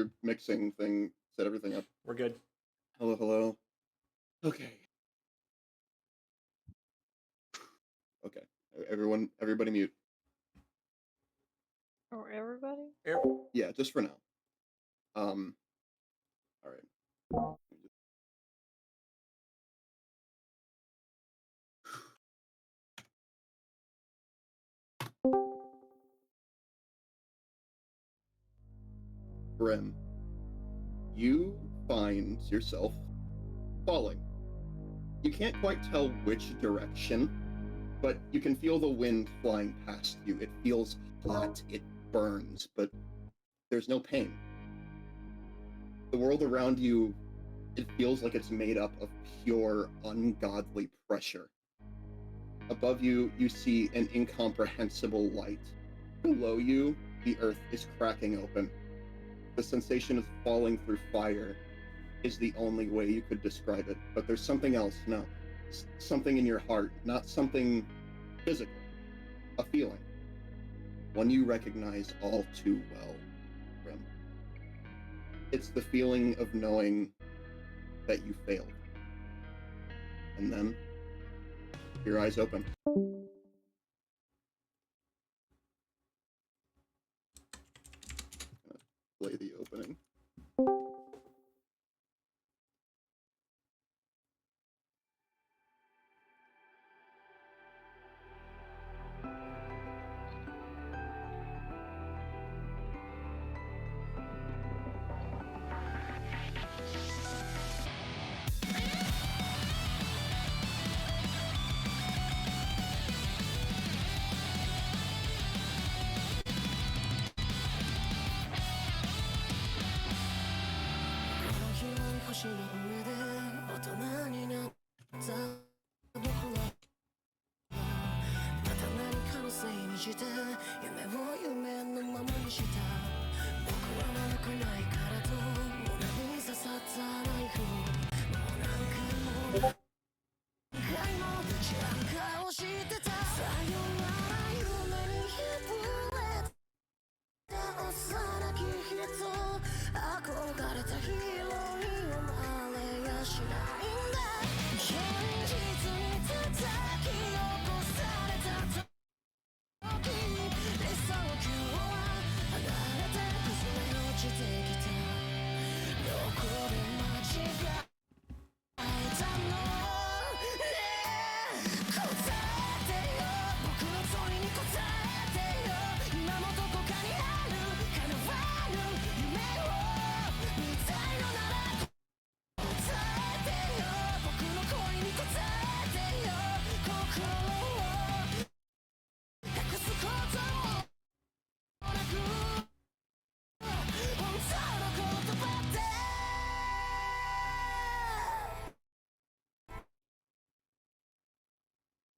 your mixing thing set everything up. We're good. Hello, hello. Okay, okay. Everybody mute. Or everybody? Yep. Yeah, just for now. Um, all right. Brim, you find yourself falling. You can't quite tell which direction, but you can feel the wind flying past you. It feels hot, it burns, but there's no pain. The world around you, it feels like it's made up of pure, ungodly pressure. Above you, you see an incomprehensible light. Below you, the earth is cracking open. The sensation of falling through fire is the only way you could describe it. But there's something else, no. Something in your heart, not something physical. A feeling. One you recognize all too well, Grim. It's the feeling of knowing that you failed. And then, your eyes open. Play the opening.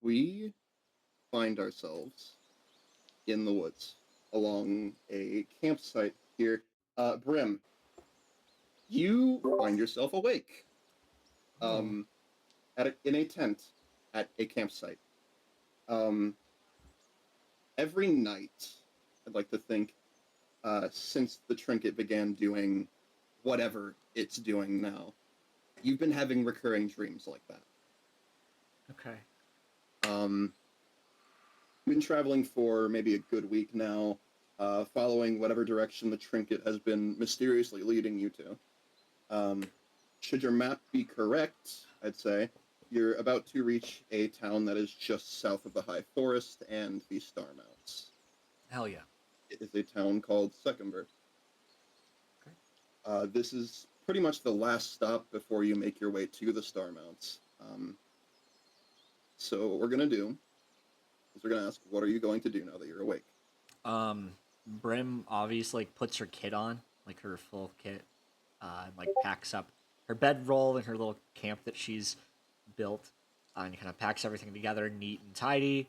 We find ourselves in the woods along a campsite here. Brim, you find yourself awake in a tent at a campsite. Um, every night, I'd like to think, since the trinket began doing whatever it's doing now, you've been having recurring dreams like that. Okay. Been traveling for maybe a good week now, following whatever direction the trinket has been mysteriously leading you to. Should your map be correct, I'd say, you're about to reach a town that is just south of the High Forest and the Star Mounts. Hell yeah. It is a town called Secumber. Okay. This is pretty much the last stop before you make your way to the Star Mounts. So what we're going to do is we're going to ask, what are you going to do now that you're awake? Brim obviously like puts her kit on, like her full kit, and like packs up her bedroll and her little camp that she's built, and kind of packs everything together neat and tidy.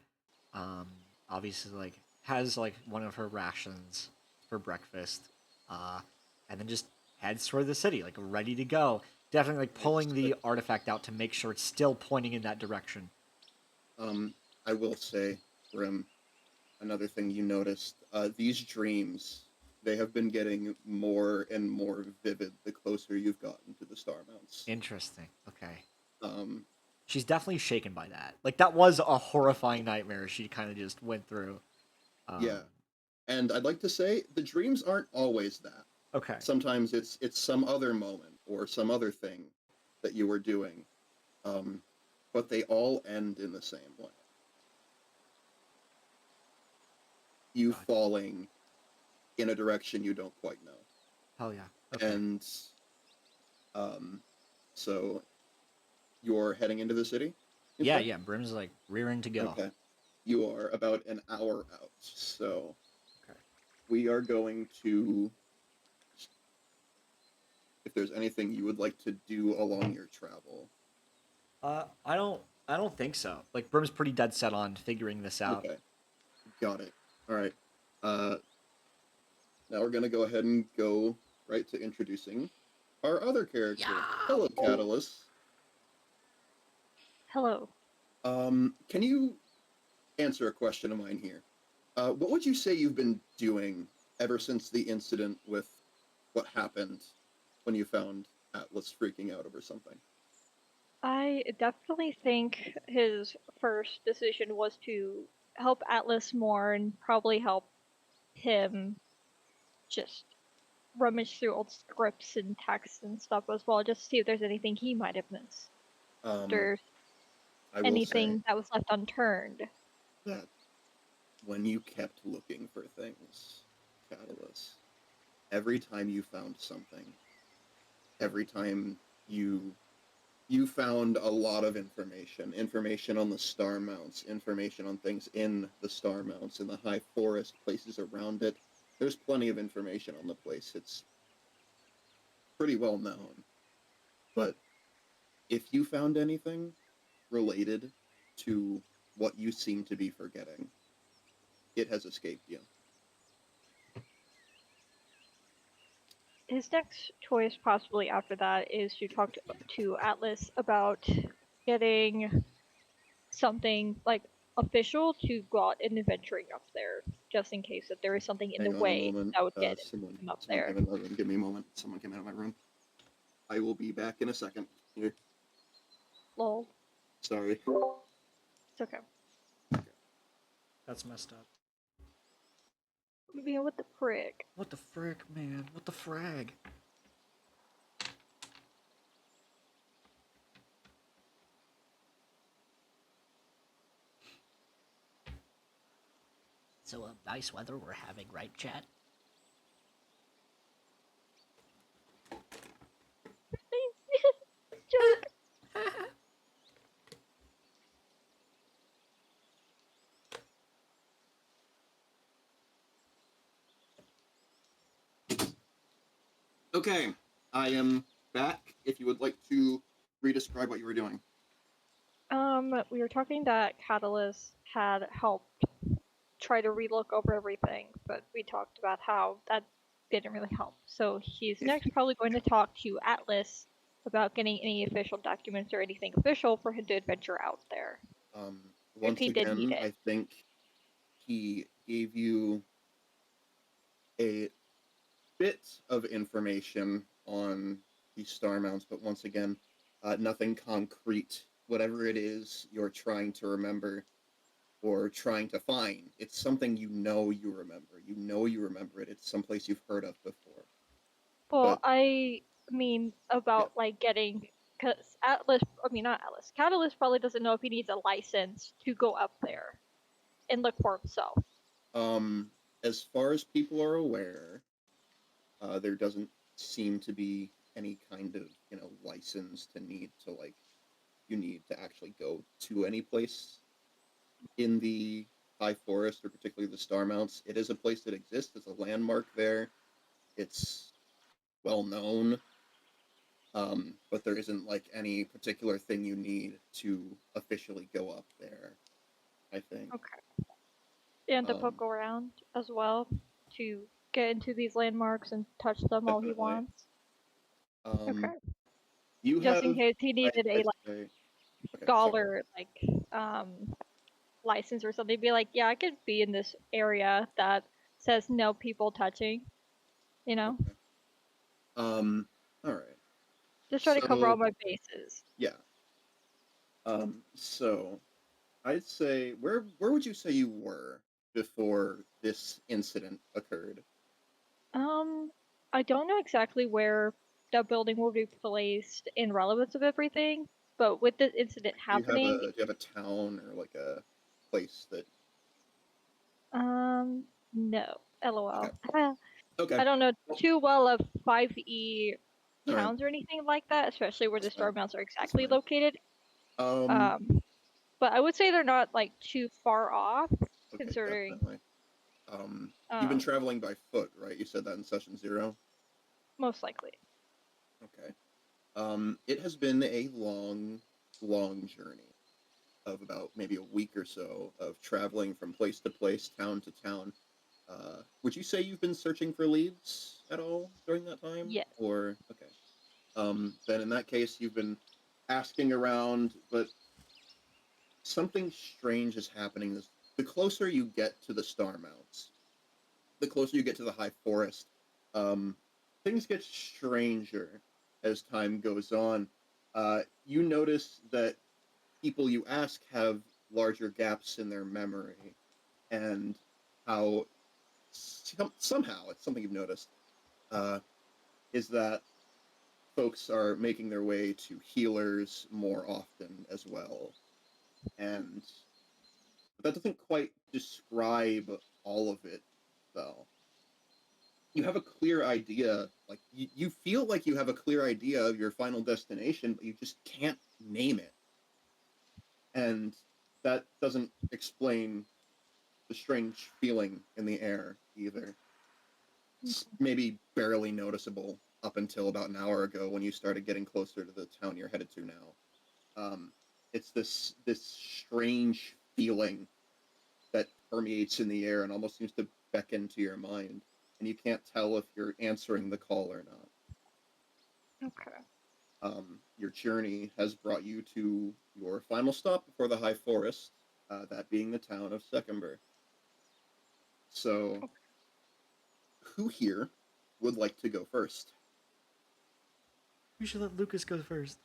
Obviously like has like one of her rations for breakfast, and then just heads toward the city, like ready to go. Definitely like pulling the artifact out to make sure it's still pointing in that direction. I will say, Grim, another thing you noticed, these dreams, They have been getting more and more vivid the closer you've gotten to the star mounts. Interesting. Okay. Um, She's definitely shaken by that. Like that was a horrifying nightmare she kind of just went through. yeah, and I'd like to say the dreams aren't always that. Okay. Sometimes it's some other moment or some other thing that you were doing, um, but they all end in the same way. You God. falling in a direction you don't quite know. Hell yeah. Okay. And um, so you're heading into the city, you Yeah, said? yeah. Brim's like rearing to go. Okay. You are about an hour out. So Okay. we are going to, if there's anything you would like to do along your travel. I don't think so. Like Brim's pretty dead set on figuring this out. Okay. Got it. All right. Uh, Now we're going to go ahead and go right to introducing our other character. Yeah. Hello, Catellus. Hello. Can you answer a question of mine here? What would you say you've been doing ever since the incident with what happened when you found Atlas freaking out over something? I definitely think his first decision was to help Atlas more and probably help him just rummage through old scripts and texts and stuff as well, just to see if there's anything he might have missed. If Um, there's I will say anything that was left unturned. that when you kept looking for things, Catellus, every time you found something, every time you you found a lot of information on the star mounts, information on things in the star mounts, in the high forest, places around it. There's plenty of information on the place. It's pretty well known. But if you found anything related to what you seem to be forgetting, it has escaped you. His next choice, possibly after that, is to talk to Atlas about getting something like official to go out and adventuring up there, just in case that there is something in the Hang on a way moment. that would get Someone, him up someone there. came in my room. Give me a moment. Someone came out of my room. I will be back in a second. Here. Lol. Sorry. It's okay. That's messed up. Man, what the frick? What the frick, man? What the frag? So, nice weather we're having, right, chat? Joke. Okay, I am back. If you would like to re-describe what you were doing. We were talking that Catalyst had helped try to relook over everything, but we talked about how that didn't really help. So he's next probably going to talk to Atlas about getting any official documents or anything official for him to adventure out there. Um, If Once he did need again, it. I think he gave you a bit of information on these star mounts, but once again, nothing concrete. Whatever it is you're trying to remember or trying to find, it's something you know you remember. You know you remember it. It's someplace you've heard of before. Well, But I mean yeah, about like getting, because Atlas, I mean not Atlas, Catalyst probably doesn't know if he needs a license to go up there and look for himself. um, as far as people are aware, there doesn't seem to be any kind of license to need to like you need to actually go to any place in the high forest or particularly the star mounts. It is a place that exists. It's a landmark there. It's well known, but there isn't like any particular thing you need to officially go up there, I think. Okay. And to um, poke around as well to get into these landmarks and touch them all he Definitely. wants. um, Okay. you Just in have case he needed a I'd like say okay, sorry. scholar license or something, be like, yeah, I could be in this area that says no people touching. You know, Okay. All right. just try to cover all So my bases. yeah. So I'd say where would you say you were before this incident occurred? I don't know exactly where the building will be placed in relevance of everything, but with the incident happening, Do you have a town or like a place that? no, Okay. lol. Okay. I don't know Well, too well of 5e all right. towns or anything like that, especially where the That's star fine. mounts are That's exactly fine. located. Um. Um, but I would say they're not like too far off, Okay. considering Definitely. You've been um, traveling by foot, right? You said that in session 0. most likely. Okay. It has been a long, long journey of about maybe a week or so of traveling from place to place, town to town. Would you say you've been searching for leads at all during that time? Yes. Or, okay. Then in that case, you've been asking around, but something strange is happening. The closer you get to the star mounts, the closer you get to the high forest, um, things get stranger as time goes on. You notice that people you ask have larger gaps in their memory, and how somehow it's something you've noticed uh, is that folks are making their way to healers more often as well, and that doesn't quite describe all of it though. You have a clear idea, like you feel like you have a clear idea of your final destination, but you just can't name it, and that doesn't explain the strange feeling in the air either. It's maybe barely noticeable up until about an hour ago when you started getting closer to the town you're headed to now. Um, it's this strange feeling that permeates in the air and almost seems to beckon to your mind, and you can't tell if you're answering the call or not. Okay. Your journey has brought you to your final stop before the High Forest, that being the town of Secumber. So, who here would like to go first? We should let Lucas go first.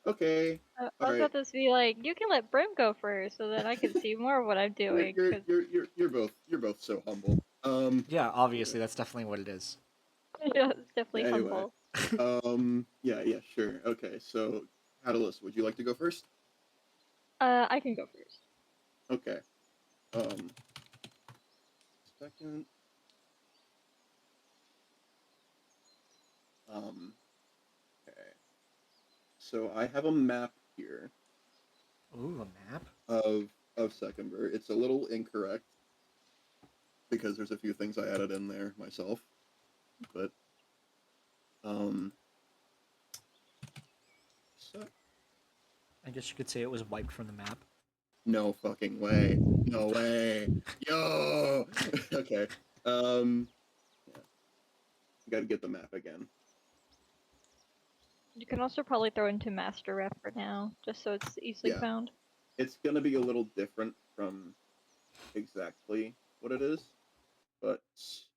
Okay, I all was right. about to be like, you can let Brim go first, so that I can see more of what I'm doing. Cause You're both so humble. Yeah, obviously, that's definitely what it is. yeah, it's definitely Anyway, humble. yeah, sure. Okay, so Catalyst, would you like to go first? I can go first. Okay. Um, second. Um, okay. So I have a map here Ooh, a map? of Secumber. It's a little incorrect because there's a few things I added in there myself, but um, so I guess you could say it was wiped from the map. no fucking way. No way. Yo. Okay. Um, yeah, got to get the map again. You can also probably throw into master ref for now, just so it's easily Yeah, found. it's gonna be a little different from exactly what it is, but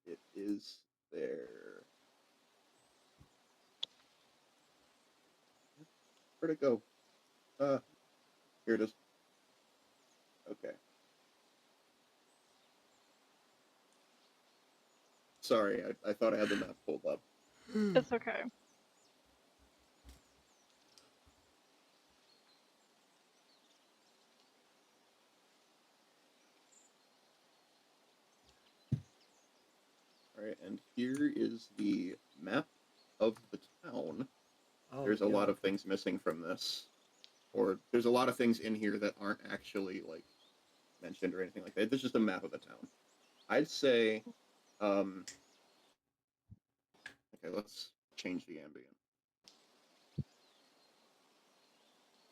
it is there. Where'd it go? Here it is. Okay. Sorry, I thought I had the map pulled up. It's okay. All right, and here is the map of the town. Oh, There's a lot yo. of things missing from this, or there's a lot of things in here that aren't actually like mentioned or anything like that. This is just a map of the town. I'd say, um, okay, let's change the ambient.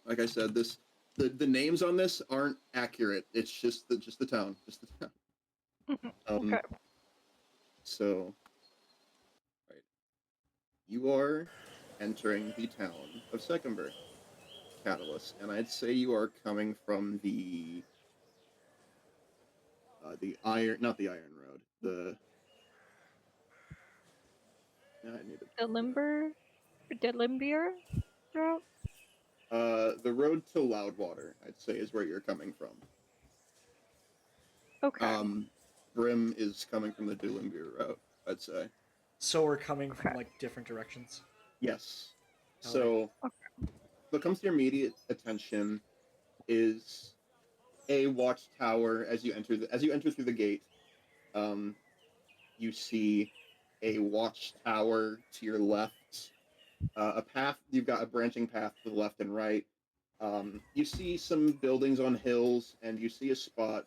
Like I said, the names on this aren't accurate. It's just the town, just the town. Okay. So, right, you are entering the town of Secumber, Catalyst, and I'd say you are coming from the iron, not the Iron Road, I need Delimbier route? the road to Loudwater, I'd say, is where you're coming from. Okay. Brim is coming from the Dulimbeer route, I'd say. So we're coming from Okay. like different directions. Yes. Alright. So what comes to your immediate attention is a watchtower as you enter through the gate. Um, you see a watchtower to your left. A path. You've got a branching path to the left and right. You see some buildings on hills, and you see a spot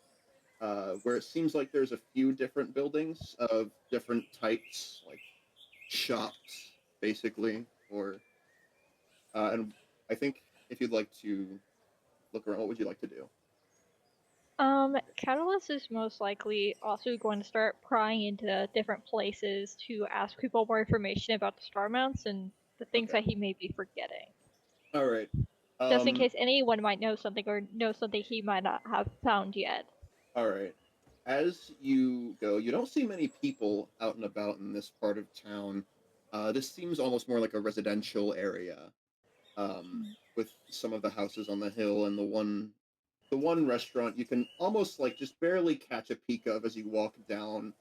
where it seems like there's a few different buildings of different types, like shops, basically. And I think if you'd like to look around, what would you like to do? Catalyst is most likely also going to start prying into different places to ask people more information about the star mounts and the things Okay. that he may be forgetting. All right. Just in case anyone might know something or know something he might not have found yet. All right. As you go, you don't see many people out and about in this part of town. This seems almost more like a residential area, with some of the houses on the hill and the one restaurant you can almost like just barely catch a peek of as you walk down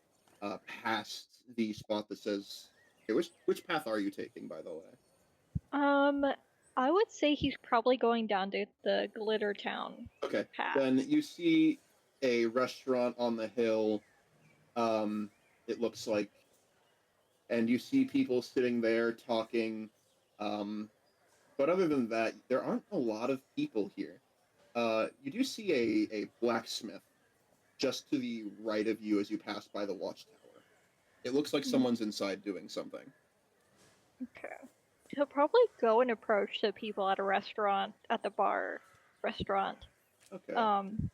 past the spot that says. Okay, which path are you taking, by the way? Um, I would say he's probably going down to the Glitter Town Okay, path. then you see a restaurant on the hill. It looks like, and you see people sitting there talking. Um, but other than that, there aren't a lot of people here. You do see a blacksmith just to the right of you as you pass by the watchtower. It looks like someone's inside doing something. Okay. He'll probably go and approach the people at the bar restaurant, Okay. and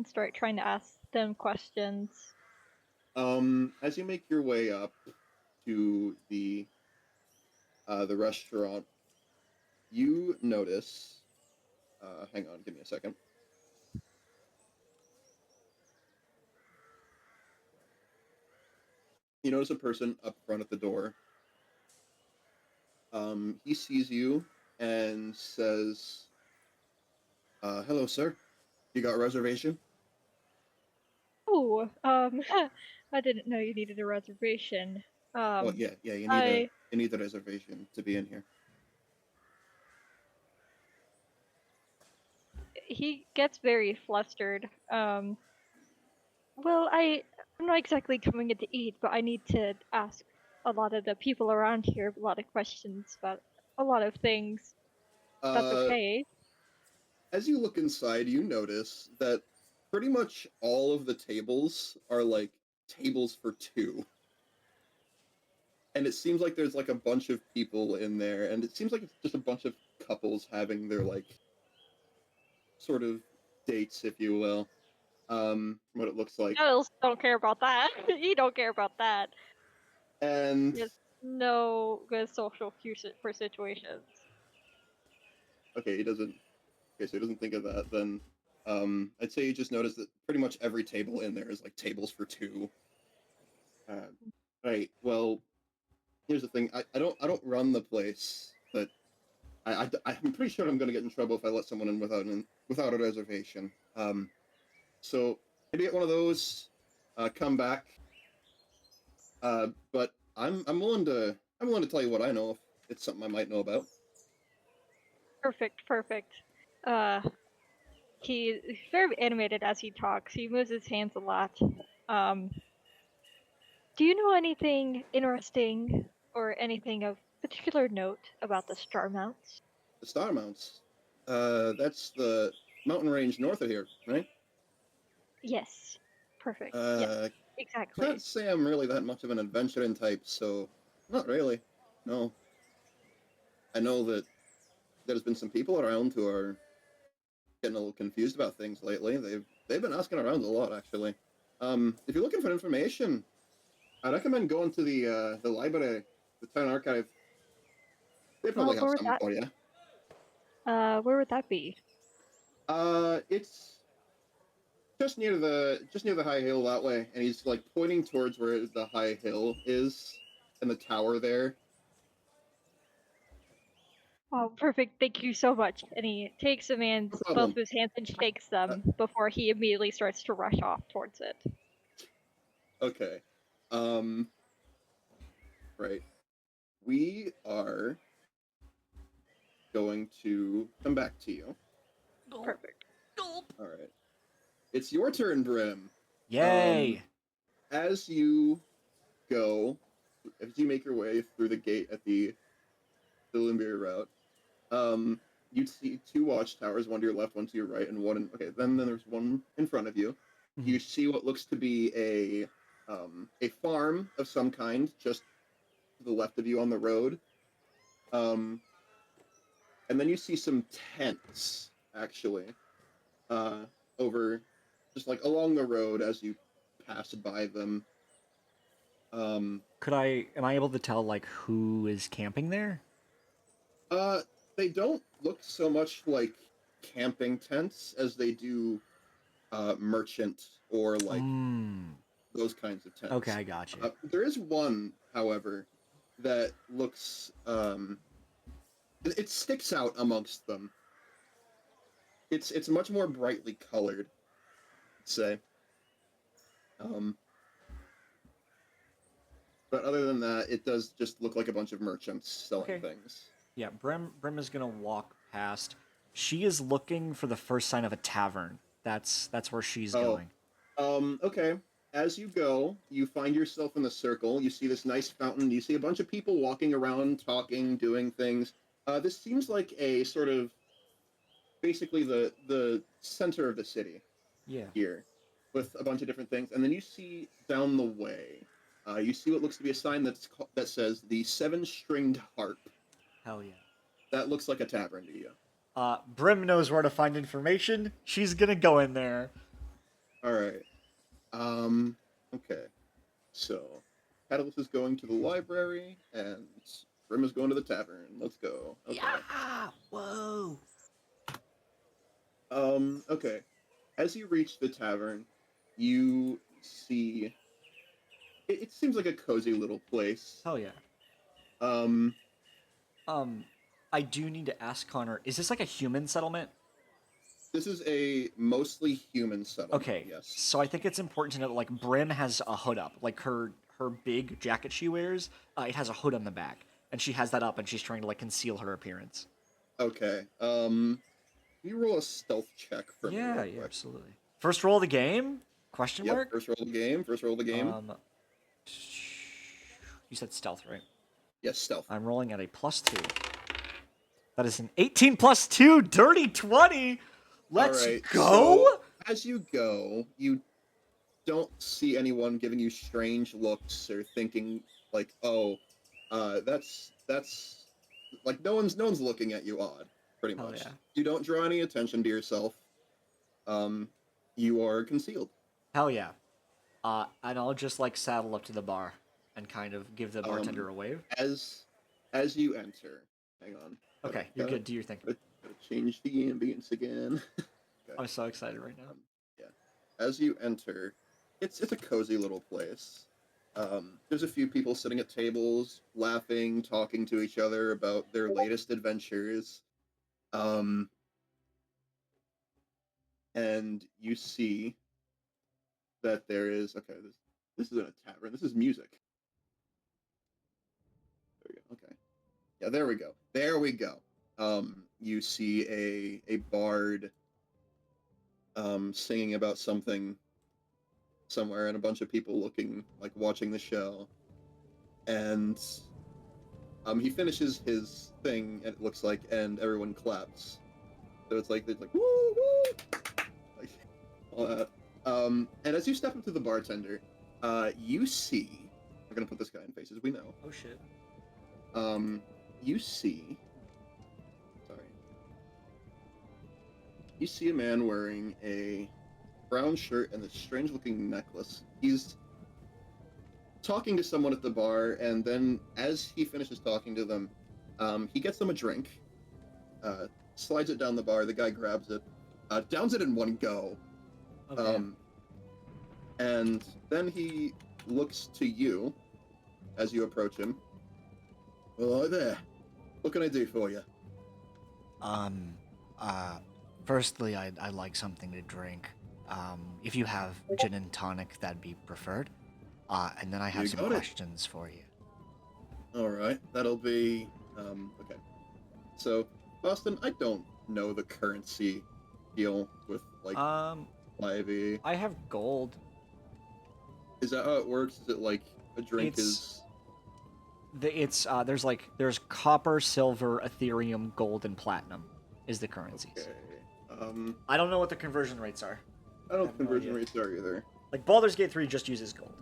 start trying to ask them questions. As you make your way up to the restaurant, you notice. Hang on, give me a second. You notice a person up front at the door. He sees you and says, "Hello, sir. You got a reservation?" Oh, I didn't know you needed a reservation. Well, yeah. You need a I reservation to be in here. he gets very flustered. Well, I'm not exactly coming in to eat, but I need to ask a lot of the people around here a lot of questions about a lot of things. That's Uh, okay. as you look inside, you notice that pretty much all of the tables are like tables for two. And it seems like there's like a bunch of people in there, and it seems like it's just a bunch of couples having their like sort of dates, if you will. From what it looks like. Giles don't care about that. He don't care about that. And He has no good social cue for situations. okay, he doesn't. Okay, so he doesn't think of that. Then, I'd say you just notice that pretty much every table in there is like tables for two. Uh, right. Well, here's the thing. I don't run the place, but I'm pretty sure I'm gonna get in trouble if I let someone in without a reservation. So maybe get one of those. Come back. But I'm willing to tell you what I know if it's something I might know about. Perfect. Uh, he's very animated as he talks. He moves his hands a lot. Um, do you know anything interesting or anything of particular note about the star mounts? The Star Mounts. That's the mountain range north of here, right? Yes. Perfect. Yes. Uh, Exactly. can't say I'm really that much of an adventuring type, so not really. No, I know that there's been some people around who are getting a little confused about things lately. They've been asking around a lot, actually. If you're looking for information, I recommend going to the library, the town archive. They probably have Where would something that? for you. Where would that be? It's just near the high hill that way, and he's like pointing towards where the high hill is. in the tower there. Oh, perfect. Thank you so much. And he takes a man's No both problem. of his hands and shakes them before he immediately starts to rush off towards it. Okay. Right. We are going to come back to you. Perfect. All right. It's your turn, Brim. Yay! As you go, as you make your way through the gate at the Limbir route, you see two watchtowers, one to your left, one to your right, and one. Okay, then there's one in front of you. Mhm. You see what looks to be a farm of some kind, just to the left of you on the road. And then you see some tents, actually, over, just like along the road as you pass by them. Am I able to tell like who is camping there? They don't look so much like camping tents as they do merchant or like those kinds of tents. Okay, I got you. There is one, however, that looks it sticks out amongst them. It's much more brightly colored, I'd say. But other than that, it does just look like a bunch of merchants selling things. Yeah, Brim is gonna walk past. She is looking for the first sign of a tavern. That's where she's going. Okay. As you go, you find yourself in the circle. You see this nice fountain. You see a bunch of people walking around, talking, doing things. This seems like a sort of basically the center of the city Yeah. here, with a bunch of different things. And then you see down the way, you see what looks to be a sign that says the Seven-Stringed Harp. Hell yeah. That looks like a tavern to you. Brim knows where to find information. She's gonna go in there. All right. Okay. So, Catellus is going to the library, and Brim is going to the tavern. Let's go. Okay. Yeah. Whoa. Okay. As you reach the tavern, you see. It seems like a cozy little place. Hell yeah. Um, I do need to ask Connor, is this like a human settlement? this is a mostly human settlement. Okay. Yes. So I think it's important to know that like Brim has a hood up. Like her big jacket she wears, it has a hood on the back. And she has that up and she's trying to like conceal her appearance. Okay. Can you roll a stealth check for me real quick? Absolutely. First roll of the game? Question Yep, mark? first roll of the game. First roll of the game. You said stealth, right? Yes, stealth. I'm rolling at a +2. That is an 18 plus 2, dirty 20. Let's go. So, as you go, you don't see anyone giving you strange looks or thinking like, "Oh, that's like no one's looking at you odd." Pretty Hell much. yeah. You don't draw any attention to yourself. You are concealed. Hell yeah. And I'll just like saddle up to the bar and kind of give the bartender a wave. As you enter, hang on. Okay, you're good. Do your thing. Gotta change the ambience again. Okay. I'm so excited right now. Yeah. As you enter, it's a cozy little place. There's a few people sitting at tables, laughing, talking to each other about their latest adventures. And you see that there is this isn't a tavern. This is music. There we go. Okay. Yeah, there we go. There we go. You see a bard singing about something somewhere, and a bunch of people looking like watching the show. And he finishes his thing, and it looks like, and everyone claps. So it's like woo woo, like all that. And as you step up to the bartender, you see. We're gonna put this guy in faces. We know. Oh shit. You see. Sorry. You see a man wearing a brown shirt and a strange-looking necklace. He's talking to someone at the bar, and then as he finishes talking to them, he gets them a drink, slides it down the bar. The guy grabs it, downs it in one go, Okay. and then he looks to you, as you approach him. Hello there. What can I do for you? Um, Firstly, I'd like something to drink. If you have gin and tonic, that'd be preferred. And then I have You some got it. questions for you. All right, that'll be okay. So, Boston, I don't know the currency deal with like Ivy. I have gold. Is that how it works? Is it like a drink It's there's copper, silver, Ethereum, gold, and platinum is the currencies. Okay. I don't know what the conversion rates are. I don't know I what have the no conversion idea. rates are either. Like Baldur's Gate 3 just uses gold.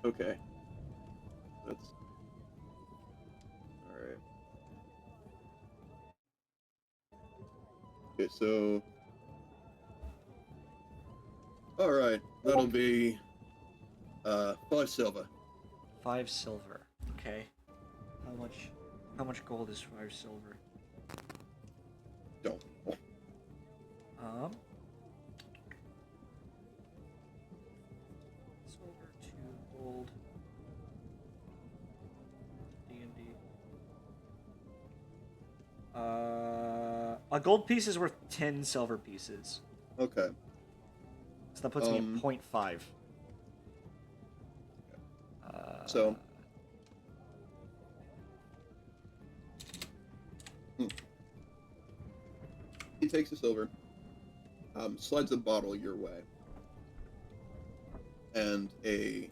Okay. That's all right. Okay, so all right, that'll be 5 silver. 5 silver. Okay. How much gold is 5 silver? Don't. know. Silver 2 gold. D&D. A gold piece is worth 10 silver pieces. Okay. So that puts me at 0.5. So he takes the silver, slides a bottle your way, and okay.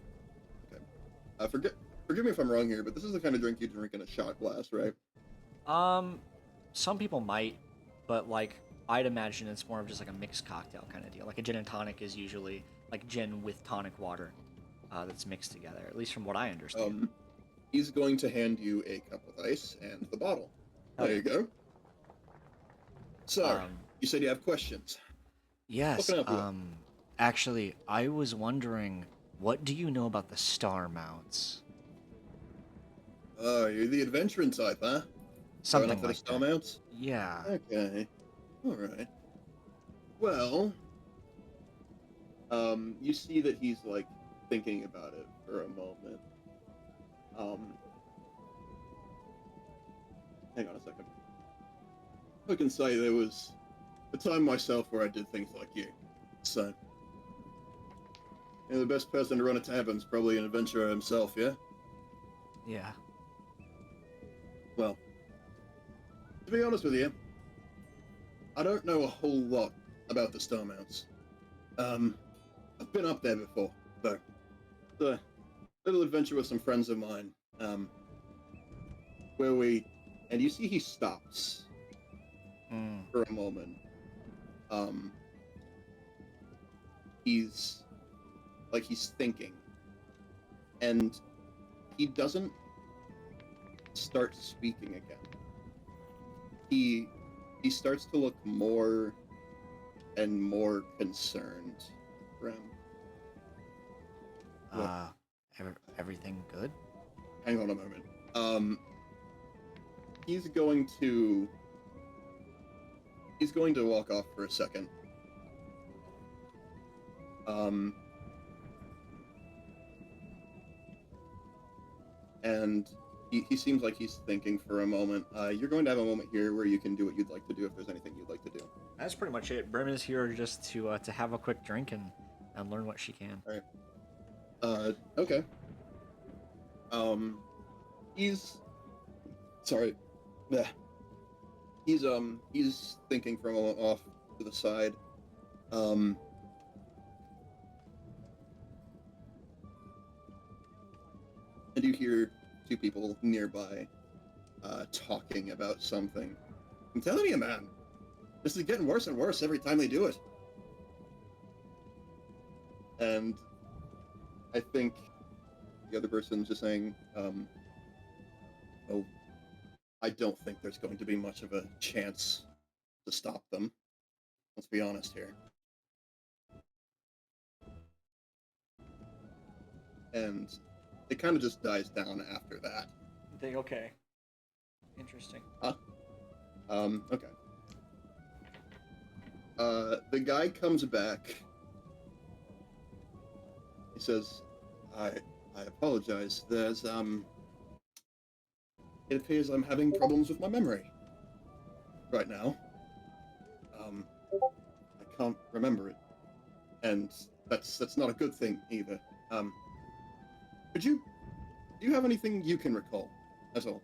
Forgive me if I'm wrong here, but this is the kind of drink you drink in a shot glass, right? Some people might, but like I'd imagine it's more of just like a mixed cocktail kind of deal. Like a gin and tonic is usually like gin with tonic water, that's mixed together. At least from what I understand. He's going to hand you a cup with ice and the bottle. There you go. So, you said you have questions. Yes. What can I help you with? Actually, I was wondering, what do you know about the star mounts? Oh, you're the adventuring type, huh? Something Going up for like the star that. mounts? Yeah. Okay. Alright. Well, you see that he's, like, thinking about it for a moment. Hang on a second. I can say there was a time myself where I did things like you. So, the best person to run a tavern's probably an adventurer himself, yeah? Yeah. Well, to be honest with you, I don't know a whole lot about the star mounts. I've been up there before, though. It's a little adventure with some friends of mine, and you see he stops for a moment. He's thinking, and he doesn't start speaking again. He starts to look more and more concerned. Brim. Everything good? Hang on a moment. He's going to walk off for a second. And he seems like he's thinking for a moment. You're going to have a moment here where you can do what you'd like to do if there's anything you'd like to do. That's pretty much it. Brim is here just to have a quick drink and learn what she can. All right. Okay. He's sorry. Yeah. He's thinking for a moment off to the side. And you hear two people nearby talking about something. I'm telling you, man, this is getting worse and worse every time they do it. And I think the other person's just saying, oh, I don't think there's going to be much of a chance to stop them. Let's be honest here. And it kind of just dies down after that. Okay. Interesting. Okay. The guy comes back. He says, I apologize. It appears I'm having problems with my memory right now. I can't remember it. And that's not a good thing either. Do you have anything you can recall at all?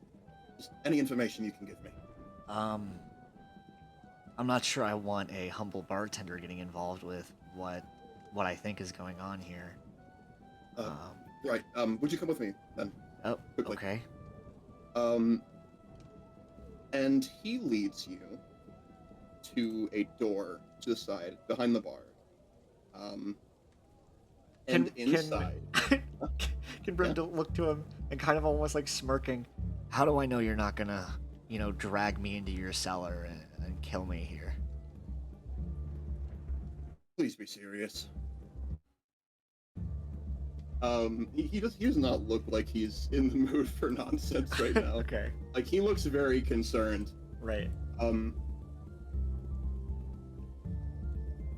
Just any information you can give me. I'm not sure I want a humble bartender getting involved with what I think is going on here. Right. Would you come with me then? Oh, Quickly. okay. And he leads you to a door to the side behind the bar. And inside. Can Brim look to him and kind of almost like smirking? How do I know you're not gonna, drag me into your cellar and kill me here? Please be serious. He does not look like he's in the mood for nonsense right now. Okay. Like, he looks very concerned. Right.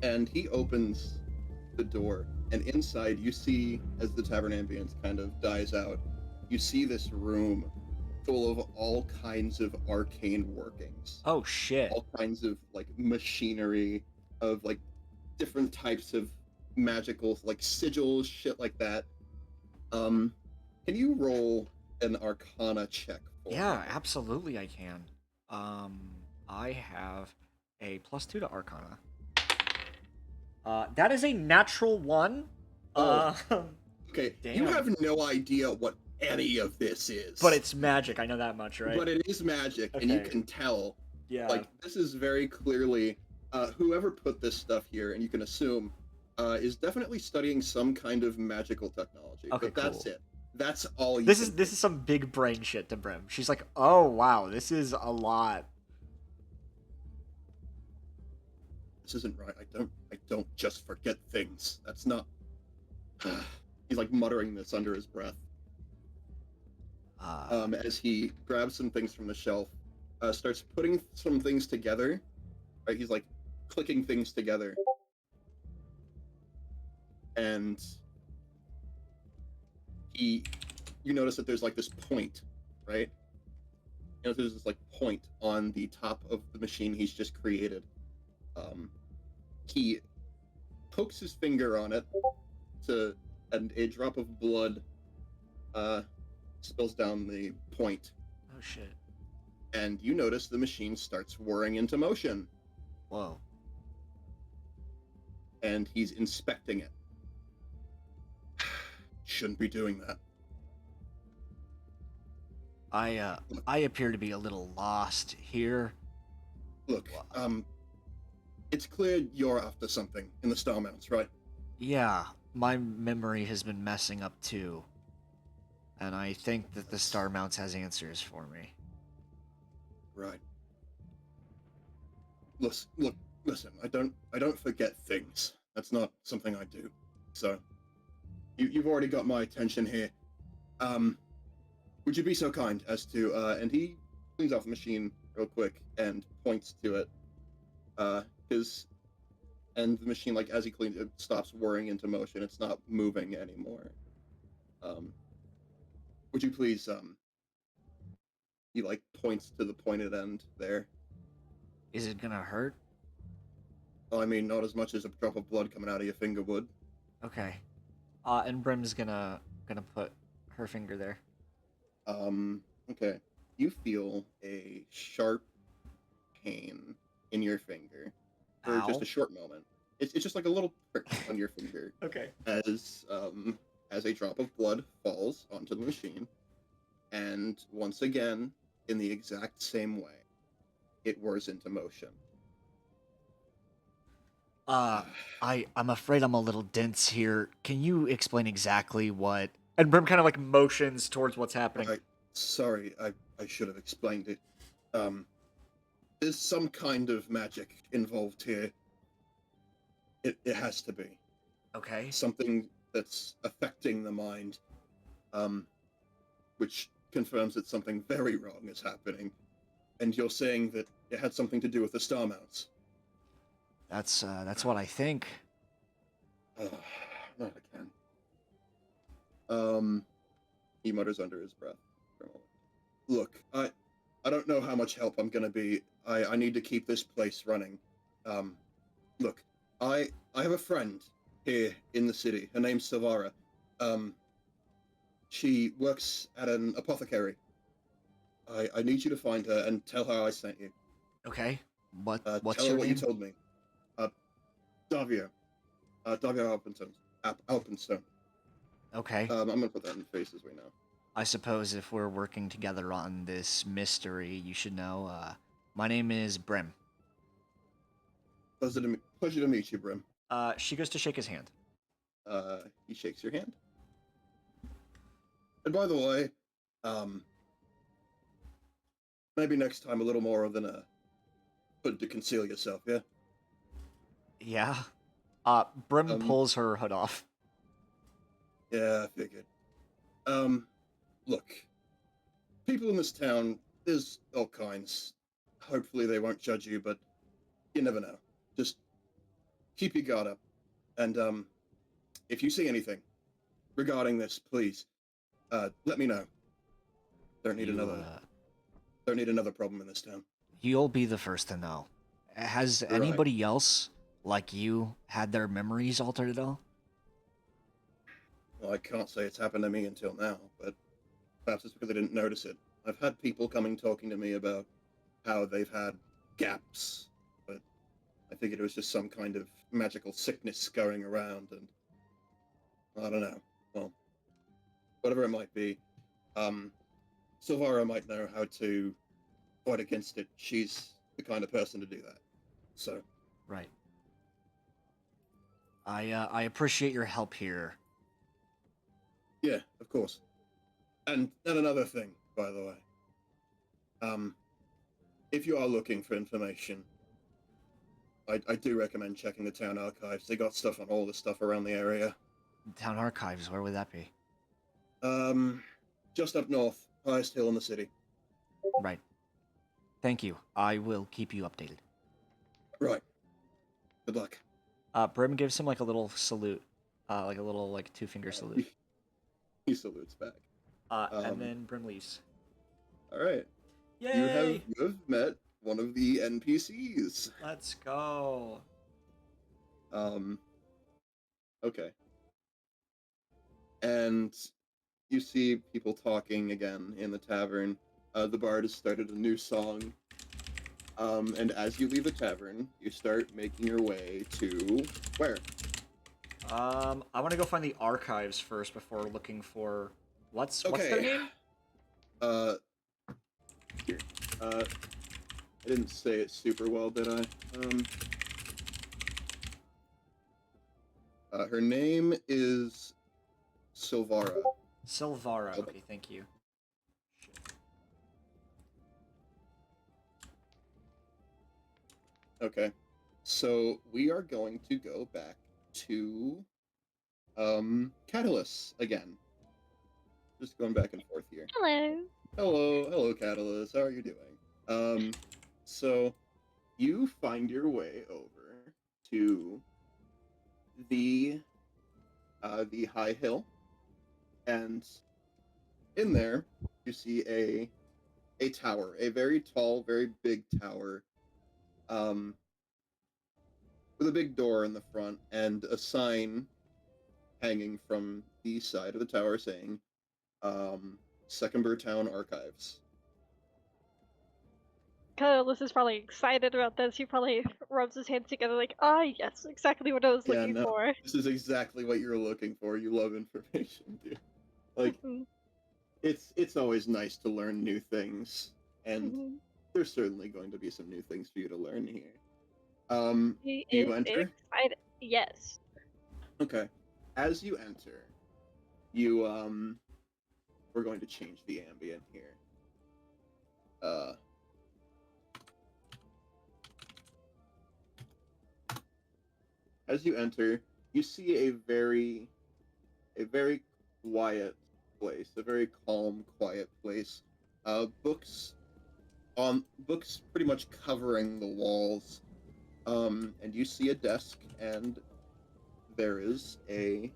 And he opens the door, and inside you see, as the tavern ambience kind of dies out, you see this room full of all kinds of arcane workings. Oh shit. All kinds of, like, machinery, of, like, different types of magical, like, sigils, shit like that. Can you roll an Arcana check for Yeah, me? absolutely I can. I have a +2 to Arcana. That is a natural 1. Oh. Okay, you Damn. have no idea what any of this is. But it's magic, I know that much, right? But it is magic, and you Okay. can tell. Yeah. Like, this is very clearly, whoever put this stuff here, and you can assume, is definitely studying some kind of magical technology. Okay, but that's cool. it. That's all you This can is some big brain shit to Brim. She's like, "Oh wow, this is a lot." This isn't right. I don't just forget things. That's not... He's like muttering this under his breath. As he grabs some things from the shelf, starts putting some things together. Right, he's like clicking things together, and you notice that there's like this point, right? You know, there's this like point on the top of the machine he's just created. He pokes his finger on it, and a drop of blood spills down the point. Oh shit. And you notice the machine starts whirring into motion. Whoa. And he's inspecting it. Shouldn't be doing that. I appear to be a little lost here. Look, it's clear you're after something in the Star Mounts, right? Yeah, my memory has been messing up too. And I think that the Star Mounts has answers for me. Right. Listen, I don't forget things. That's not something I do. So, you've already got my attention here. Would you be so kind as to, and he cleans off the machine real quick and points to it. And the machine, like, as he cleans it, stops whirring into motion. It's not moving anymore. Would you please, he, like, points to the pointed end there. Is it gonna hurt? Well, I mean, not as much as a drop of blood coming out of your finger would. Okay. And Brim's gonna put her finger there. Okay. You feel a sharp pain in your finger for just Ow. a short moment. It's just like a little prick on your finger Okay. as a drop of blood falls onto the machine, and once again, in the exact same way, it whirs into motion. I'm afraid I'm a little dense here. Can you explain exactly what? And Brim kind of like motions towards what's happening. Sorry, I should have explained it. There's some kind of magic involved here. It has to be. Okay. Something that's affecting the mind, which confirms that something very wrong is happening. And you're saying that it had something to do with the Star Mounts. That's what I think. Not again. He mutters under his breath for a moment. Look, I don't know how much help I'm gonna be. I need to keep this place running. Um, look, I have a friend here in the city. Her name's Savara. Um, she works at an apothecary. I need you to find her and tell her I sent you. Okay. What's Tell her your what name? you told me. Davio. Davio Alpenstone. Alpenstone. Okay. I'm gonna put that in faces right now. I suppose if we're working together on this mystery, you should know. My name is Brim. Pleasure to meet you, Brim. She goes to shake his hand. He shakes your hand. And by the way, um, maybe next time a little more than a hood to conceal yourself, yeah? Yeah. Brim Um, pulls her hood off. Yeah, I figured. Look, people in this town, there's all kinds. Hopefully they won't judge you, but you never know. Just keep your guard up. And, if you see anything regarding this, please, let me know. Don't need You, another problem in this town. you'll be the first to know. Has Right. anybody else like you had their memories altered at all? Well, I can't say it's happened to me until now, but perhaps it's because I didn't notice it. I've had people coming talking to me about how they've had gaps, but I figured it was just some kind of magical sickness going around, and I don't know. Well, whatever it might be, Silvara might know how to fight against it. She's the kind of person to do that. So, Right. I appreciate your help here. yeah, of course. And another thing, by the way. If you are looking for information, I do recommend checking the town archives. They got stuff on all the stuff around the area. Town archives, where would that be? Just up north, highest hill in the city. Right. Thank you. I will keep you updated. Right. Good luck. Brim gives him like a little salute, like a little like 2-finger salute. He salutes back. And then Brim leaves. All right. Yay! You have met one of the NPCs. Let's go. Okay. And you see people talking again in the tavern. The bard has started a new song. And as you leave the tavern, you start making your way to where? I want to go find the archives first before looking for what's their Okay. name? Here. I didn't say it super well, did I? Her name is Silvara. Silvara. Okay, thank you. Okay. So we are going to go back to Catellus again. Just going back and forth here. Hello, Catellus. How are you doing? So you find your way over to the high hill, and in there you see a tower, a very tall, very big tower, with a big door in the front and a sign hanging from the side of the tower saying, Secondburg Town Archives. Catellus is probably excited about this. He probably rubs his hands together like, ah, yes, exactly what I was looking for. This is exactly what you're looking for. You love information, dude. Like, it's always nice to learn new things, and there's certainly going to be some new things for you to learn here. He do you is enter? excited. Yes. Okay. As you enter, you we're going to change the ambient here. As you enter, you see a very quiet place, a very calm, quiet place. Books pretty much covering the walls. And you see a desk, and there is a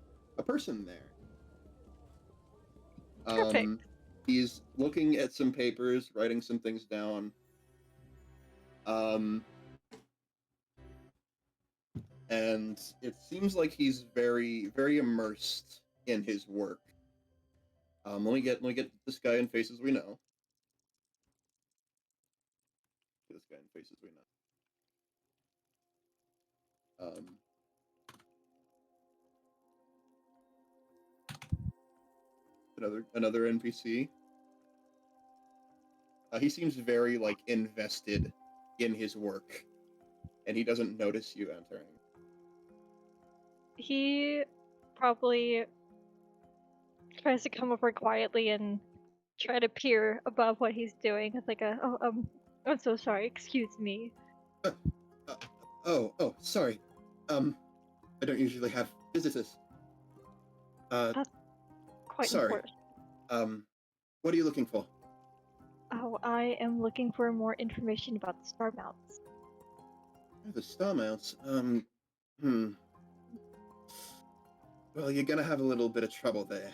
person there. Perfect. He's looking at some papers, writing some things down. And it seems like he's very, very immersed in his work. Let me get this guy in Faces We Know. This guy in Faces We Know. Another NPC. He seems very like invested in his work, and he doesn't notice you entering. He probably tries to come over quietly and try to peer above what he's doing. It's like I'm so sorry. Excuse me. Sorry. I don't usually have visitors. That's quite Sorry. important. What are you looking for? Oh, I am looking for more information about the star mounts. Oh, the star mounts. Well, you're gonna have a little bit of trouble there.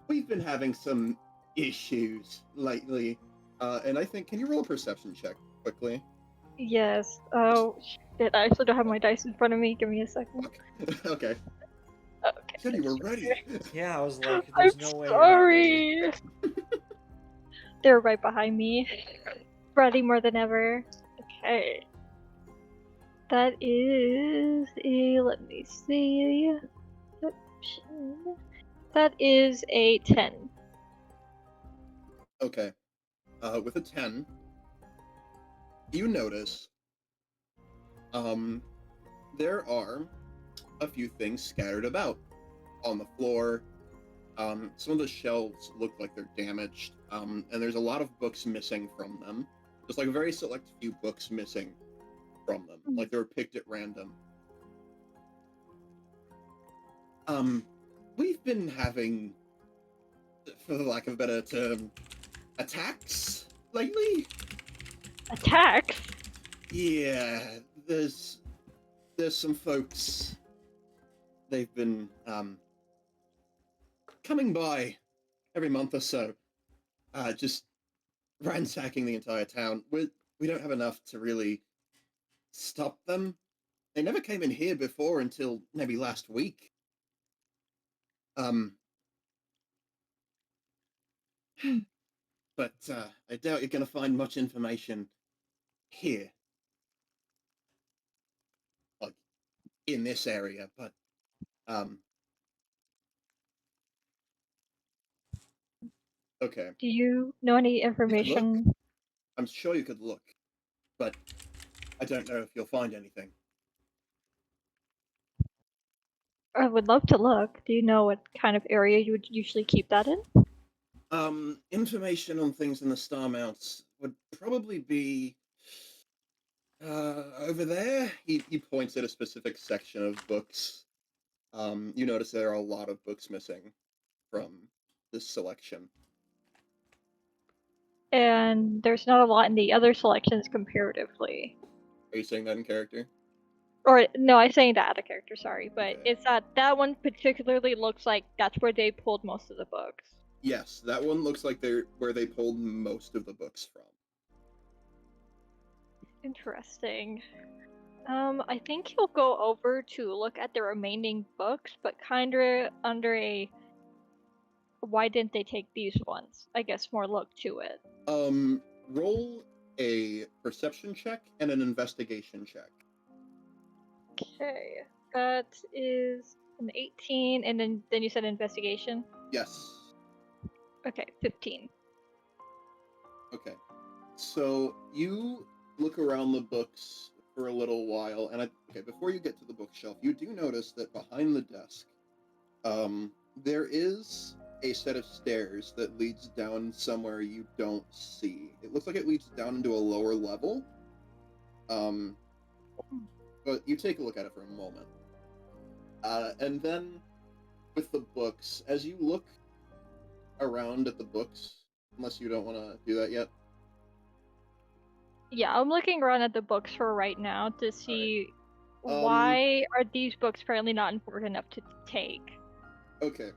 We've been having some issues lately, and I think, can you roll a perception check quickly? Yes. Oh shit! I actually don't have my dice in front of me. Give me a second. Okay. Okay. Said you were ready. Yeah, I was like, I'm there's no way you're not ready. sorry. They're right behind me. Ready more than ever. Okay. That is a. Let me see. Perception. That is a 10. Okay. With a 10, you notice, there are a few things scattered about on the floor. Some of the shelves look like they're damaged, and there's a lot of books missing from them. Just like a very select few books missing from them, like they were picked at random. We've been having, for the lack of a better term, attacks lately. Attacks? Yeah, there's some folks. They've been coming by every month or so, just ransacking the entire town. We don't have enough to really stop them. They never came in here before until maybe last week. But I doubt you're going to find much information here, like in this area. But okay. Do you know any You could look. information? I'm sure you could look, but I don't know if you'll find anything. I would love to look. Do you know what kind of area you would usually keep that in? Information on things in the star mounts would probably be over there. He points at a specific section of books. You notice there are a lot of books missing from this selection. And there's not a lot in the other selections comparatively. Are you saying that in character? Or no, I'm saying that out of character, sorry, but Okay. it's that one particularly looks like that's where they pulled most of the books. Yes, that one looks like they're where they pulled most of the books from. Interesting. I think he'll go over to look at the remaining books, but kinda under a why didn't they take these ones? I guess more look to it. Roll a perception check and an investigation check. Okay, that is an 18, and then you said investigation? Yes. Okay, 15. Okay. So you look around the books for a little while, and before you get to the bookshelf, you do notice that behind the desk, there is a set of stairs that leads down somewhere you don't see. It looks like it leads down into a lower level. But you take a look at it for a moment. And then with the books, as you look around at the books, unless you don't want to do that yet. Yeah, I'm looking around at the books for right now to see why are these books apparently not important enough to take. Okay.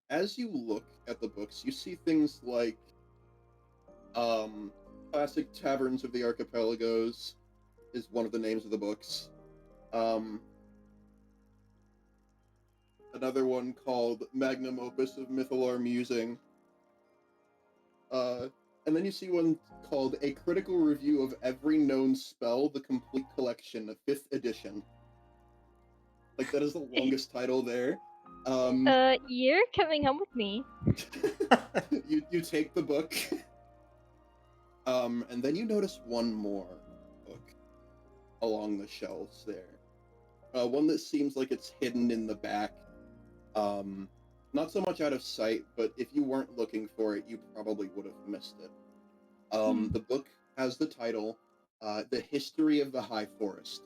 As you look at the books, you see things like classic taverns of the archipelagos is one of the names of the books. Another one called Magnum Opus of Mythalore Musing. And then you see one called A Critical Review of Every Known Spell, the Complete Collection, the 5th edition. Like, that is the longest title there. You're coming home with me. you take the book. And then you notice one more book along the shelves there. One that seems like it's hidden in the back. Not so much out of sight, but if you weren't looking for it, you probably would have missed it. The book has the title, The History of the High Forest.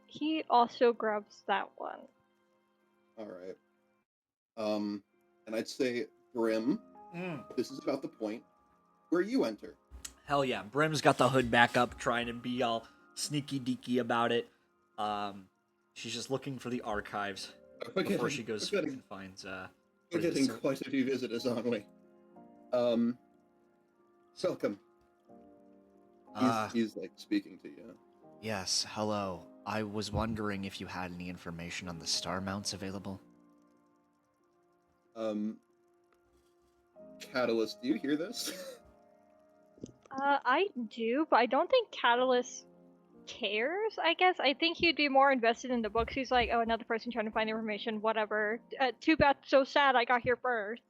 He also grabs that one. Alright. And I'd say, Brim, this is about the point where you enter. Hell yeah. Brim's got the hood back up, trying to be all sneaky deaky about it. She's just looking for the archives before she goes and finds... We're getting quite a few visitors, aren't we? Welcome. He's like speaking to you. Yes, hello. I was wondering if you had any information on the star mounts available. Catellus, do you hear this? I do, but I don't think Catellus cares, I guess. I think he'd be more invested in the books. He's like, oh, another person trying to find information, whatever. Too bad, so sad I got here first.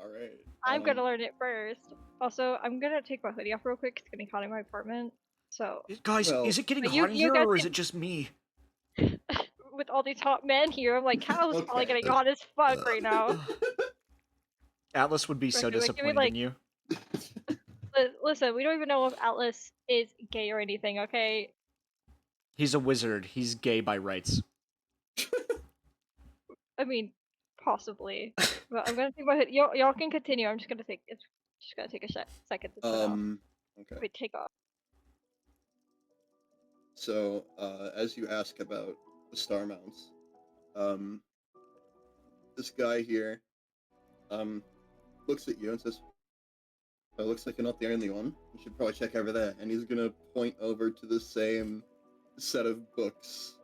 Alright. I'm gonna learn it first. Also, I'm gonna take my hoodie off real quick. It's getting hot in my apartment. So, Guys, is it getting hot in here, or is it just me? with all these hot men here, I'm like, Catellus is probably getting hot as fuck right now. Atlas would be so disappointed in you. Listen, we don't even know if Atlas is gay or anything, okay? He's a wizard. He's gay by rights. I mean, possibly. But I'm gonna take my hood. Y'all can continue. I'm just gonna take a second to sit off. Okay. Wait, take off. So, as you ask about the star mounts, this guy here, looks at you and says, "Oh, looks like you're not the only one. You should probably check over there." And he's gonna point over to the same set of books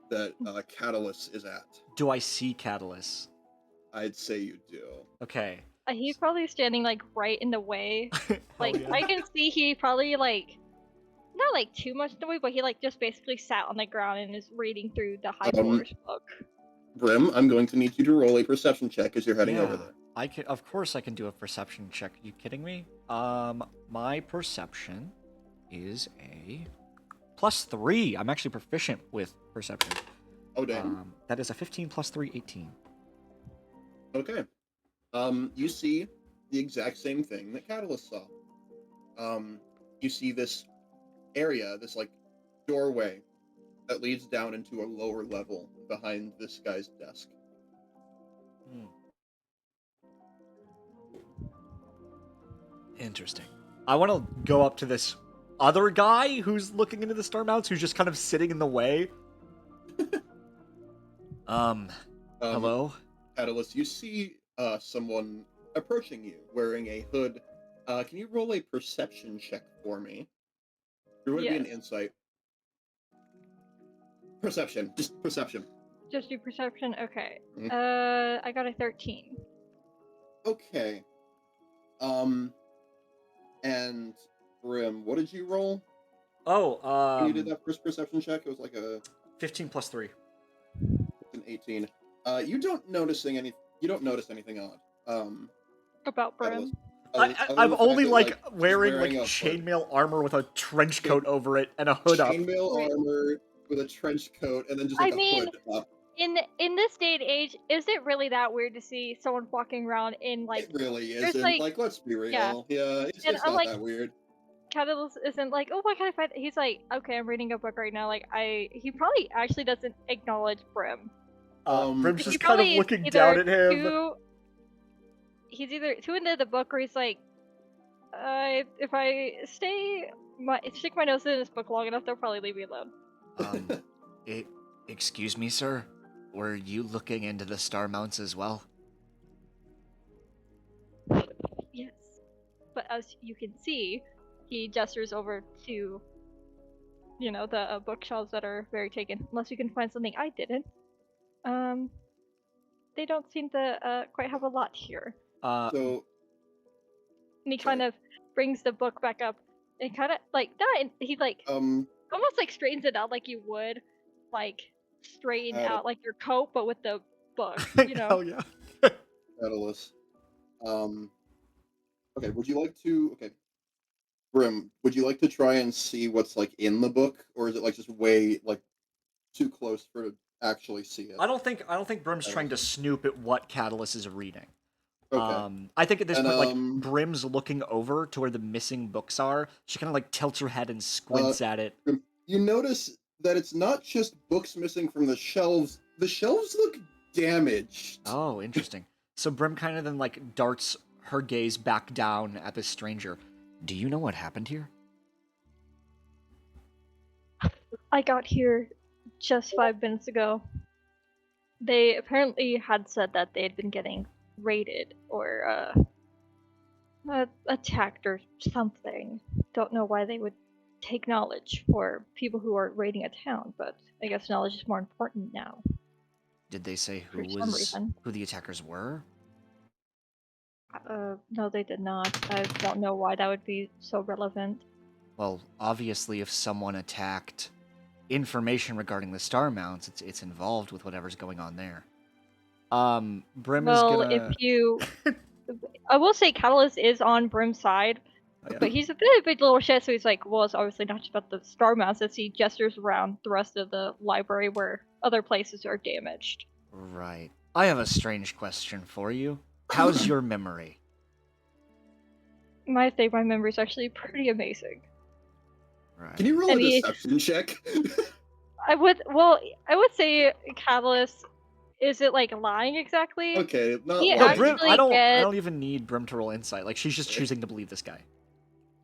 that Catellus is at. Do I see Catellus? I'd say you do. Okay. He's probably standing like right in the way. Like yeah. I can see he probably like not like too much in the way, but he like just basically sat on the ground and is reading through the High Forest book. Brim, I'm going to need you to roll a perception check as you're heading over there. Of course I can do a perception check. Are you kidding me? My perception is a +3. I'm actually proficient with perception. Oh, damn. That is a 15 + 3, 18. Okay. You see the exact same thing that Catellus saw. You see this area, this like doorway that leads down into a lower level behind this guy's desk. Interesting. I want to go up to this other guy who's looking into the star mounts, who's just kind of sitting in the way. Hello? Catellus, you see someone approaching you wearing a hood. Can you roll a perception check for me? There would be an insight. Perception. Just perception. Just do perception? Okay. Mm-hmm. I got a 13. Okay. And Brim, what did you roll? Oh, when you did that first perception check, it was like a 15 + 3. An 18. You don't notice anything odd. About Brim. I'm only like wearing chainmail armor with a trench coat over it and a hood up. Chainmail armor with a trench coat and then just like hood up. In this day and age, is it really that weird to see someone walking around in like? It really isn't. Like, let's be real. Yeah, it's not like, that weird. Catellus isn't like, oh, why can't I find? He's like, okay, I'm reading a book right now. Like, he probably actually doesn't acknowledge Brim. Brim's just kind of looking down at him. He's either too into the book, or he's like, If I stick my nose in this book long enough, they'll probably leave me alone. It, excuse me, sir. Were you looking into the star mounts as well? Yes. But as you can see, he gestures over to, the bookshelves that are very taken. Unless you can find something I didn't. They don't seem to quite have a lot here. So, And he sorry. kind of brings the book back up and kind of like that. And he almost like straightens it out like you would like straighten out like your coat, but with the book. Hell yeah. Catellus. Okay, would you like to? Okay, Brim, would you like to try and see what's like in the book, or is it like just way like too close for to actually see it? I don't think Brim's trying to snoop at what Catalyst is reading. Okay. I think at this And, point, like Brim's looking over to where the missing books are. She kind of like tilts her head and squints at it. You notice that it's not just books missing from the shelves. The shelves look damaged. Oh, interesting. So Brim kind of then like darts her gaze back down at the stranger. Do you know what happened here? I got here just 5 minutes ago. They apparently had said that they had been getting raided or attacked or something. Don't know why they would take knowledge for people who are raiding a town, but I guess knowledge is more important now. Did they say For some reason. who the attackers were? No, they did not. I don't know why that would be so relevant. Well, obviously, if someone attacked information regarding the star mounts, it's involved with whatever's going on there. Brim well, is gonna. If you, I will say, Catalyst is on Brim's side, Yeah. but he's a big little shit. So he's like, well, it's obviously not just about the star mounts. As he gestures around the rest of the library where other places are damaged. Right. I have a strange question for you. How's your memory? I think my memory is actually pretty amazing. Right. Can you roll a deception check? I would say Catalyst. Is it like lying exactly? Okay, not He lying. Brim, I get- don't even need Brim to roll insight. Like she's just choosing to believe this guy.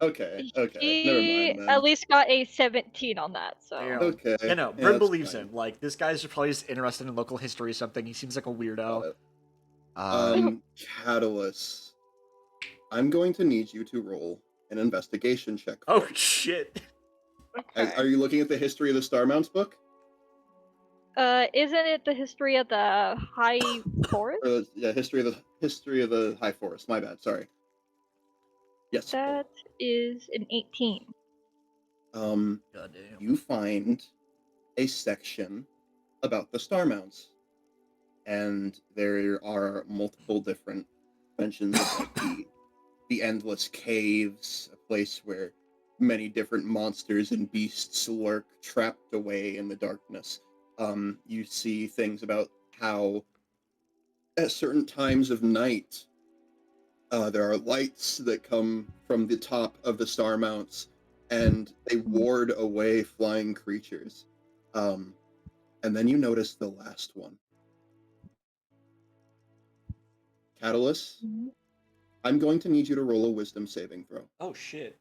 Okay, He never mind then. at least got a 17 on that, so. Yeah. Okay. You know, yeah, Brim that's believes fine. him. Like this guy's probably just interested in local history or something. He seems like a weirdo. Catellus, I'm going to need you to roll an investigation check. Oh shit. Okay. Are you looking at the history of the Star Mounts book? Isn't it the history of the High Forest? Yeah, history of the High Forest. My bad. Sorry. Yes. That is an 18. Goddamn. You find a section about the Star Mounts, and there are multiple different mentions of like the endless caves, a place where many different monsters and beasts lurk, trapped away in the darkness. You see things about how at certain times of night, there are lights that come from the top of the star mounts, and they ward away flying creatures. And then you notice the last one. Catalyst, I'm going to need you to roll a wisdom saving throw. Oh shit.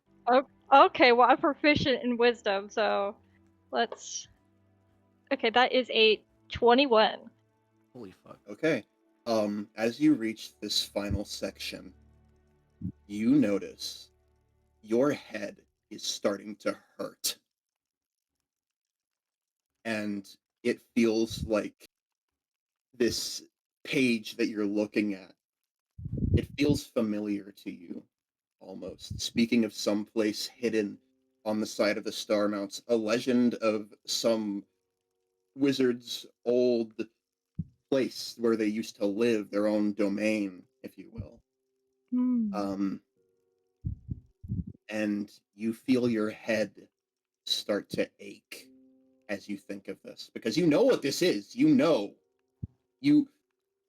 Okay, well I'm proficient in wisdom, so let's. Okay, that is a 21. Holy fuck. Okay. As you reach this final section, you notice your head is starting to hurt. And it feels like this page that you're looking at, it feels familiar to you, almost. Speaking of some place hidden on the side of the Star Mounts, a legend of some wizard's old place where they used to live, their own domain, if you will. And you feel your head start to ache as you think of this, because you know what this is. You know, you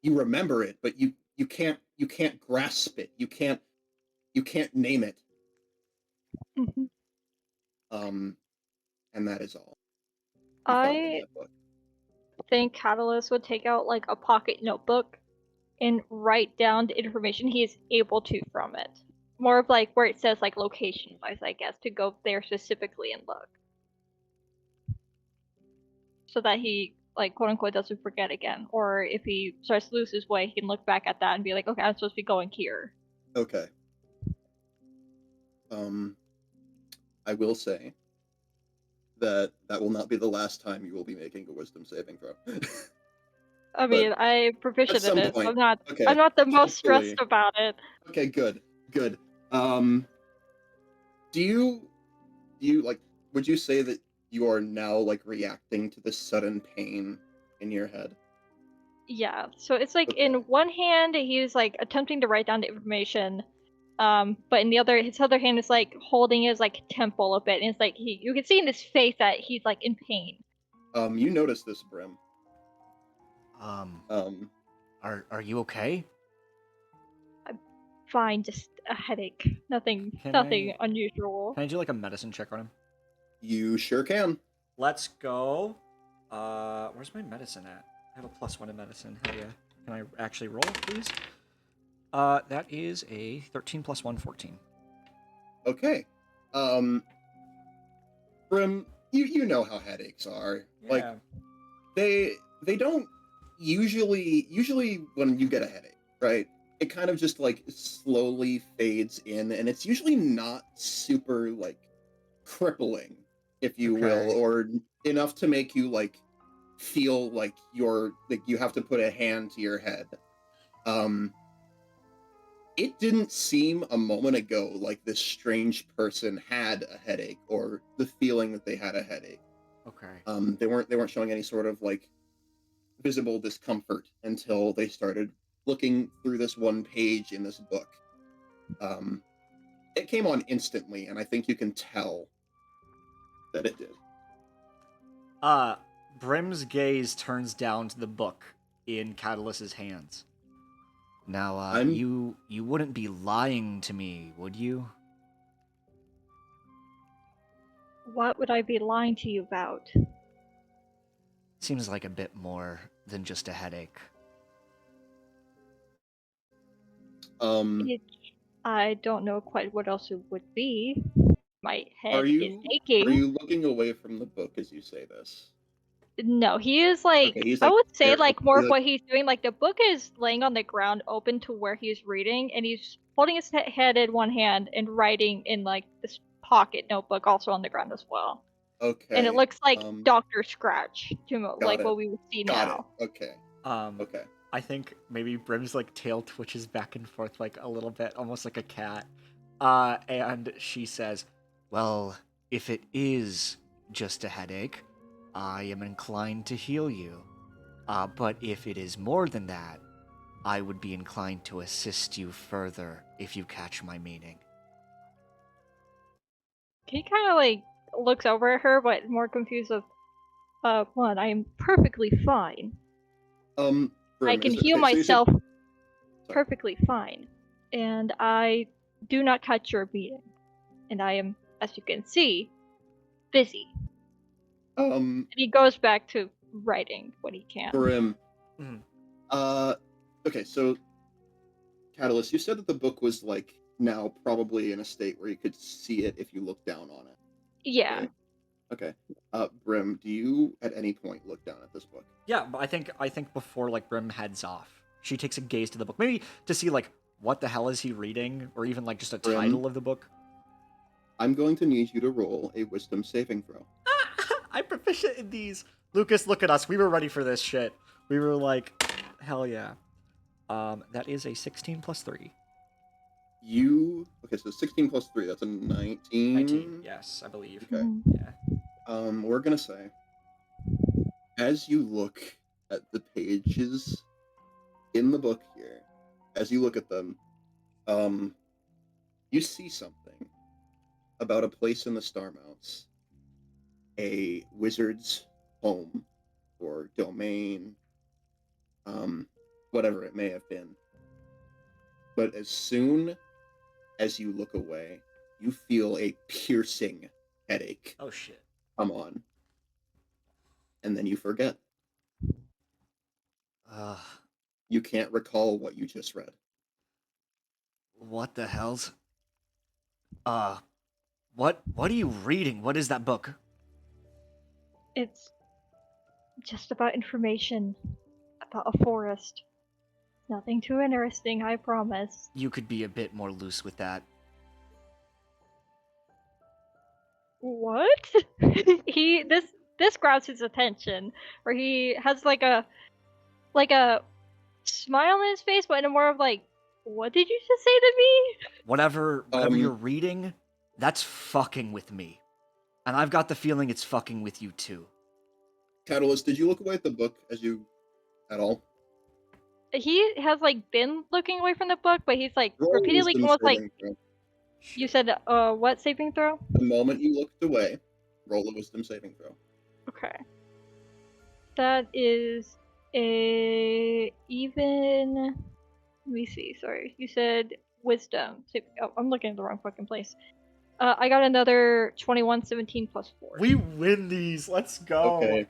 remember it, but you can't grasp it. You can't name it. And that is all. I think Catalyst would take out like a pocket notebook and write down the information he is able to from it. more of like where it says like location-wise, I guess, to go there specifically and look, so that he like quote unquote doesn't forget again. Or if he starts to lose his way, he can look back at that and be like, okay, I'm supposed to be going here. Okay. I will say that will not be the last time you will be making a wisdom saving throw. I mean, I'm proficient in some it. So point. I'm not. Okay, I'm not the most hopefully. stressed about it. Okay, good. Do you like? Would you say that you are now like reacting to the sudden pain in your head? Yeah. So it's like Okay. in one hand he's like attempting to write down the information, but in his other hand is like holding his like temple a bit, and it's like you can see in his face that he's like in pain. You notice this, Brim. Um, are you okay? Fine, just a headache. Nothing Can unusual. Can I do like a medicine check on him? You sure can. Let's go. Where's my medicine at? I have a +1 in medicine. Hell yeah. Can I actually roll, please? That is a 13 plus 1, 14. Okay. Brim, you know how headaches are. Yeah. Like they don't usually when you get a headache, right? It kind of just like slowly fades in, and it's usually not super like crippling, if you will, Okay. or enough to make you like feel like you have to put a hand to your head. It didn't seem a moment ago like this strange person had a headache or the feeling that they had a headache. Okay. They weren't showing any sort of like visible discomfort until they started looking through this one page in this book. It came on instantly, and I think you can tell that it did. Brim's gaze turns down to the book in Catalys's hands. Now, I'm you wouldn't be lying to me, would you? What would I be lying to you about? Seems like a bit more than just a headache. I don't know quite what else it would be. My are head is you aching. looking away from the book as you say this? No, he is like, Okay, he's I like would say there. like more He's of like, what he's doing. Like the book is laying on the ground, open to where he's reading, and he's holding his head in one hand and writing in like this pocket notebook, also on the ground as well. And it okay. looks like Dr. Scratch, Got like it. what we would see Got now. it. Okay. Okay. I think maybe Brim's like tail twitches back and forth like a little bit, almost like a cat. And she says, Well, if it is just a headache, I am inclined to heal you. But if it is more than that, I would be inclined to assist you further if you catch my meaning. He kind of like looks over at her, but more confused of, one, I am perfectly fine. Brim, I can heal myself perfectly fine, and I do not catch your meaning, and I am, as you can see, busy. And he goes back to writing when he can. Brim. Mhm. Okay, so Catalyst, you said that the book was like now probably in a state where you could see it if you look down on it. Yeah. Right? Okay. Brim, do you at any point look down at this book? Yeah, but I think before like Brim heads off, she takes a gaze to the book, maybe to see like what the hell is he reading, or even like just a Brim, title of the book. I'm going to need you to roll a wisdom saving throw. I'm proficient in these. Lucas, look at us. We were ready for this shit. We were like, hell yeah. That is a 16 plus 3. Okay, so 16 plus 3, that's a 19. 19, yes, I believe. Okay. Yeah. We're gonna say, as you look at the pages in the book here, as you look at them, you see something about a place in the Starmounts, a wizard's home or domain, whatever it may have been. But as soon as you look away, you feel a piercing headache Oh shit. come on. And then you forget. You can't recall what you just read. What the hell's... What are you reading? What is that book? It's just about information about a forest. Nothing too interesting, I promise. You could be a bit more loose with that. What? This grabs his attention, where he has like a smile on his face, but in a more of like, what did you just say to me? Whatever Um, you're reading, that's fucking with me. And I've got the feeling it's fucking with you too. Catalyst, did you look away at the book at all? He has like been looking away from the book, but he's like Roll a repeatedly wisdom almost like, saving throw. you said, what saving throw? The moment you looked away, roll a wisdom saving throw. Okay. That is a even. Let me see. Sorry, you said wisdom. Oh, I'm looking at the wrong fucking place. I got another 21, 17 plus 4. We win these. Let's go. Okay.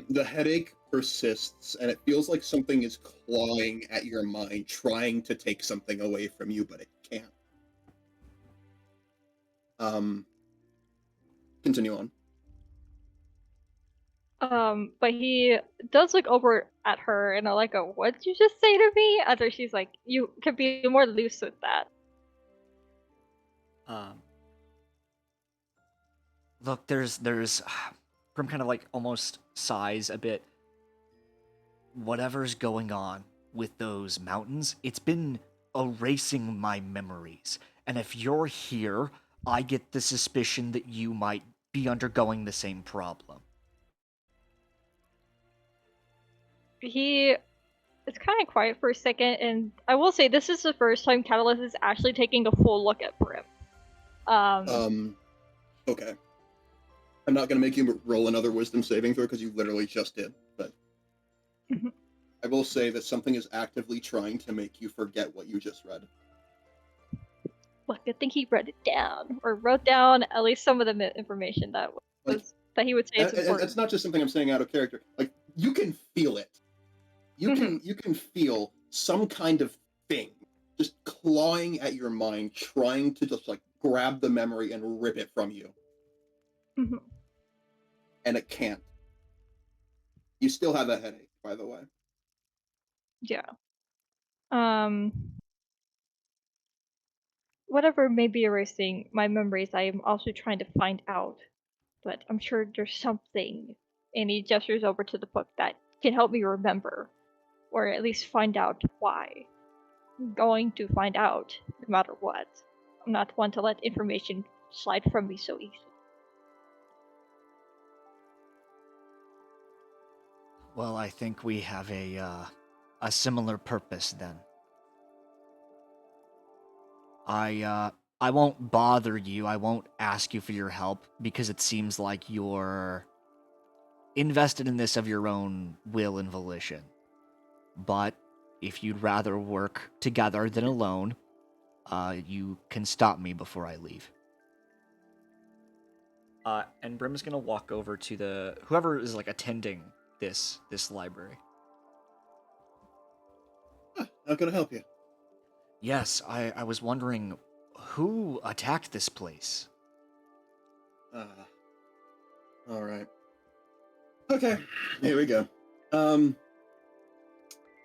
The headache persists, and it feels like something is clawing at your mind, trying to take something away from you, but it can't. Continue on. But he does look over at her and like, what did you just say to me? After she's like, you could be more loose with that. Look, there's Grim kind of like almost sighs a bit. Whatever's going on with those mountains, it's been erasing my memories. And if you're here, I get the suspicion that you might be undergoing the same problem. It's kind of quiet for a second, and I will say this is the first time Catalyst is actually taking a full look at Brim. Okay. I'm not going to make you roll another wisdom saving throw because you literally just did, but I will say that something is actively trying to make you forget what you just read. Look, I think he wrote it down, or wrote down at least some of the information that was that he would say is important. It's not just something I'm saying out of character. Like, you can feel it. You can feel some kind of thing just clawing at your mind, trying to just like grab the memory and rip it from you. And it can't. You still have a headache, by the way. Yeah. Whatever may be erasing my memories, I am also trying to find out. But I'm sure there's something, and he gestures over to the book, that can help me remember, or at least find out why. I'm going to find out, no matter what. I'm not one to let information slide from me so easily. Well, I think we have a similar purpose then. I won't bother you. I won't ask you for your help because it seems like you're invested in this of your own will and volition. But if you'd rather work together than alone, you can stop me before I leave. And Brim's gonna walk over to whoever is like attending this library. How can I help you? Yes, I was wondering who attacked this place. All right. Okay, here we go.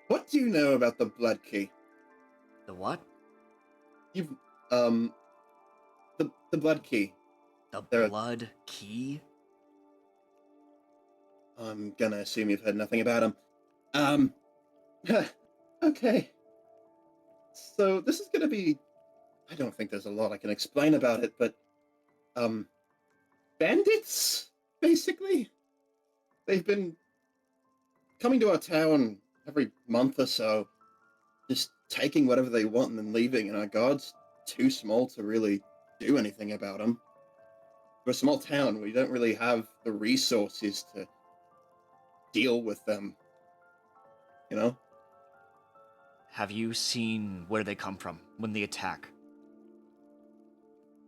What do you know about the Blood Key? The what? The Blood Key. The There- Blood Key? I'm gonna assume you've heard nothing about him. Okay. So this is gonna be... I don't think there's a lot I can explain about it, but... bandits, basically? They've been coming to our town every month or so, just taking whatever they want and then leaving, and our guard's too small to really do anything about them. We're a small town, we don't really have the resources to deal with them, you know? Have you seen where they come from when they attack?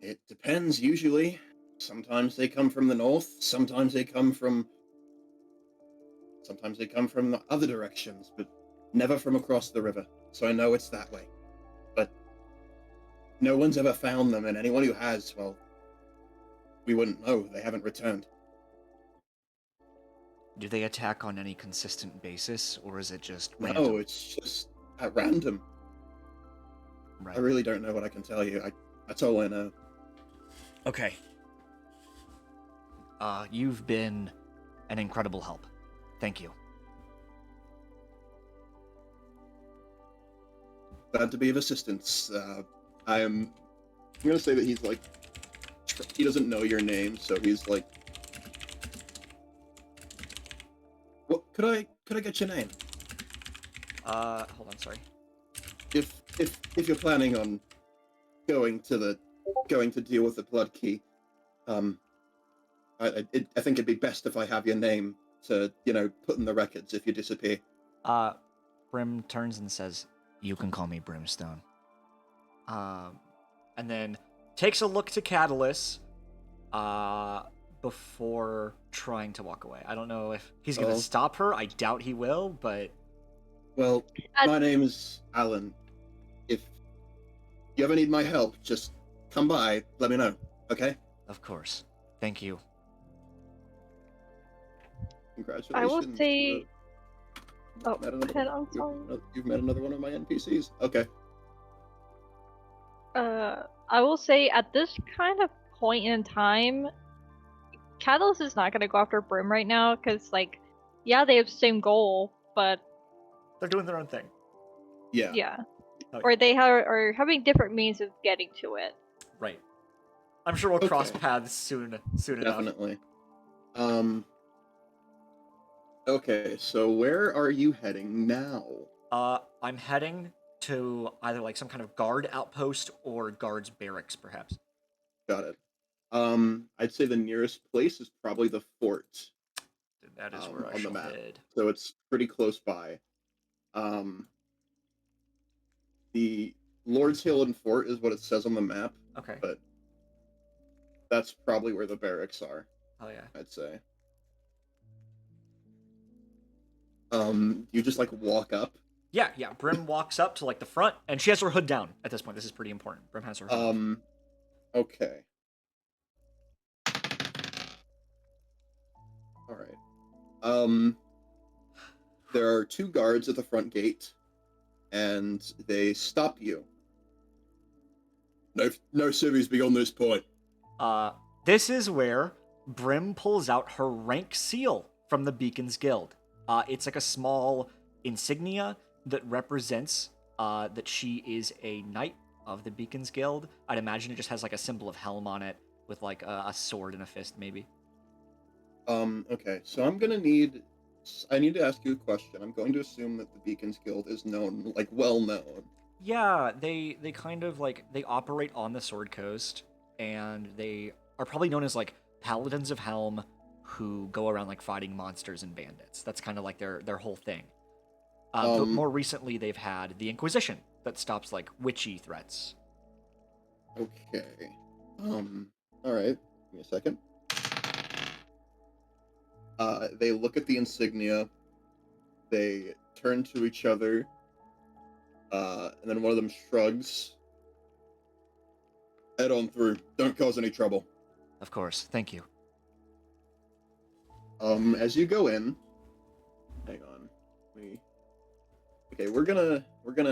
It depends, usually. Sometimes they come from the north, sometimes they come from the other directions, but never from across the river. So I know it's that way. But No one's ever found them, and anyone who has, well, we wouldn't know. They haven't returned. Do they attack on any consistent basis, or is it just No, random? it's just at random. Right. I really don't know what I can tell you. That's all I know. Okay. You've been an incredible help. Thank you. Glad to be of assistance. I'm gonna say that he's like, he doesn't know your name, so he's like, what? Could I get your name? Hold on, sorry. If you're planning on going to deal with the blood key, I think it'd be best if I have your name to put in the records if you disappear. Brim turns and says, "You can call me Brimstone." And then takes a look to Catellus before trying to walk away. I don't know if he's going to stop her. I doubt he will, but... Well, my name is Alan. If you ever need my help, just come by, let me know, okay? Of course. Thank you. Congratulations. I will say... Oh, Met go another ahead, one. I'm sorry. You've met another one of my NPCs. Okay. I will say at this kind of point in time, Catalyst is not gonna go after Brim right now, because, like, yeah, they have the same goal, but... They're doing their own thing. Yeah. Yeah. Okay. Or they are having different means of getting to it. Right. I'm sure we'll cross Okay. paths soon enough. Definitely. Okay, so where are you heading now? I'm heading to either like some kind of guard outpost or guards barracks, perhaps. Got it. I'd say the nearest place is probably the fort. That is where I on the shall map. head. So it's pretty close by. The Lord's Hill and Fort is what it says on the map. Okay. But that's probably where the barracks are. Oh yeah. I'd say. You just like walk up. Yeah. Brim walks up to like the front, and she has her hood down at this point. This is pretty important. Brim has her hood off. Okay. All right. There are two guards at the front gate, and they stop you. No civvies beyond this point. This is where Brim pulls out her rank seal from the Beacon's Guild. It's like a small insignia that represents that she is a knight of the Beacon's Guild. I'd imagine it just has like a symbol of helm on it with like a sword and a fist, maybe. Okay, so I need to ask you a question. I'm going to assume that the Beacon's Guild is known, like, well known. Yeah, they kind of like they operate on the Sword Coast, and they are probably known as like Paladins of Helm, who go around like fighting monsters and bandits. That's kind of like their whole thing. But more recently, they've had the Inquisition that stops like witchy threats. Okay. All right. Give me a second. They look at the insignia. They turn to each other. And then one of them shrugs. Head on through. Don't cause any trouble. Of course. Thank you. As you go in, hang on. Okay, we're gonna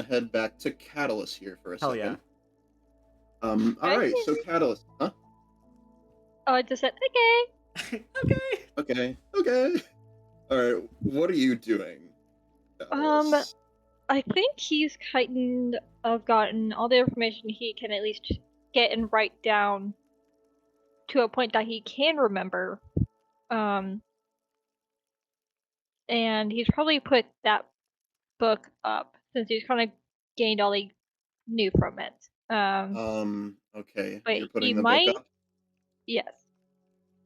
head back to Catellus here for a Hell second. yeah. All right. So Catellus, huh? Oh, I just said, okay. Okay. Okay. All right. What are you doing? Catellus? I think he's kind of gotten all the information he can at least get and write down to a point that he can remember. And he's probably put that book up since he's kind of gained all he knew from it. Okay. But You're putting he the might, book up? yes.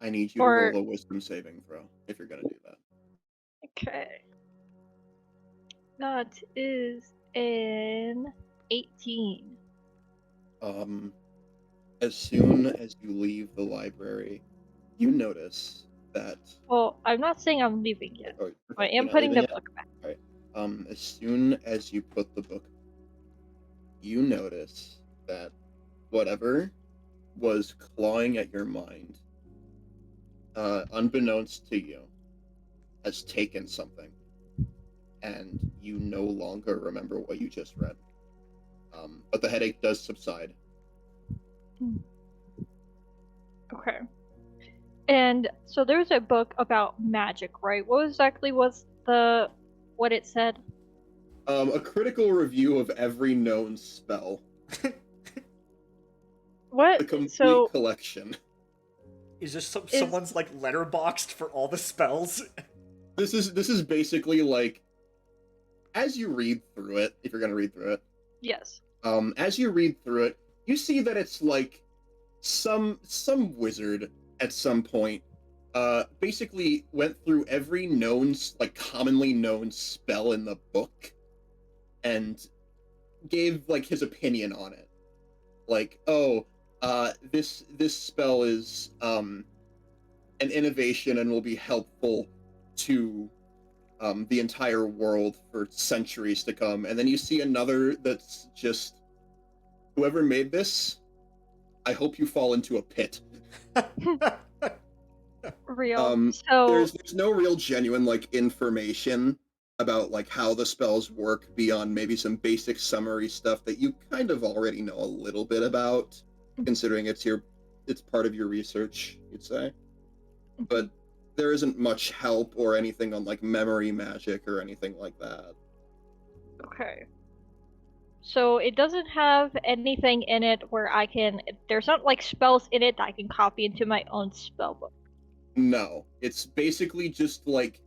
I need you to Or, roll a wisdom saving throw if you're gonna do that. okay. That is an 18. As soon as you leave the library, you notice that. Well, I'm not saying I'm leaving yet. Oh, I you're am not putting leaving the yet? book back. All right. As soon as you put the book, you notice that whatever was clawing at your mind, unbeknownst to you, has taken something, and you no longer remember what you just read. But the headache does subside. Okay. And so there's a book about magic, right? What exactly was what it said? A critical review of every known spell. What? A complete So collection. Is this someone's like letterboxed for all the spells? This is basically like, as you read through it, if you're gonna read through it, yes. as you read through it, you see that it's like some wizard at some point basically went through every known, like commonly known spell in the book and gave like his opinion on it. Like, oh, this spell is an innovation and will be helpful to the entire world for centuries to come. And then you see another that's just, whoever made this, I hope you fall into a pit. Real. So there's no real genuine like information about like how the spells work beyond maybe some basic summary stuff that you kind of already know a little bit about, considering it's part of your research, you'd say. But there isn't much help or anything on like memory magic or anything like that. okay. So it doesn't have anything in it where there's not like spells in it that I can copy into my own spell book. No, it's basically just like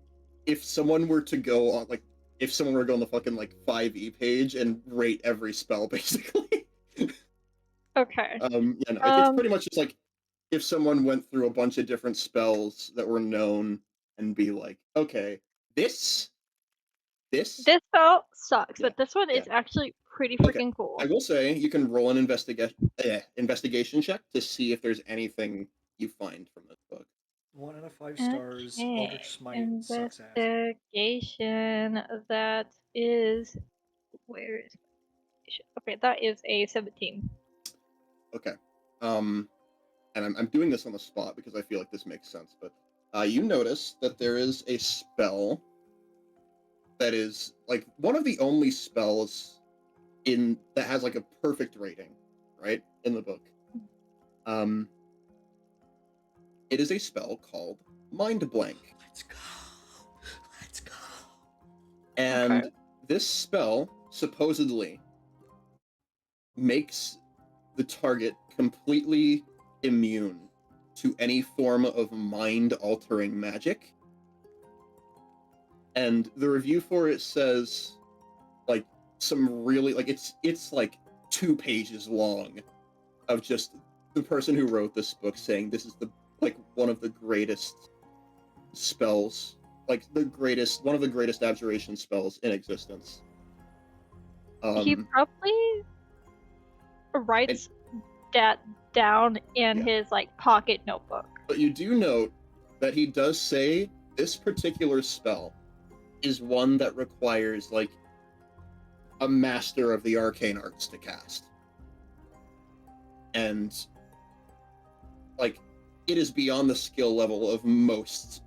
if someone were to go on like if someone were to go on the fucking like 5e page and rate every spell basically. Okay. Yeah, no, it's pretty much just like if someone went through a bunch of different spells that were known and be like, okay, this This spell sucks, yeah, but this one is yeah. actually pretty Okay. freaking cool. I will say you can roll an investigation check to see if there's anything you find from this book. 1 out of 5 stars. Eldritch Smite sucks ass. Investigation. That is where is okay, that is a 17. Okay. And I'm doing this on the spot because I feel like this makes sense, but you notice that there is a spell that is like one of the only spells in that has like a perfect rating, right? In the book. It is a spell called Mind Blank. Let's go. Let's go. And Okay. this spell supposedly makes the target completely immune to any form of mind-altering magic. And the review for it says, like, some really, like, it's like 2 pages long of just the person who wrote this book saying this is like one of the greatest spells, like one of the greatest abjuration spells in existence. He probably writes that down in his like pocket notebook. But you do note that he does say this particular spell is one that requires like a master of the arcane arts to cast. And like it is beyond the skill level of most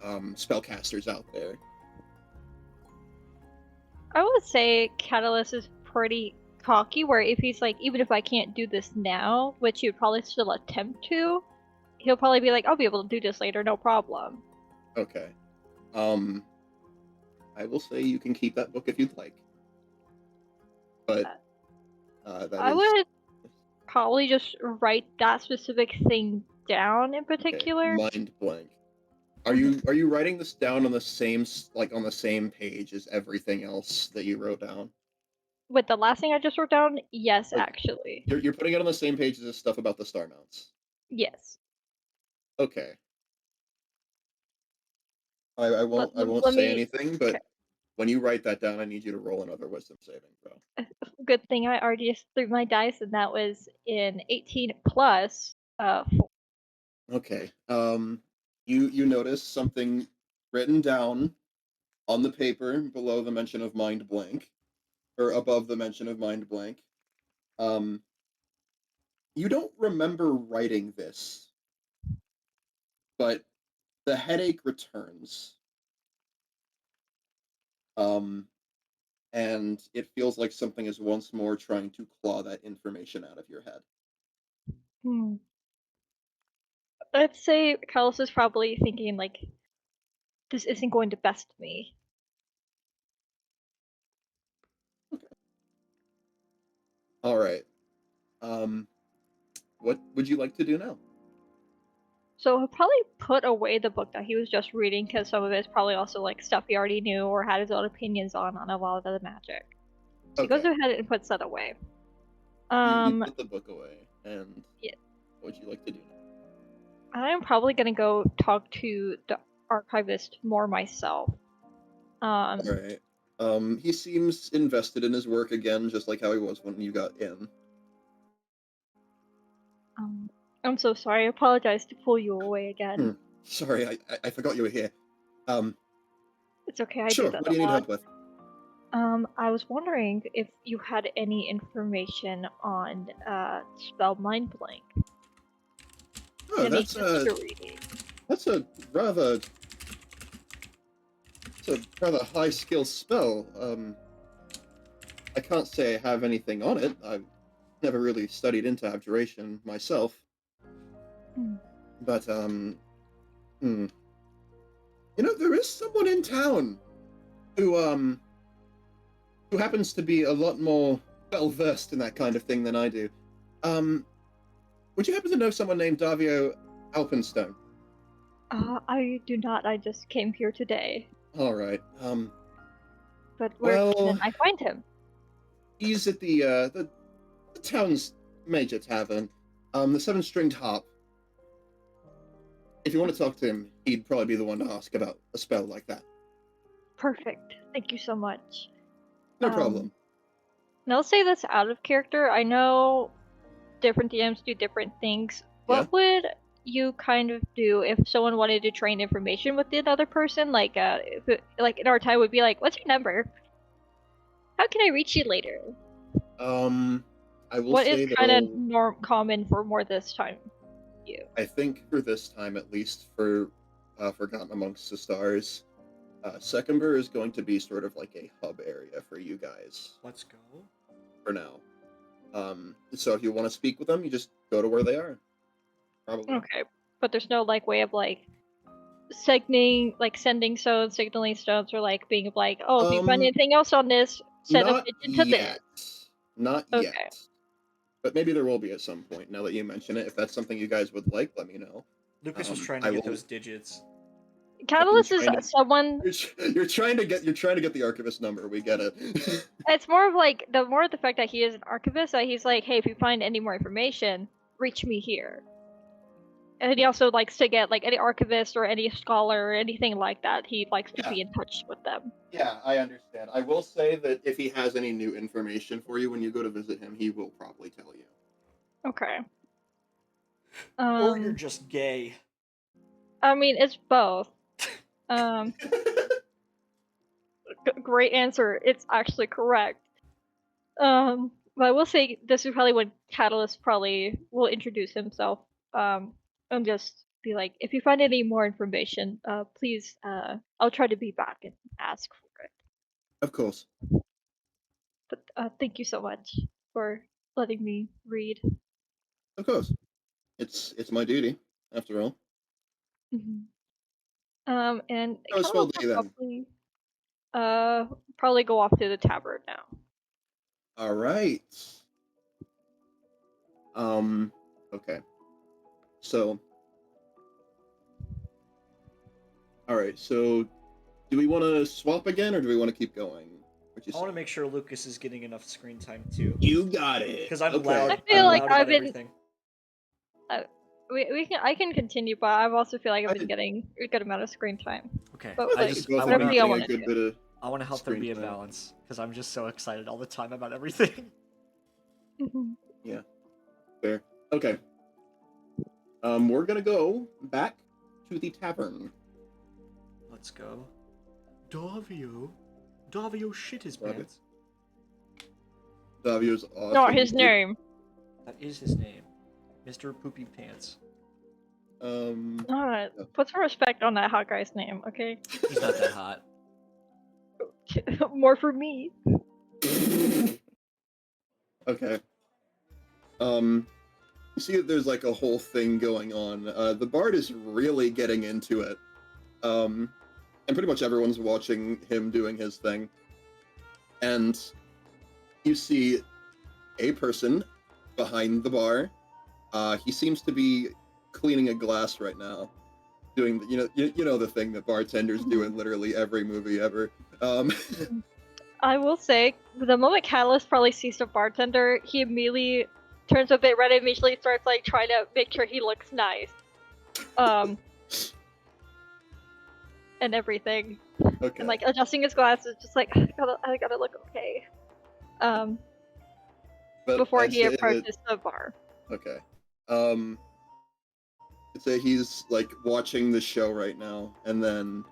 spellcasters out there. I would say Catellus is pretty cocky, where if he's like, even if I can't do this now, which he would probably still attempt to, he'll probably be like, I'll be able to do this later, no problem. Okay. I will say you can keep that book if you'd like. But I would probably just write that specific thing down in particular. Okay. Mind Blank. Are you writing this down on the same page as everything else that you wrote down? With the last thing I just wrote down, yes, like, actually. You're putting it on the same page as the stuff about the star mounts. Yes. Okay. I won't say anything, but when you write that down, I need you to roll another wisdom saving throw. Good thing I already just threw my dice, and that was in 18 plus 4. Okay. You notice something written down on the paper below the mention of Mind Blank, or above the mention of Mind Blank. You don't remember writing this, but the headache returns. Um, and it feels like something is once more trying to claw that information out of your head. Hmm. I'd say Carlos is probably thinking like, this isn't going to best me. All right. Um, what would you like to do now? So he'll probably put away the book that he was just reading because some of it's probably also like stuff he already knew or had his own opinions on a lot of the magic. So he goes Okay. ahead and puts that away. You put the book away, and Yeah. what would you like to do now? I'm probably gonna go talk to the archivist more myself. All right. He seems invested in his work again, just like how he was when you got in. I'm so sorry. I apologize to pull you away again. Sorry, I forgot you were here. It's okay. I do Sure. that What do a you need lot. help with? I was wondering if you had any information on spell mind blank. Oh, Any history? that's a rather it's a rather high skill spell. I can't say I have anything on it. I've never really studied into abjuration myself, but there is someone in town who who happens to be a lot more well versed in that kind of thing than I do. Would you happen to know someone named Davio Alpenstone? I do not. I just came here today. All right. But where Well, can I find him? he's at the town's major tavern, the Seven Stringed Harp. If you want to talk to him, he'd probably be the one to ask about a spell like that. Perfect. Thank you so much. No problem. Now let's say that's out of character. I know different DMs do different things. Yeah? What would you kind of do if someone wanted to trade information with the other person? Like, like in our time would be like, "What's your number? How can I reach you later?" I will What is say that kind of common for more this time? You. I think for this time, at least for Forgotten Amongst the Stars, Secumber is going to be sort of like a hub area for you guys Let's go. for now. So if you want to speak with them, you just go to where they are. Probably. Okay, but there's no like way of like sending stones, signaling stones, or like being like, "Oh, if you find anything else on this, send a Not pigeon to yet. this." Not Okay. yet. But maybe there will be at some point. Now that you mention it, if that's something you guys would like, let me know. Lucas was trying to get those digits. Catalyst is someone. You're trying to get the archivist number. We get it. It's more of like the fact that he is an archivist. That he's like, hey, if you find any more information, reach me here. And he also likes to get like any archivist or any scholar or anything like that. He likes to be in touch with them. Yeah, I understand. I will say that if he has any new information for you when you go to visit him, he will probably tell you. Okay. Or you're just gay. I mean, it's both. Great answer. It's actually correct. But I will say this is probably when Catalyst probably will introduce himself. And just be like, if you find any more information, please, I'll try to be back and ask for it. Of course. But thank you so much for letting me read. Of course. It's my duty, after all. And How was full day then? probably go off to the tavern now. All right. Okay. So. All right. So, do we want to swap again, or do we want to keep going? I want to make sure Lucas is getting enough screen time too. You got it. Because I'm okay. loud. I feel like loud I've been. Everything. I can continue, but I also feel like I've been getting a good amount of screen time. Okay. But I want to help there be a balance because I'm just so excited all the time about everything. Yeah. Fair. Okay. We're gonna go back to the tavern. Let's go. Davio shit his pants. Davio's awesome. Not his name. That is his name. Mr. Poopy Pants. Put some respect on that hot guy's name, okay? He's not that hot. More for me. Okay. You see that there's like a whole thing going on. The bard is really getting into it. And pretty much everyone's watching him doing his thing. And you see a person behind the bar. He seems to be cleaning a glass right now. Doing you know the thing that bartenders do in literally every movie ever. I will say, the moment Catellus probably sees the bartender, he immediately turns a bit red and immediately starts like trying to make sure he looks nice. And everything. Okay. And like adjusting his glasses, just like I gotta look okay. But Before I'd he say approaches the bar. Okay. I'd say he's like watching the show right now, and then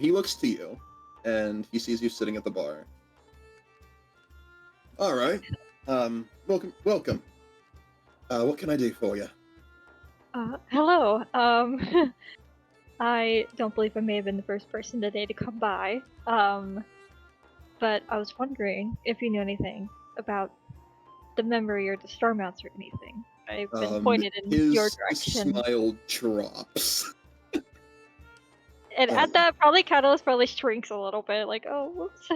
he looks to you, and he sees you sitting at the bar. All right. Welcome. What can I do for you? Hello. I don't believe I may have been the first person today to come by. But I was wondering if you knew anything about the memory or the star mounts or anything. I've been pointed in your direction. His smile drops. And at that, probably Catalyst probably shrinks a little bit, like, oh, whoops.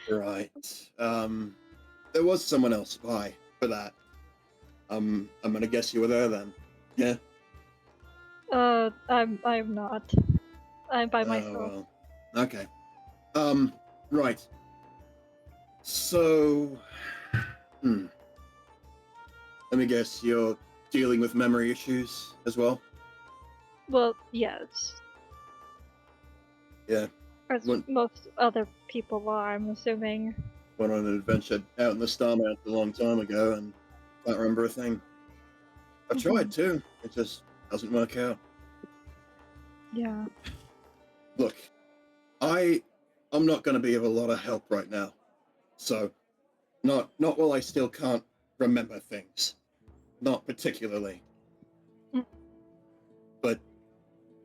Right. There was someone else by for that. I'm gonna guess you were there then. Yeah. I'm not. I'm by myself. Well. Okay. Right. So, let me guess, you're dealing with memory issues as well? Well, yes. Yeah. As most other people are, I'm assuming. Went on an adventure out in the Starmount a long time ago and can't remember a thing. I've tried too. It just doesn't work out. Yeah. Look, I'm not going to be of a lot of help right now. So, not while I still can't remember things. Not particularly. But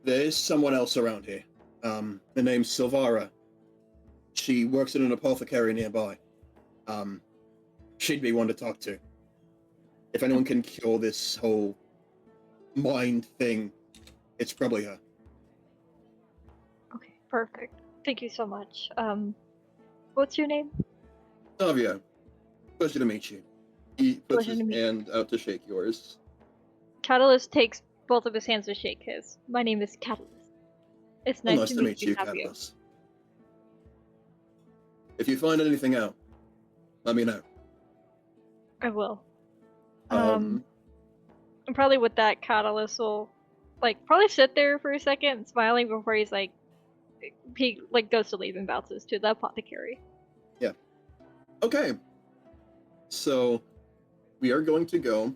there is someone else around here. The name's Silvara. She works at an apothecary nearby. She'd be one to talk to. If anyone can cure this whole mind thing, it's probably her. Okay, perfect. Thank you so much. What's your name? Savio. Pleasure to meet you. He puts his hand out to shake yours. Catalyst takes both of his hands to shake his. My name is Catalyst. It's nice to meet you, Catellus. If you find anything out, let me know. I will. And probably with that, Catalyst will probably sit there for a second, smiling before he goes to leave and bounces to the apothecary. Yeah. Okay. So we are going to go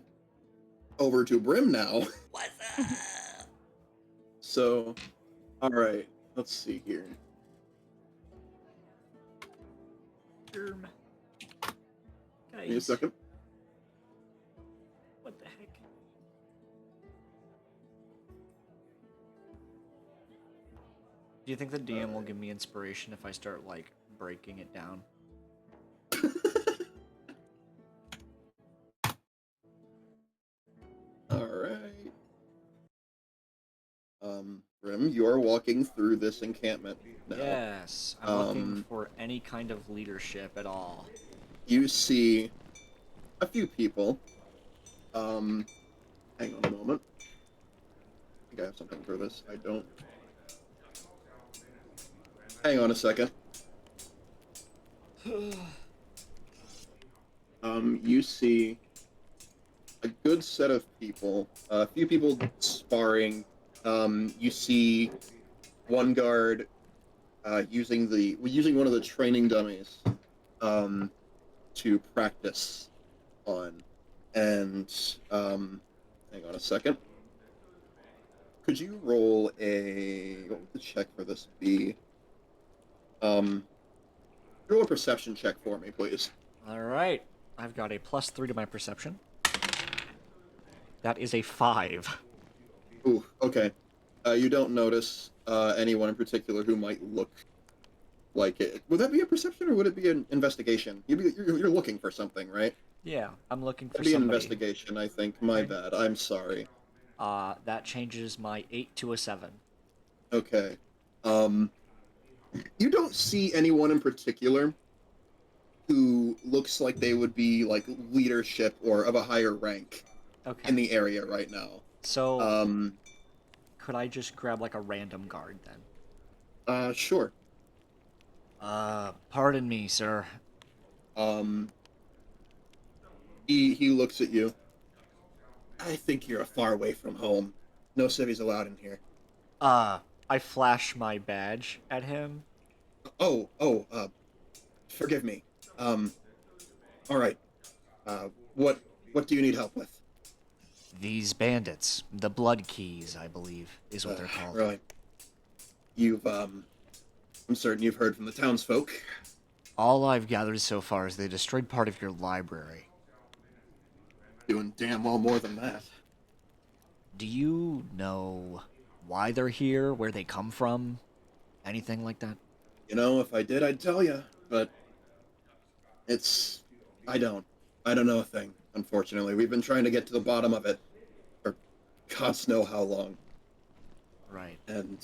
over to Brim now. What's up? So, all right. Let's see here. Guys. Give me a second. What the heck? Do you think the DM will give me inspiration if I start breaking it down? All right. Brim, you are walking through this encampment now. Yes, I'm looking for any kind of leadership at all. You see a few people. Hang on a moment. I think I have something for this. I don't. Hang on a second. You see a good set of people. A few people sparring. You see one guard using one of the training dummies to practice on. And hang on a second. Could you roll what would the check for this be? Roll a perception check for me, please. All right, I've got a +3 to my perception. That is a 5. Ooh, okay. You don't notice anyone in particular who might look like it. Would that be a perception or would it be an investigation? You're looking for something, right? Yeah, I'm looking for That'd be an somebody. investigation, I think. My Okay. bad. I'm sorry. That changes my 8 to a 7. Okay. Um, you don't see anyone in particular who looks like they would be like leadership or of a higher rank in Okay. the area right now. So, Um, could I just grab like a random guard then? sure. Pardon me, sir. Um, he looks at you. I think you're far away from home. No civvies allowed in here. I flash my badge at him. Oh, forgive me. Um, all right. What do you need help with? These bandits, the Blood Keys, I believe, is what they're called. Really? I'm certain you've heard from the townsfolk. All I've gathered so far is they destroyed part of your library. Doing damn well more than that. Do you know why they're here, where they come from, anything like that? You know, if I did, I'd tell you, but it's... I don't. I don't know a thing, unfortunately. We've been trying to get to the bottom of it for gods know how long. Right. And,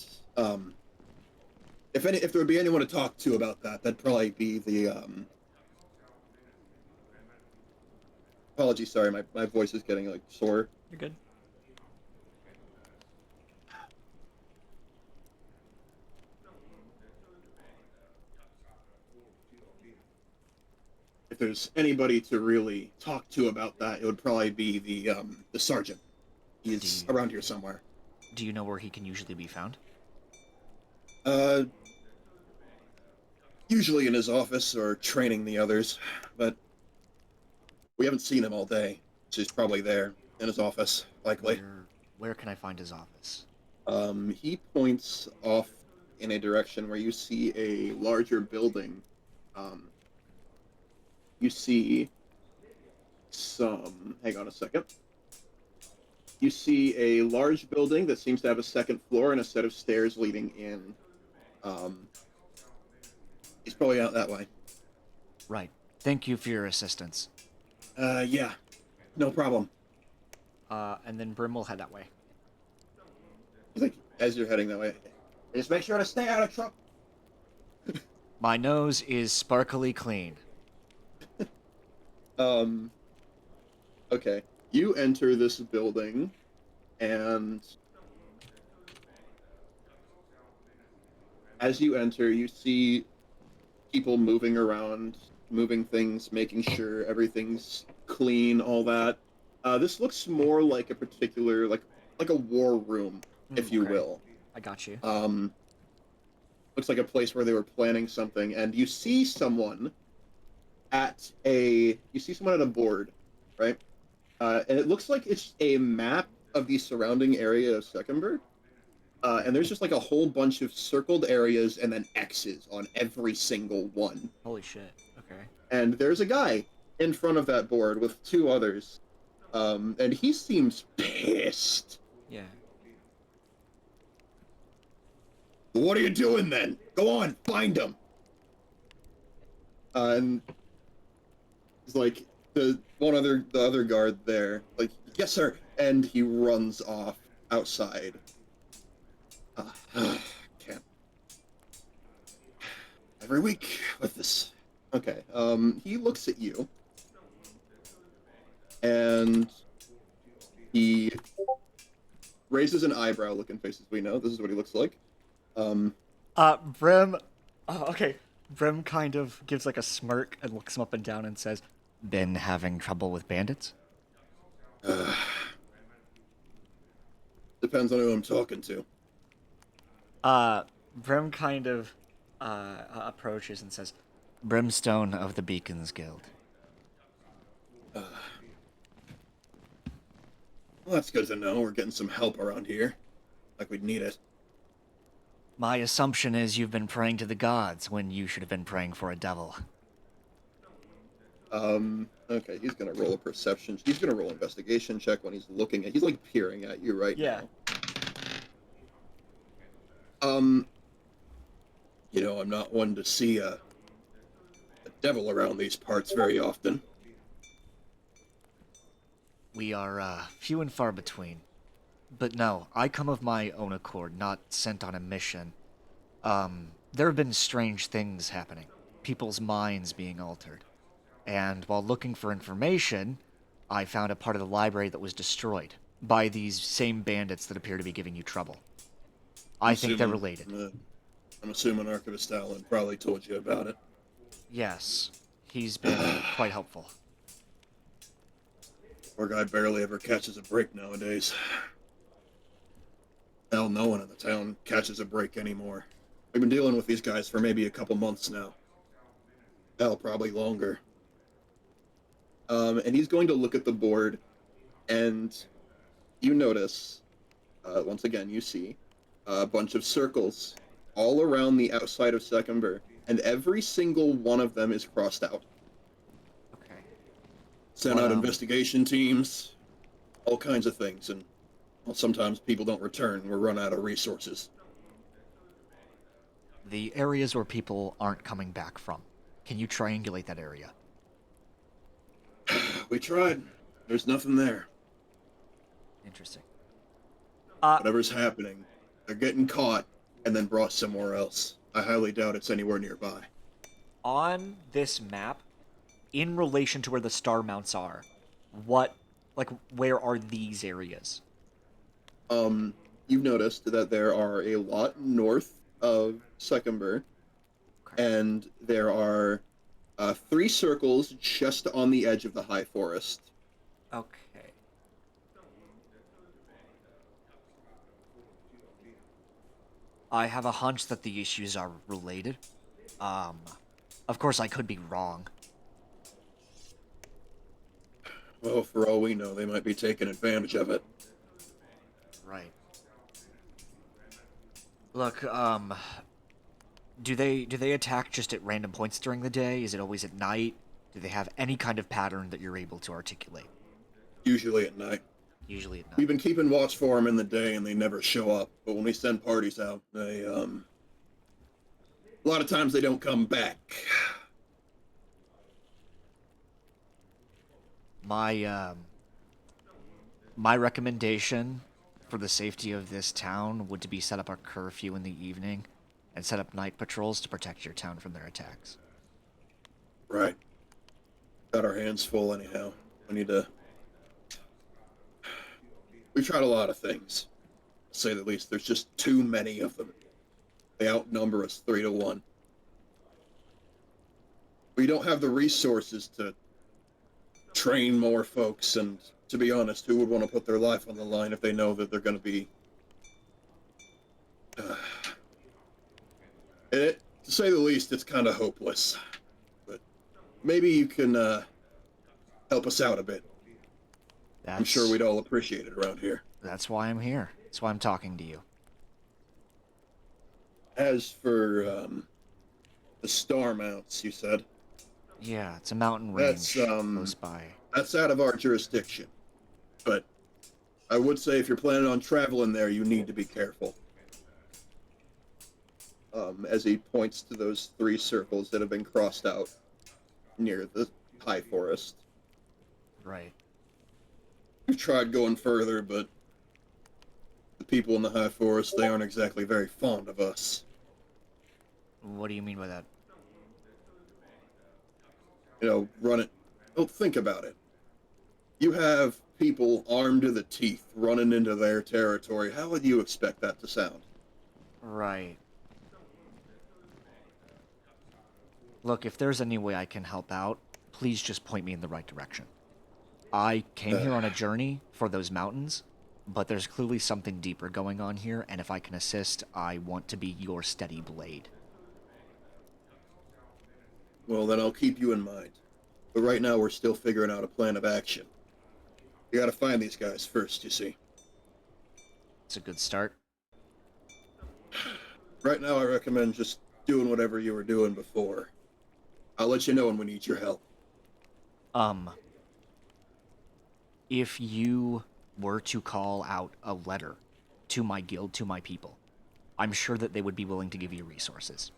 if there would be anyone to talk to about that, that'd probably be the, Apologies, sorry, my voice is getting, like, sore. You're good. If there's anybody to really talk to about that, it would probably be the sergeant. He's around here somewhere. Do you know where he can usually be found? Uh, usually in his office or training the others, but we haven't seen him all day, so he's probably there in his office, likely. Where can I find his office? He points off in a direction where you see a larger building. Um, you see some. Hang on a second. You see a large building that seems to have a second floor and a set of stairs leading in. He's probably out that way. Right. Thank you for your assistance. Yeah, no problem. And then Brim will head that way. He's like, as you're heading that way, just make sure to stay out of trouble. My nose is sparkly clean. Okay. You enter this building, and as you enter, you see people moving around, moving things, making sure everything's clean, all that. This looks more like a particular, like a war room, if you Okay. will. I got you. Looks like a place where they were planning something, and you see someone at a board, right? And it looks like it's a map of the surrounding area of Seckenberg. And there's just like a whole bunch of circled areas and then X's on every single one. Holy shit. Okay. And there's a guy in front of that board with two others. And he seems pissed. Yeah. What are you doing then? Go on, find him. And he's like, the other guard there, like, yes sir, and he runs off outside. Can't. Every week with this. Okay, he looks at you, and he raises an eyebrow, looking faces we know. This is what he looks like. Brim. Oh, okay. Brim kind of gives like a smirk and looks him up and down and says, Been having trouble with bandits? Depends on who I'm talking to. Brim kind of approaches and says, Brimstone of the Beacons Guild. Well, that's good to know. We're getting some help around here. Like we'd need it. My assumption is you've been praying to the gods when you should have been praying for a devil. Okay, he's gonna roll a perception. He's gonna roll investigation check when he's looking at. He's like peering at you right Yeah. now. I'm not one to see a devil around these parts very often. We are few and far between. But no, I come of my own accord, not sent on a mission. There have been strange things happening. People's minds being altered. And while looking for information, I found a part of the library that was destroyed by these same bandits that appear to be giving you trouble. I think they're related. I'm assuming Archivist Allen probably told you about it. Yes, he's been quite helpful. Poor guy barely ever catches a break nowadays. Hell, no one in the town catches a break anymore. We've been dealing with these guys for maybe a couple months now. Hell, probably longer. And he's going to look at the board, and you notice, once again, you see a bunch of circles all around the outside of Secumber, and every single one of them is crossed out. Okay. Sent out investigation teams, all kinds of things, and well, sometimes people don't return. We're run out of resources. The areas where people aren't coming back from. Can you triangulate that area? We tried. There's nothing there. Interesting. Whatever's happening, they're getting caught and then brought somewhere else. I highly doubt it's anywhere nearby. On this map, in relation to where the star mounts are, where are these areas? You've noticed that there are a lot north of Secumber, and there are 3 circles just on the edge of the high forest. Okay. I have a hunch that the issues are related. Of course, I could be wrong. Well, for all we know, they might be taking advantage of it. Right. Look, do they attack just at random points during the day? Is it always at night? Do they have any kind of pattern that you're able to articulate? Usually at night. Usually at night. We've been keeping watch for them in the day, and they never show up. But when we send parties out, they, a lot of times they don't come back. My recommendation for the safety of this town would to be set up a curfew in the evening and set up night patrols to protect your town from their attacks. Right. Got our hands full anyhow. We tried a lot of things. To say the least, there's just too many of them. They outnumber us 3-1. We don't have the resources to train more folks, and to be honest, who would want to put their life on the line if they know that they're going to be... to say the least, it's kind of hopeless. But maybe you can help us out a bit. I'm sure we'd all appreciate it around here. That's why I'm here. That's why I'm talking to you. As for the star mounts, you said? Yeah, it's a mountain range close by. That's out of our jurisdiction. But I would say if you're planning on traveling there, you need to be careful. As he points to those 3 circles that have been crossed out near the high forest. Right. We've tried going further, but the people in the high forest, they aren't exactly very fond of us. What do you mean by that? Run it. Oh, think about it. You have people armed to the teeth running into their territory. How would you expect that to sound? Right. Look, if there's any way I can help out, please just point me in the right direction. I came here on a journey for those mountains, but there's clearly something deeper going on here, and if I can assist, I want to be your steady blade. Well, then I'll keep you in mind. But right now, we're still figuring out a plan of action. You gotta find these guys first, you see. It's a good start. Right now, I recommend just doing whatever you were doing before. I'll let you know when we need your help. If you were to call out a letter to my guild, to my people, I'm sure that they would be willing to give you resources.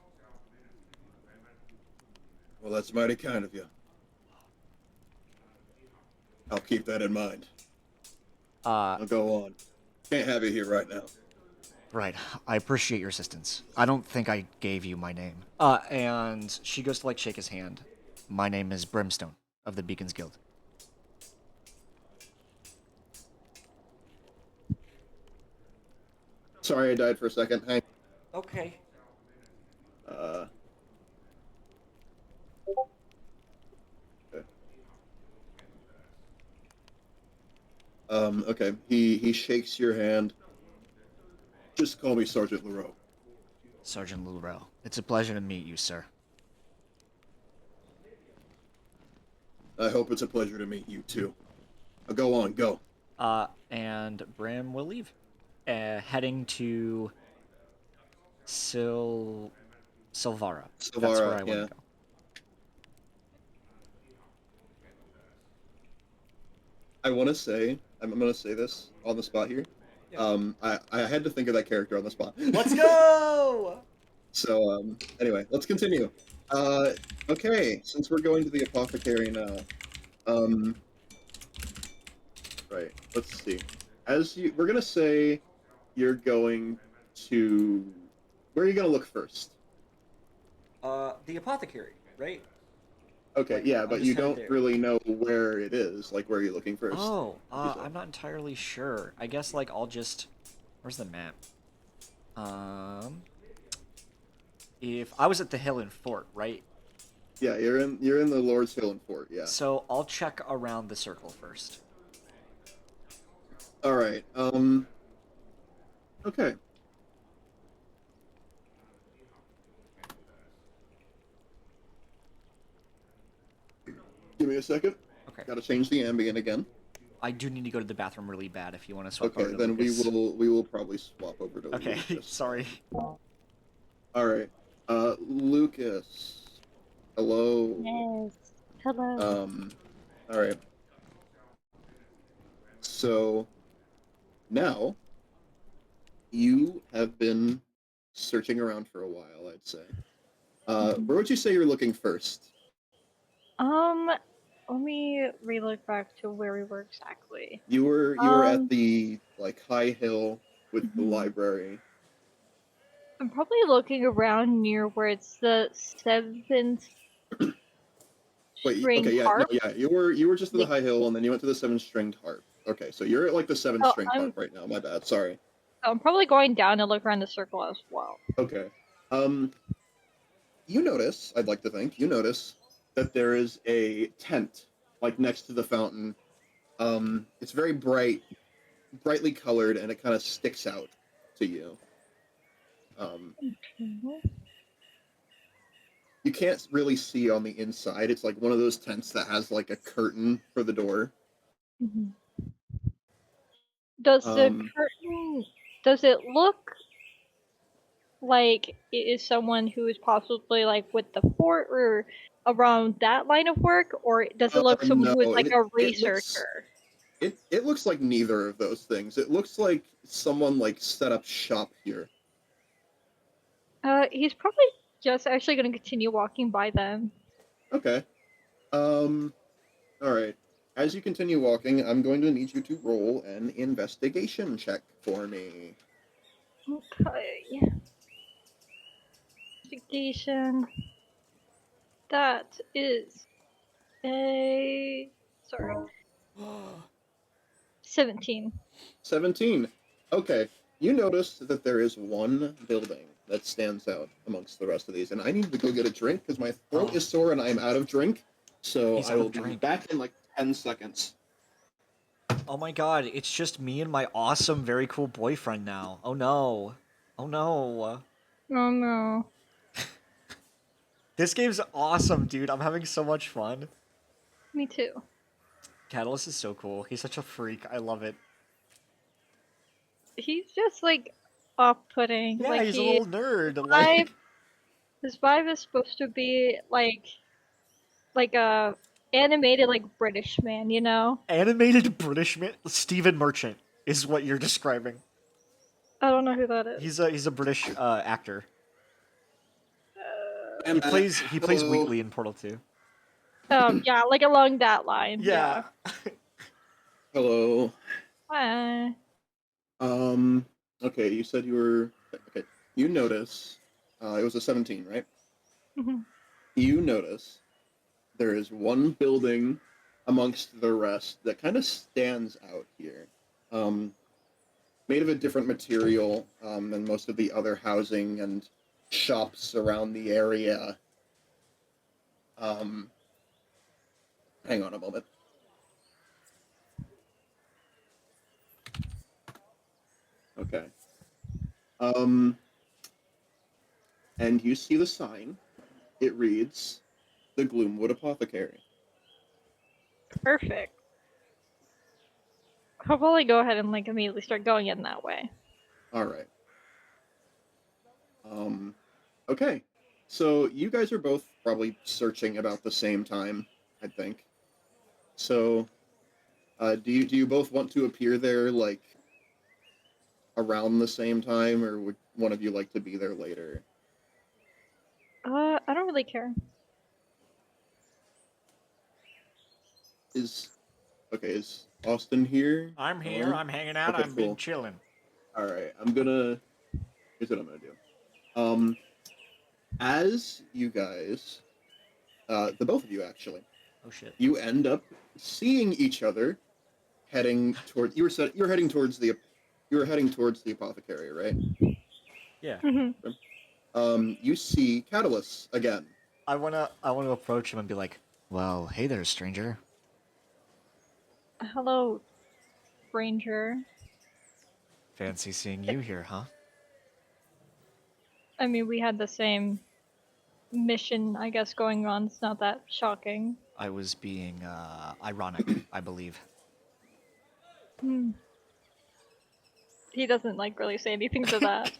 Well, that's mighty kind of you. I'll keep that in mind. I'll go on. Can't have you here right now. Right. I appreciate your assistance. I don't think I gave you my name. And she goes to, like, shake his hand. My name is Brimstone of the Beacons Guild. Sorry I died for a second. Hang. Okay. Okay. Okay. He shakes your hand. Just call me Sergeant Leroux. Sergeant Leroux. It's a pleasure to meet you, sir. I hope it's a pleasure to meet you too. Go on, go. And Brim will leave, heading to Silvara. That's where I Silvara, want yeah. to go. I want to say, I'm going to say this on the spot here. Yeah. I had to think of that character on the spot. Let's go! So, anyway, let's continue. Okay, since we're going to the apothecary now, right, let's see. We're gonna say you're going to, where are you gonna look first? The apothecary, right? Okay, Like, yeah, I'm but just you headed don't there. really know where it is. Like, where are you looking first? Oh, If you I'm not entirely sure. I guess, like, I'll just... Where's the map? If I was at the hill and fort, right? Yeah, you're in the Lord's Hill and Fort, yeah. So I'll check around the circle first. All right. Okay. Give me a second. Okay. Got to change the ambient again. I do need to go to the bathroom really bad if you want to swap Okay, over to then Lucas. we will probably swap over to Okay, Lucas. sorry. All right. Lucas. Hello. Yes. Hello. All right. So now you have been searching around for a while, I'd say. Where would you say you're looking first? Let me relook back to where we were exactly. You were at Um, the like high hill with the Mhm. library. I'm probably looking around near where it's the seventh Wait, string okay, yeah, no, harp. yeah, you were just at the Like- high hill, and then you went to the seven-stringed harp. Okay, so you're at like the seven-stringed harp right now. My bad. Sorry. I'm probably going down to look around the circle as well. Okay. You notice, I'd like to think, you notice that there is a tent like next to the fountain. It's very brightly colored, and it kind of sticks out to you. You can't really see on the inside. It's like one of those tents that has like a curtain for the door. Mhm. Does the curtain? Does it look like it is someone who is possibly like with the fort or around that line of work, or does it look someone who is No, like a it researcher? it looks like neither of those things. It looks like someone like set up shop here. He's probably just actually going to continue walking by them. Okay. All right. As you continue walking, I'm going to need you to roll an investigation check for me. Okay. Investigation. That is a 17. 17. Okay. You notice that there is one building that stands out amongst the rest of these, and I need to go get a drink because my throat is sore and I am out of drink. So He's I out will of be drink. back in like 10 seconds. Oh my god, it's just me and my awesome, very cool boyfriend now. Oh no. Oh no. Oh no. This game's awesome, dude. I'm having so much fun. Me too. Catalyst is so cool. He's such a freak. I love it. He's just like off-putting. Yeah, like he's a little nerd. Vibe, Like, his vibe is supposed to be like a animated like British man, you know? Animated British man, Stephen Merchant is what you're describing. I don't know who that is. He's a British actor. I'm He back. plays Hello. Wheatley in Portal 2. Yeah, like along that line. Yeah. Hello. Yeah. Okay, you said you were... Okay, you notice... it was a 17, right? Mhm. You notice there is one building amongst the rest that kind of stands out here. Made of a different material than most of the other housing and shops around the area. Hang on a moment. Okay. And you see the sign. It reads, the Gloomwood Apothecary. Perfect. I'll probably go ahead and like immediately start going in that way. All right. Okay. So you guys are both probably searching about the same time, I think. So, do you both want to appear there like around the same time, or would one of you like to be there later? I don't really care. Is is Austin here? I'm here. Hello? I'm hanging out. Okay, I'm cool. been chilling. All right. Here's what I'm gonna do. As you guys, the both of you actually, Oh shit. you end up seeing each other heading toward. You're heading towards the. You were heading towards the apothecary, right? Yeah. You see Catellus again. I wanna approach him and be like, Well, hey there, stranger. Hello, Ranger. Fancy seeing you here, huh? I mean, we had the same mission, I guess, going on. It's not that shocking. I was being ironic, I believe. Hmm. He doesn't like really say anything to that.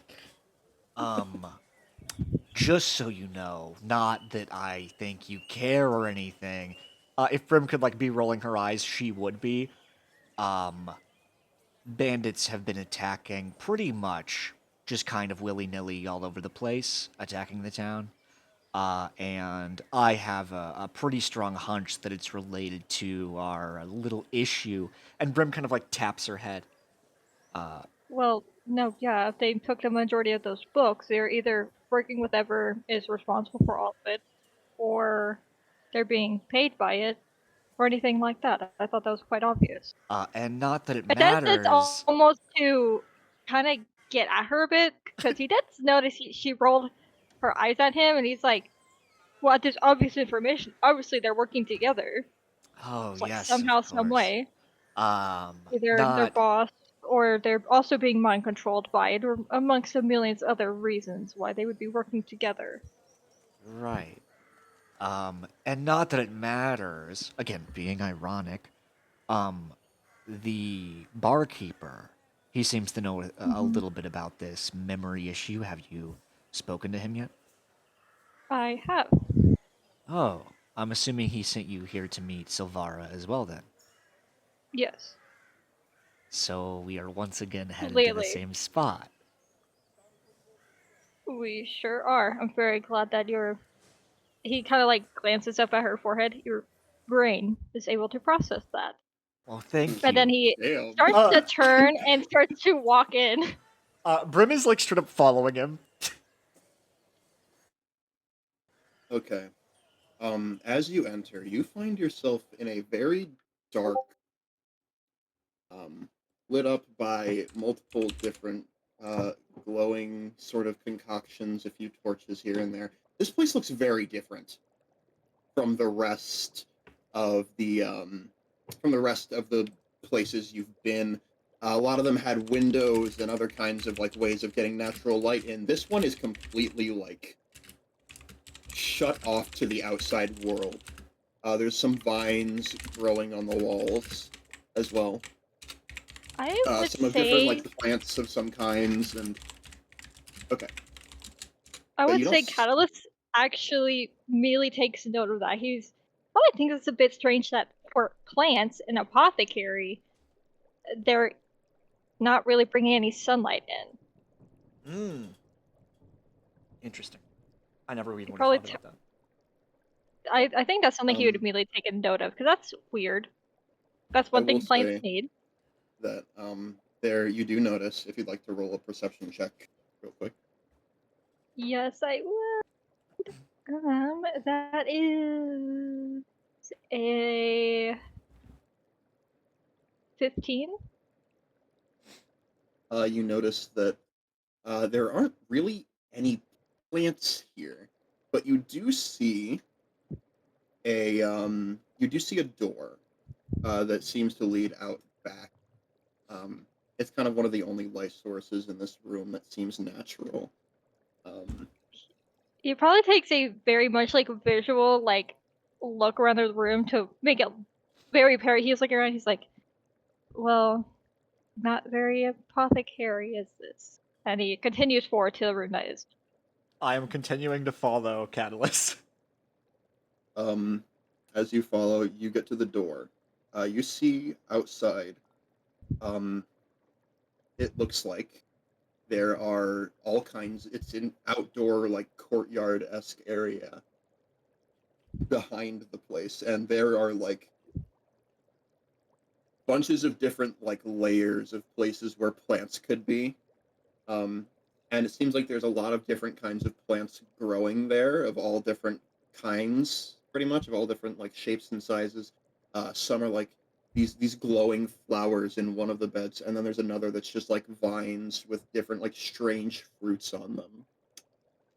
Just so you know, not that I think you care or anything. if Brim could like be rolling her eyes, she would be. Bandits have been attacking pretty much just kind of willy-nilly all over the place, attacking the town. And I have a pretty strong hunch that it's related to our little issue. And Brim kind of like taps her head. Well, no, yeah, if they took the majority of those books, they're either working with whoever is responsible for all of it, or they're being paid by it, or anything like that. I thought that was quite obvious. And not that it But then it's matters. almost to kind of get at her a bit, because he does notice she rolled her eyes at him, and he's like, well, there's obvious information. Obviously, they're working together. Oh, It's like yes, somehow, of some course. way. Either their Not boss, or they're also being mind controlled by it, or amongst the millions of other reasons why they would be working together. right. And not that it matters. Again, being ironic. The barkeeper, he seems to know a little bit about this memory issue. Have you spoken to him yet? I have. Oh, I'm assuming he sent you here to meet Silvara as well then. Yes. So we are once again headed to the Completely. same spot. We sure are. I'm very glad that he kind of like glances up at her forehead. Your brain is able to process that. Well, thank And then you. he Damn. starts to turn and starts to walk in. Brim is like straight up following him. Okay. As you enter, you find yourself in a very dark, lit up by multiple different glowing sort of concoctions, a few torches here and there. This place looks very different from the rest of the places you've been. A lot of them had windows and other kinds of like ways of getting natural light in. This one is completely like shut off to the outside world. There's some vines growing on the walls as well. I would Some of different say like plants of some kinds and okay. I But would you say don't Catalyst actually immediately takes note of that. He's Well, I think it's a bit strange that for plants, an apothecary, they're not really bringing any sunlight in. Interesting. I never even You would have probably thought about that. I think that's something he would Um, immediately take a note of, because that's weird. That's I one will thing plants say need. that there you do notice, if you'd like to roll a perception check real quick. Yes, I would. That is a 15. You notice that there aren't really any plants here, but you do see a door that seems to lead out back. It's kind of one of the only light sources in this room that seems natural. He probably takes a very much like visual look around the room to make it very apparent. He's looking around. He's like, "Well, not very apothecary is this?" And he continues forward to the room that is. I am continuing to follow Catellus. As you follow, you get to the door. You see outside. It looks like there are all kinds. It's an outdoor, like courtyard-esque area behind the place, and there are like bunches of different like layers of places where plants could be. And it seems like there's a lot of different kinds of plants growing there, of all different kinds, pretty much of all different like shapes and sizes. Some are like these glowing flowers in one of the beds, and then there's another that's just like vines with different like strange fruits on them.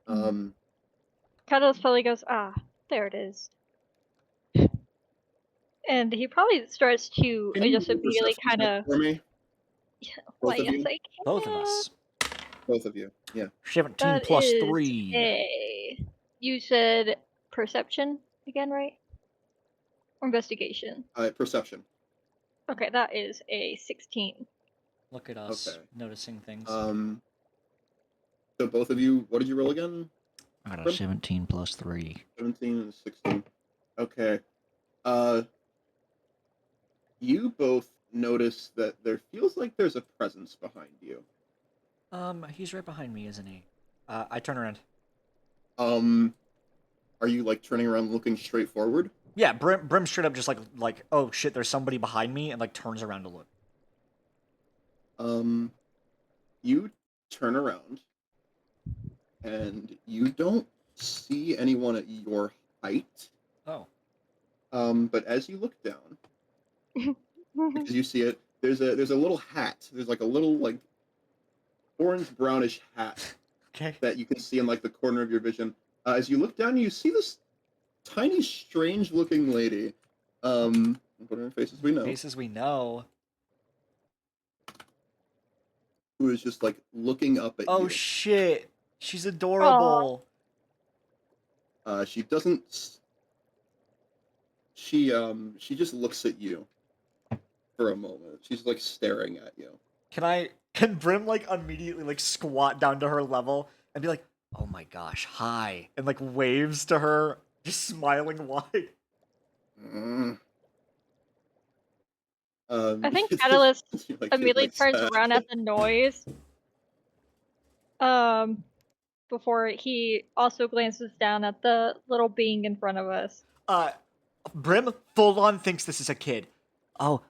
Um, Cuddles probably goes, there it is. And he probably starts to can you just roll a immediately perception kind check of. for me? Why, Both of yes, you? I can. Both of us. Both of you. Yeah. 17 That plus is 3. a. You said perception again, right? Or investigation? Perception. Okay, that is a 16. Look at us Okay. noticing things. So both of you, what did you roll again? I got a Brim? 17 plus 3. 17 and 16. Okay. Uh, you both notice that there feels like there's a presence behind you. He's right behind me, isn't he? I turn around. Are you like turning around looking straight forward? Yeah, Brim straight up just like, oh shit, there's somebody behind me, and like turns around to look. You turn around and you don't see anyone at your height. Oh. But as you look down, because you see it, there's a little hat. There's like a little like orange brownish hat Okay. that you can see in like the corner of your vision. As you look down, you see this tiny, strange-looking lady. Put her in faces we know. Faces we know. Who is just like looking up at Oh you. shit, she's adorable. She doesn't. She just looks at you for a moment. She's like staring at you. Can Brim like immediately like squat down to her level and be like, oh my gosh, hi, and like waves to her, just smiling wide. Mm. I think it's Catalyst just- she, like, she's, immediately like, turns sad. around at the noise. Before he also glances down at the little being in front of us. Brim full on thinks this is a kid. Oh,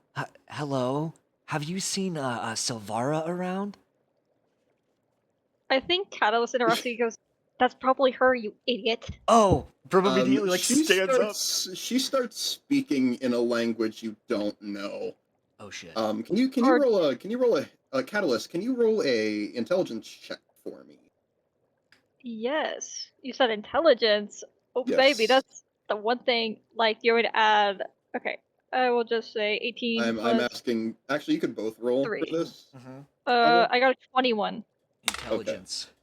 hello? Have you seen Silvara around? I think Catalyst interrupts you. He goes, "That's probably her, you idiot." Oh, Brim immediately like she stands up. starts speaking in a language you don't know. Oh shit. Can you roll a Catalyst? Can you roll a intelligence check for me? Yes, you said intelligence. Oh Yes. baby, that's the one thing. Like you would add. Okay, I will just say 18 I'm plus asking. Actually, you could both roll 3. for this. Mm-hmm. I got a 21. Intelligence. Okay.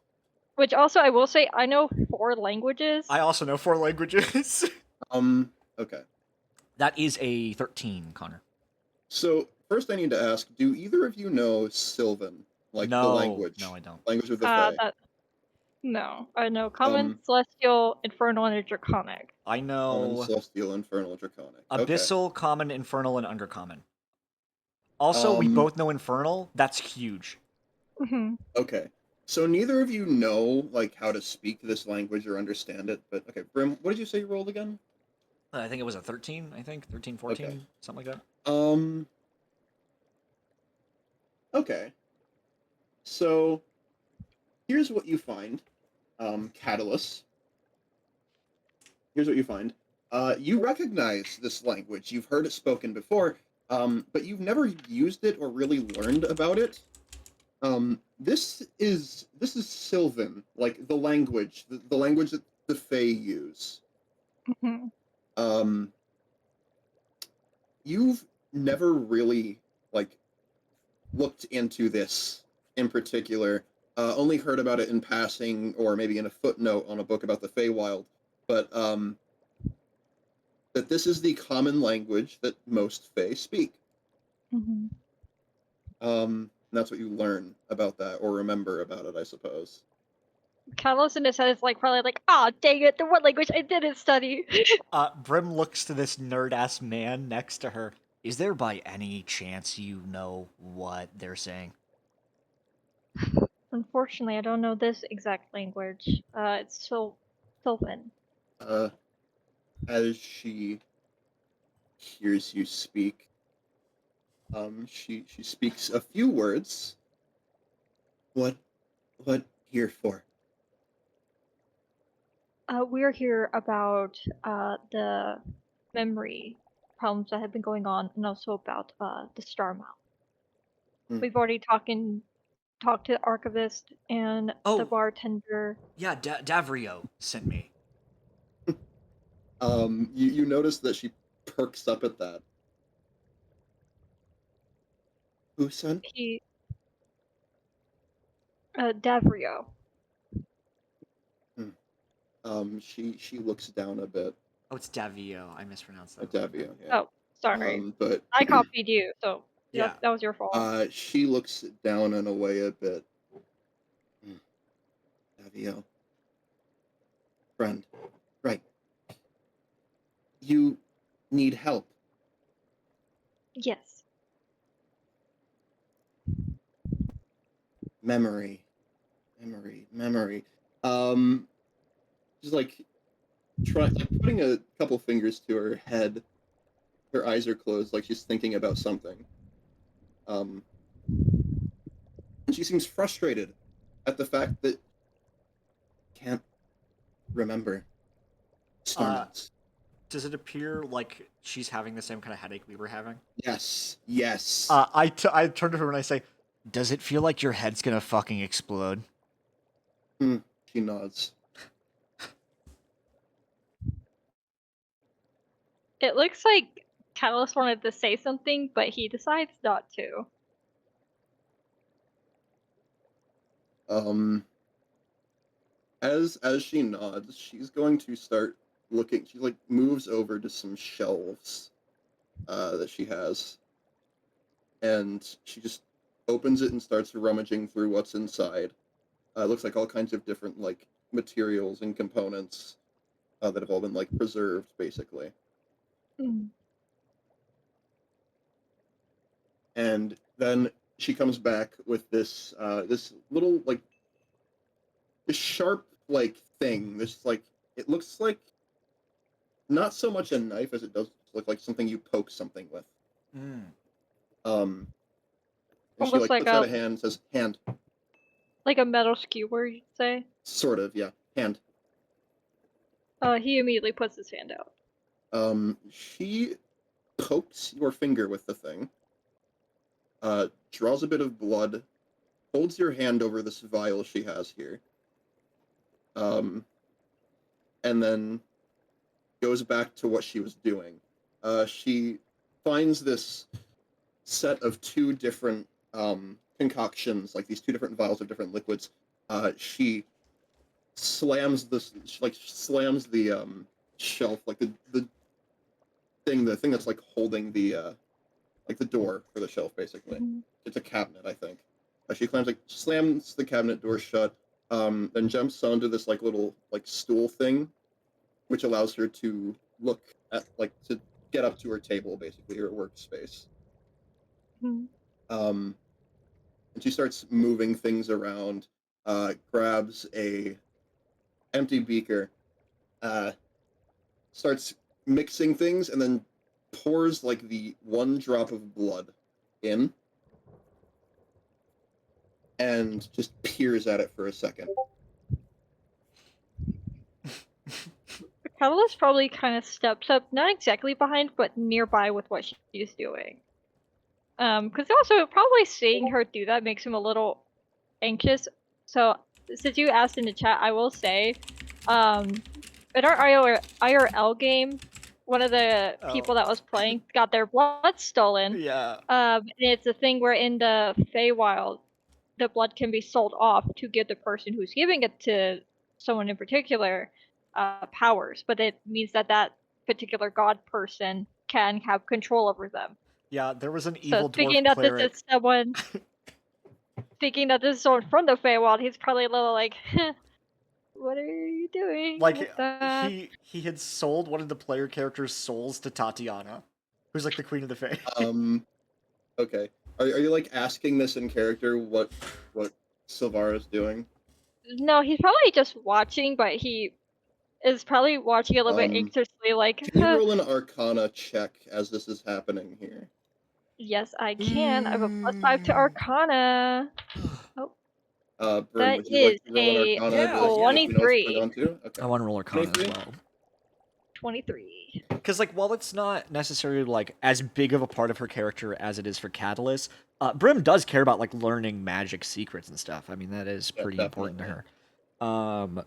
Which also, I will say, I know 4 languages. I also know 4 languages. Okay. That is a 13, Connor. So first, I need to ask: do either of you know Sylvan, like the No. language? No, I don't. Language of the Fae. No, I know common, Um, celestial, infernal, and draconic. I common, know celestial, infernal, draconic. Okay. abyssal, common, infernal, and undercommon. Also, we Um, both know infernal. That's huge. Hmm. okay. So neither of you know like how to speak this language or understand it, but okay, Brim, what did you say you rolled again? I think it was a 13, I think. 13, Okay. 14, something like that. Okay. So here's what you find, Catellus. Here's what you find. You recognize this language. You've heard it spoken before, but you've never used it or really learned about it. This is Sylvan, like the language that the Fae use. Hmm. Um, you've never really like looked into this in particular. Only heard about it in passing, or maybe in a footnote on a book about the Feywild. But that this is the common language that most Fae speak. Hmm. And that's what you learn about that, or remember about it, I suppose. Catalyst in his head is like probably like, ah, dang it, the one language I didn't study. Brim looks to this nerd ass man next to her. Is there by any chance you know what they're saying? Unfortunately, I don't know this exact language. It's Sylvan. Uh, as she hears you speak, she speaks a few words. What what here for? We're here about the memory problems that have been going on, and also about the star mouth. Hmm. We've already talked to the archivist and the Oh, bartender. yeah, Davrio sent me. You notice that she perks up at that. Who sent? He Davrio. Hmm. She looks down a bit Oh, it's Davio. I mispronounced that at a little bit. Davio, yeah. Oh, sorry. But I copied you, so Yeah. that was your fault. she looks down and away a bit. Hmm. Davio, friend, right? You need help. Yes. Memory, memory. Um, just like putting a couple fingers to her head. Her eyes are closed, like she's thinking about something. Um, and she seems frustrated at the fact that can't remember Uh, Starmounts. does it appear like she's having the same kind of headache we were having? Yes, yes. I turn to her and I say, "Does it feel like your head's gonna fucking explode?" Hmm. She nods. It looks like Catalyst wanted to say something, but he decides not to. Um, as she nods, she's going to start looking. She like moves over to some shelves that she has, and she just opens it and starts rummaging through what's inside. It looks like all kinds of different like materials and components that have all been like preserved, basically. Mm. And then she comes back with this little like this sharp like thing. This like it looks like not so much a knife as it does look like something you poke something with. Mm. Um, and she Almost like like puts out a hand and says, "Hand." a metal skewer, you'd say. Sort of, yeah. Hand. He immediately puts his hand out. She pokes your finger with the thing, draws a bit of blood, holds your hand over this vial she has here, um, and then goes back to what she was doing. She finds this set of two different concoctions, like these two different vials of different liquids. She slams this, like slams the shelf, like the thing that's like holding the like the door for the shelf, basically. Mhm. It's a cabinet, I think. She slams the cabinet door shut, then jumps onto this like little like stool thing, which allows her to look at like to get up to her table, basically her workspace. Hmm. Um, and she starts moving things around. Grabs a empty beaker, uh, starts mixing things, and then pours like the one drop of blood in, and just peers at it for a second. Catalyst probably kind of steps up, not exactly behind, but nearby with what she's doing. Because also probably seeing her do that makes him a little anxious. So since you asked in the chat, I will say, in our IRL game, one of the people that was playing got their blood stolen. Yeah. And it's a thing where in the Feywild, the blood can be sold off to give the person who's giving it to someone in particular powers, but it means that that particular god person can have control over them. Yeah, there was an So evil thinking dwarf that cleric. this is someone, thinking that this is someone from the Feywild, he's probably a little like, what are you doing Like with that? he had sold one of the player character's souls to Tatiana, who's like the queen of the Fae. Okay. Are you like asking this in character what Silvara's doing? No, he's probably just watching, but he is probably watching a little bit anxiously, like, Can you roll an Arcana check as this is happening here? yes, I can. I have a +5 to Arcana. Oh, Brim, that would you like is to roll an a Arcana Yeah, to see if you know what's 23. going on too? Okay. I want to roll Arcana as 23? well. 23. Because like while it's not necessarily like as big of a part of her character as it is for Catellus, Brim does care about like learning magic secrets and stuff. I mean that is Yeah, pretty important to definitely. her.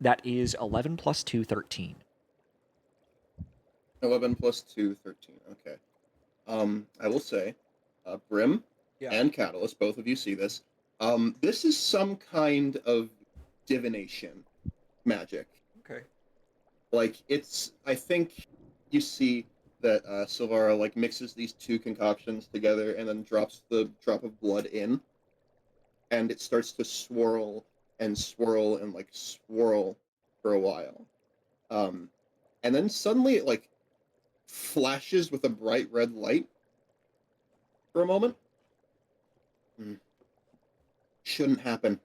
That is 11 plus 2, 13. 11 plus 2, 13. Okay. I will say, Brim and Catalyst, both of you see this. This is some kind of divination magic. Okay. Like I think you see that Silvara like mixes these two concoctions together and then drops the drop of blood in, and it starts to swirl and swirl and like swirl for a while, and then suddenly it like flashes with a bright red light for a moment. Shouldn't happen.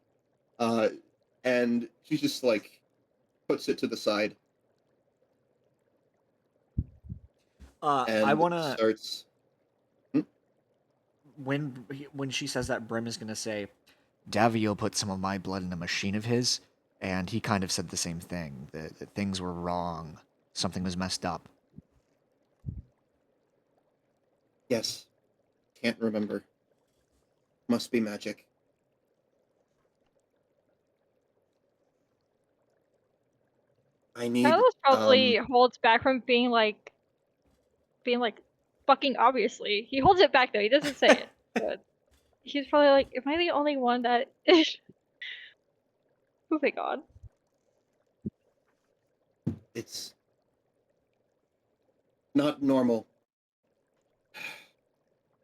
And she just like puts it to the side. And I want to starts. when she says that, Brim is gonna say, Davio put some of my blood in a machine of his, and he kind of said the same thing, that things were wrong, something was messed up. Yes. Can't remember. Must be magic. I need. Catalyst probably holds back from being like fucking obviously. He holds it back though. He doesn't say it. But he's probably like, am I the only one that is moving on? It's not normal.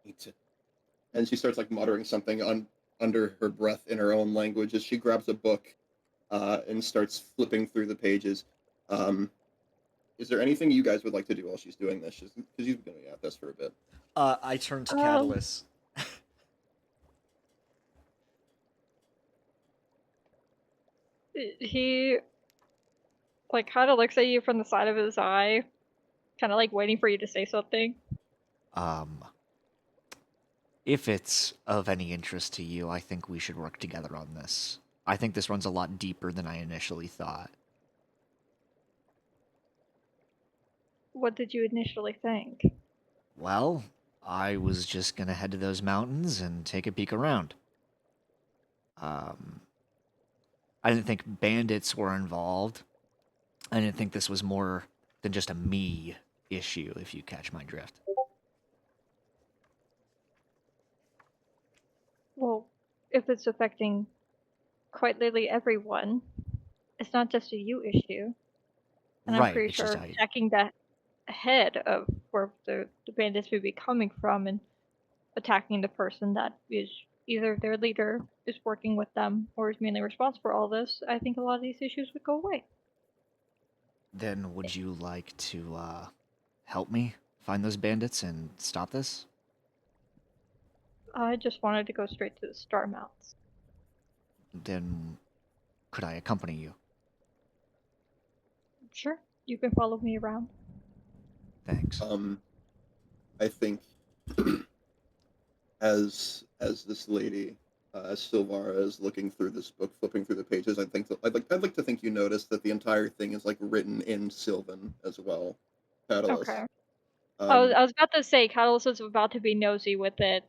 Need to. And she starts like muttering something under her breath in her own language as she grabs a book and starts flipping through the pages. Is there anything you guys would like to do while she's doing this? Because you've been at this for a bit. I turn to Catalyst. He like kind of looks at you from the side of his eye, kind of like waiting for you to say something. If it's of any interest to you, I think we should work together on this. I think this runs a lot deeper than I initially thought. What did you initially think? Well, I was just gonna head to those mountains and take a peek around. I didn't think bandits were involved. I didn't think this was more than just a me issue, if you catch my drift. Well, if it's affecting quite literally everyone, it's not just a you issue. And I'm Right, pretty it's just sure checking the head of where the bandits would be coming from and attacking the person that is either their leader is working with them or is mainly responsible for all this, I think a lot of these issues would go away. Then would you like to help me find those bandits and stop this? I just wanted to go straight to the Star Mounts. Then could I accompany you? Sure, you can follow me around. Thanks. I think as this lady, as Silvara is looking through this book, flipping through the pages, I'd like to think you notice that the entire thing is like written in Sylvan as well. Catellus. Okay. Um, I was about to say Catalyst was about to be nosy with it,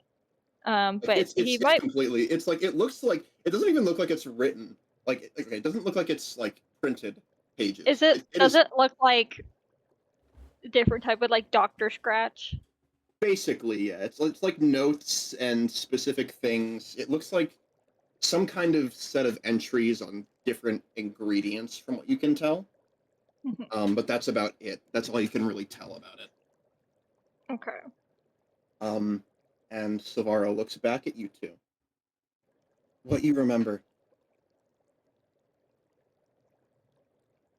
like but he it's might. completely. It's like it looks like it doesn't even look like it's written. Like okay, it doesn't look like it's like printed pages. Is it? It Does is it look like a different type of like Doctor Scratch? basically yeah. It's like notes and specific things. It looks like some kind of set of entries on different ingredients from what you can tell. But that's about it. That's all you can really tell about it. Okay. And Savaro looks back at you two. What you remember?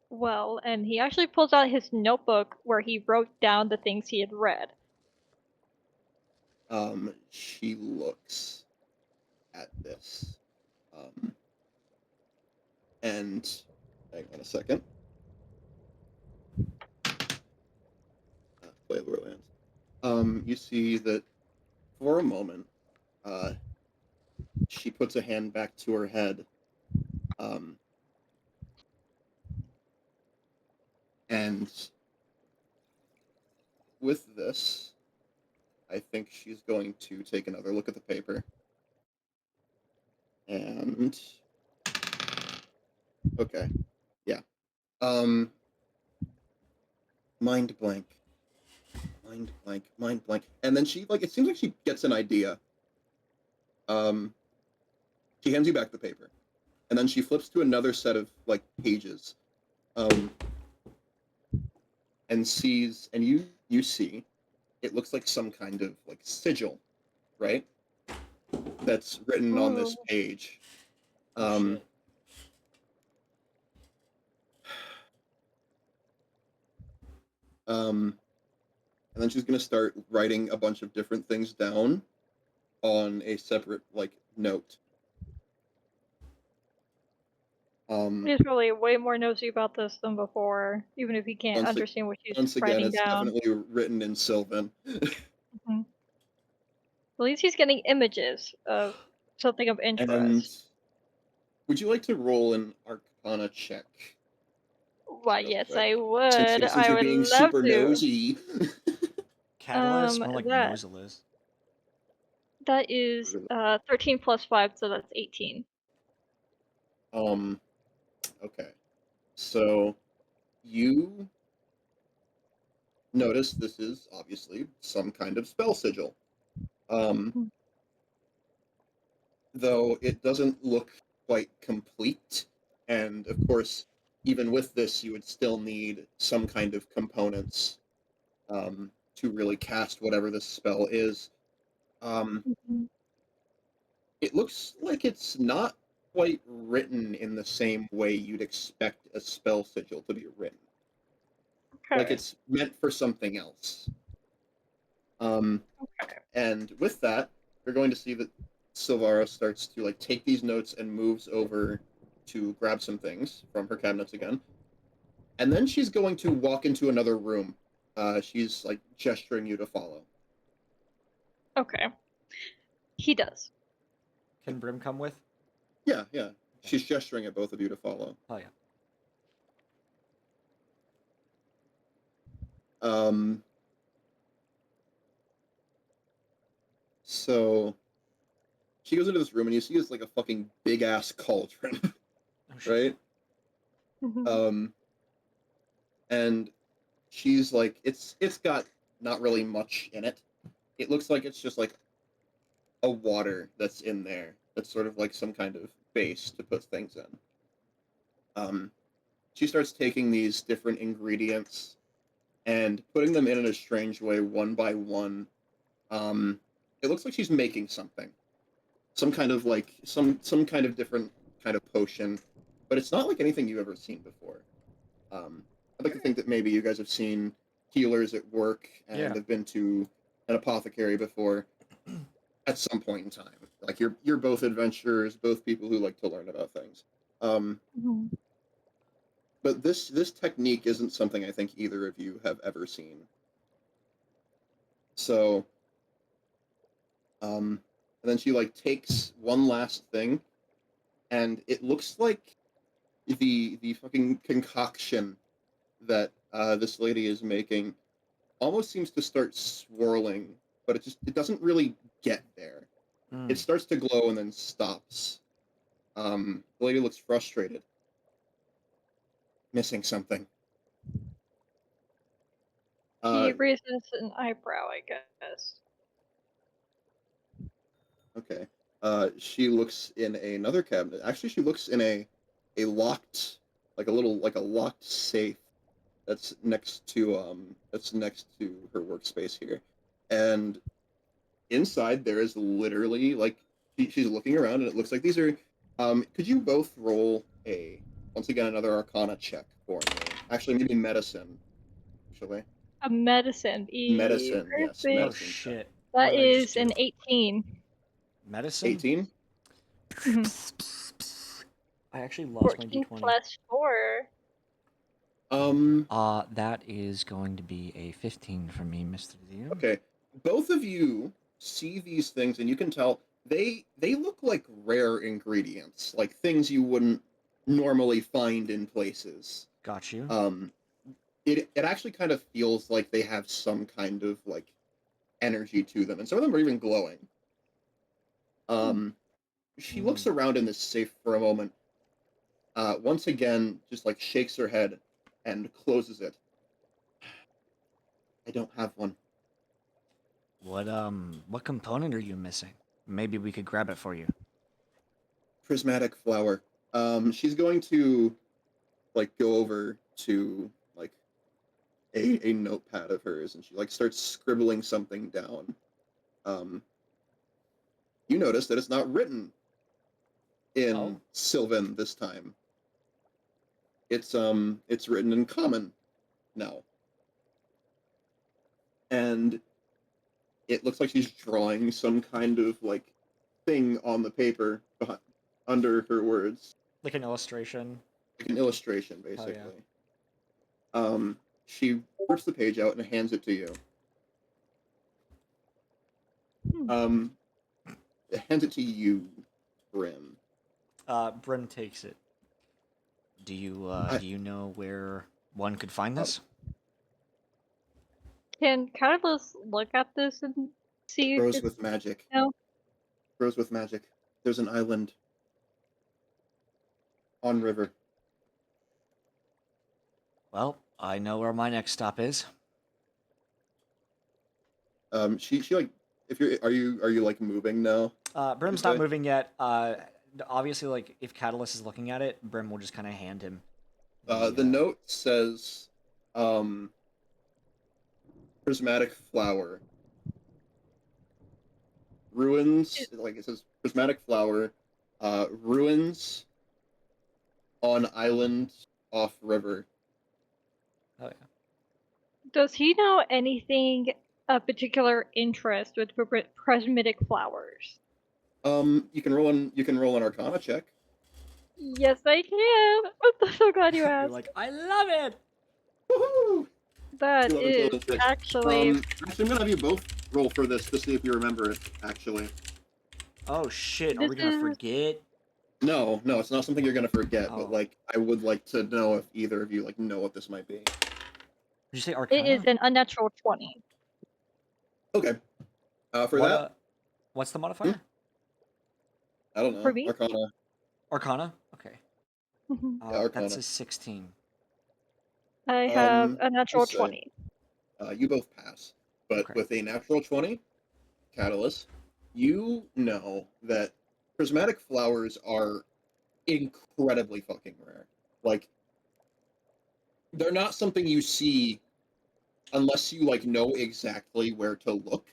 Well, and he actually pulls out his notebook where he wrote down the things he had read. She looks at this. And hang on a second. Play Lure you see that for a moment, she puts a hand back to her head. And with this, I think she's going to take another look at the paper. And okay. Yeah. Mind blank. Mind blank. Mind blank. And then she like it seems like she gets an idea. She hands you back the paper. And then she flips to another set of like pages. And sees and you see it looks like some kind of like sigil, right? That's written on this Ooh. page. Shit. And then she's gonna start writing a bunch of different things down on a separate like note. He's probably way more nosy about this than before, even if he can't understand what she's once again, writing it's down. definitely written in Sylvan. At least he's getting images of something of And interest. would you like to roll an Arcana check? Why, yes, quick? I would. Since I you're would being love super to. nosy. Catalyst, more like that Noseless. that is 13 plus 5, so that's 18. Okay. So you notice this is obviously some kind of spell sigil. Though it doesn't look quite complete, and of course, even with this, you would still need some kind of components to really cast whatever this spell is. It looks like it's not quite written in the same way you'd expect a spell sigil to be written. Okay. Like it's meant for something else. Okay. And with that, you're going to see that Silvara starts to like take these notes and moves over to grab some things from her cabinets again. And then she's going to walk into another room. She's like gesturing you to follow. Okay. He does. Can Brim come with? Yeah. She's gesturing at both of you to follow. Oh yeah. So she goes into this room and you see it's like a fucking big ass cauldron, Oh, shit. right? And she's like, it's got not really much in it. It looks like it's just like a water that's in there. That's sort of like some kind of base to put things in. She starts taking these different ingredients and putting them in a strange way, one by one. It looks like she's making something. some kind of like some kind of different kind of potion, but it's not like anything you've ever seen before. I'd like to think that maybe you guys have seen healers at work and Yeah. have been to an apothecary before at some point in time. Like you're both adventurers, both people who like to learn about things. Mhm. But this technique isn't something I think either of you have ever seen. So, and then she like takes one last thing, and it looks like the fucking concoction that this lady is making almost seems to start swirling, but it doesn't really get there. It starts to glow and then stops. The lady looks frustrated. Missing something. He raises an eyebrow, I guess. Okay. She looks in another cabinet. Actually, she looks in a locked, like a locked safe that's next to her workspace here, and inside there is literally like she's looking around and it looks like these are. Could you both roll once again another Arcana check for me? Actually, maybe medicine. Actually, A medicine. medicine. Yes, Perfect. Oh medicine check. shit. That What did I just is an do? 18. Medicine? 18. I actually lost my 14 d20. plus 4. That is going to be a 15 for me, Mr. DM. Okay. Both of you see these things and you can tell they look like rare ingredients, like things you wouldn't normally find in places. Got you. It actually kind of feels like they have some kind of like energy to them, and some of them are even glowing. She looks around in this safe for a moment. Once again, just like shakes her head and closes it. I don't have one. What component are you missing? Maybe we could grab it for you. Prismatic flower. She's going to like go over to like a notepad of hers, and she like starts scribbling something down. You notice that it's not written in Sylvan this time. It's written in Common now, and it looks like she's drawing some kind of like thing on the paper under her words, Like an illustration. like an illustration, Oh, yeah. basically. She rips the page out and hands it to you. Hands it to you, Brim. Brim takes it. Do you know where one could find this? Can Catalyst look at this and see if Grows it's... with magic. No. Grows with magic. There's an island on river. Well, I know where my next stop is. She like, if you're, are you like moving now? Brim's not moving yet. Obviously, like if Catalyst is looking at it, Brim will just kind of hand him. The note says, prismatic flower. Ruins, like it says, prismatic flower, ruins on island off river. Oh yeah. Does he know anything of particular interest with prismatic flowers? You can roll an Arcana check. Yes, I can. I'm so glad you You're asked. like, I love it. Woohoo! That You have a is total of 6. actually... Actually, I'm gonna have you both roll for this to see if you remember it. Actually, Oh shit! Are This we gonna is- forget? no, it's not something you're gonna forget. Oh. But like, I would like to know if either of you like know what this might be. Did you say Arcana? It is an unnatural 20. Okay. For What, that, what's the modifier? I don't know. For me? Arcana. Arcana. Okay. Mhm. Arcana. That's a 16. I have a natural say, 20. You both pass, but Okay. with a natural 20, Catalyst, you know that prismatic flowers are incredibly fucking rare. Like, they're not something you see unless you like know exactly where to look.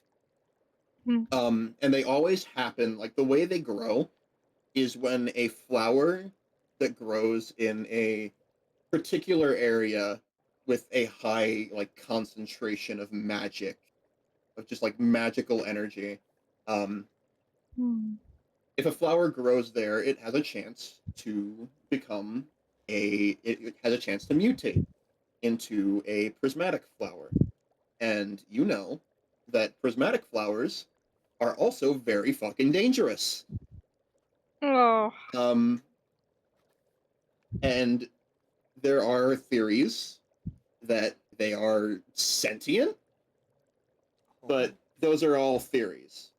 And they always happen, like, the way they grow is when a flower that grows in a particular area with a high, like, concentration of magic, of just, like, magical energy. Um, if a flower grows there, it has a chance to become it has a chance to mutate into a prismatic flower. And you know that prismatic flowers are also very fucking dangerous. Oh. Um, and there are theories that they are sentient, but those are all theories.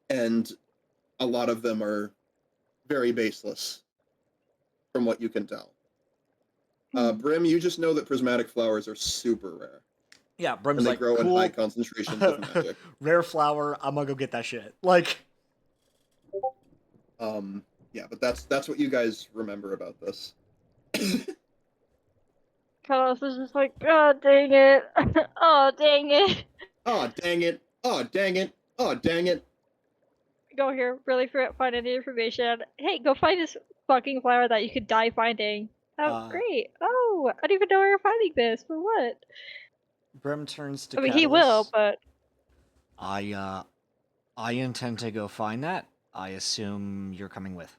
And a lot of them are very baseless, from what you can tell. Brim, you just know that prismatic flowers are super rare, Yeah, and Brim's they like, grow in high cool, concentrations of magic. rare flower. I'm gonna go get that shit. Like, Yeah, but that's what you guys remember about this. Carlos is just like, oh, dang it. Oh, dang it. Oh, dang it. Oh, dang it. Oh, dang it. Go here, really find any information. Hey, go find this fucking flower that you could die finding. Oh, great. Oh, I don't even know where you're finding this. For what? Brim turns to I mean, he will, Catellus. but I intend to go find that. I assume you're coming with.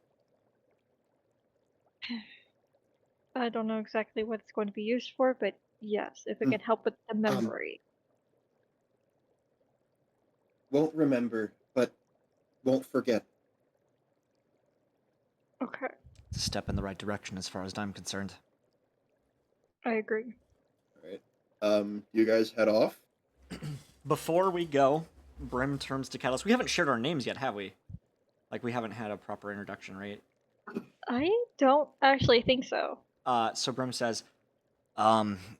I don't know exactly what it's going to be used for, but yes, if it can help with the memory. Won't remember, but won't forget. Okay, It's a step in the right direction as far as I'm concerned. I agree. All right. You guys head off. Before we go, Brim turns to Catellus. We haven't shared our names yet, have we? Like, we haven't had a proper introduction, right? I don't actually think so. So Brim says,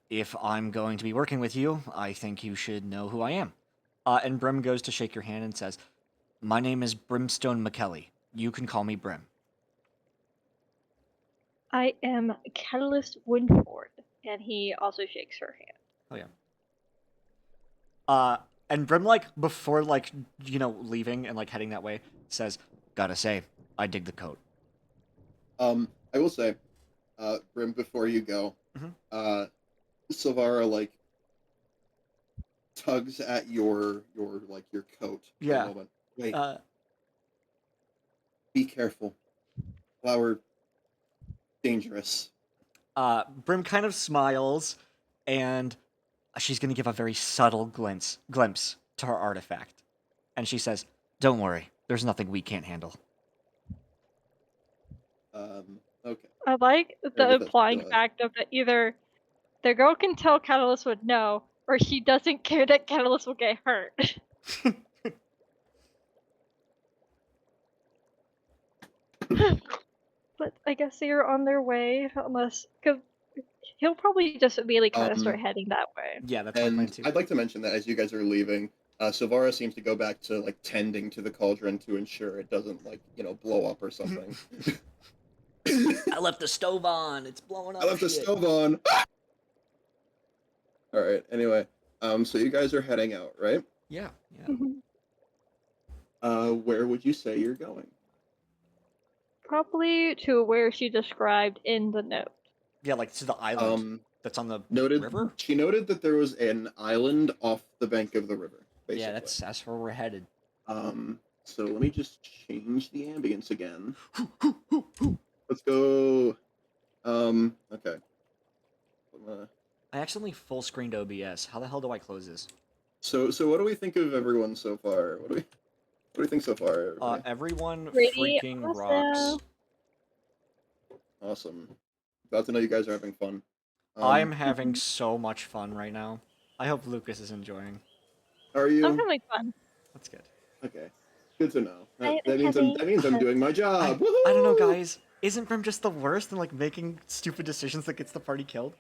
If I'm going to be working with you, I think you should know who I am. and Brim goes to shake your hand and says, My name is Brimstone McKelly. You can call me Brim. I am Catalyst Winford, and he also shakes her hand. oh yeah. And Brim, like, before, like, you know, leaving and, like, heading that way, says, Gotta say, I dig the coat. I will say, Brim, before you go, Silvara, like, tugs at your coat for Yeah. a moment. Wait, uh, be careful. Flower, dangerous. Brim kind of smiles, and she's going to give a very subtle glimpse to her artifact. And she says, Don't worry, there's nothing we can't handle. Okay. I like the Go implying ahead. fact of that either the girl can tell Catalyst would know, or she doesn't care that Catalyst will get hurt. But I guess they're on their way, unless because he'll probably just immediately kind of start heading that way. yeah, that's my plan And too. I'd like to mention that as you guys are leaving, Silvara seems to go back to, like, tending to the cauldron to ensure it doesn't, like, blow up or something. I left the stove on. It's blowing up. I left the stove on. All right. Anyway, so you guys are heading out, right? Yeah. Where would you say you're going? Probably to where she described in the note. Yeah, like to the island that's on the river. She noted that there was an island off the bank of the river. Basically. Yeah, that's where we're headed. So let me just change the ambience again. Let's go. Okay. I accidentally full screened OBS. How the hell do I close this? So what do we think of everyone so far? What do we think so far? Everybody? Everyone Pretty freaking awesome. rocks. Awesome. Glad to know you guys are having fun. I'm having so much fun right now. I hope Lucas is enjoying. Are you? I'm having fun. That's good. Okay. Good to know. I'm That means I'm doing my job. I don't know, guys. Isn't Brim just the worst in, like, making stupid decisions that gets the party killed?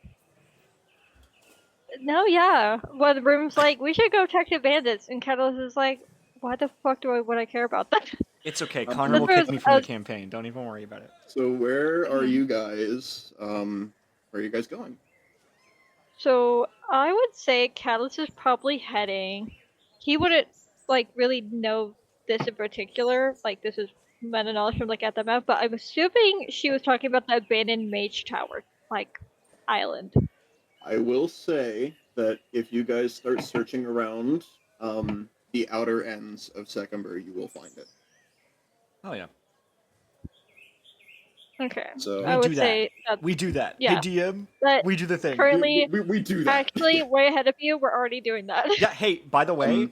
No, yeah. Well, the room's like, we should go talk to bandits, and Catalyst is like, why the fuck would I care about that? It's okay. Connor will kick me from the campaign. Don't even worry about it. So where are you guys? Where are you guys going? So I would say Catalyst is probably heading he wouldn't like really know this in particular. Like this is meta knowledge from like at the map, but I'm assuming she was talking about the abandoned mage tower, like island. I will say that if you guys start searching around the outer ends of Secumber, you will find it. Oh yeah. Okay. So I We would do that. say that We do that. Yeah. Hey DM, that we do the thing. currently we do that. actually way ahead of you. We're already doing that. Yeah. Hey, by the way,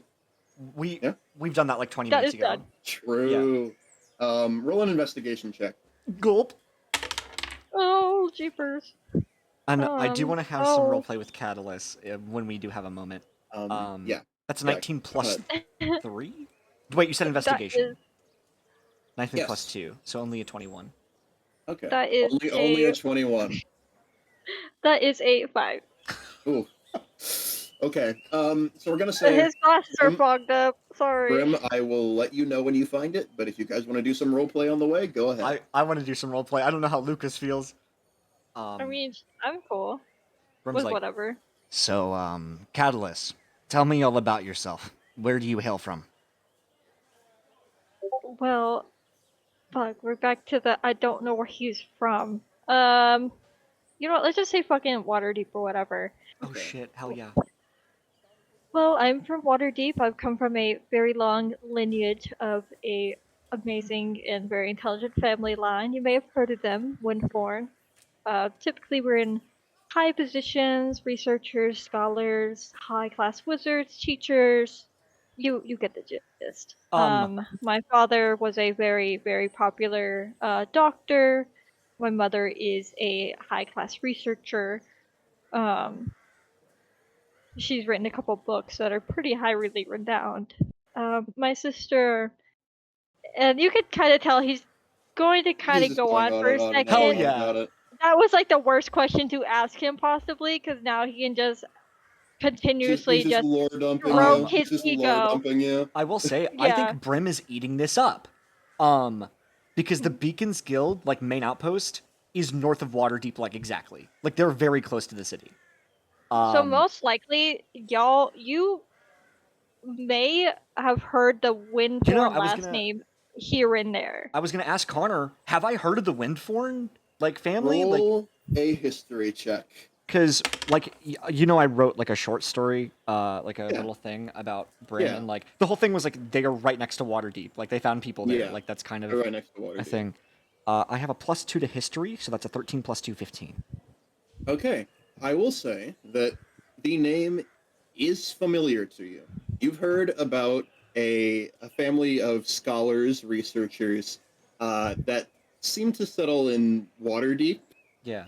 yeah. we've done that like 20 That minutes is ago. done. True. Roll an investigation check. Gulp. Oh, jeepers. And I do want to have some oh. roleplay with Catellus when we do have a moment. Yeah. That's a Yeah, 19 go plus ahead. 3? Wait, you said investigation. That is, 19 plus Yes. 2, so only a 21. Okay. that is only a 21. That is a 5. Ooh. Okay. So we're gonna say His glasses are Brim, fogged up. Sorry. Brim, I will let you know when you find it, but if you guys want to do some roleplay on the way, go ahead. I want to do some roleplay. I don't know how Lucas feels. I mean, I'm cool Brim's with like, whatever. So, Catellus, tell me all about yourself. Where do you hail from? Well, fuck, we're back to the I don't know where he's from. You know what? Let's just say fucking Waterdeep or whatever. oh Okay. shit, hell yeah. Well, I'm from Waterdeep. I've come from a very long lineage of a amazing and very intelligent family line. You may have heard of them, Windthorn. Typically, we're in high positions, researchers, scholars, high-class wizards, teachers. You get the gist. My father was a very, very popular doctor. My mother is a high-class researcher. She's written a couple books that are pretty highly renowned. My sister, and you could kind of tell he's going to kind He's of just go going on on for a and on and second. on Hell and on yeah. about it. That was like the worst question to ask him possibly, because now he can just continuously He's just lore dumping stroke you. his He's just lore ego. dumping you. I will say, I Yeah. think Brim is eating this up. Because the Beacons Guild, like main outpost, is north of Waterdeep, like exactly. Like they're very close to the city. So most likely, you may have heard the Windthorn I was last gonna- name here and there. I was gonna ask Connor, have I heard of the Windthorn like family? Like, Roll a history check. because like I wrote like a short story, like a Yeah. little thing about Brim, Yeah. and like the whole thing was like they are right next to Waterdeep. Like they found people there. Yeah. Like that's kind of They're right next to a Waterdeep. thing. I have a +2 to history, so that's a 13 plus 2, 15. Okay, I will say that the name is familiar to you. You've heard about a family of scholars, researchers that seem to settle in Waterdeep. Yeah.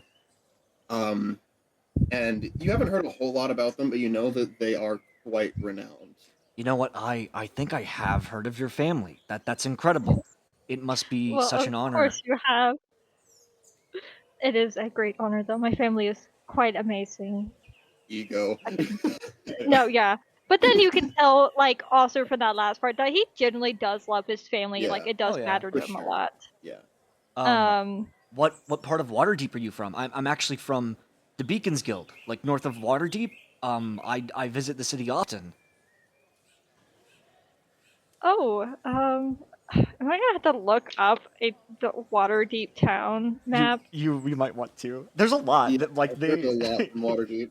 And you haven't heard a whole lot about them, but you know that they are quite renowned. You know what? I think I have heard of your family. That's incredible. It must be Well, such an of honor. course you have. It is a great honor, though. My family is quite amazing. Ego. No, yeah. But then you can tell, like, also from that last part, that he genuinely does love his family. Yeah. Like, it does Oh, yeah, matter to for him a sure. lot. Yeah. What part of Waterdeep are you from? I'm actually from the Beacons Guild, like north of Waterdeep. I visit the city often. Oh, am I gonna have to look up the Waterdeep town map? You might want to. There's a lot Yeah, that like there's they. a lot from Waterdeep.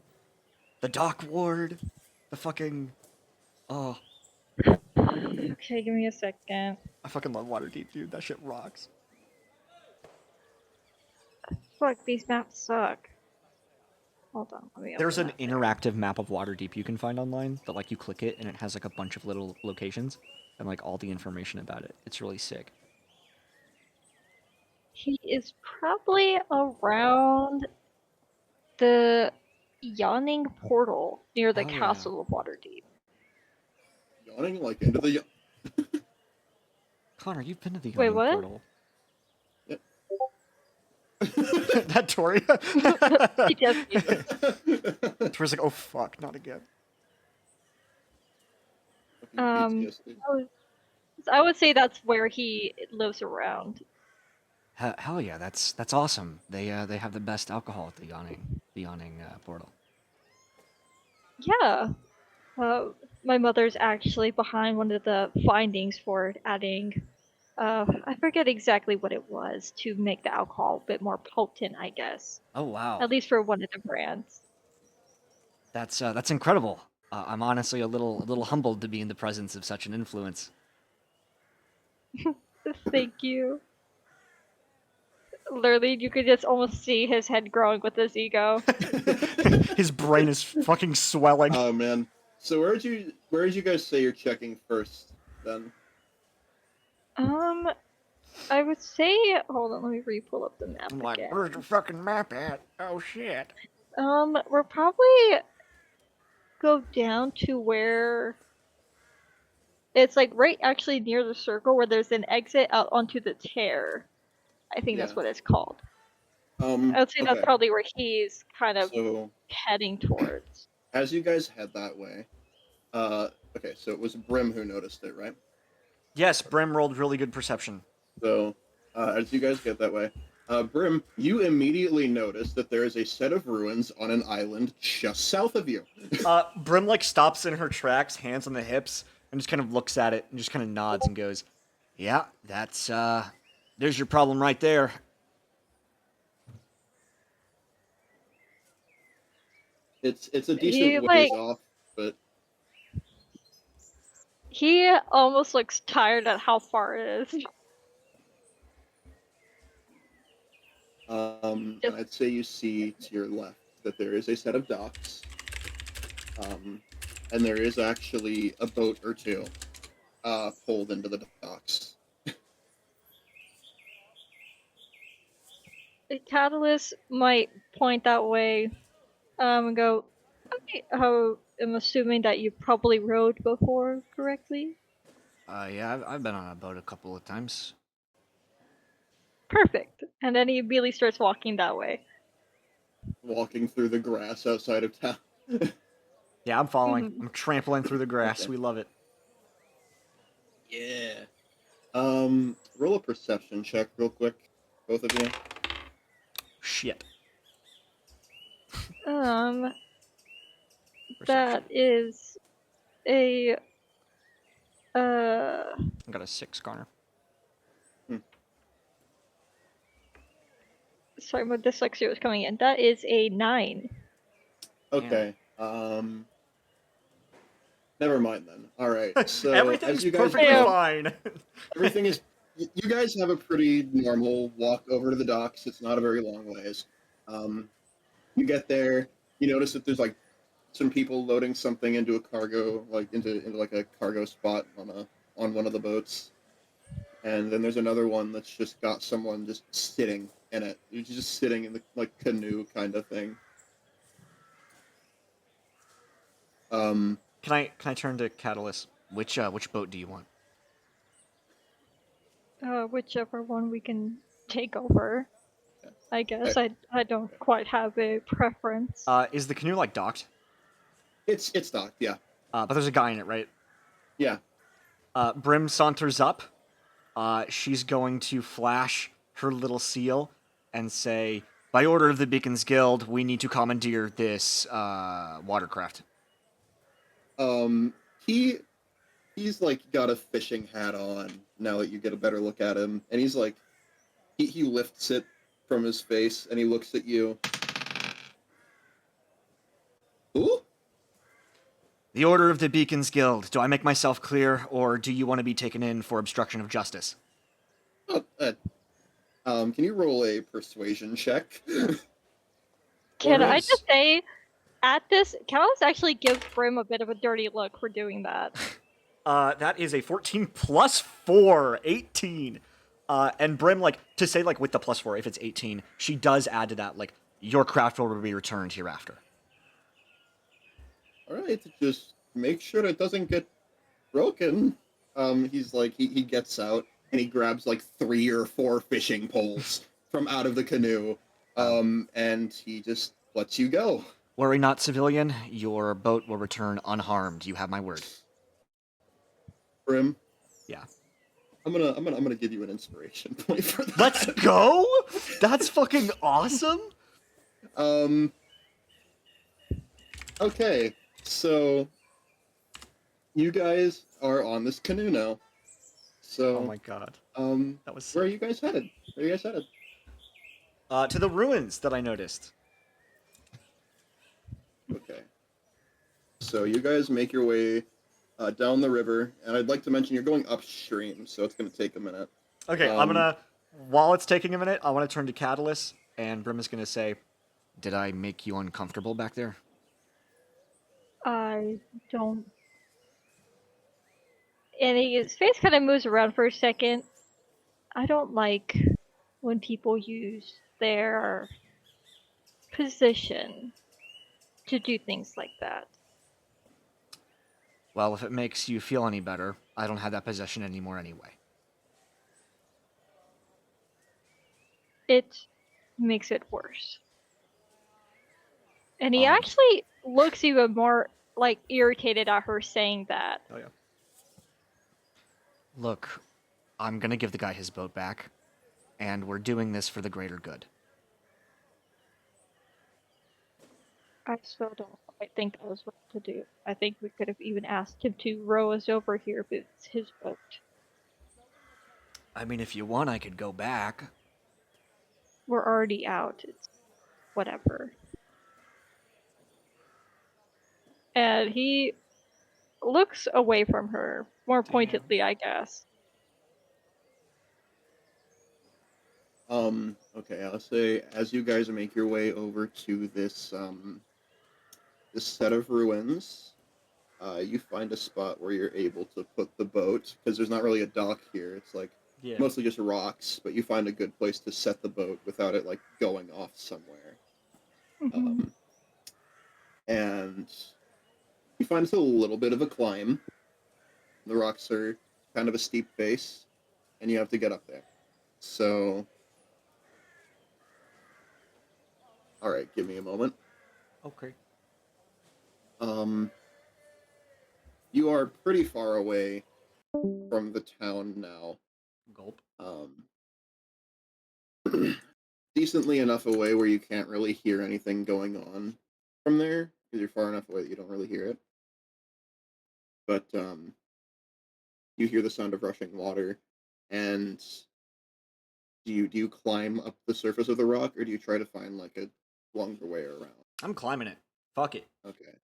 The Dock Ward, the fucking. Oh, Okay, give me a second. I fucking love Waterdeep, dude. That shit rocks. Fuck, these maps suck. Hold on, let me There's open an it. interactive map of Waterdeep you can find online that like you click it and it has like a bunch of little locations and like all the information about it. It's really sick. He is probably around the Yawning Portal near the Oh, yeah. Castle of Waterdeep. Yawning like into the. Connor, you've been to the Wait, Yawning what? Portal. Yep. That Tori. PTSD. Tori's like, oh fuck, not again. PTSD. I would say that's where he lives around. hell yeah, that's awesome. They have the best alcohol at the Yawning portal. Yeah. my mother's actually behind one of the findings for adding, I forget exactly what it was to make the alcohol a bit more potent, I guess. Oh wow, At least for one of the brands. that's incredible. I'm honestly a little humbled to be in the presence of such an influence. Thank you. Literally, you could just almost see his head growing with his ego. His brain is fucking swelling. Oh man. So where did you guys say you're checking first then? I would say, hold on, let me re-pull up the map I'm like, again. where's the fucking map at? Oh shit. We're probably go down to where it's like right actually near the circle where there's an exit out onto the tear. I think that's Yeah. what it's called. I would say that's Okay. probably where he's kind of So heading towards. as you guys head that way, okay, so it was Brim who noticed it, right? Yes, Brim rolled really good perception. So, as you guys get that way, Brim, you immediately notice that there is a set of ruins on an island just south of you. Brim like stops in her tracks, hands on the hips, and just kind of looks at it and just kind of nods and goes, "Yeah, that's there's your problem right there." It's a He decent like ways off, but he almost looks tired at how far it is. and I'd say you see to your left that there is a set of docks, and there is actually a boat or two pulled into the docks. Catalyst might point that way, and go, okay, I'm assuming that you probably rode before correctly. Yeah, I've been on a boat a couple of times. Perfect. And then he immediately starts walking that way. Walking through the grass outside of town. Yeah, I'm following. Mhm. I'm trampling through the grass. Okay. We love it. Yeah. Roll a perception check real quick, both of you. Shit. That Perception. is a I got a 6, Connor. sorry, my dyslexia was coming in. That is a 9. Okay. Never mind then. All right. So Everything's as you guys perfectly Yeah. fine. everything is. You guys have a pretty normal walk over to the docks. It's not a very long ways. You get there. You notice that there's like some people loading something into a cargo, like into like a cargo spot on one of the boats, and then there's another one that's just got someone just sitting in it. You're just sitting in the like canoe kind of thing. Can I turn to Catalyst? Which boat do you want? Whichever one we can take over. Yeah. I guess I don't quite have a preference. Is the canoe like docked? It's docked, yeah. But there's a guy in it, right? Yeah. Brim saunters up. She's going to flash her little seal and say, "By order of the Beacons Guild, we need to commandeer this watercraft." He's like got a fishing hat on now that you get a better look at him, and he's like he lifts it from his face and he looks at you. Ooh? The order of the Beacons Guild. Do I make myself clear, or do you want to be taken in for obstruction of justice? Oh, can you roll a persuasion check? Can Or I else- just say, at this, Callus actually gives Brim a bit of a dirty look for doing that. That is a 14 plus 4, 18. And Brim, like, to say, like, with the plus 4, if it's 18, she does add to that, like, your craft will be returned hereafter. All right, just make sure it doesn't get broken. He's like he gets out and he grabs like 3 or 4 fishing poles from out of the canoe. And he just lets you go. Worry not, civilian. Your boat will return unharmed. You have my word. Brim, Yeah. I'm gonna give you an inspiration point for that. Let's go! That's fucking awesome! Okay, so you guys are on this canoe now. So, Oh my god. That was where are sick. you guys headed? Where are you guys headed? To the ruins that I noticed. Okay. So you guys make your way down the river, and I'd like to mention you're going upstream, so it's going to take a minute. Okay, I'm gonna. While it's taking a minute, I want to turn to Catellus, and Brim is gonna say, Did I make you uncomfortable back there? I don't. And his face kind of moves around for a second. I don't like when people use their position to do things like that. Well, if it makes you feel any better, I don't have that possession anymore anyway. It makes it worse. And he Um, actually looks even more like irritated at her saying that. "Oh yeah." Look, I'm gonna give the guy his boat back, and we're doing this for the greater good. I still don't quite think that was what to do. I think we could have even asked him to row us over here, but it's his boat. I mean, if you want, I could go back. We're already out. It's whatever. And he looks away from her, more pointedly, I guess. Okay, I'll say as you guys make your way over to this this set of ruins, you find a spot where you're able to put the boat because there's not really a dock here. It's like Yeah. mostly just rocks, but you find a good place to set the boat without it like going off somewhere. Mhm. And you find it's a little bit of a climb. The rocks are kind of a steep face, and you have to get up there. So, all right, give me a moment. Okay. Um, you are pretty far away from the town now. Gulp. Decently enough away where you can't really hear anything going on from there because you're far enough away that you don't really hear it. But you hear the sound of rushing water, and do you climb up the surface of the rock, or do you try to find like a longer way around? I'm climbing it. Fuck it. Okay.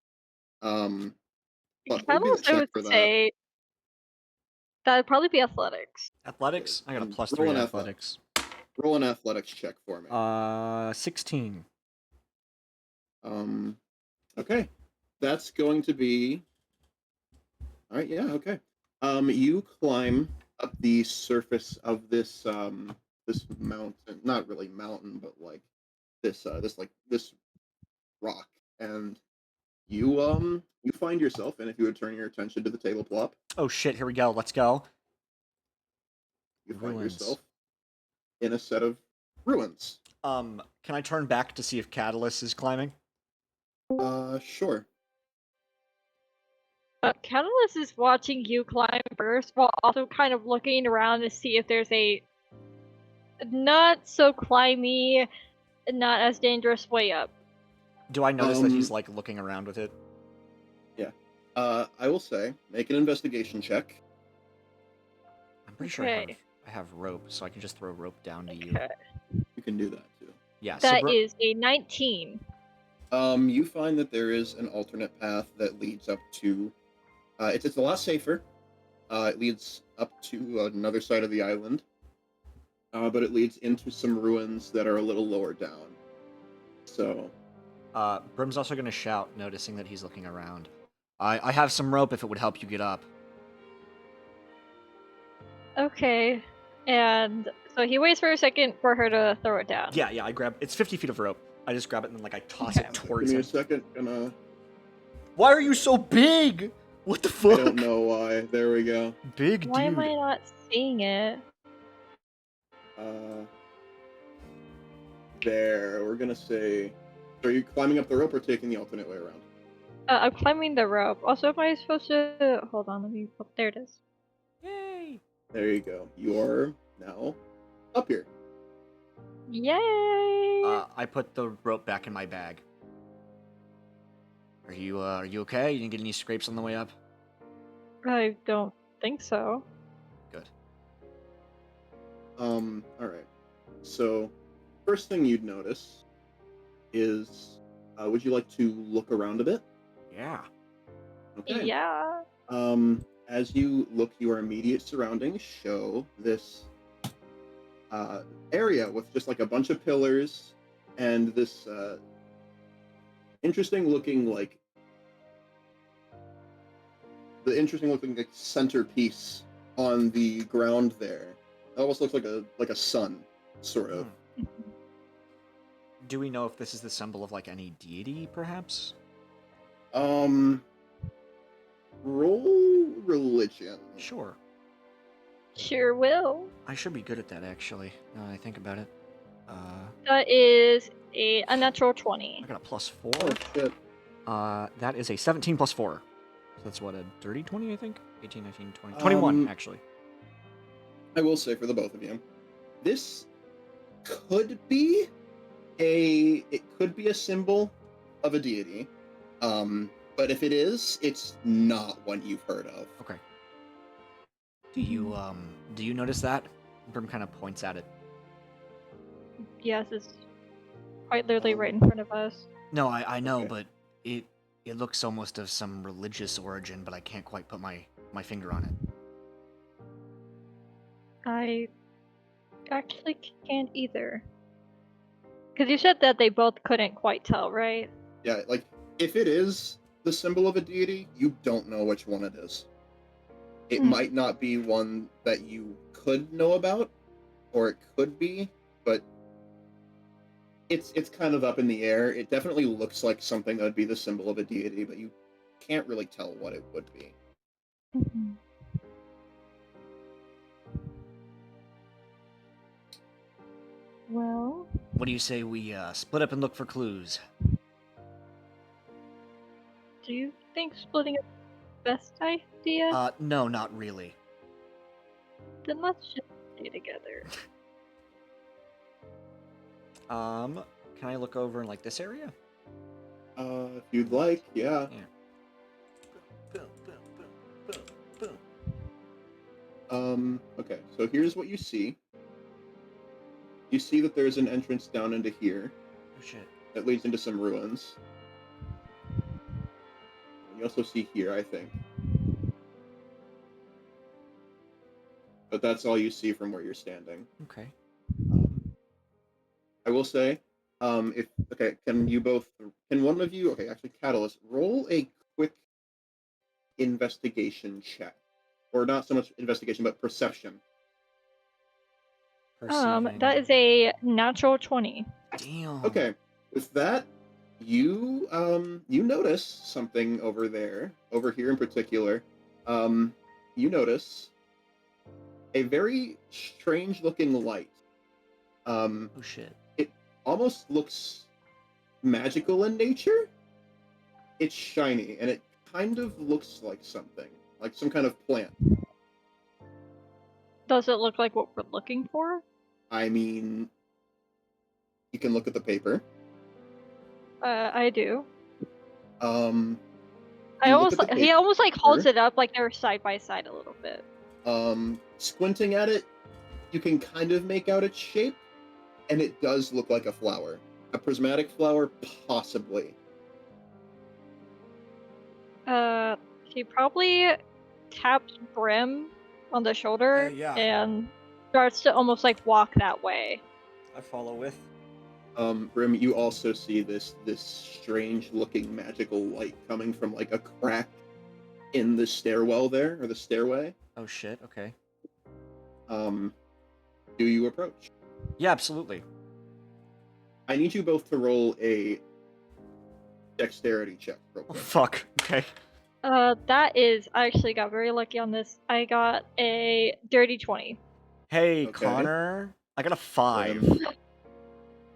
Um, but I we'll get a also check would for that. say that'd probably be athletics. Okay, Athletics. I got a then plus roll 3 an to athletics. athletics. Roll an athletics check for me. 16. Okay, that's going to be all right. Yeah. Okay. You climb up the surface of this mountain, not really mountain, but like this rock, and you find yourself, and if you would turn your attention to the tabletop, Oh shit! Here we go. Let's go. you find Ruins. yourself in a set of ruins. Can I turn back to see if Catellus is climbing? Sure. Catalyst is watching you climb first, while also kind of looking around to see if there's a not so climby, not as dangerous way up. Do I notice that he's like looking around with it? Yeah. I will say, make an investigation check. I'm pretty sure I have rope, so I can just throw rope down to you. Okay. You can do that too. Yeah. That is a 19. You find that there is an alternate path that leads up to. It's a lot safer. It leads up to another side of the island, but it leads into some ruins that are a little lower down. So, Brim's also going to shout, noticing that he's looking around. I have some rope if it would help you get up. Okay. And so he waits for a second for her to throw it down. Yeah, I grab. It's 50 feet of rope. I just grab it and then like I toss Okay. it give towards me him. a second. Gonna. Why are you so big? What the fuck? I don't know why. There we go. Big Why dude. am I not seeing it? There. We're gonna say. So are you climbing up the rope or taking the alternate way around? I'm climbing the rope. Also, am I supposed to... Hold on, let me... Oh, there it is. Yay! There you go. You are now up here. Yay! I put the rope back in my bag. Are you okay? You didn't get any scrapes on the way up? I don't think so. Good. Alright. So, first thing you'd notice is, would you like to look around a bit? Yeah. Okay. Yeah. As you look, your immediate surroundings show this area with just like a bunch of pillars and this interesting looking like centerpiece on the ground there. It almost looks like a sun, sort of. Hmm. Do we know if this is the symbol of like any deity, perhaps? Roll religion. Sure. Sure will. I should be good at that, actually, now that I think about it. That is a unnatural 20. I got a +4. Oh shit. That is a 17 + 4. So that's what, a dirty 20, I think? 18, 19, 20. 21, actually. I will say for the both of you, this could be a symbol of a deity. But if it is, it's not one you've heard of. Okay. Do you notice that? Brim kind of points at it. Yes, it's quite literally right in front of us. No, I know, Okay. but it looks almost of some religious origin, but I can't quite put my finger on it. I actually can't either. Because you said that they both couldn't quite tell, right? Yeah, like if it is the symbol of a deity, you don't know which one it is. It Hmm. might not be one that you could know about, or it could be, but it's kind of up in the air. It definitely looks like something that would be the symbol of a deity, but you can't really tell what it would be. Mhm. Well, What do you say we split up and look for clues? do you think splitting up is the best idea? No, not really. Then let's just stay together. Can I look over in like this area? If you'd like, yeah. Yeah. Okay, so here's what you see. You see that there's an entrance down into here Oh shit. that leads into some ruins. You also see here, I think. But that's all you see from where you're standing. Okay. I will say, can one of you, okay, actually, Catalyst, roll a quick investigation check. Or not so much investigation, but perception. Perceiving. That is a natural 20. Damn. Okay, with that, you notice something over there, over here in particular. You notice a very strange looking light. Oh shit. It almost looks magical in nature. It's shiny and it kind of looks like something, like some kind of plant. Does it look like what we're looking for? I mean, you can look at the paper. I do. You look at the He almost like holds paper. it up like they're side by side a little bit. Squinting at it, you can kind of make out its shape, and it does look like a flower. A prismatic flower, possibly. He probably taps Brim on the shoulder Yeah. and starts to almost like walk that way. I follow with. Brim, you also see this strange looking magical light coming from like a crack in the stairwell there, or the stairway. Oh shit. Okay. Do you approach? Yeah, absolutely. I need you both to roll a dexterity check real Oh quick. fuck. Okay. That is, I actually got very lucky on this. I got a dirty 20. Hey, Okay. Connor. I got a 5.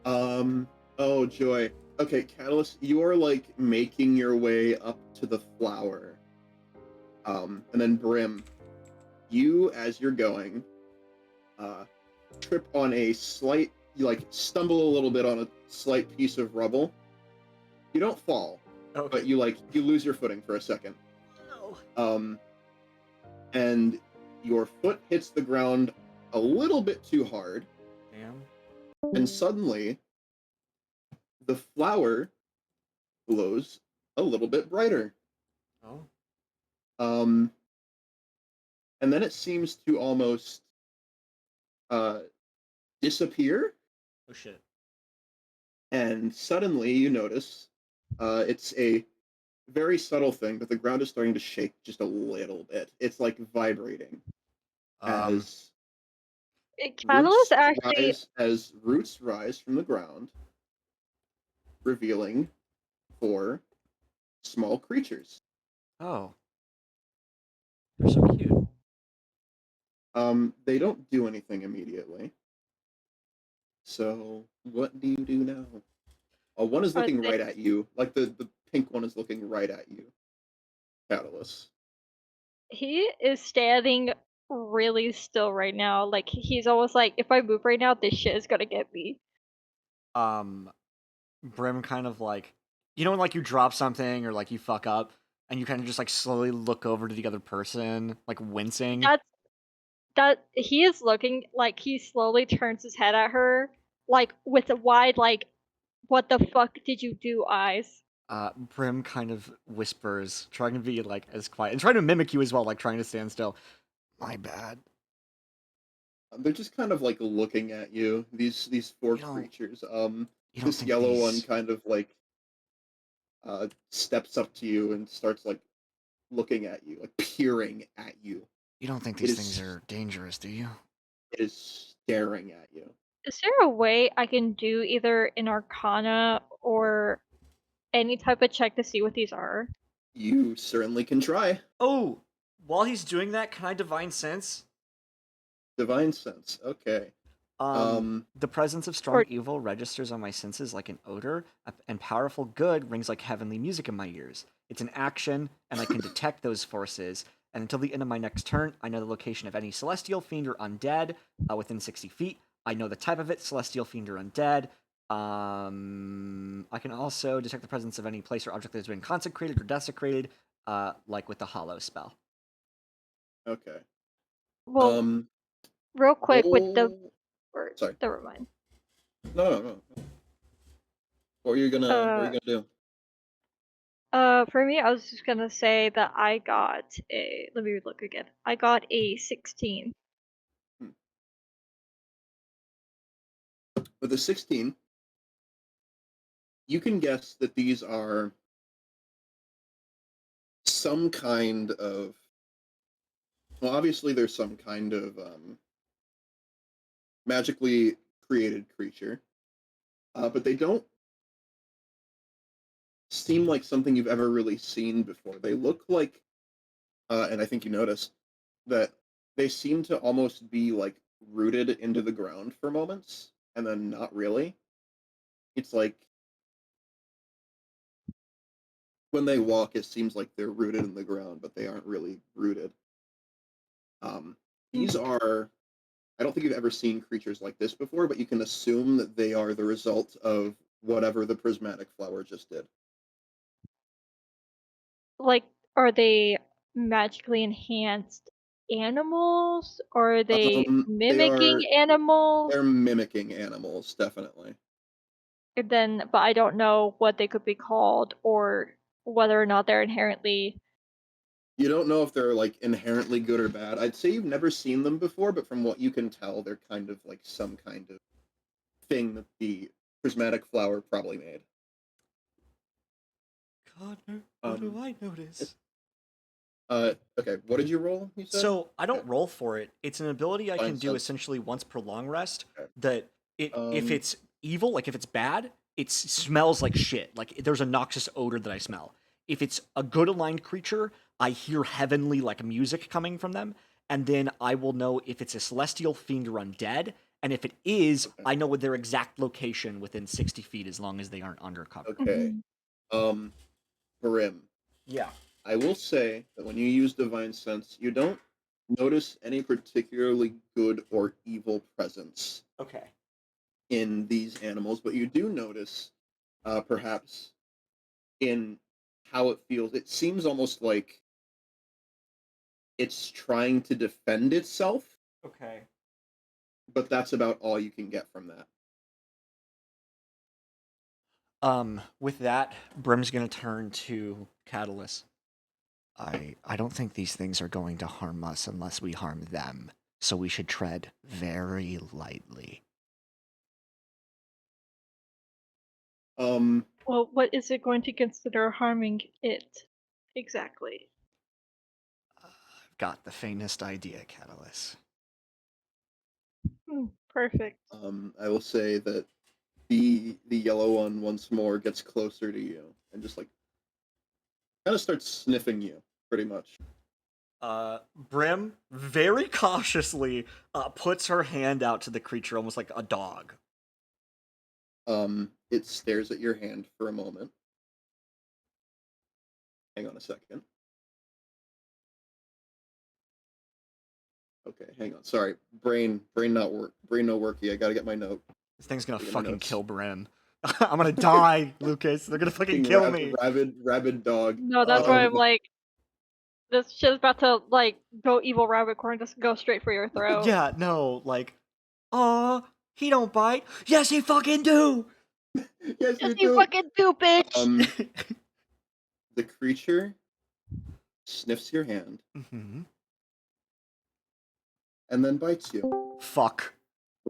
Oh joy. Okay, Catalyst, you are like making your way up to the flower. And then Brim, you, as you're going, trip on you stumble a little bit on a slight piece of rubble. You don't fall, Okay. but you lose your footing for a second. No. and your foot hits the ground a little bit too hard, Damn. and suddenly the flower glows a little bit brighter. Oh. Um, and then it seems to almost uh, disappear, Oh shit. and suddenly you notice it's a very subtle thing, but the ground is starting to shake just a little bit. It's like vibrating Um. as Catalyst actually, roots rise from the ground, revealing four small creatures. Oh. They're so cute. They don't do anything immediately. So what do you do now? One is are looking they, right at you, like the pink one is looking right at you, Catalyst. he is standing really still right now. Like he's almost like, if I move right now, this shit is gonna get me. Um. Brim kind of like, you know, when like you drop something or like you fuck up, and you kind of just like slowly look over to the other person, like wincing. That's that he is looking like he slowly turns his head at her, like with a wide like, what the fuck did you do eyes. Brim kind of whispers, trying to be like as quiet and trying to mimic you as well, like trying to stand still. My bad. They're just kind of like looking at you. These four You don't. creatures. You don't This think yellow one these. kind of like steps up to you and starts like looking at you, like peering at you. You don't think It these things is are dangerous, do you? it is staring at you. Is there a way I can do either an arcana or any type of check to see what these are? You certainly can try. Oh, while he's doing that, can I divine sense? Divine sense. Okay. The presence of strong Or evil registers on my senses like an odor, and powerful good rings like heavenly music in my ears. It's an action, and I can detect those forces. And until the end of my next turn, I know the location of any celestial, fiend, or undead within 60 feet. I know the type of it, celestial, fiend, or undead. I can also detect the presence of any place or object that has been consecrated or desecrated, like with the Hollow spell. Okay. well, Um. real quick with the Roll. or Sorry. never mind. No, no, no. What are you gonna What are Uh, you gonna do? for me, I was just gonna say that I got a. Let me look again. I got a 16. Hmm. With a 16, you can guess that these are some kind of. Well, obviously, there's some kind of magically created creature, but they don't seem like something you've ever really seen before. They look like, and I think you notice that they seem to almost be like rooted into the ground for moments, and then not really. It's like when they walk, it seems like they're rooted in the ground, but they aren't really rooted. Um, these are, I don't think you've ever seen creatures like this before, but you can assume that they are the result of whatever the prismatic flower just did. Like, are they magically enhanced animals? Or are they They mimicking are, animals? they're mimicking animals, definitely. And then, but I don't know what they could be called or whether or not they're inherently. You don't know if they're like inherently good or bad. I'd say you've never seen them before, but from what you can tell, they're kind of like some kind of thing that the prismatic flower probably made. Connor, what do Um, I notice? okay, what did you roll? You said? So I Okay, don't roll for it. It's an ability I fine can do sense. essentially once per long rest. Okay. That if Um, it's evil, like if it's bad, it smells like shit. Like there's a noxious odor that I smell. If it's a good aligned creature, I hear heavenly like music coming from them, and then I will know if it's a celestial, fiend, or undead. And if it is, okay. I know their exact location within 60 feet as long as they aren't undercover. Okay. Um, Brim. Yeah. I will say that when you use divine sense, you don't notice any particularly good or evil presence Okay. in these animals, but you do notice, perhaps, in how it feels. It seems almost like it's trying to defend itself, Okay. but that's about all you can get from that. With that, Brim's gonna turn to Catellus. I don't think these things are going to harm us unless we harm them, so we should tread very lightly. Well, what is it going to consider harming it exactly? I've got the faintest idea, Catellus. Perfect. I will say that the yellow one once more gets closer to you and just like kind of starts sniffing you, pretty much. Brim very cautiously puts her hand out to the creature, almost like a dog. It stares at your hand for a moment. Hang on a second. Okay, hang on. Sorry, brain no worky. I gotta get my note. This thing's gonna Look at my fucking notes. kill Brim. I'm gonna die, Lucas. They're gonna fucking kill me. Rabid dog. No, that's why I'm like, this shit's about to like go evil rabbit corn, just go straight for your throat. Yeah, no, like, he don't bite. Yes, he fucking do. Yes, Yes, you you do. fucking do, bitch. The creature sniffs your hand Mm-hmm. and then bites you. Fuck.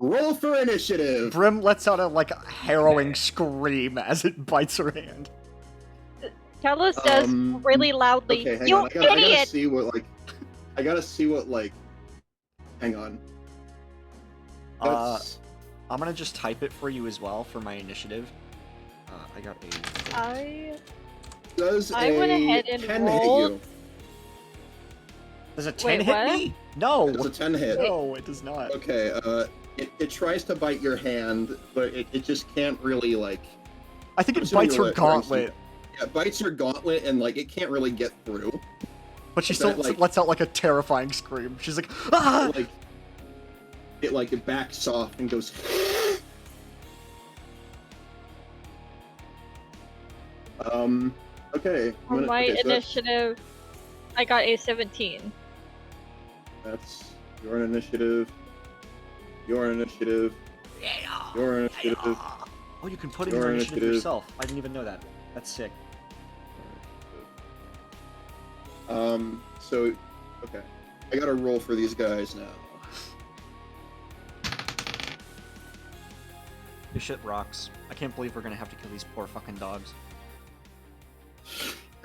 Roll for initiative. Brim lets out a like harrowing scream as it bites her hand. Catellus says really loudly, Okay, hang "You on. I gotta idiot!" see what like. I gotta see what like. Hang on. That's... I'm gonna just type it for you as well for my initiative. I got a. I went ahead and 10 rolled. hit you? Does a 10 hit what? me? No. Does a 10 hit? No, it does not. Okay. It tries to bite your hand, but it just can't really like. I think it Assuming bites you're her right, right, gauntlet, Yeah, it bites her gauntlet and like it can't really get through. but she But still that, like- lets out like a terrifying scream. She's like, ah! It backs off and goes. Okay. For my initiative, I got a 17. That's your initiative. Your initiative. Your initiative. Oh, you can put in Your your initiative initiative. yourself. I didn't even know that. That's sick. So, okay. I gotta roll for these guys now. This shit rocks. I can't believe we're gonna have to kill these poor fucking dogs.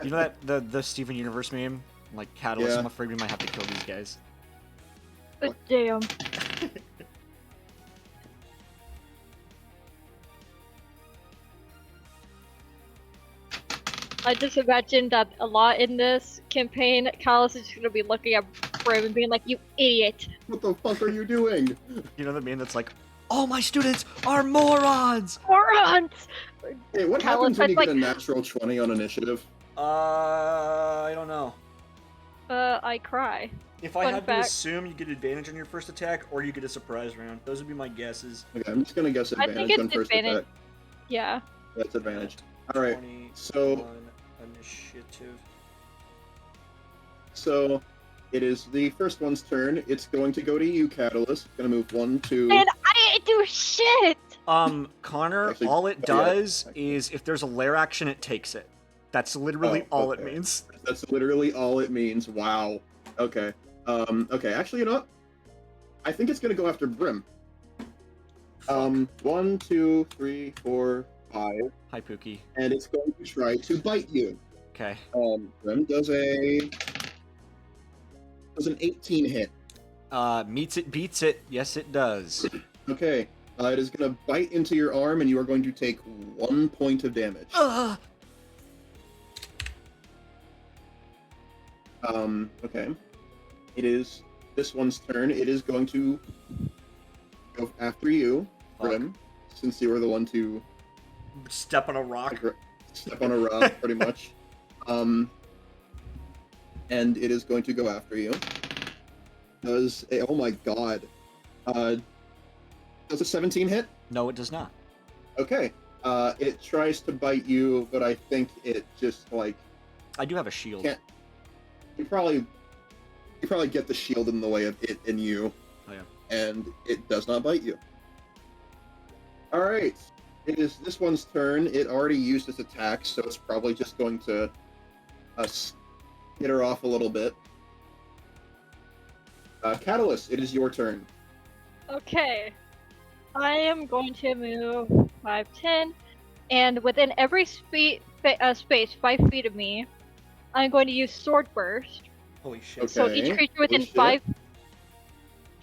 You know that the Steven Universe meme? Like, Catalyst, Yeah. I'm afraid we might have to kill these guys. Damn. I just imagine that a lot in this campaign, Callus is just gonna be looking at Brim and being like, "You idiot!" What the fuck are you doing? You know the meme that's like, all my students are morons! Morons! Hey, what Callus, happens when you I'd get a natural 20 on initiative? I don't know. I cry. If I Fun had fact. to assume, you get advantage on your first attack, or you get a surprise round. Those would be my guesses. Okay, I'm just gonna guess I think advantage on it's first advantage. attack. Yeah. That's advantage. Alright, 21 so initiative. it is the first one's turn. It's going to go to you, Catalyst. It's gonna move 1, 2. And I didn't do shit! Connor, Actually, all it oh, yeah, does actually. is if there's a lair action, it takes it. That's literally all it okay. means. That's literally all it means. Wow. Okay. Okay, actually, you know what? I think it's gonna go after Brim. 1, 2, 3, 4, 5. Hi, Pookie. And it's going to try to bite you. Okay. Brim does an 18 hit. Meets it, beats it. Yes, it does. Okay. It is going to bite into your arm, and you are going to take 1 point of damage. Okay. It is this one's turn. It is going to go after you, Brim, since you were the one to Step on a rock. step on a rock, pretty much. And it is going to go after you. Oh my god. Does a 17 hit? No, it does not. Okay. It tries to bite you, but I think it just like I do have a shield. can't. You probably You probably get the shield in the way of it and you. Oh yeah. And it does not bite you. Alright. It is this one's turn. It already used its attack, so it's probably just going to hit her off a little bit. Catellus, it is your turn. Okay. I am going to move 5, 10, and within every space 5 feet of me, I'm going to use Sword Burst. Holy shit. Okay. So each creature within Holy shit. 5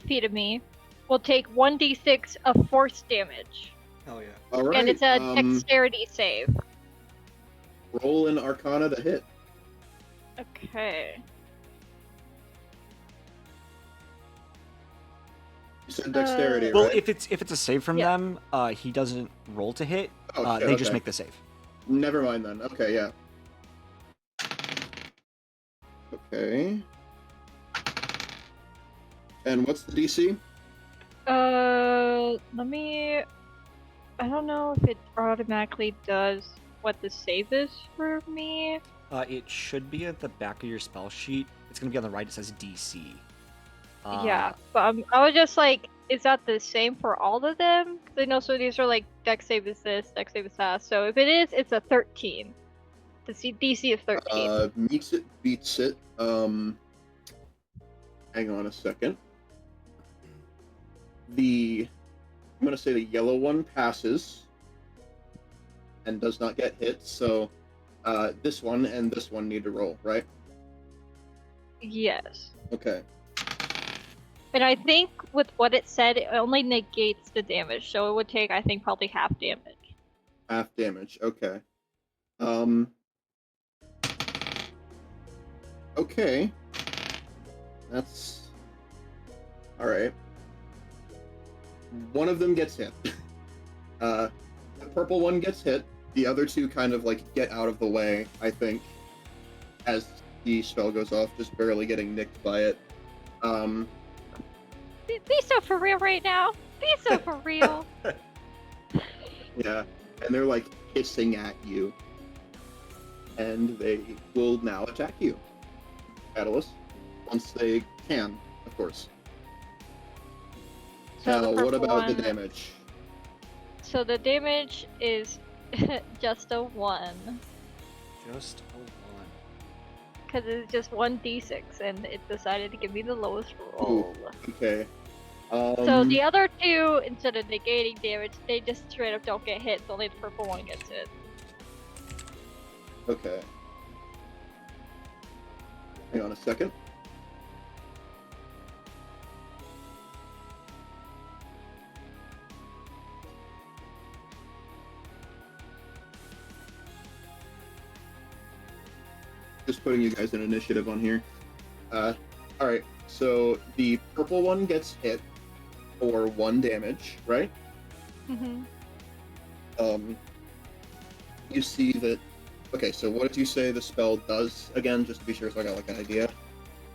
feet of me will take 1d6 of force damage. Hell yeah. Alright. And it's a dexterity save. Roll an Arcana to hit. Okay. You said dexterity, Well, right? if it's a save from Yeah. them, he doesn't roll to hit. Oh, shit, they just okay. make the save. Never mind then. Okay, yeah. Okay. And what's the DC? Let me... I don't know if it automatically does what the save is for me. It should be at the back of your spell sheet. It's gonna be on the right. It says DC. Yeah, but I was just like, is that the same for all of them? Because I know so these are like dex save is this, dex save is that. So if it is, it's a 13. The DC is 13. Meets it, beats it. Hang on a second. I'm gonna say the yellow one passes and does not get hit, so this one and this one need to roll, right? Yes. Okay. And I think with what it said, it only negates the damage, so it would take, I think, probably half damage. Half damage, okay. Okay. That's... Alright. One of them gets hit. The purple one gets hit. The other two kind of, like, get out of the way, I think, as the spell goes off, just barely getting nicked by it. Be so for real right now. Be so for real. Yeah, and they're like hissing at you. And they will now attack you, Catalyst. Once they can, of course. So Now, the what purple about the one- damage? So the damage is just a 1. Just a 1. Because it's just 1d6, and it decided to give me the lowest roll. Okay. So the other two, instead of negating damage, they just straight up don't get hit, so only the purple one gets hit. Okay. Hang on a second. Just putting you guys in initiative on here. Alright, so the purple one gets hit for 1 damage, right? Mm-hmm. You see that... Okay, so what did you say the spell does again, just to be sure so I got like an idea?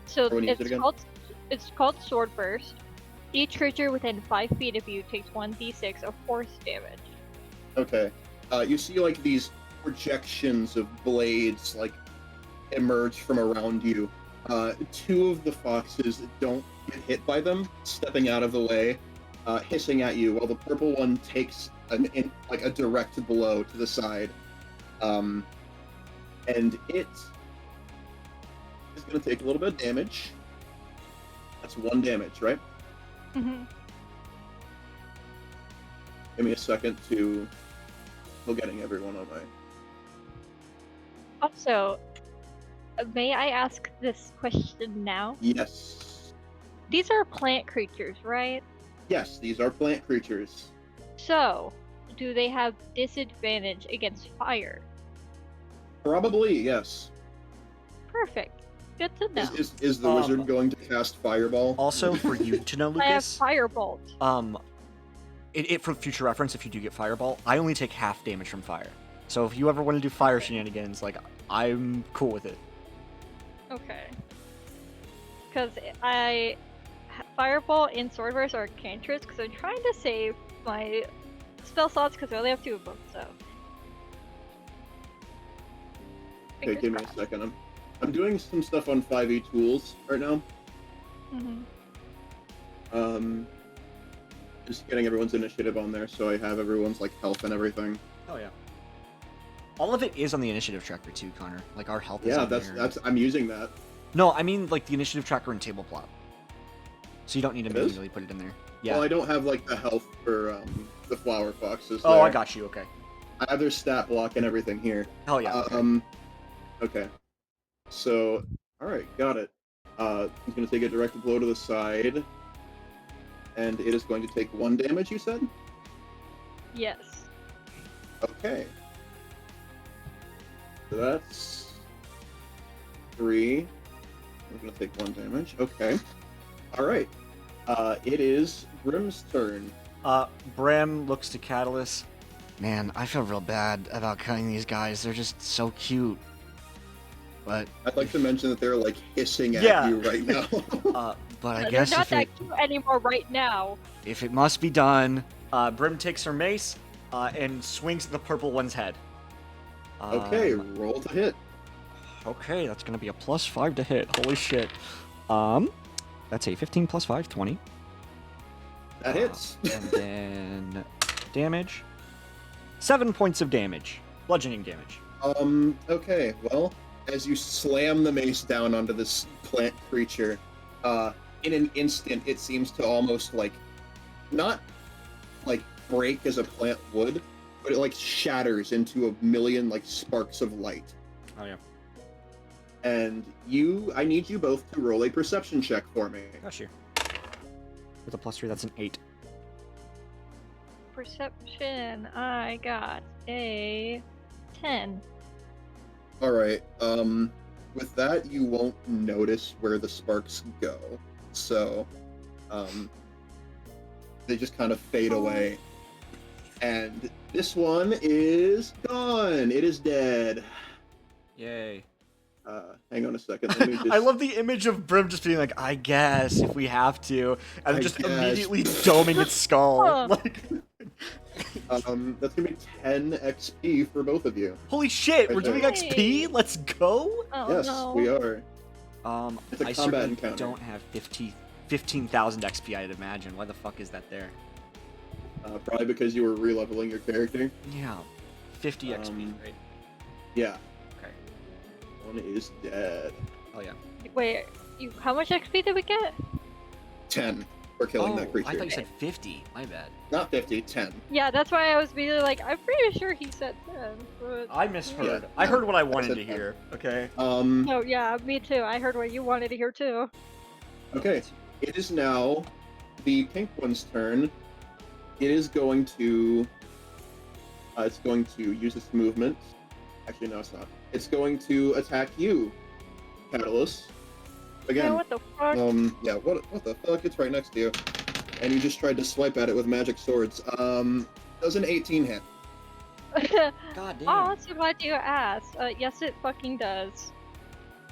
So Everyone use it again? it's called Sword Burst. Each creature within 5 feet of you takes 1d6 of force damage. Okay. You see like these projections of blades like emerge from around you. 2 of the foxes don't get hit by them, stepping out of the way, hissing at you, while the purple one takes a direct blow to the side. And it is going to take a little bit of damage. That's 1 damage, right? Mm-hmm. Give me a second to... Still getting everyone on my... Also, may I ask this question now? Yes. These are plant creatures, right? Yes, these are plant creatures. So, do they have disadvantage against fire? Probably, yes. Perfect. Good to know. Is the wizard going to cast Fireball? Also, for you to know, I have Lucas, Firebolt. for future reference, if you do get Fireball, I only take half damage from fire. So if you ever want to do fire shenanigans, like, I'm cool with it. Okay. Because Fireball and Sword Burst are cantrips, because I'm trying to save my spell slots, because I only have 2 of them, so... Okay, Fingers give me a crossed. second. I'm doing some stuff on 5e tools right now. Mhm. Just getting everyone's initiative on there, so I have everyone's like health and everything. Oh yeah. All of it is on the initiative tracker too, Connor. Like our health is Yeah, on there. that's I'm using that. No, I mean like the initiative tracker and table plot. So you don't need to It is? manually put it in there. Yeah. Well, I don't have like the health for the flower foxes. Oh, there. I got you. Okay. I have their stat block and everything here. Hell yeah. Okay. Okay. So, all right, got it. He's going to take a direct blow to the side, and it is going to take 1 damage. You said? Yes. Okay. So that's 3. I'm going to take 1 damage. Okay. All right. It is Brim's turn. Brim looks to Catellus. Man, I feel real bad about cutting these guys. They're just so cute. But I'd like to mention that they're like hissing at Yeah. you right now. but I They're guess not if that it cute anymore right now. if it must be done, Brim takes her mace and swings at the purple one's head. Okay, roll to hit. okay, that's gonna be a +5 to hit. Holy shit. That's a 15 + 5, 20. That hits. And then damage. 7 points of damage. Bludgeoning damage. Okay, well, as you slam the mace down onto this plant creature, in an instant it seems to almost like, not like break as a plant would, but it like shatters into a million like sparks of light. Oh yeah. And I need you both to roll a perception check for me. Got you. With a +3, that's an 8. Perception. I got a 10. Alright, with that, you won't notice where the sparks go. So, they just kind of fade away. And this one is gone! It is dead. Yay. Hang on a second, let me just... I love the image of Brim just being like, I guess if we have to, and I just guess. immediately doming its skull. Huh. Like, that's gonna be 10 XP for both of you. holy shit, we're Right doing there. XP? Let's go? Oh Yes, no. we are. It's a I combat certainly encounter. don't have 15,000 XP, I'd imagine. Why the fuck is that there? Probably because you were re-leveling your character. Yeah, 50 XP, right? Yeah. Okay. One is dead. Oh yeah. Wait, how much XP did we get? 10 for killing that creature. I thought you said 50. My bad. Not 50, 10. Yeah, that's why I was really like, I'm pretty sure he said 10. But... I misheard. Yeah. I heard what I wanted said to 10. hear. Okay. Oh yeah, me too. I heard what you wanted to hear too. Okay. It is now the pink one's turn. It is going to... it's going to use its movement. Actually, no, it's not. It's going to attack you, Catellus. Again. Yeah, what the fuck? Yeah, what the fuck? It's right next to you. And you just tried to swipe at it with magic swords. Does an 18 hit? God damn. Oh, so glad you asked. Yes, it fucking does.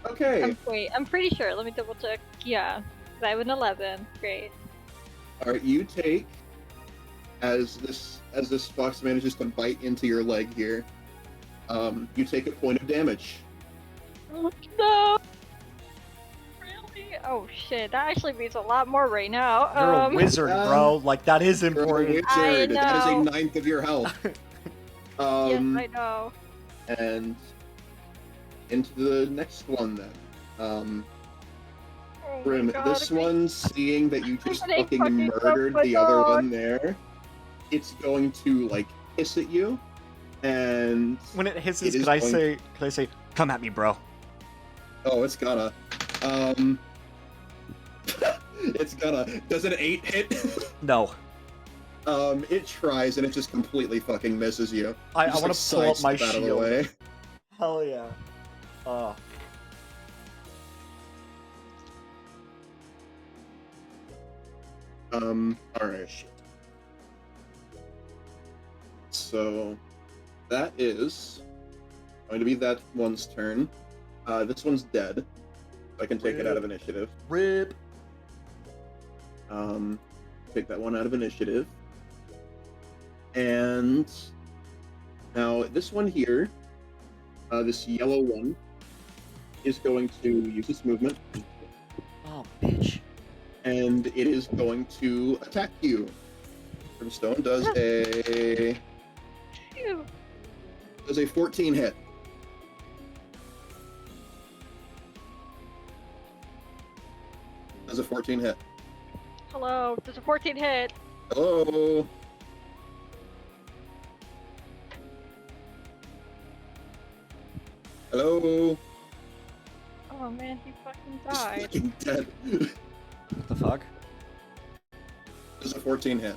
Okay. Wait, I'm pretty sure. Let me double check. Yeah, I have an 11. Great. Alright, you take, as this fox manages to bite into your leg here, you take a point of damage. Oh, no. Really? Oh shit, that actually means a lot more right now. You're a wizard, bro. Like, that is You're a important. wizard. I That is a know. 9th of your health. Yes, I know. And into the next one then. Oh my Brim, God, this okay. one, seeing that you just They fucking fucking murdered broke the my other dog. one there, it's going to like hiss at you, and When it hisses, It is could I going- say, come at me, bro? oh, it's gonna. It's gonna. Does an 8 hit? No. It tries and it just completely fucking misses you. I You just, want to pull up my sidestep out of the shield. way. Hell yeah. Alright. So, that is going to be that one's turn. This one's dead. I can take it out of initiative. Rip. Take that one out of initiative. And now this one here, this yellow one, is going to use its movement. Oh, bitch. and it is going to attack you. Brimstone does a 14 hit. Does a 14 hit. Hello, there's a 14 hit. Hello. Hello. Oh man, he fucking He's died. fucking dead. What the fuck? Does a 14 hit.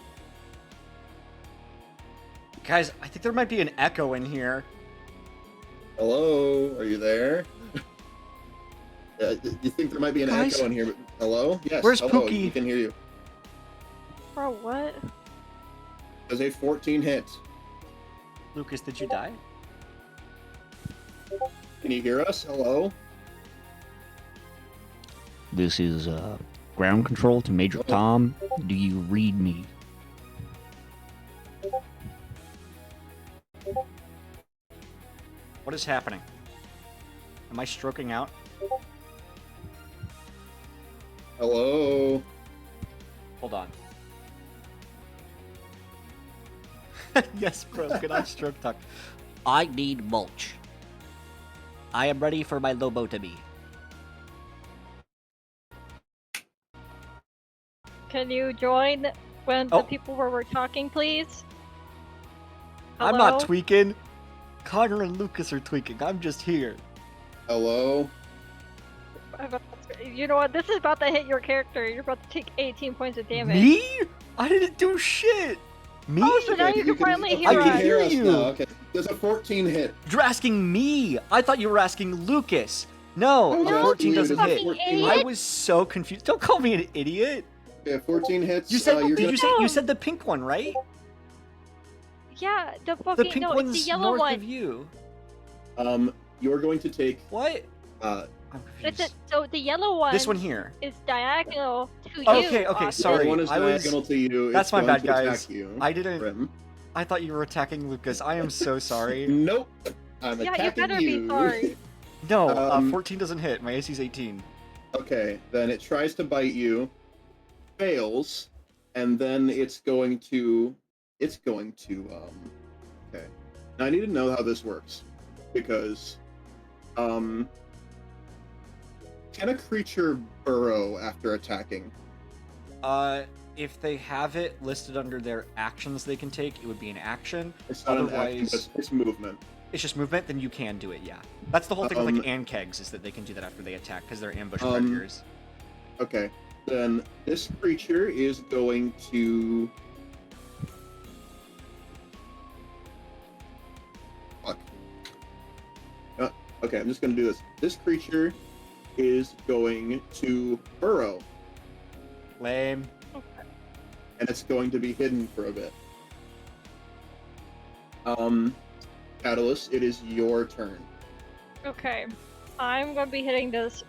Guys, I think there might be an echo in here. Hello, are you there? You think there might be an Guys? echo in here? But hello? Yes. Where's hello, Pookie? We can hear you. Bro, what? Does a 14 hit. Lucas, did you die? Can you hear us? Hello? This is ground control to Major Tom. Do you read me? What is happening? Am I stroking out? Hello? Hold on. Yes, bro. Good on stroke talk. I need mulch. I am ready for my lobotomy. Can you join when Oh. the people where we're talking, please? I'm not Hello? tweaking. Connor and Lucas are tweaking. I'm just here. Hello? You know what? This is about to hit your character. You're about to take 18 points of damage. Me? I didn't do shit. Me? Oh, so now you can finally hear I can us. hear us you. now. Okay. Does a 14 hit. You're asking me. I thought you were asking Lucas. No, I was a No, 14 asking you, doesn't does a hit. 14 idiot. I hit? was so confused. Don't call me an idiot. Yeah, 14 hits. You said you're did gonna- you say No. you said the pink one, right? Yeah, the The fucking pink no, one's it's the yellow north one. of you. You're going to take What? uh I'm It's confused. so the yellow one. This one here. is diagonal to you. Okay, okay, Austin. sorry. the one is I was- diagonal to you. That's it's my going bad, to guys. attack you. I didn't. Brim. I thought you were attacking Lucas. I am so sorry. Nope. I'm Yeah, you attacking better be sorry. No, 14 doesn't hit. My AC's 18. Okay, then it tries to bite you, fails, and then it's going to okay. Now I need to know how this works because can a creature burrow after attacking? If they have it listed under their actions they can take, it would be an action. It's not an action, Otherwise- it's movement. It's just movement, then you can do it, yeah. That's the whole thing with Um, like ankegs, is that they can do that after they attack, because they're ambush Um, predators. Okay, then this creature is going to fuck. Okay, I'm just gonna do this. This creature is going to burrow, Lame. and it's going to be hidden for a bit. Catellus, it is your turn. Okay, I'm gonna be hitting this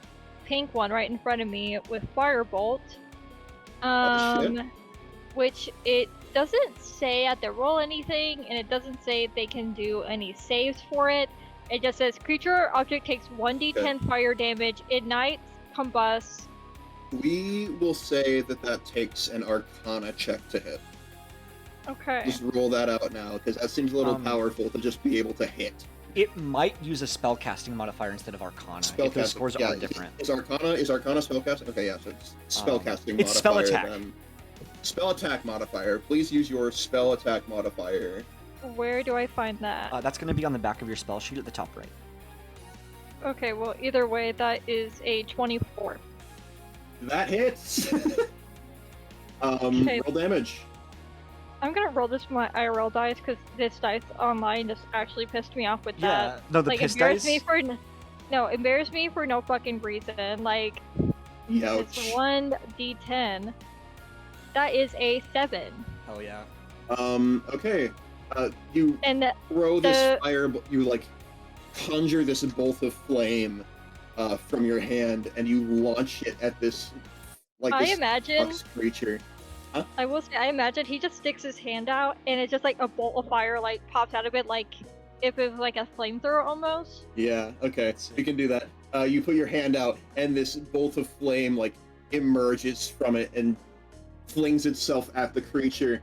pink one right in front of me with Firebolt. Oh, shit. Which it doesn't say at the roll anything, and it doesn't say they can do any saves for it. It just says creature or object takes 1d10 fire damage, ignites, combusts. We will say that that takes an Arcana check to hit. Okay. Just roll that out now, because that seems a little Um, powerful to just be able to hit. It might use a spellcasting modifier instead of Arcana, if those Spellcasting, scores yeah, are different. Is Arcana spellcasting? Okay, yeah, so it's spellcasting it's spell modifier. attack. Then. Spell attack modifier. Please use your spell attack modifier. Where do I find that? That's going to be on the back of your spell sheet at the top right. Okay, well, either way, that is a 24. That hits. Okay. Roll damage. I'm gonna roll this with my IRL dice because this dice online just actually pissed me off with that. Yeah, no, the Like, piss embarrassed dice. me for no, embarrassed me for no fucking reason. Like, it's Ouch. 1d10. That is a 7. Oh yeah. Okay. You And throw this the- fire. You like conjure this bolt of flame from your hand, and you launch it at this like I this imagine, fox creature. I will say, I imagine he just sticks his hand out and it's just like a bolt of fire like pops out of it, like if it was like a flamethrower almost. Yeah. Okay. You can do that. You put your hand out, and this bolt of flame like emerges from it and flings itself at the creature,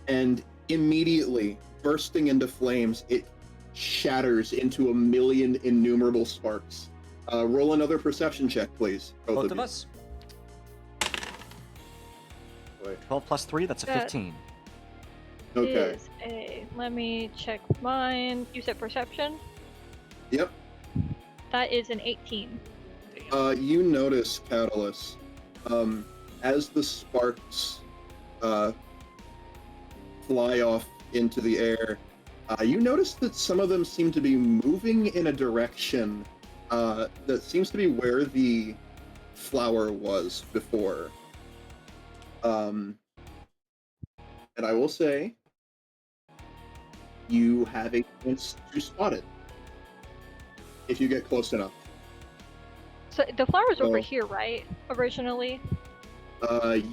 and immediately bursting into flames, it shatters into a million innumerable sparks. Roll another perception check, please. Both of of you. us. Wait. 12 plus 3, that's a That- 15. Okay. Is a. Let me check mine. You said perception? Yep. That is an 18. You notice, Catellus, as the sparks fly off into the air, you notice that some of them seem to be moving in a direction that seems to be where the flower was before. And I will say, you have a chance to spot it if you get close enough. So the flower's over Oh. here, right? Originally?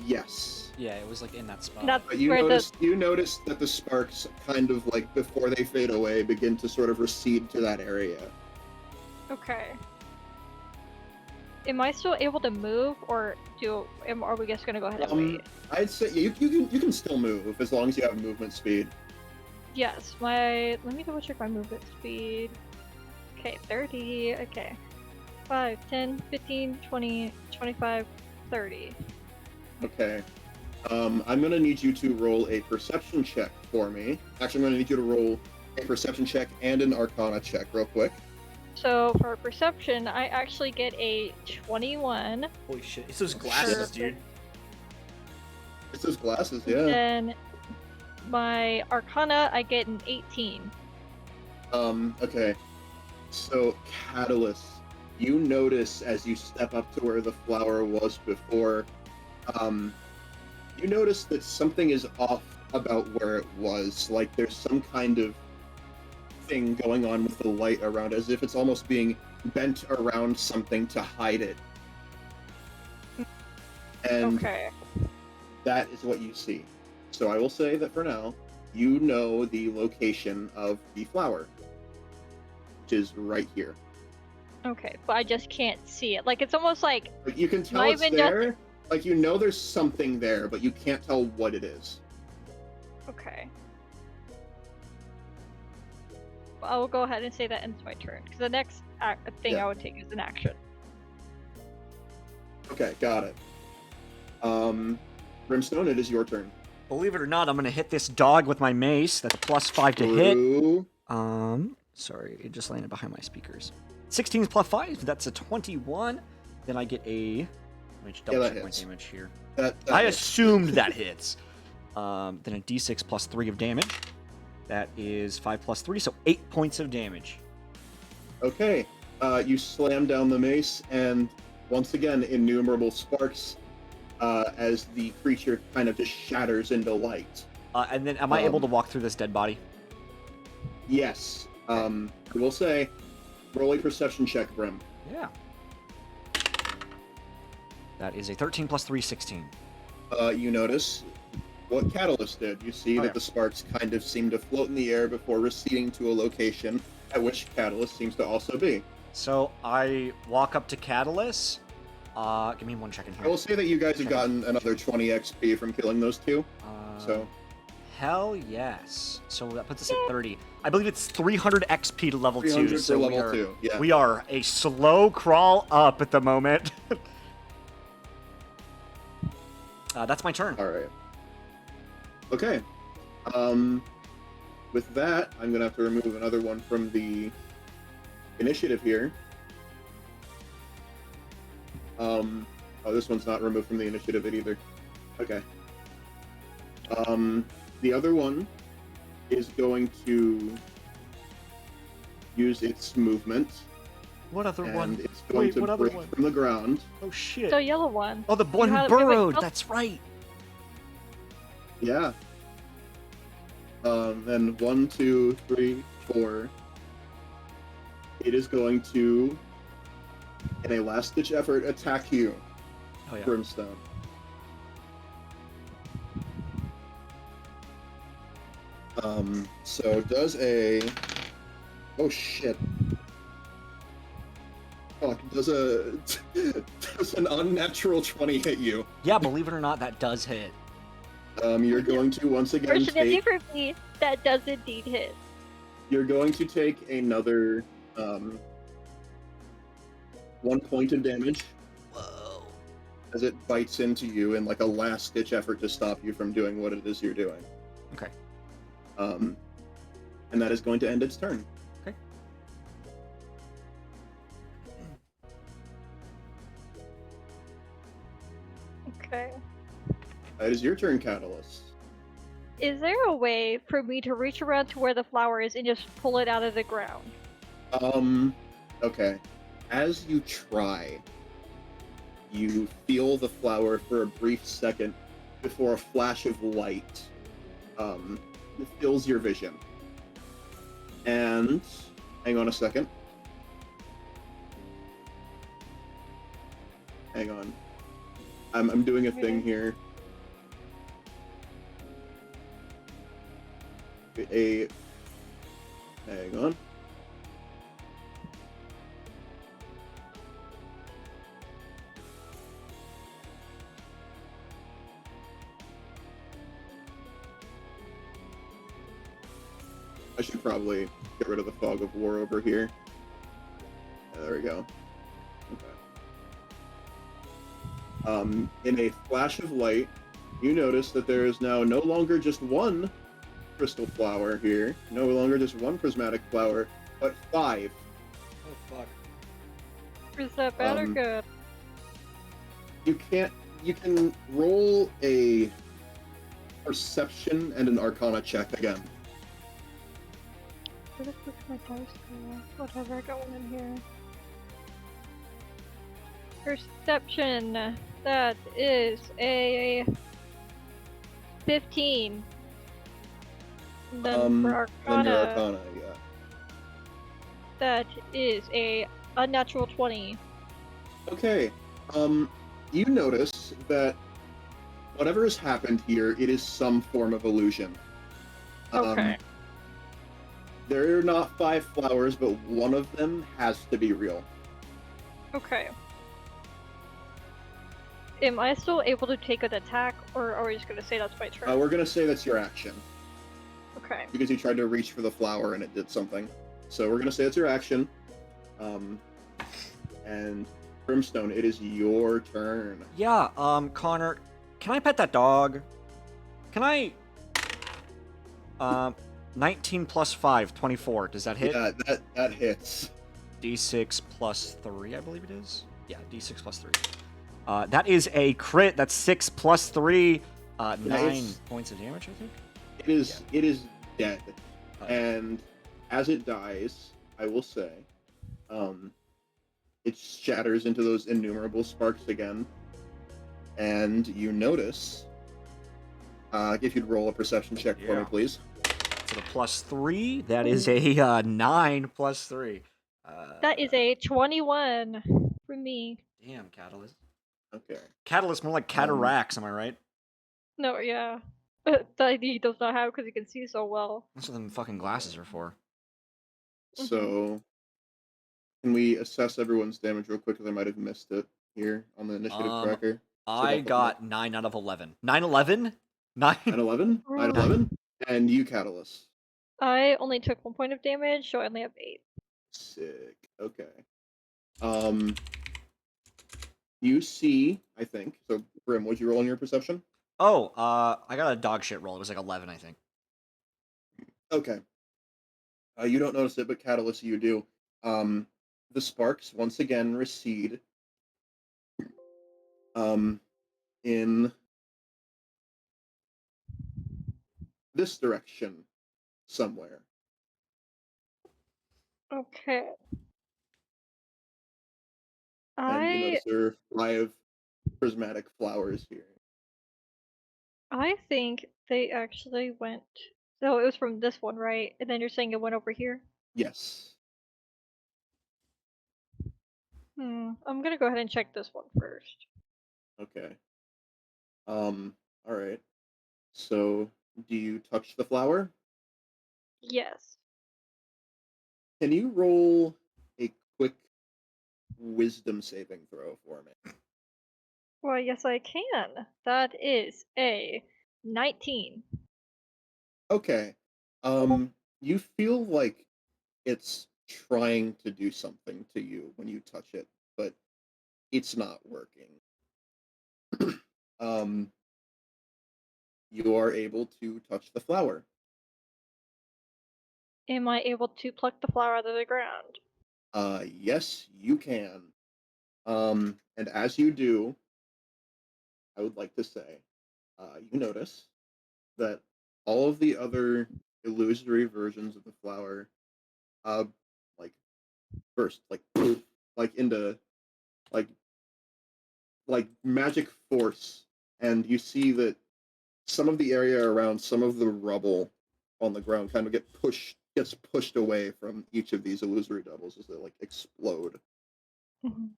Yes. Yeah, it was like in that spot. That's But you where notice that the sparks kind of like before they fade away begin to sort of recede to that area. Okay. Am I still able to move, or are we just gonna go ahead and wait? I'd say you can still move as long as you have movement speed. Yes, let me double check my movement speed. Okay, 30, okay. 5, 10, 15, 20, 25, 30. Okay. I'm gonna need you to roll a perception check for me. Actually, I'm gonna need you to roll a perception check and an arcana check real quick. So for perception, I actually get a 21. Holy shit, it's those glasses, dude. It's those glasses, yeah. Then my arcana, I get an 18. Okay. So, Catellus, you notice as you step up to where the flower was before, you notice that something is off about where it was. Like there's some kind of thing going on with the light around, as if it's almost being bent around something to hide it. And Okay. that is what you see. So I will say that for now, you know the location of the flower, which is right here. Okay, but I just can't see it. Like, it's almost like, Like, you can tell Not it's even there. Like, you know there's something there, but you can't tell what it is. okay. Well, I will go ahead and say that ends my turn, because the next thing Yeah. I would take is an action. Okay, got it. Brimstone, it is your turn. Believe it or not, I'm gonna hit this dog with my mace. That's +5 to hit. True. Sorry, it just landed behind my speakers. 16 plus 5, that's a 21. Then I get a. Let me just double that check my hits. damage here. That I hits. assumed that hits. Then a d6 plus 3 of damage. That is 5 plus 3, so 8 points of damage. Okay. You slam down the mace, and once again, innumerable sparks as the creature kind of just shatters into light. And then, am I able to walk through this dead body? Yes. I will say, roll a perception check, Brim. Yeah. That is a 13 plus 3, 16. You notice what Catellus did. You see Oh, that yeah. the sparks kind of seem to float in the air before receding to a location at which Catellus seems to also be. So I walk up to Catellus. Give me 1 second I here. will say that you guys have gotten another 20 XP from killing those two. So Hell yes. So that puts us at 30. I believe it's 300 XP to level 2. 300 So for we level are, 2. Yeah. we are a slow crawl up at the moment. That's my turn. All right. Okay. With that, I'm gonna have to remove another one from the initiative here. Oh, this one's not removed from the initiative either. Okay. The other one is going to use its movement, What other and one? it's going Wait, to what other break one? from the ground. Oh shit. The yellow one. Oh, the one You who have- wait, burrowed. oh. That's right. Yeah. Then 1, 2, 3, 4. It is going to, in a last-ditch effort, attack you, Oh yeah. Brimstone. So does a... Oh shit. Fuck, does an unnatural 20 hit you? Yeah, believe it or not, that does hit. You're going to once again Fortunately take. for me, that does indeed hit. You're going to take another 1 point of damage. Whoa. As it bites into you in like a last-ditch effort to stop you from doing what it is you're doing. Okay. And that is going to end its turn. Okay. Okay. It is your turn, Catellus. Is there a way for me to reach around to where the flower is and just pull it out of the ground? Okay. As you try, you feel the flower for a brief second before a flash of light fills your vision. And hang on a second. Hang on. I'm doing a thing here. Hang on. I should probably get rid of the fog of war over here. There we go. Okay. In a flash of light, you notice that there is now no longer just one crystal flower here, no longer just one prismatic flower, but 5. Oh, fuck. Is that bad or good? You can roll a perception and an arcana check again. Where the fuck's my dice go? Whatever, I got one in here. Perception. That is a 15. And then for Then your Arcana, arcana, yeah. that is a unnatural 20. Okay. You notice that whatever has happened here, it is some form of illusion. Okay. There are not 5 flowers, but one of them has to be real. Okay. Am I still able to take an attack, or are we just gonna say that's my turn? We're gonna say that's your action. Okay. Because you tried to reach for the flower and it did something. So we're gonna say it's your action. And Brimstone, it is your turn. Yeah, Connor, can I pet that dog? Can I... 19 plus 5, 24. Does that hit? Yeah, that hits. D6 plus 3, I believe it is. Yeah, D6 plus 3. That is a crit. That's 6 plus 3. 9 points of damage, I think. It is dead. And as it dies, I will say, it shatters into those innumerable sparks again. And you notice, if you'd roll a perception check for me, please. So the plus 3, that is a 9 plus 3. That is a 21 for me. Damn, Catalyst. Okay. Catalyst, more like cataracts, am I right? No, yeah. That he does not have because he can see so well. That's what them fucking glasses are for. So, can we assess everyone's damage real quick? Because I might have missed it here on the initiative tracker. I got 9 out of 11. 9/11? 9? 9/11? 9/11? And you, Catalyst. I only took 1 point of damage, so I only have 8. Sick. Okay. You see, I think. So, Brim, what'd you roll in your perception? Oh, I got a dog shit roll. It was like 11, I think. Okay. You don't notice it, but Catalyst, you do. The sparks once again recede. In this direction somewhere. Okay. And you notice there are 5 prismatic flowers here. I think they actually went. So it was from this one, right? And then you're saying it went over here? Yes. I'm gonna go ahead and check this one first. Okay. Alright. So, do you touch the flower? Yes. Can you roll a quick wisdom saving throw for me. Well, yes, I can. That is a 19. Okay. You feel like it's trying to do something to you when you touch it, but it's not working. um, you are able to touch the flower. Am I able to pluck the flower out of the ground? Yes, you can. And as you do, I would like to say, you notice that all of the other illusory versions of the flower, uh, like burst, like like into like like magic force, and you see that some of the area around some of the rubble on the ground kind of gets pushed away from each of these illusory doubles as they like explode. Mhm.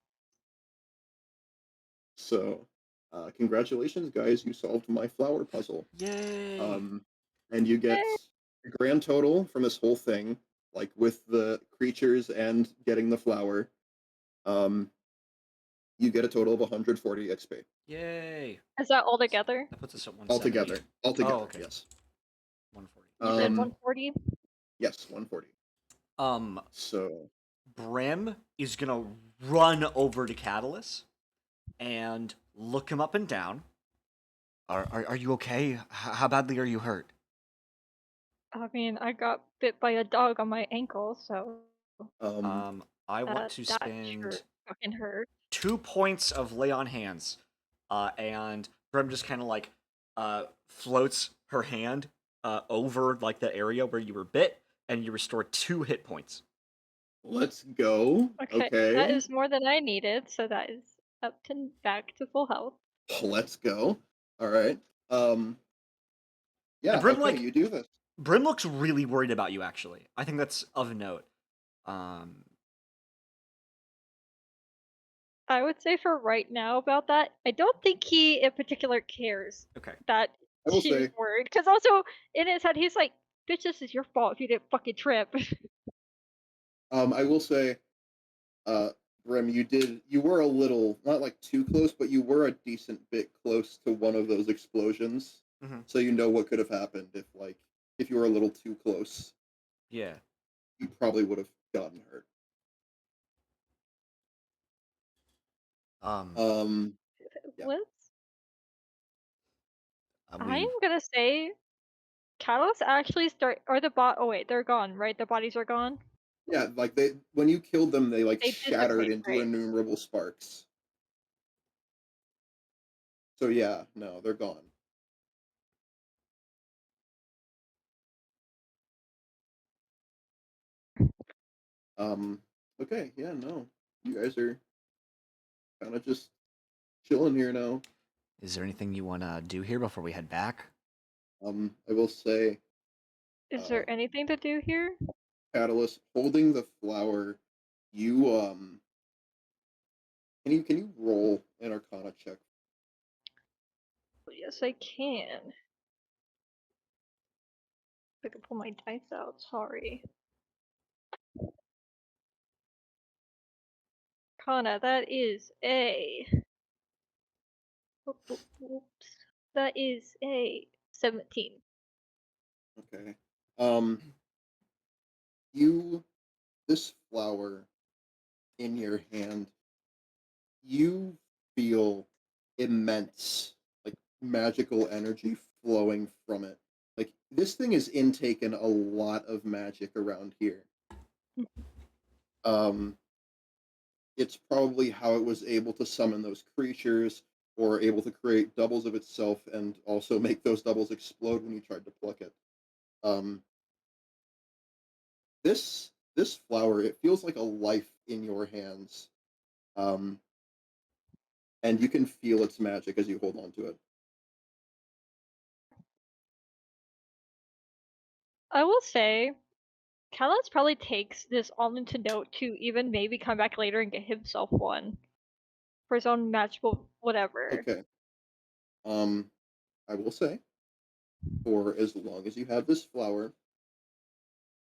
So, congratulations, guys! You solved my flower puzzle. Yay! Um, and you get Yay! a grand total from this whole thing, like with the creatures and getting the flower. Um, you get a total of 140 XP Yay! Is that all together? That puts us at 170. altogether. Oh, Altogether, okay. yes. 140. You said Um, 140? yes, 140. Um, So, Brim is gonna run over to Catellus and look him up and down. Are you okay? How badly are you hurt? I mean, I got bit by a dog on my ankle, so um, I want to that spend sure fucking hurt. 2 points of lay on hands, and Brim just kind of like floats her hand over like the area where you were bit, and you restore 2 hit points. let's go. Okay, that Okay, is more than I needed, so that is up to back to full health. let's go. All right. Um, And yeah, Brim okay, like you do this. Brim looks really worried about you. Actually, I think that's of note. Um, I would say for right now about that, I don't think he in particular cares okay. that I will she's say, worried. Because also in his head, he's like, "Bitch, this is your fault if you didn't fucking trip." I will say, uh, Brim, you were a little, not like too close, but you were a decent bit close to one of those explosions. Mm-hmm. So you know what could have happened if you were a little too close, Yeah. you probably would have gotten hurt. Um, Um, yeah, Let's. I We am gonna say Catalyst actually start or the bot. Oh wait, they're gone, right? The bodies are gone. yeah, like when you killed them, they like They shattered dissipate, into right? innumerable sparks. So yeah, no, they're gone. Um, okay, yeah, no, you guys are kind of just chilling here now. is there anything you want to do here before we head back? I will say, Is uh, there anything to do here? Catalyst holding the flower, you can you roll an Arcana check? Yes, I can. I can pull my dice out. Sorry. Kana, that is a. Oops. That is a 17. Okay. Um, you this flower in your hand, you feel immense, like magical energy flowing from it. Like this thing is intaken a lot of magic around here. Um, it's probably how it was able to summon those creatures or able to create doubles of itself and also make those doubles explode when you tried to pluck it. Um, this flower, it feels like a life in your hands. Um, and you can feel its magic as you hold on to it. I will say, Callus probably takes this all into note to even maybe come back later and get himself one for his own magical whatever. Okay. Um, I will say, for as long as you have this flower,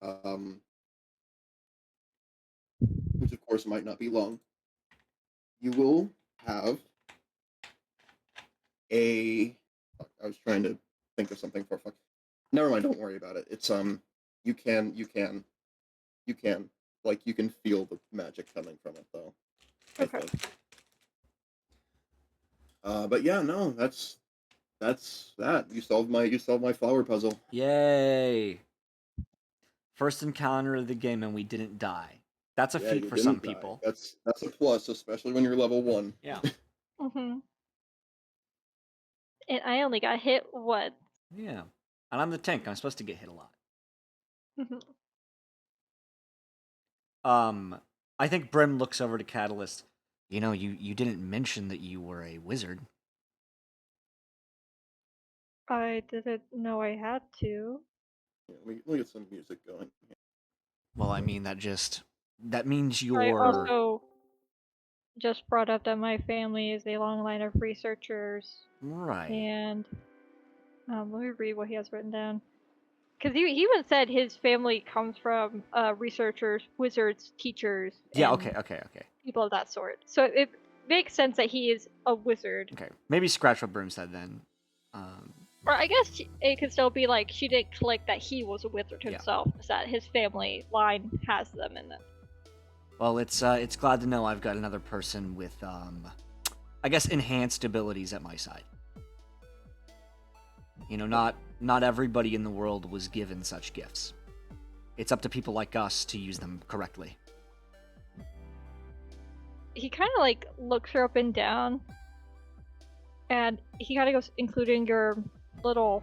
um, which of course might not be long, you will have a. Fuck, I was trying to think of something for fuck. Never mind. Don't worry about it. It's You can. Like you can feel the magic coming from it though. I Okay. think. But yeah, no, that's that. You solved my flower puzzle. Yay! First encounter of the game and we didn't die. That's a Yeah, feat you for some didn't die. people. That's a plus, especially when you're level 1. Yeah. Mm-hmm. And I only got hit once. Yeah. And I'm the tank. I'm supposed to get hit a lot. Mhm. I think Brim looks over to Catalyst. You know, you didn't mention that you were a wizard. I didn't know I had to. Yeah, let me get some music going. Well, I mean that means I you're also just brought up that my family is a long line of researchers, right. and let me read what he has written down. Because he even said his family comes from researchers, wizards, teachers, Yeah, and okay. people of that sort. So it makes sense that he is a wizard. Okay. Maybe scratch what Brim said then. Or I guess it could still be like she didn't click that he was a wizard Yeah. himself. Is that his family line has them in it. Well, it's glad to know I've got another person with I guess enhanced abilities at my side. You know, not everybody in the world was given such gifts. It's up to people like us to use them correctly. He kind of like looks her up and down, and he kind of goes, including your little,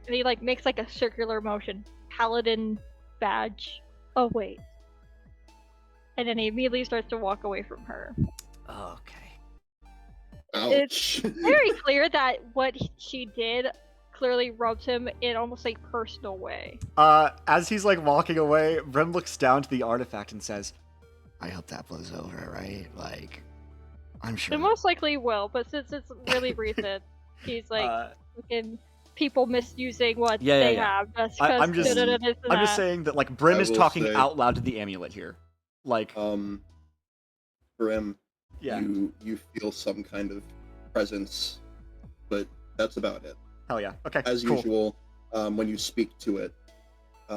and he like makes like a circular motion, paladin badge. Oh wait, and then he immediately starts to walk away from her. Okay. Ouch. It's very clear that what she did clearly rubs him in almost a personal way. As he's like walking away, Brim looks down to the artifact and says, "I hope that blows over, right? Like, I'm sure." It most likely will, but since it's really recent, he's like fucking people misusing what they have. Just I'm just saying that like Brim I is will talking say- out loud to the amulet here. Like, Brim, yeah, you feel some kind of presence, but that's about it. hell yeah. Okay, As cool. usual, when you speak to it,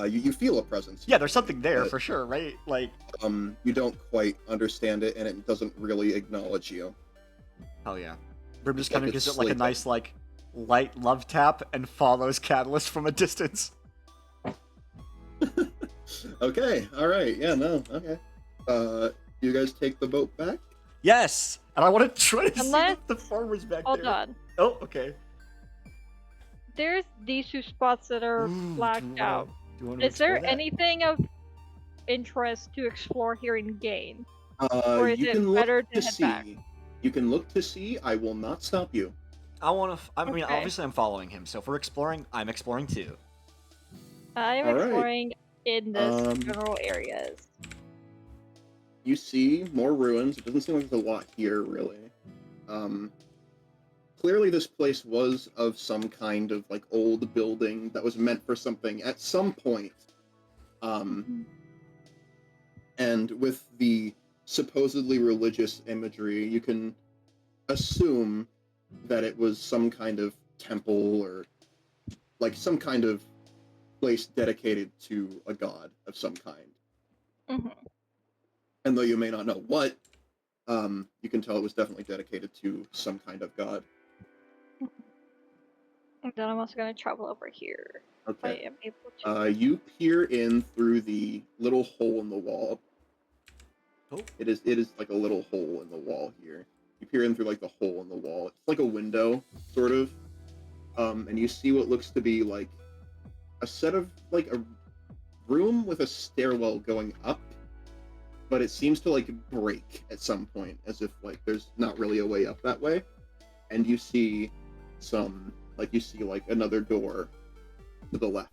you feel a presence. Yeah, there's something there but, for sure, right? Like, you don't quite understand it, and it doesn't really acknowledge you. hell yeah. Brim just It's kind like of gives it's it like a sleeping. nice like light love tap and follows Catalyst from a distance. Okay, all right, yeah, no, okay. You guys take the boat back? Yes, and I want to try to Unless- see the farmers back Hold there. on. Oh, okay. There's these two spots that are Ooh, blacked out. Do you want to Is there explore that? anything of interest to explore here in game? Or is You it can look better to to head see. back? You can look to see. I will not stop you. I want to. I mean, Okay. obviously, I'm following him. So if we're exploring, I'm exploring too. I'm All right. exploring in this Um, general areas. You see more ruins. It doesn't seem like there's a lot here, really. Clearly, this place was of some kind of like old building that was meant for something at some point. And with the supposedly religious imagery, you can assume that it was some kind of temple or like some kind of place dedicated to a god of some kind. Mhm. And though you may not know what, you can tell it was definitely dedicated to some kind of god. And then I'm also going to travel over here. If I Okay. am able to. You peer in through the little hole in the wall. Oh. It is like a little hole in the wall here. You peer in through like the hole in the wall. It's like a window, sort of. And you see what looks to be like a set of like a room with a stairwell going up, but it seems to like break at some point, as if like there's not really a way up that way. And you see like another door to the left.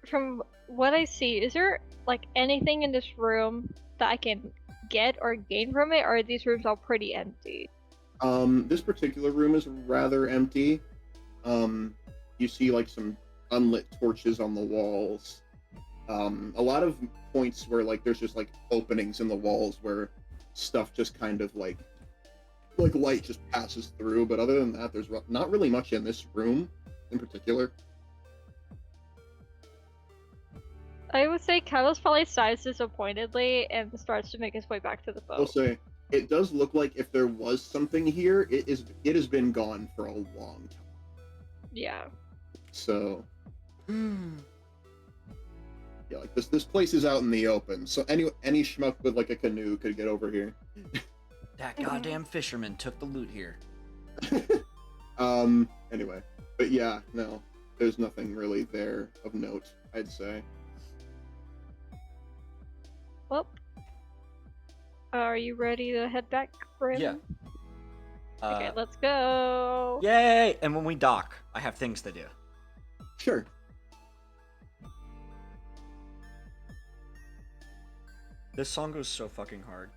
From what I see, is there like anything in this room that I can get or gain from it, or are these rooms all pretty empty? This particular room is rather empty. You see like some unlit torches on the walls. A lot of points where like there's just like openings in the walls where stuff just kind of like light just passes through. But other than that, there's not really much in this room in particular. I would say Kylo's probably sighs disappointedly and starts to make his way back to the boat. I'll say it does look like if there was something here, it has been gone for a long time. Yeah. So yeah, like this place is out in the open, so any schmuck with like a canoe could get over here. That goddamn fisherman took the loot here. Anyway, but yeah, no, there's nothing really there of note, I'd say. Well, are you ready to head back, Brim? Yeah. Okay, let's go. Yay! And when we dock, I have things to do. Sure. This song goes so fucking hard.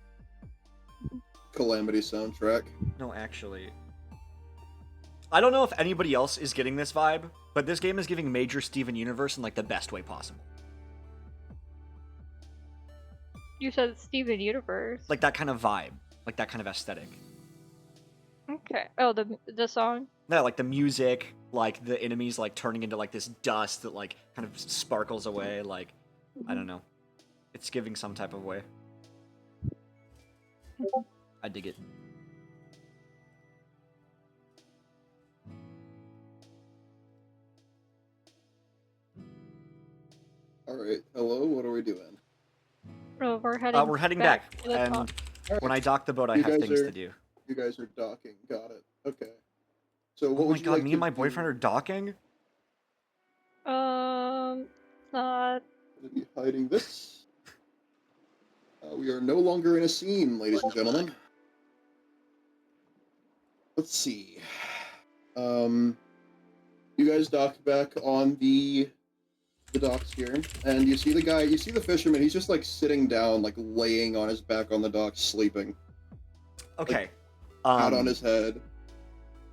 Calamity soundtrack. No, actually. I don't know if anybody else is getting this vibe, but this game is giving Major Steven Universe in like the best way possible. You said Steven Universe. Like that kind of vibe, like that kind of aesthetic. Okay. Oh, the song. Yeah, like the music, like the enemies like turning into like this dust that like kind of sparkles away, like I don't know. It's giving some type of way. I dig it. All right. Hello. What are we doing? Oh, we're heading back. to the And top. Right. when I dock the boat, I You have guys things are- to do. You guys are docking. Got it. Okay. So what Oh my would you god, like me to and my do? boyfriend are docking? Not. Gonna be hiding this. We are no longer in a scene, ladies and gentlemen. Let's see. You guys dock back on the docks here, and you see the fisherman. He's just like sitting down, like laying on his back on the dock, sleeping, Okay. out on his head.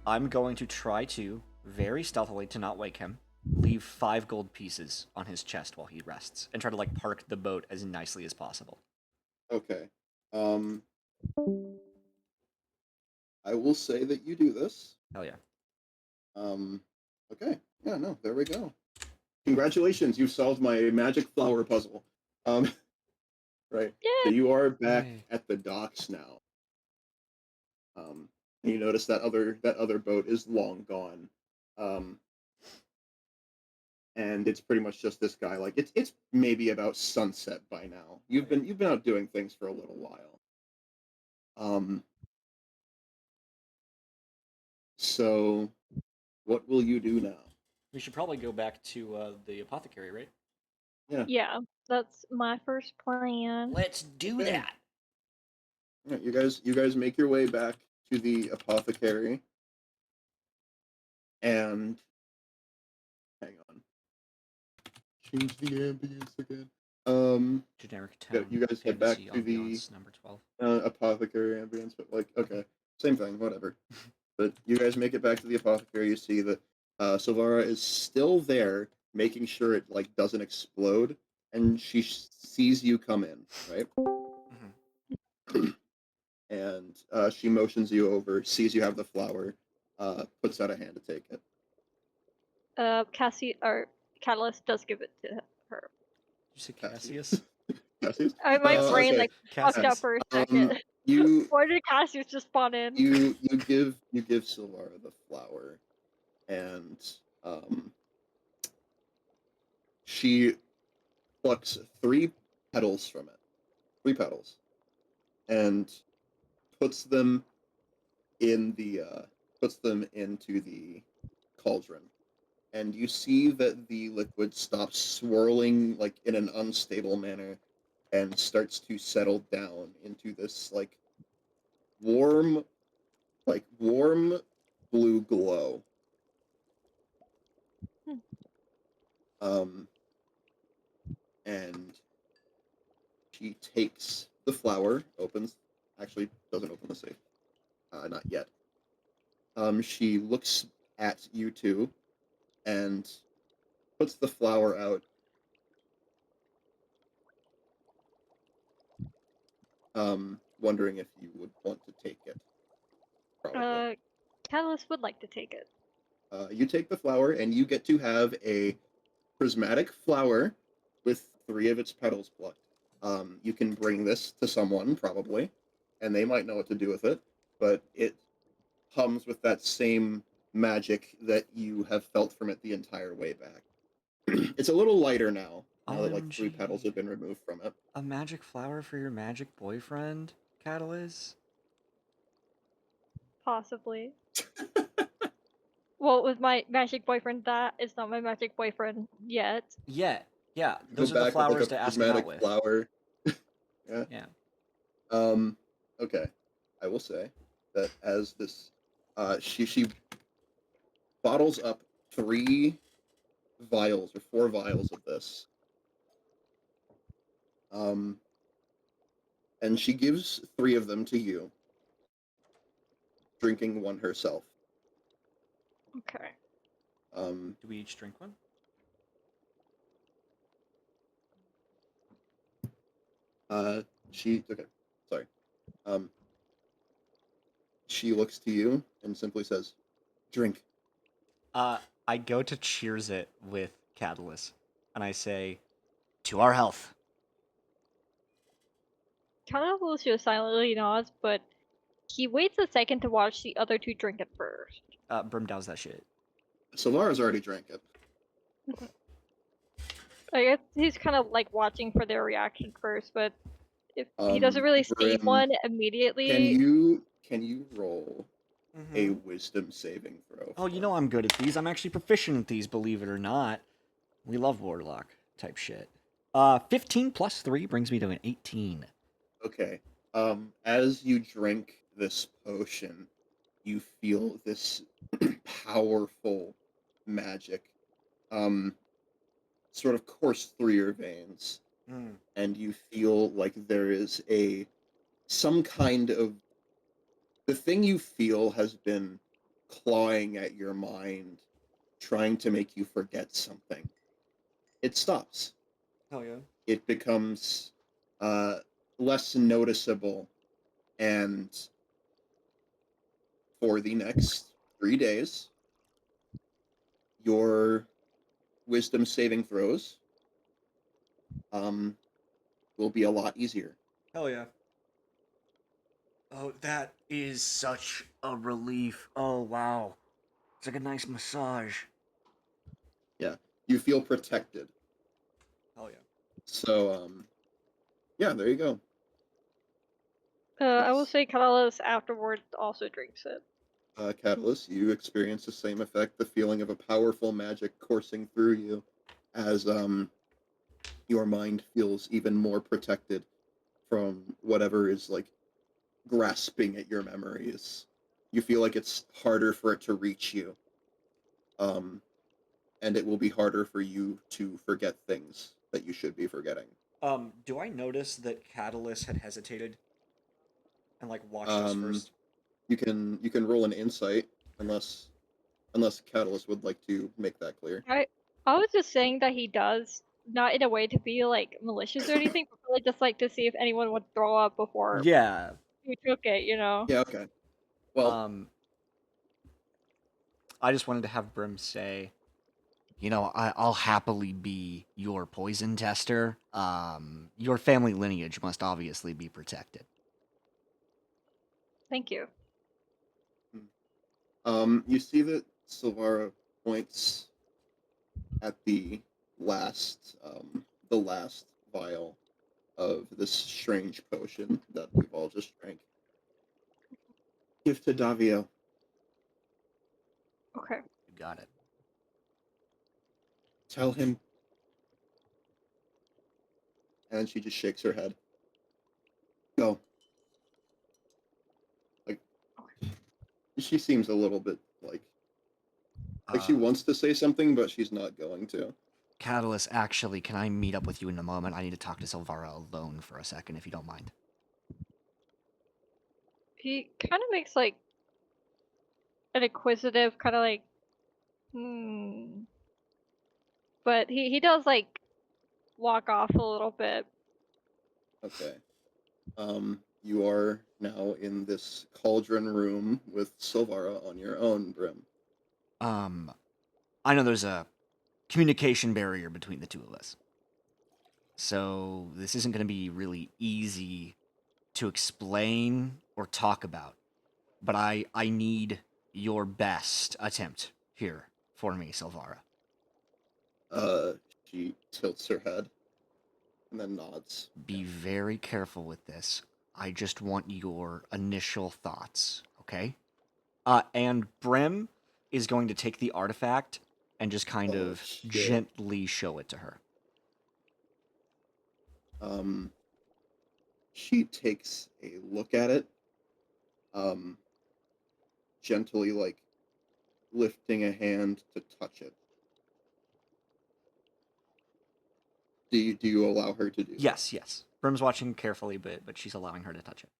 I'm going to try to, very stealthily to not wake him, leave 5 gold pieces on his chest while he rests, and try to like park the boat as nicely as possible. Okay. I will say that you do this. Hell yeah. Okay. Yeah, no, there we go. Congratulations, you've solved my magic flower puzzle. Right. So you are back Yay. at the docks now. And you notice that other boat is long gone. And it's pretty much just this guy. Like it's maybe about sunset by now. You've been out doing things for a little while. So what will you do now? We should probably go back to the apothecary, right? Yeah, that's my first plan. Let's do Okay. that. All right, you guys make your way back to the apothecary. And hang on. Change the ambience again. Generic Yeah, town. you guys head back fantasy to the ambiance, number 12. apothecary ambience, but like, okay, same thing, whatever. But you guys make it back to the apothecary. You see that Silvara is still there, making sure it like doesn't explode, and she sees you come in, right? And she motions you over, sees you have the flower, puts out a hand to take it. Catalyst does give it to her. Did you say Cassius? Cassius? My brain Okay. like fucked up for a second. You Why did Cassius just spawn in? you give Silvara the flower, and she plucks 3 petals from it, 3 petals, and puts them into the cauldron. And you see that the liquid stops swirling like in an unstable manner and starts to settle down into this like warm blue glow. And she takes the flower, actually doesn't open the safe, not yet. She looks at you two and puts the flower out. wondering if you would want to take it. Probably. Catalyst would like to take it. You take the flower, and you get to have a prismatic flower with 3 of its petals plucked. You can bring this to someone, probably, and they might know what to do with it, but it hums with that same magic that you have felt from it the entire way back. It's a little lighter now that like 3 petals have been removed from it. A magic flower for your magic boyfriend, Catalyst? Possibly. Well, with my magic boyfriend, that is not my magic boyfriend yet. Yeah, yeah. You Those go are the back with, like, flowers a to ask him out prismatic with. flower. Yeah. Okay. I will say that as this, she bottles up 3 vials or 4 vials of this. And she gives 3 of them to you, drinking one herself. Okay. Do we each drink one? Okay, sorry. She looks to you and simply says, "Drink." I go to cheers it with Catalyst, and I say, "To our health." Catalyst just silently nods, but he waits a second to watch the other 2 drink it first. Brim dows that shit. Silvara's already drank it. I guess he's kind of like watching for their reaction first, but if he doesn't really see Brim, one immediately. Can you roll a wisdom saving throw? Oh, you know I'm good at these. I'm actually proficient at these, believe it or not. We love warlock type shit. 15 plus 3 brings me to an 18. Okay. As you drink this potion, you feel this powerful magic sort of course through your veins. And you feel like there is some kind of, the thing you feel has been clawing at your mind, trying to make you forget something. It stops. Hell yeah. It becomes less noticeable, and for the next 3 days, your wisdom saving throws will be a lot easier. Hell yeah. Oh, that is such a relief. Oh, wow. It's like a nice massage. Yeah, you feel protected. Hell yeah. So, yeah, there you go. I will say Catalyst afterwards also drinks it. Catalyst, you experience the same effect, the feeling of a powerful magic coursing through you as your mind feels even more protected from whatever is like grasping at your memories. You feel like it's harder for it to reach you. And it will be harder for you to forget things that you should be forgetting. Do I notice that Catalyst had hesitated and like watched us first? You can roll an insight unless Catalyst would like to make that clear. I was just saying that he does, not in a way to be like malicious or anything, but really just like to see if anyone would throw up before Yeah. we took it, you know? Yeah, okay. Well, I just wanted to have Brim say, You know, I'll happily be your poison tester. Your family lineage must obviously be protected. Thank you. you see that Silvara points at the last vial of this strange potion that we've all just drank. Give to Davio. Okay. You got it. Tell him. And she just shakes her head. Go. Like, she seems a little bit like she wants to say something, but she's not going to. Catalyst, actually, can I meet up with you in a moment? I need to talk to Silvara alone for a second, if you don't mind. He kind of makes like an inquisitive kind of like, but he does like walk off a little bit. Okay. you are now in this cauldron room with Silvara on your own, Brim. I know there's a communication barrier between the two of us. So this isn't going to be really easy to explain or talk about. But I need your best attempt here for me, Silvara. She tilts her head and then nods. Be very careful with this. I just want your initial thoughts, okay? And Brim is going to take the artifact and just kind Oh, of shit. gently show it to her. She takes a look at it, gently, like, lifting a hand to touch it. Do you allow her to do that? Yes. Brim's watching carefully, but she's allowing her to touch it.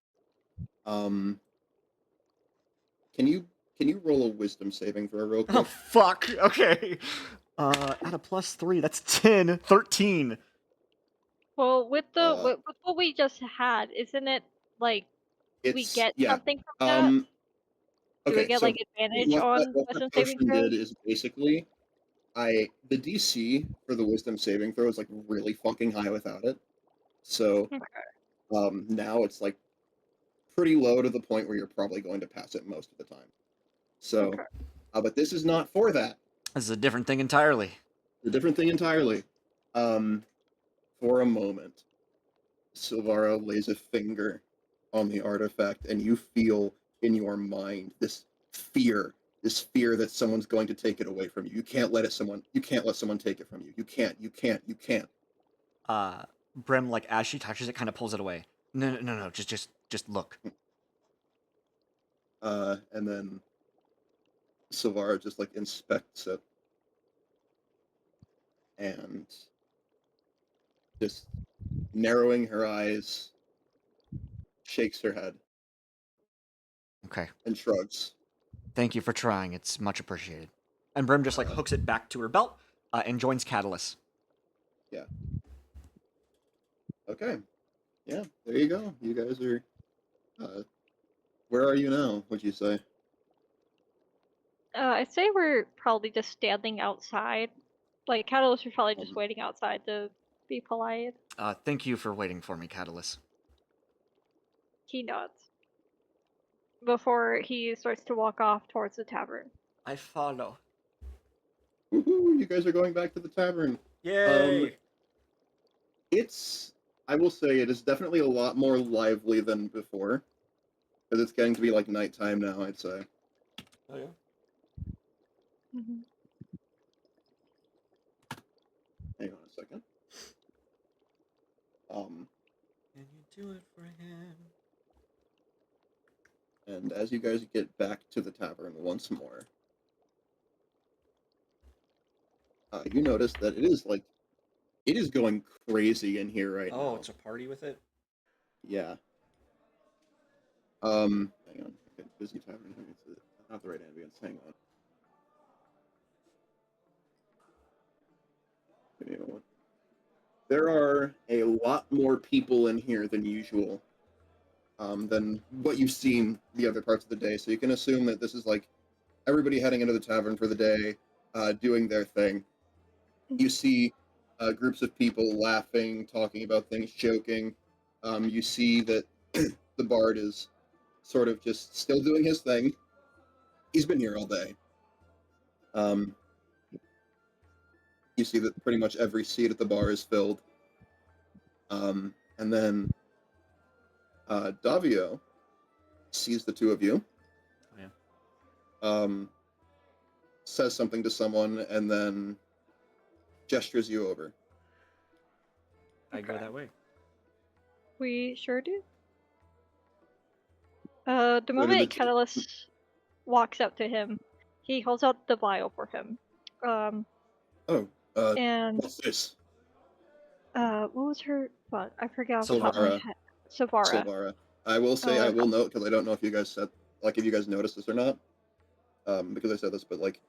Can you roll a wisdom saving throw real Oh, quick? fuck. Okay. At a +3, that's 10, 13. Well, with Uh, what we just had, isn't it like we It's get yeah. something from that? Do we Okay, get so like advantage on what that wisdom saving potion throws? did is basically the DC for the wisdom saving throw is like really fucking high without it. So Okay. now it's like pretty low to the point where you're probably going to pass it most of the time. So Okay. but this is not for that. This is a different thing entirely. It's a different thing entirely. For a moment, Silvara lays a finger on the artifact, and you feel in your mind this fear that someone's going to take it away from you. You can't let someone take it from you. You can't. Brim, like, as she touches it, kind of pulls it away. No, just look. And then Silvara just like inspects it and just narrowing her eyes, shakes her head, Okay. and shrugs. Thank you for trying. It's much appreciated. And Brim just, like, hooks it back to her belt and joins Catellus. Yeah. Okay. Yeah, there you go. You guys are... where are you now, would you say? I'd say we're probably just standing outside. Like Catalyst was probably just Um, waiting outside to be polite. Thank you for waiting for me, Catellus. He nods before he starts to walk off towards the tavern. I follow. Woohoo! You guys are going back to the tavern. Yay! I will say, it is definitely a lot more lively than before. Because it's getting to be like nighttime now, I'd say. Oh, yeah? Mm-hmm. Hang on a second. Can you do it for him? And as you guys get back to the tavern once more, you notice that it is going crazy in here right now. Oh, it's a party with it? Yeah. Hang on. Okay, busy tavern. It's not the right ambience. Hang on. Give me a moment. There are a lot more people in here than usual, than what you've seen the other parts of the day. So you can assume that this is like everybody heading into the tavern for the day, doing their thing. You see groups of people laughing, talking about things, joking. You see that the bard is sort of just still doing his thing. He's been here all day. You see that pretty much every seat at the bar is filled. And then Davio sees the two of you. Yeah. Says something to someone, and then gestures you over. I go that way. We sure do. The moment Catalyst walks up to him, he holds out the vial for him. And what's this? what was her? What I forgot off the top of Silvara. my head. Silvara. Silvara. I will say, I will note, because I don't know if you guys said, like, if you guys noticed this or not, because I said this, but like,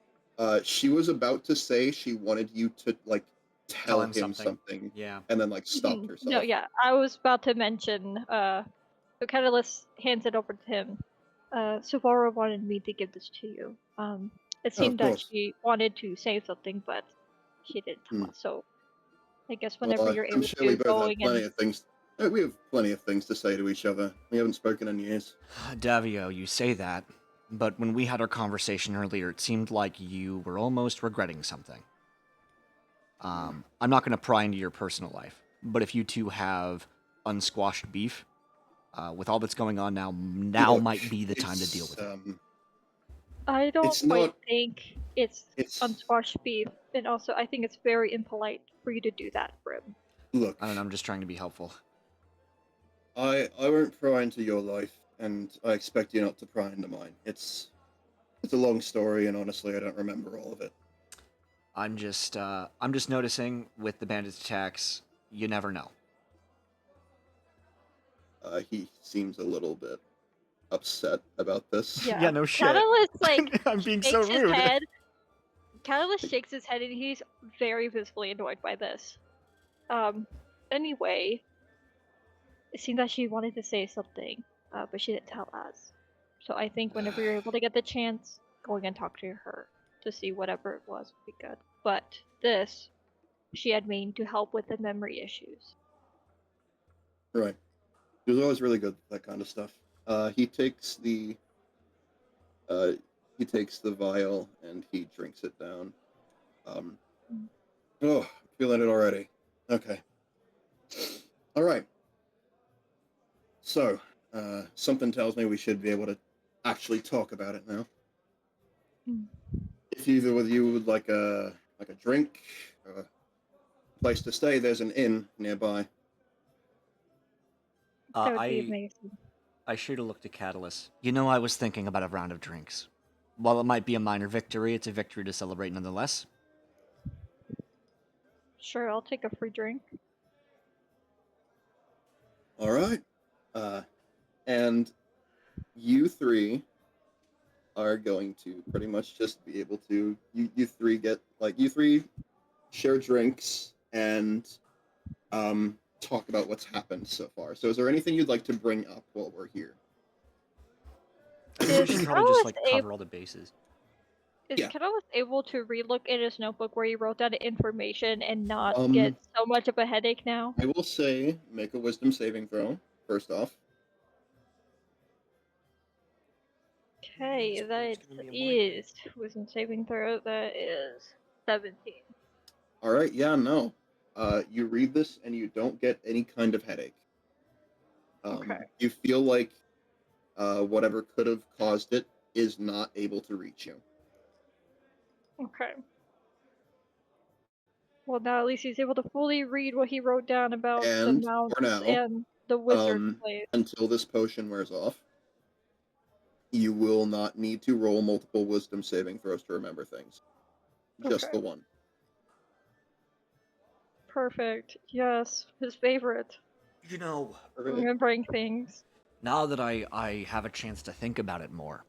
she was about to say she wanted you to like tell him something, Yeah. and then like stopped herself. No, yeah, I was about to mention So Catellus hands it over to him. Savara wanted me to give this to you. It Oh, of seemed that course. she wanted to say something, but she didn't tell us. So I guess whenever Well, you're I'm able sure we to both go have plenty and of things. We have plenty of things to say to each other. We haven't spoken in years. Davio, you say that, but when we had our conversation earlier, it seemed like you were almost regretting something. I'm not going to pry into your personal life, but if you two have unsquashed beef, with all that's going on now Look, might be the time to deal with it. I don't It's quite not. think it's It's unsquashed beef, and also I think it's very impolite for you to do that, Brim. look. I don't know, I'm just trying to be helpful. I won't pry into your life, and I expect you not to pry into mine. It's a long story, and honestly, I don't remember all of it. I'm just noticing with the bandits' attacks, you never know. He seems a little bit upset about this. Yeah, no shit. Catalyst like I'm being so shakes his rude. head. Catalyst shakes his head, and he's very visibly annoyed by this. Anyway, it seemed that she wanted to say something, but she didn't tell us. So I think whenever you're able to get the chance, going and talk to her to see whatever it was would be good. But this, she had mean to help with the memory issues. Right. He was always really good at that kind of stuff. He takes the vial and he drinks it down. Oh, feeling it already. Okay. All right. So, something tells me we should be able to actually talk about it now. Mm. If either of you would like a drink, or a place to stay, there's an inn nearby. That would be amazing. I shoot a look to Catalyst. You know, I was thinking about a round of drinks. While it might be a minor victory, it's a victory to celebrate nonetheless. Sure, I'll take a free drink. All right. And you three are going to pretty much just be able to you three share drinks and talk about what's happened so far. So is there anything you'd like to bring up while we're here? I think we Is should probably just Catalyst cover all the bases. Is Yeah. Catalyst able to relook in his notebook where he wrote down information and not Um, get so much of a headache now? I will say make a wisdom saving throw, first off. Okay, that is wisdom saving throw. That is 17. All right, yeah, no. You read this and you don't get any kind of headache. Okay. You feel like whatever could have caused it is not able to reach you. Okay. Well, now at least he's able to fully read what he wrote down about the And mounts for now, and the wizard place. until this potion wears off, you will not need to roll multiple wisdom saving throws to remember things. Just Okay. the one. Perfect. Yes, his favorite. You know, Remembering things. now that I have a chance to think about it more,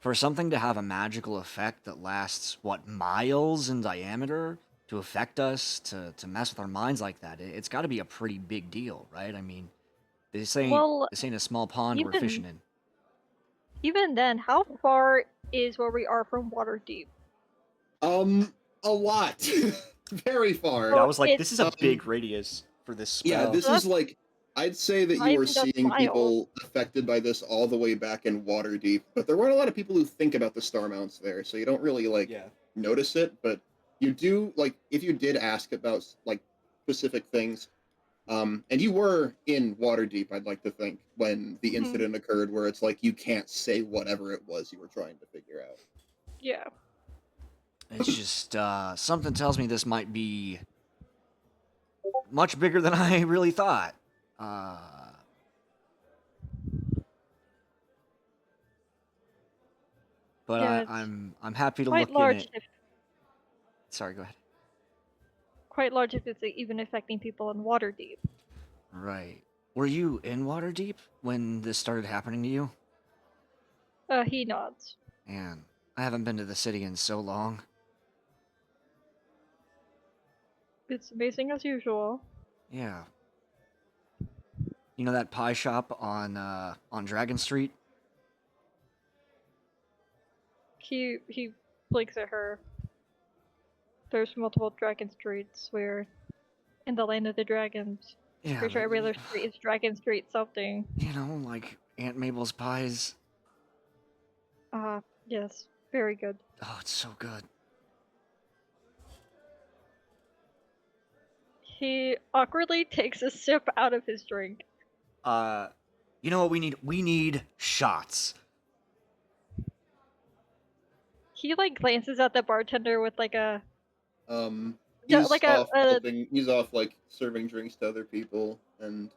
for something to have a magical effect that lasts, what, miles in diameter, to affect us, to mess with our minds like that, it's got to be a pretty big deal, right? I mean, this ain't a small pond we're fishing in. Even then, how far is where we are from Waterdeep? A lot. Very far. Yeah, I was like, this is a it's- big radius for this spell. Yeah, this So is like, I'd say that not you are even just seeing miles. people affected by this all the way back in Waterdeep, but there weren't a lot of people who think about the star mounts there, so you don't really notice it. But you do if you did ask about specific things, and you were in Waterdeep, I'd like to think, when the incident occurred, where it's like you can't say whatever it was you were trying to figure out. Yeah. It's just, something tells me this might be much bigger than I really thought. But Yeah, I'm happy to quite look in large. it. Sorry, go ahead. Quite large if it's even affecting people in Waterdeep. Right. Were you in Waterdeep when this started happening to you? He nods. Man, I haven't been to the city in so long. It's amazing as usual. Yeah. You know that pie shop on Dragon Street? He blinks at her. There's multiple dragon streets. We're in the land of the dragons. Yeah, Pretty sure every other street is Dragon Street something. you know, like Aunt Mabel's pies. Yes. Very good. Oh, it's so good. He awkwardly takes a sip out of his drink. You know what we need? We need shots. He like glances at the bartender with like a He's like off helping. He's off like serving drinks to other people, and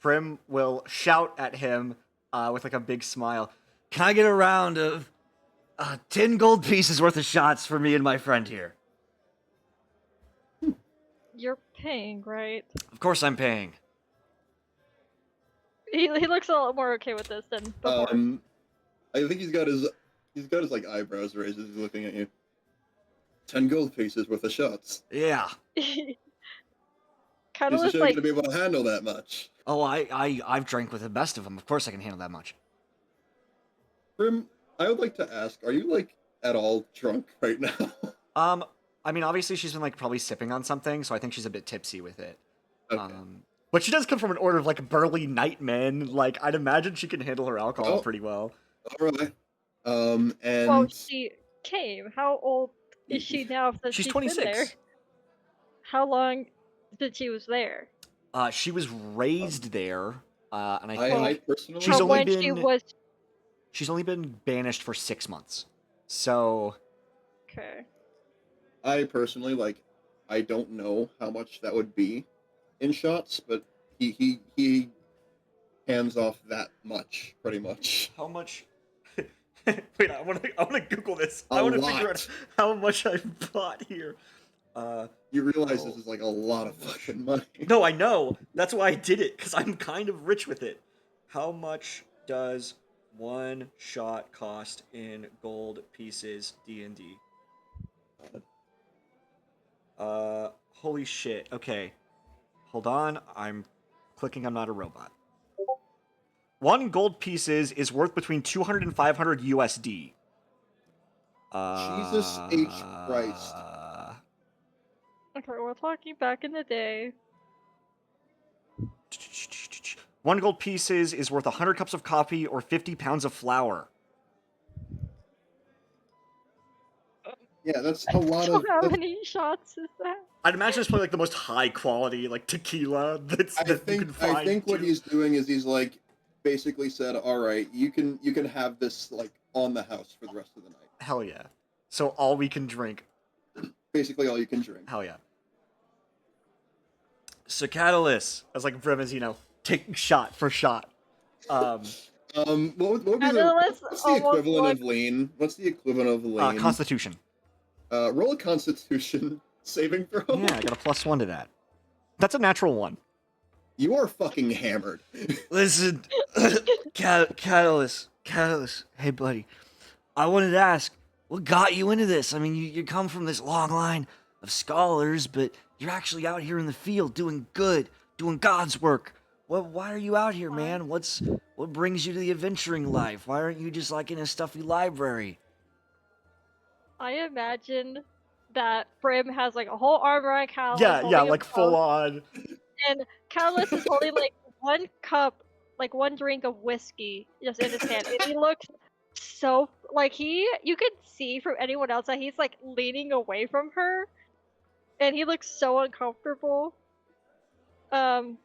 Brim will shout at him with like a big smile. Can I get a round of 10 gold pieces worth of shots for me and my friend here? You're paying, right? Of course I'm paying. He looks a lot more okay with this than before. I think he's got his like eyebrows raised as he's looking at you. 10 gold pieces worth of shots. Yeah. Catellus He's sure like gonna be able to handle that much. Oh, I've drank with the best of them. Of course I can handle that much. Brim, I would like to ask, are you like at all drunk right now? I mean, obviously she's been like probably sipping on something, so I think she's a bit tipsy with it. Okay. But she does come from an order of like burly nightmen. Like I'd imagine she can handle her alcohol pretty well. All right. And well, she came. How old is she now? Since She's been 26. there? How long since she was there? She was raised there, and I I think personally, she's only when been she was she's only been banished for 6 months. So okay. I personally like, I don't know how much that would be in shots, but he hands off that much, pretty much. how much? Wait, I want to Google this. I A want to lot. figure out how much I bought here. You realize this is like a lot of fucking money. No, I know. That's why I did it, because I'm kind of rich with it. How much does one shot cost in gold pieces D&D? Holy shit. Okay. Hold on. I'm clicking I'm not a robot. 1 gold pieces is worth between 200 and 500 USD. Jesus H. Christ. Okay, we're talking back in the day. 1 gold pieces is worth 100 cups of coffee or 50 pounds of flour. Yeah, that's a lot So of. how that's- many shots is that? I'd imagine it's probably like the most high quality like tequila that you can find. I think what too. he's doing is he's like basically said, all right, you can have this like on the house for the rest of the night. Hell yeah. So all we can drink. Basically, all you can drink. Hell yeah. So Catellus, as like Brim is, taking shot for shot. What would be Catellus what's the almost equivalent like- of lean? What's the equivalent of lean? Constitution. Roll a Constitution saving throw. Yeah, I got a +1 to that. That's a natural 1. You are fucking hammered. Listen, Catellus, hey buddy, I wanted to ask, what got you into this? I mean, you come from this long line of scholars, but you're actually out here in the field doing good, doing God's work. Why are you out here, man? What brings you to the adventuring life? Why aren't you just like in a stuffy library? I imagine that Brim has like a whole arm around Catellus. Yeah, holding like himself, full on. And Catellus is holding like 1 cup, like 1 drink of whiskey just in his hand. And he looks so like you could see from anyone else that he's like leaning away from her. And he looks so uncomfortable. And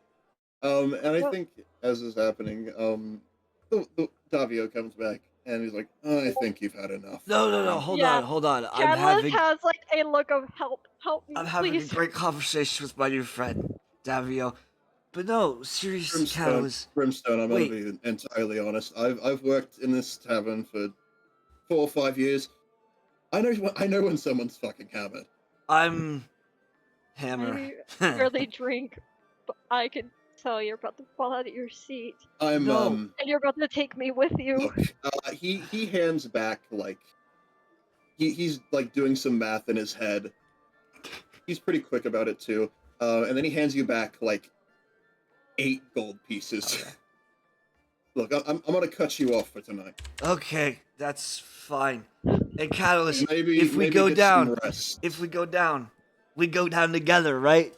I think as is happening, the Davio comes back and he's like, I think you've had enough. No, hold on. Catellus has like a look of help me, I'm having please. a great conversation with my new friend, Davio. But no, seriously, Catellus. Brimstone, I'm Wait. gonna be entirely honest. I've worked in this tavern for 4 or 5 years. I know when someone's fucking hammered. I'm hammer. I barely drink, but I can tell you're about to fall out of your seat. I'm No. And you're about to take me with you. Look, he hands back like he's like doing some math in his head. He's pretty quick about it too. And then he hands you back like 8 gold pieces. Okay. Look, I'm gonna cut you off for tonight. Okay, that's fine. And Catalyst, Maybe if we maybe go get down, some rest. we go down together, right?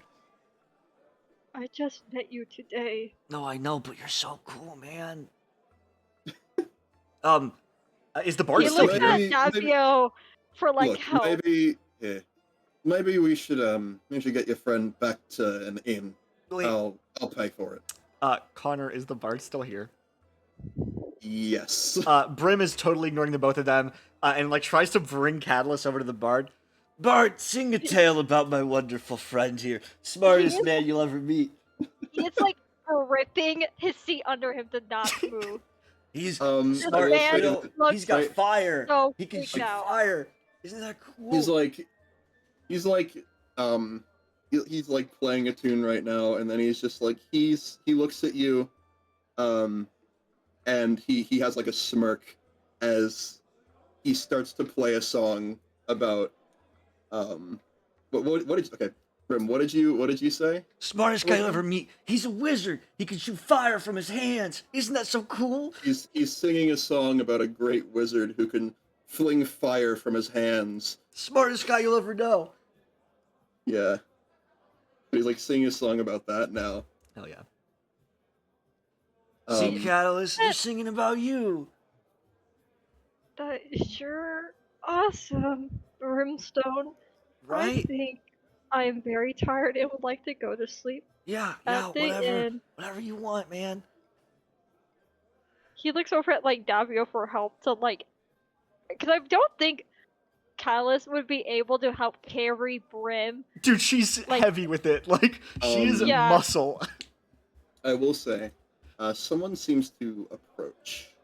I just met you today. No, I know, but you're so cool, man. Is the bard He Look, still looks here? at Davio for like Look, help. maybe we should get your friend back to an inn. Wait, I'll pay for it. Connor, is the bard still here? Yes. Brim is totally ignoring the both of them, and like tries to bring Catalyst over to the bard. Bart, sing a tale about my wonderful friend here. Smartest He is- man you'll ever meet. He's like gripping his seat under him to not move. He's I will smart. man say You know, looks he's got right- fire. so He can freaked shoot out. fire. Isn't that cool? he's like he's like playing a tune right now, and then he's just like he looks at you, and he has like a smirk as he starts to play a song about what did okay, Brim, what did you say? Smartest guy you'll ever meet. He's a wizard. He can shoot fire from his hands. Isn't that so cool? He's singing a song about a great wizard who can fling fire from his hands. Smartest guy you'll ever know. Yeah. But he's like singing a song about that now. Hell yeah. See, Catalyst, they're singing about you. That is sure awesome, Brimstone. I Right? think I am very tired and would like to go to sleep Yeah, at the inn. whatever you want, man. He looks over at like Davio for help to like, because I don't think Callus would be able to help carry Brim. Dude, she's Like- heavy with it. Like, she is Yeah. muscle. I will say, someone seems to approach,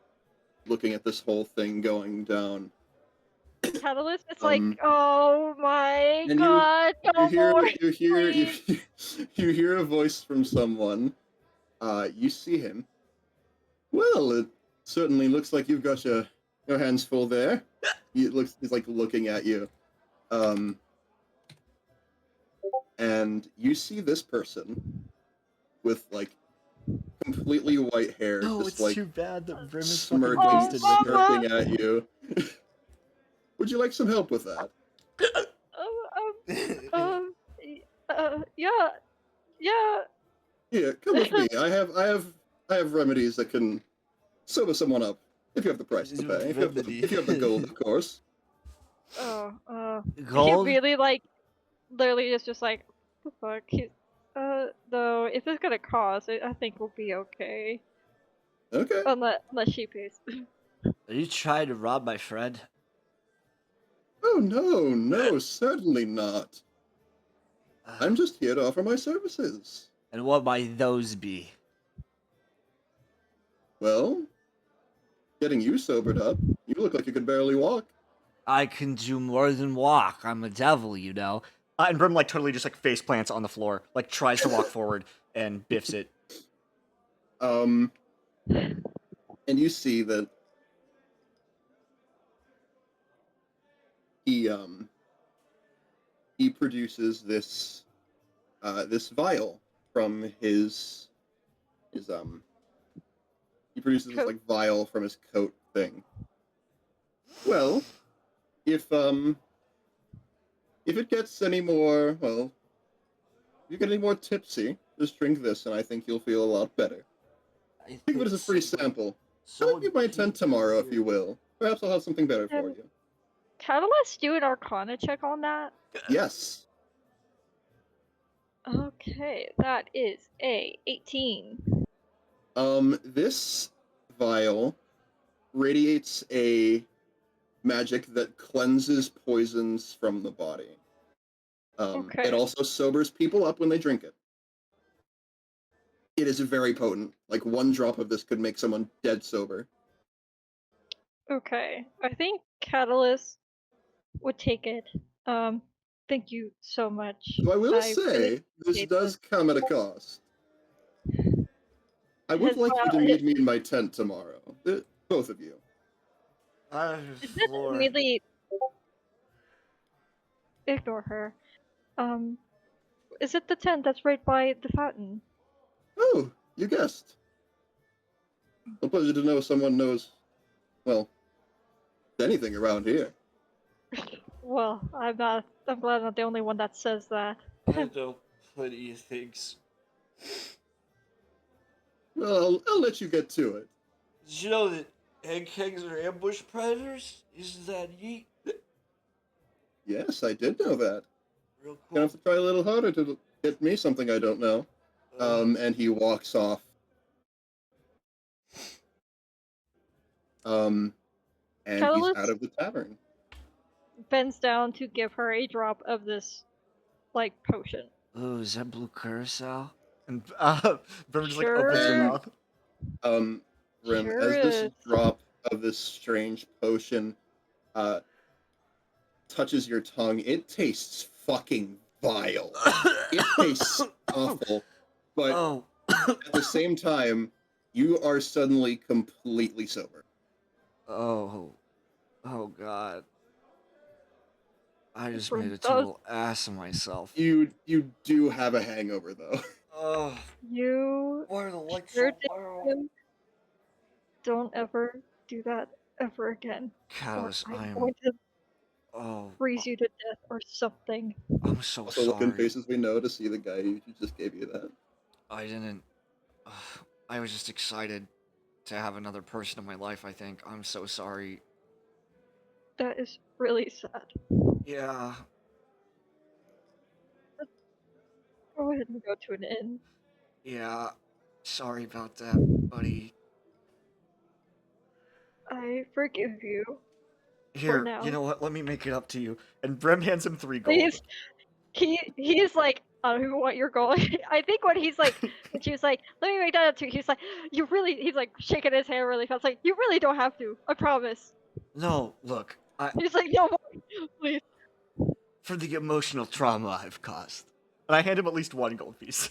looking at this whole thing going down. Catalyst is like, Um, oh my and god, no more. You hear a voice from someone. You see him. Well, it certainly looks like you've got your hands full there. He's like looking at you. And you see this person with like completely white hair, Oh, just it's like too bad that Brim is fucking smirking, wasted. Oh, smirking at you. Would you like some help with that? Yeah. Here, come with me. I have remedies that can sober someone up. If you have the price to pay. If you have the gold, of course. Gold? He really like, literally is just like, what the fuck? No, if it's gonna cost, I think we'll be okay. Okay. Unless she pays. Are you trying to rob my friend? Oh no, certainly not. I'm just here to offer my services. And what might those be? Well, getting you sobered up. You look like you could barely walk. I can do more than walk. I'm a devil, you know. And Brim, like, totally just, like, face plants on the floor. Like, tries to walk forward and biffs it. And you see that he produces this this vial from his he produces this Coat. like vial from his coat thing. Well, if it gets any more, well, if you get any more tipsy, just drink this and I think you'll feel a lot better. Think of it as a free sample. Come up to my tent tomorrow if you will. Perhaps I'll have something better for you. Catalyst, do an Arcana check on that. Yes. Okay, that is a 18. This vial radiates a magic that cleanses poisons from the body. Okay. It also sobers people up when they drink it. It is very potent. Like one drop of this could make someone dead sober. Okay, I think Catalyst would take it. Thank you so much. So I will really say, this appreciate does come at a cost. I would like you to meet me in my tent tomorrow. Both of you. Is it really? Ignore her. Is it the tent that's right by the fountain? Oh, You guessed. A pleasure to know someone knows, well, anything around here. Well, I'm glad I'm not the only one that says that. I know plenty of things. Well, I'll let you get to it. Did you know that eggheads are ambush predators? Isn't that neat? Yes, I did know that. Real Gonna cool. have to try a little harder to get me something I don't know. And he walks off. And he's Catalyst out of the tavern. bends down to give her a drop of this, like, potion. Oh, is that blue curacao? And Brim just like Sure. opens her And mouth. Rim, Sure as this is. drop of this strange potion touches your tongue, it tastes fucking vile. It tastes awful, but Oh, at the same time, you are suddenly completely sober. oh, oh God! I just Brim made a does- total ass of myself. You do have a hangover though. Oh, You why are the lights sure so did loud? him. Don't ever do that ever again. Or Catalyst, I'm I'm. going to Oh, freeze you to death or something. I'm so Also, look in sorry. faces we know to see the guy who just gave you that. I didn't. I was just excited to have another person in my life. I think I'm so sorry. That is really sad. Yeah. Go ahead and go to an inn. Yeah. Sorry about that, buddy. I forgive you. Here, now. you know what? Let me make it up to you. And Brim hands him 3 gold. Please. He's like, I don't even want your goal. I think when he's like, when she was like, let me make that up too. He's like, he's like shaking his hand really fast. Like, you really don't have to. I promise. No, look, He's like, no more, please. for the emotional trauma I've caused. And I hand him at least 1 gold piece.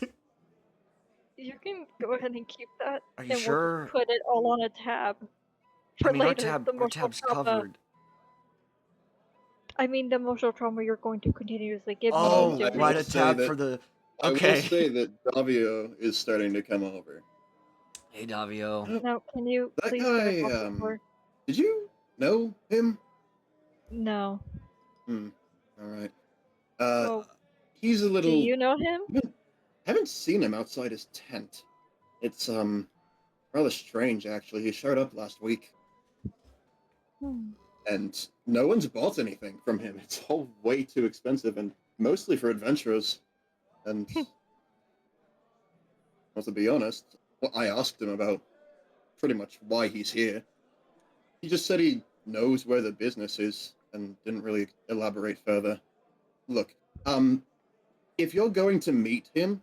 You can go ahead and keep that. Are you and sure? We'll put it all on a tab. For I mean, our later, the emotional tab's trauma. covered. I mean, the emotional trauma you're going to continuously give Oh, me. I write will a say tab that- for the. I will Okay. say that Davio is starting to come over. Hey, Davio. Now, can you That please guy, get a before? Did you know him? No. Alright. Oh, He's a do little... you know him? Haven't seen him outside his tent. It's, rather strange, actually. He showed up last week, and no one's bought anything from him. It's all way too expensive, and mostly for adventurers. And, well, to be honest, well, I asked him about pretty much why he's here. He just said he knows where the business is, and didn't really elaborate further. Look, if you're going to meet him,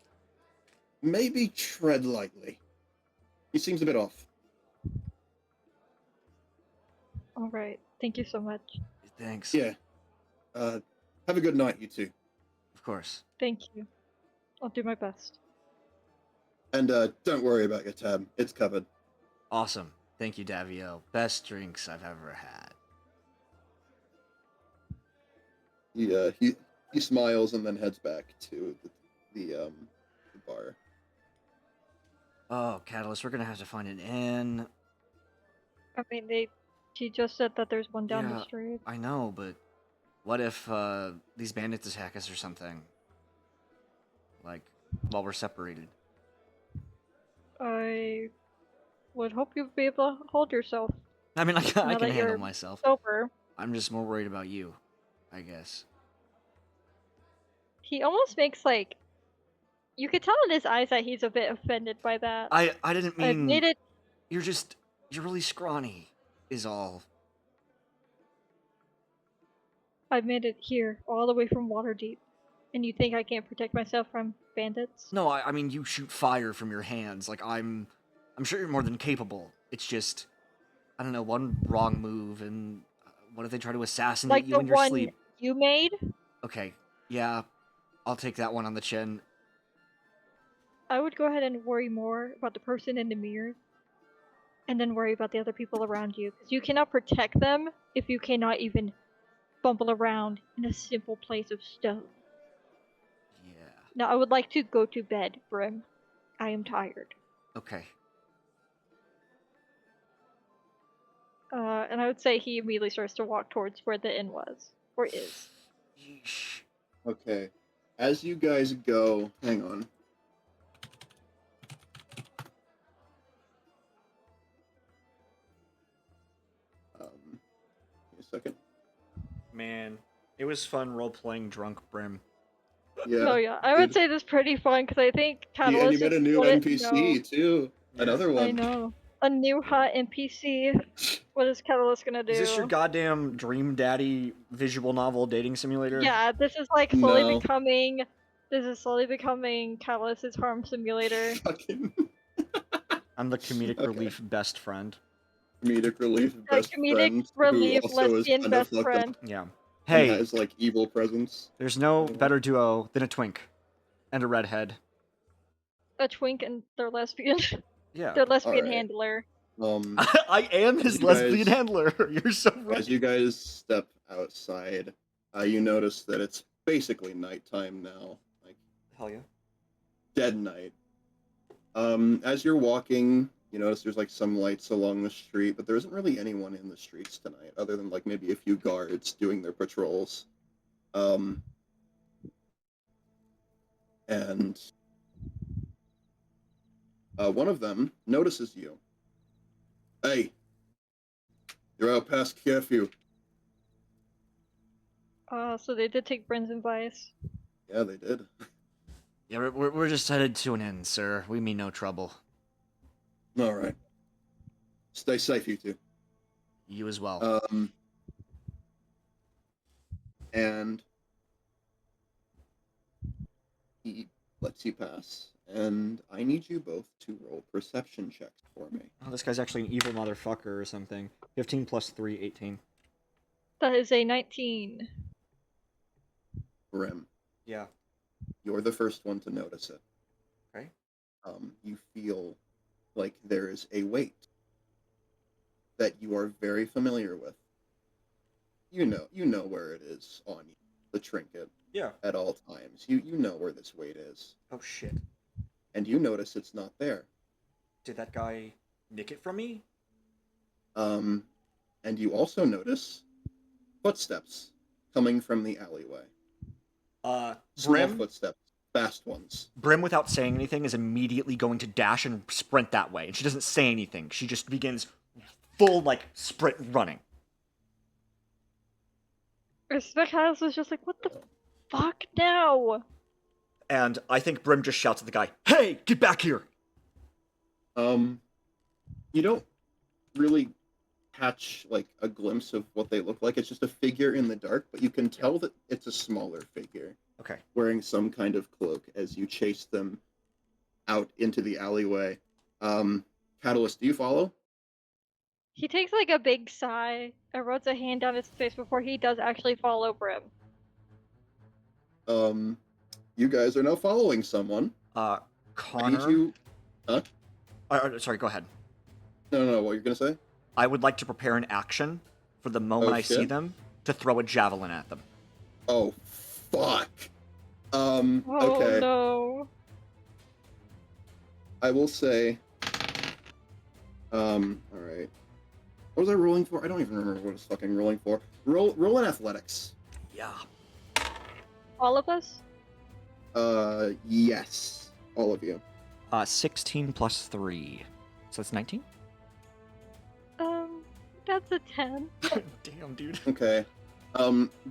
maybe tread lightly. He seems a bit off. All right. Thank you so much. Thanks. Yeah. Have a good night, you two. Of course. Thank you. I'll do my best. And don't worry about your tab. It's covered. Awesome. Thank you, Davio. Best drinks I've ever had. He smiles and then heads back to the bar. Oh, Catalyst, we're gonna have to find an inn. I mean, she just said that there's one down the Yeah. street. I know, but what if these bandits attack us or something? Like, while we're separated. I would hope you'd be able to hold yourself I mean, I Now can that handle you're myself. sober. I'm just more worried about you, I guess. He almost makes like, you could tell in his eyes that he's a bit offended by that. I didn't I mean... made it. You're really scrawny, is all. I made it here, all the way from Waterdeep, and you think I can't protect myself from bandits? No, I mean, you shoot fire from your hands. Like, I'm sure you're more than capable. It's just, I don't know, one wrong move, and what if they try to assassinate Like you the in your one sleep? you made. Okay, yeah, I'll take that one on the chin. I would go ahead and worry more about the person in the mirror, and then worry about the other people around you, because you cannot protect them if you cannot even bumble around in a simple place of stone. Yeah. Now, I would like to go to bed, Brim. I am tired. Okay. And I would say he immediately starts to walk towards where the inn was, or is. Yeesh. Okay. As you guys go, hang on. Give me a second. Man, it was fun role-playing drunk Brim. Yeah. So yeah, I would dude. say this is pretty fun because I think And you Catalyst met a just new wouldn't NPC know. too. Another one. I know. A new hot NPC. What is Catalyst gonna do? Is this your goddamn Dream Daddy visual novel dating simulator? Yeah, this is like slowly No. becoming. This is slowly becoming Catalyst's harm simulator. Fucking I'm the comedic Okay. relief best friend. comedic relief A best comedic friend relief who also is lesbian kind of best fucked friend. up Yeah. and Hey, has like evil presence. there's no Anyway. better duo than a twink and a redhead. A twink and their lesbian. Yeah. Their lesbian Alright. handler. I am his You lesbian guys- handler. You're so right. As you guys step outside, you notice that it's basically nighttime now, like Hell yeah. dead night. As you're walking, you notice there's like some lights along the street, but there isn't really anyone in the streets tonight, other than like maybe a few guards doing their patrols. And one of them notices you. Hey, you're out past curfew. So they did take Bren's advice. Yeah, they did. Yeah, we're just headed to an end, sir. We mean no trouble. All right. Stay safe, you two. You as well. And he lets you pass, and I need you both to roll perception checks for me. Oh, this guy's actually an evil motherfucker or something. 15 plus 3, 18. That is a 19. Brim, Yeah. you're the first one to notice it. Okay. You feel like there is a weight that you are very familiar with. You know where it is on you, the trinket, Yeah. at all times. You know where this weight is, Oh shit. and you notice it's not there. Did that guy nick it from me? And you also notice footsteps coming from the alleyway. Small Brim, footsteps, fast ones. Brim, without saying anything, is immediately going to dash and sprint that way. And she doesn't say anything. She just begins full, like, sprint running. Respect House was just like, what the fuck now? And I think Brim just shouts at the guy, "Hey, get back here!" You don't really catch like a glimpse of what they look like. It's just a figure in the dark, but you can tell that it's a smaller figure Okay. wearing some kind of cloak as you chase them out into the alleyway. Catalyst, do you follow? He takes like a big sigh and runs a hand down his face before he does actually follow Brim. You guys are now following someone. I need Connor... you. sorry, go ahead. No, what you're gonna say? I would like to prepare an action for the moment I see shit. them to throw a javelin at them. Oh, fuck. Oh Okay. no. I will say. Alright. What was I rolling for? I don't even remember what I was fucking rolling for. Roll in athletics. Yeah. All of us? Yes. All of you. 16 plus 3. So that's 19? That's a 10. Damn, dude. Okay.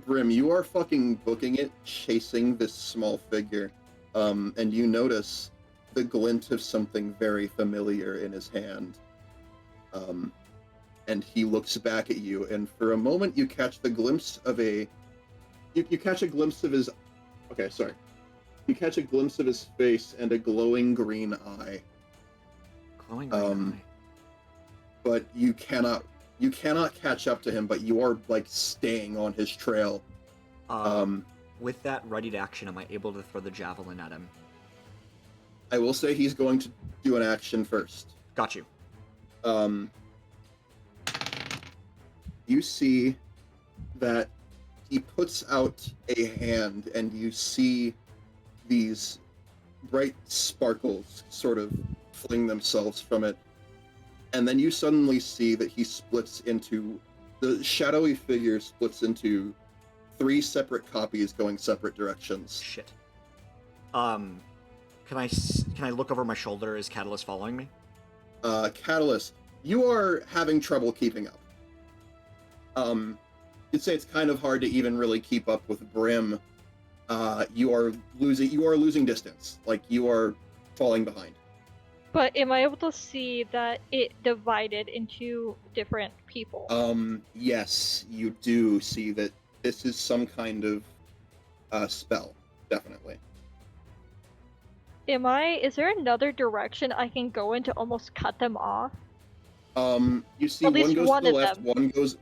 Brim, you are fucking booking it, chasing this small figure. And you notice the glint of something very familiar in his hand. And he looks back at you, and for a moment you catch the glimpse of you catch a glimpse of his... Okay, sorry. You catch a glimpse of his face and a glowing green eye. Glowing green eye. But you cannot catch up to him, but you are like staying on his trail. With that readied action, am I able to throw the javelin at him? I will say he's going to do an action first. Got you. You see that he puts out a hand, and you see these bright sparkles sort of fling themselves from it. And then you suddenly see that he splits into... The shadowy figure splits into 3 separate copies going separate directions. Shit. Can I look over my shoulder? Is Catellus following me? Catellus, you are having trouble keeping up. You'd say it's kind of hard to even really keep up with Brim. You are losing distance. Like, you are falling behind. But am I able to see that it divided into different people? Yes, you do see that this is some kind of spell, definitely. Is there another direction I can go in to almost cut them off? You see At one least goes one to the of left, them.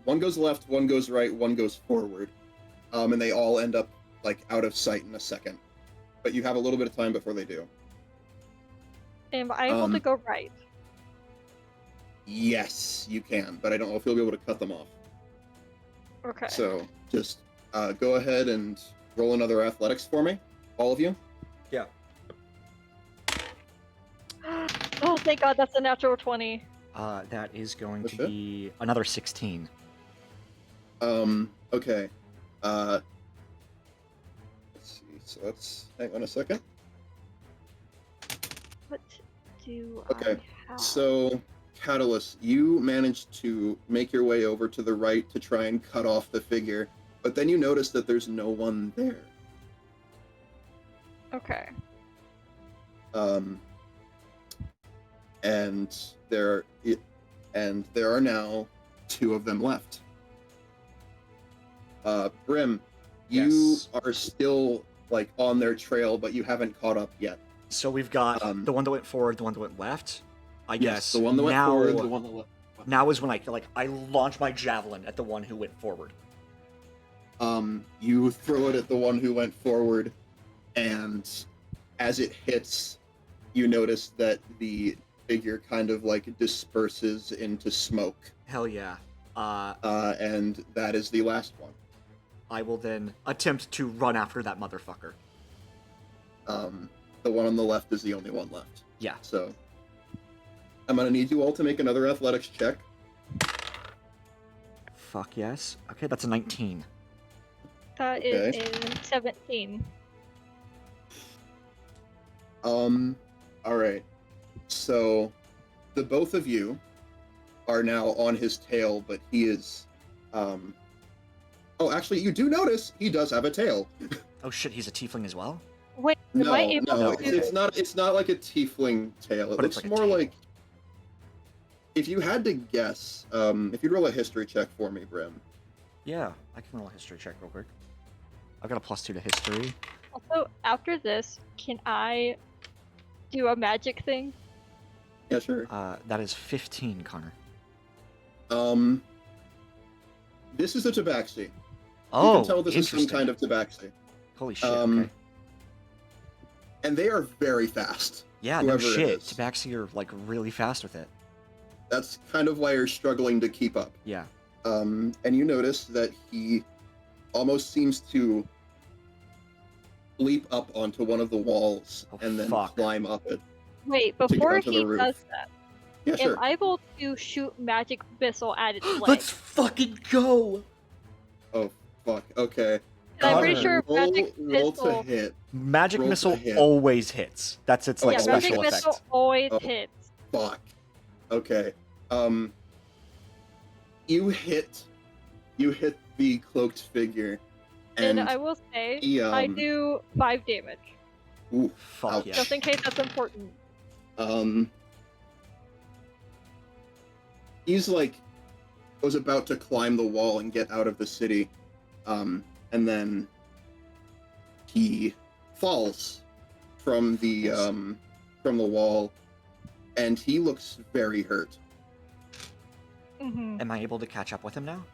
one goes left, one goes right, one goes forward. And they all end up, like, out of sight in a second. But you have a little bit of time before they do. Am I able to go right? Yes, you can, but I don't know if you'll be able to cut them off. Okay. So, just go ahead and roll another athletics for me, all of you. Yeah. Oh, thank God, that's a natural 20. That is going What's to that? be another 16. Okay. Let's see, so hang on a second. What do Okay, I have? So, Catellus, you managed to make your way over to the right to try and cut off the figure, but then you notice that there's no one there. Okay. And there are now 2 of them left. Brim, you Yes. are still, like, on their trail, but you haven't caught up yet. So we've got the one that went forward, the one that went left. I guess the one that went now, forward, the one that left. now is when I launch my javelin at the one who went forward. You throw it at the one who went forward, and as it hits, you notice that the figure kind of, like, disperses into smoke. Hell yeah. And that is the last one. I will then attempt to run after that motherfucker. The one on the left is the only one left. Yeah. So, I'm gonna need you all to make another athletics check. Fuck yes. Okay, that's a 19. That is a 17. Alright. So, the both of you are now on his tail, but he is, Oh, actually, you do notice he does have a tail. Oh shit, he's a tiefling as well? Wait, am I able No, to... it's not like a tiefling tail. It But it's looks like a more tail. like... If you had to guess, if you'd roll a history check for me, Brim. Yeah, I can roll a history check real quick. I've got a +2 to history. Also, after this, can I do a magic thing? Yeah, sure. That is 15, Connor. This is a tabaxi. Oh, You can tell this is some interesting. kind of tabaxi. Holy shit, okay. And they are very fast. Yeah, no whoever it shit. is. Tabaxi are, like, really fast with it. That's kind of why you're struggling to keep up. Yeah. And you notice that he almost seems to leap up onto one of the walls Oh, and then fuck. climb up it. Wait, get before onto the he roof. does that, Yeah, sure. am I able to shoot magic missile at its leg? Let's fucking go! Oh, fuck. Okay. And I'm pretty Connor, sure magic roll to missile... hit. Magic Roll to missile hit. always hits. That's its, like, yeah, always special magic effect. missile always Oh. hits. Fuck. Okay. You hit the cloaked figure, And and I will say, he, I do 5 damage. ooh, Fuck ouch. yeah. Just in case that's important. He's like was about to climb the wall and get out of the city, and then he falls from the wall, and he looks very hurt. Mm-hmm. Am I able to catch up with him now?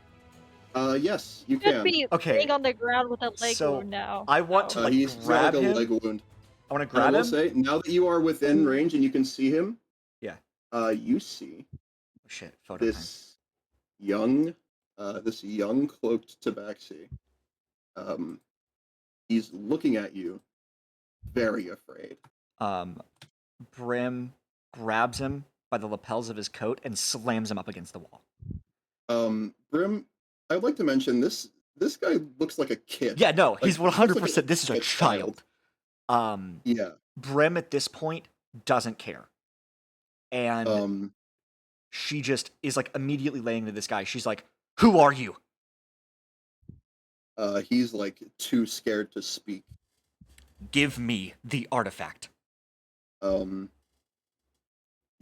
Yes, you Should can. be Okay. laying on the ground with a leg So, wound now. I want to, like, He's got grab like a him. leg wound. I want to I grab will him. say, now that you are within range and you can see him, Yeah. you see Oh, shit, photo time. this young cloaked tabaxi. He's looking at you, very afraid. Brim grabs him by the lapels of his coat and slams him up against the wall. Brim, I would like to mention this guy looks like a kid. Yeah, no, Like, he's he looks like 100%. This is a child. Yeah. Brim at this point doesn't care. And she just is like immediately laying to this guy. She's like, "Who are you?" He's like too scared to speak. Give me the artifact. You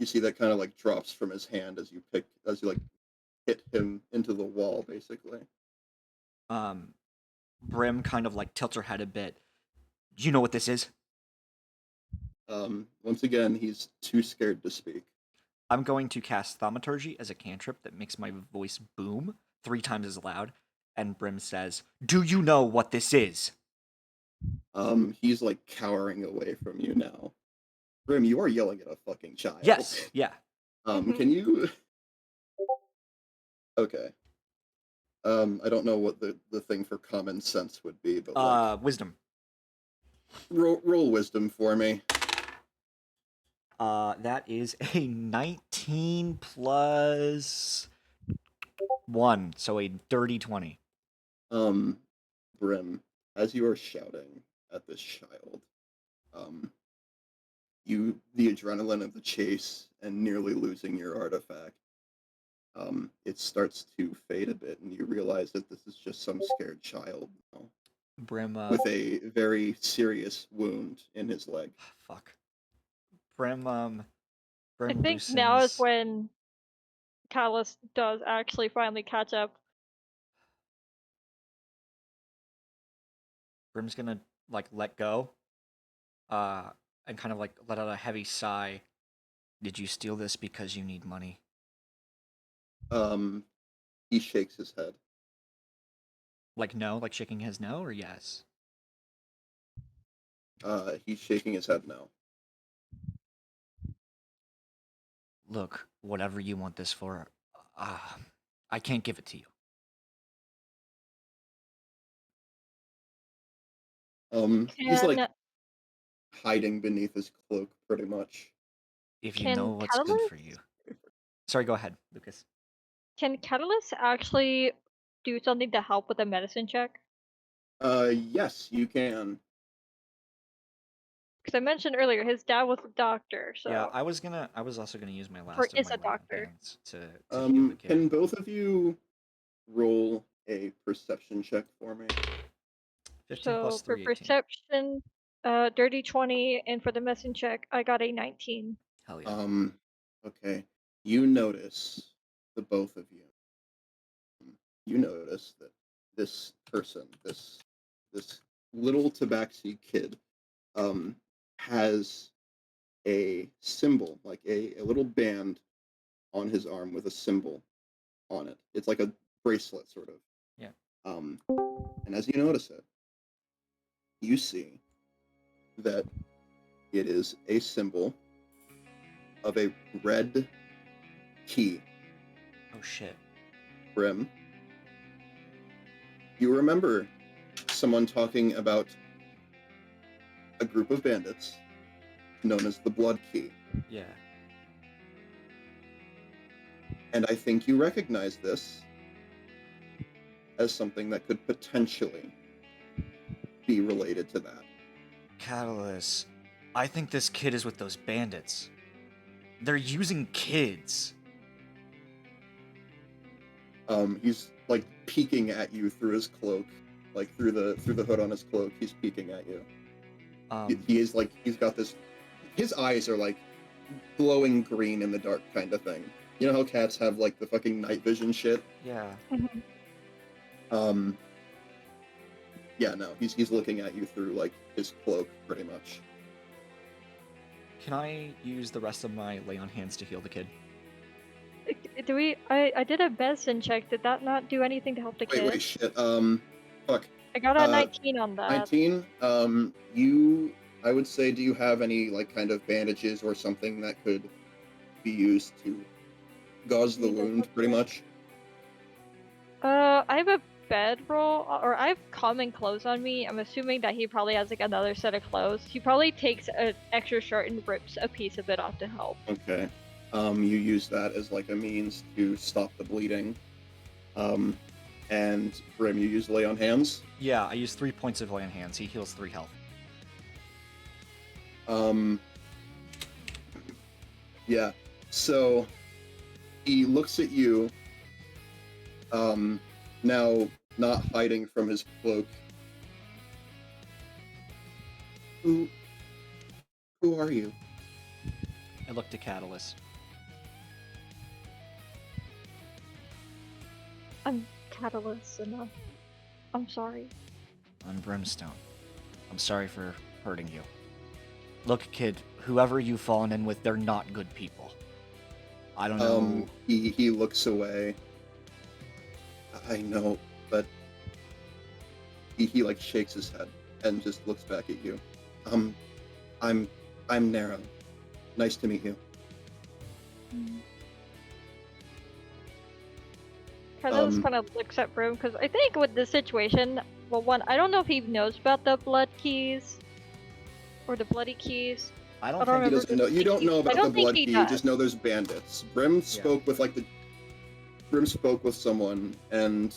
see that kind of like drops from his hand as you like hit him into the wall, basically. Brim kind of like tilts her head a bit. You know what this is? Once again, he's too scared to speak. I'm going to cast Thaumaturgy as a cantrip that makes my voice boom 3 times as loud. And Brim says, "Do you know what this is?" He's like cowering away from you now. Brim, you are yelling at a fucking child. Yes, yeah. Can you? Okay. I don't know what the thing for common sense would be, but like, Wisdom. roll wisdom for me. That is a 19 plus 1, so a dirty 20. Brim, as you are shouting at this child, the adrenaline of the chase and nearly losing your artifact, it starts to fade a bit, and you realize that this is just some scared child now, Brim, with a very serious wound in his leg. Fuck. Brim, I think now is loosens- when Catellus does actually finally catch up. Brim's gonna like let go, and kind of like let out a heavy sigh. Did you steal this because you need money? He shakes his head. Like no, like shaking his no or yes? He's shaking his head no. Look, whatever you want this for, I can't give it to you. He's like Can hiding beneath his cloak, pretty much. If you Can know what's good Catellus- for you. Sorry, go ahead, Lucas. can Catellus actually do something to help with a medicine check? Yes, you can. Because I mentioned earlier his dad was a doctor, so Yeah, I was also gonna use my last Or of is my a lay on doctor. hands to heal the kid. Can both of you roll a perception check for me? 15 so plus for 3, 18. perception, dirty 20, and for the medicine check, I got a 19. Hell yeah. Okay. You notice, the both of you, you notice that this person, this little tabaxi kid, has a symbol, like a little band on his arm with a symbol on it. It's like a bracelet, sort of. Yeah. And as you notice it, you see that it is a symbol of a red key. Oh shit. Brim, you remember someone talking about a group of bandits known as the Blood Key. Yeah. And I think you recognize this as something that could potentially be related to that. Catellus, I think this kid is with those bandits. They're using kids. He's like peeking at you through his cloak, like through the hood on his cloak. He's peeking at you. He is like, he's got this. His eyes are like glowing green in the dark, kind of thing. You know how cats have like the fucking night vision shit? Yeah. Yeah, no, he's looking at you through like his cloak, pretty much. Can I use the rest of my lay on hands to heal the kid? Do we? I did a medicine check. Did that not do anything to help the kid? Wait, shit. Fuck. I got a 19 on that. 19. I would say, do you have any like kind of bandages or something that could be used to gauze the wound, pretty much? I have a bedroll, or I have common clothes on me. I'm assuming that he probably has like another set of clothes. He probably takes an extra shirt and rips a piece of it off to help. Okay. You use that as like a means to stop the bleeding. And Brim, you use lay on hands. Yeah, I use 3 points of lay on hands. He heals 3 health. Yeah. So he looks at you. Now not hiding from his cloak. Who are you? I look to Catellus. I'm Catellus, and I'm sorry. I'm Brimstone. I'm sorry for hurting you. Look, kid, whoever you've fallen in with, they're not good people. I don't know. He looks away. I know, but he like shakes his head and just looks back at you. I'm Nero. Nice to meet you. Catellus kind of looks at Brim because I think with this situation, well, one, I don't know if he knows about the blood keys or the bloody keys. I don't I don't think He remember. doesn't know. You don't know I about don't the think blood he key. You does. just know there's bandits. Brim spoke with Brim spoke with someone and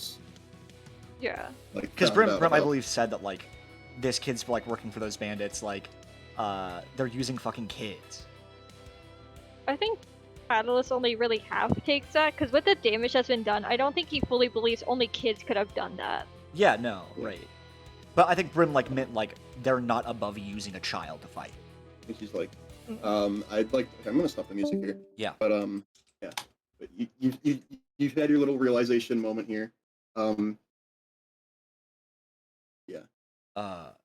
Yeah. like because found Brim, out I about- believe, said that like this kid's like working for those bandits. Like, they're using fucking kids. I think Catellus only really half takes that because with the damage that's been done, I don't think he fully believes only kids could have done that. Yeah, no, Yeah. right. But I think Brim like meant like they're not above using a child to fight. And she's like, I'm gonna stop the music here. Yeah. But yeah. But you've had your little realization moment here. Yeah.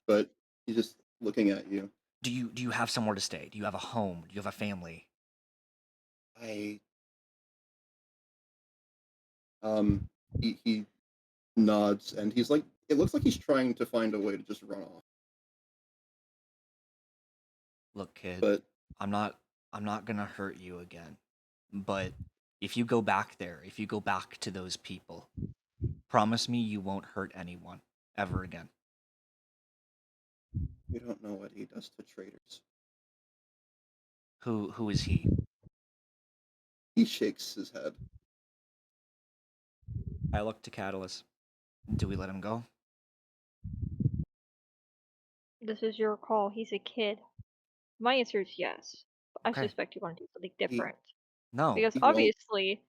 But he's just looking at you. Do you have somewhere to stay? Do you have a home? Do you have a family? He nods and he's like, it looks like he's trying to find a way to just run off. Look, kid, But I'm not gonna hurt you again. But if you go back there, if you go back to those people, promise me you won't hurt anyone ever again. you don't know what he does to traitors. Who is he? He shakes his head. I look to Catellus. Do we let him go? This is your call. He's a kid. My answer is yes. But Okay. I suspect you want to do something different No. because he won't. obviously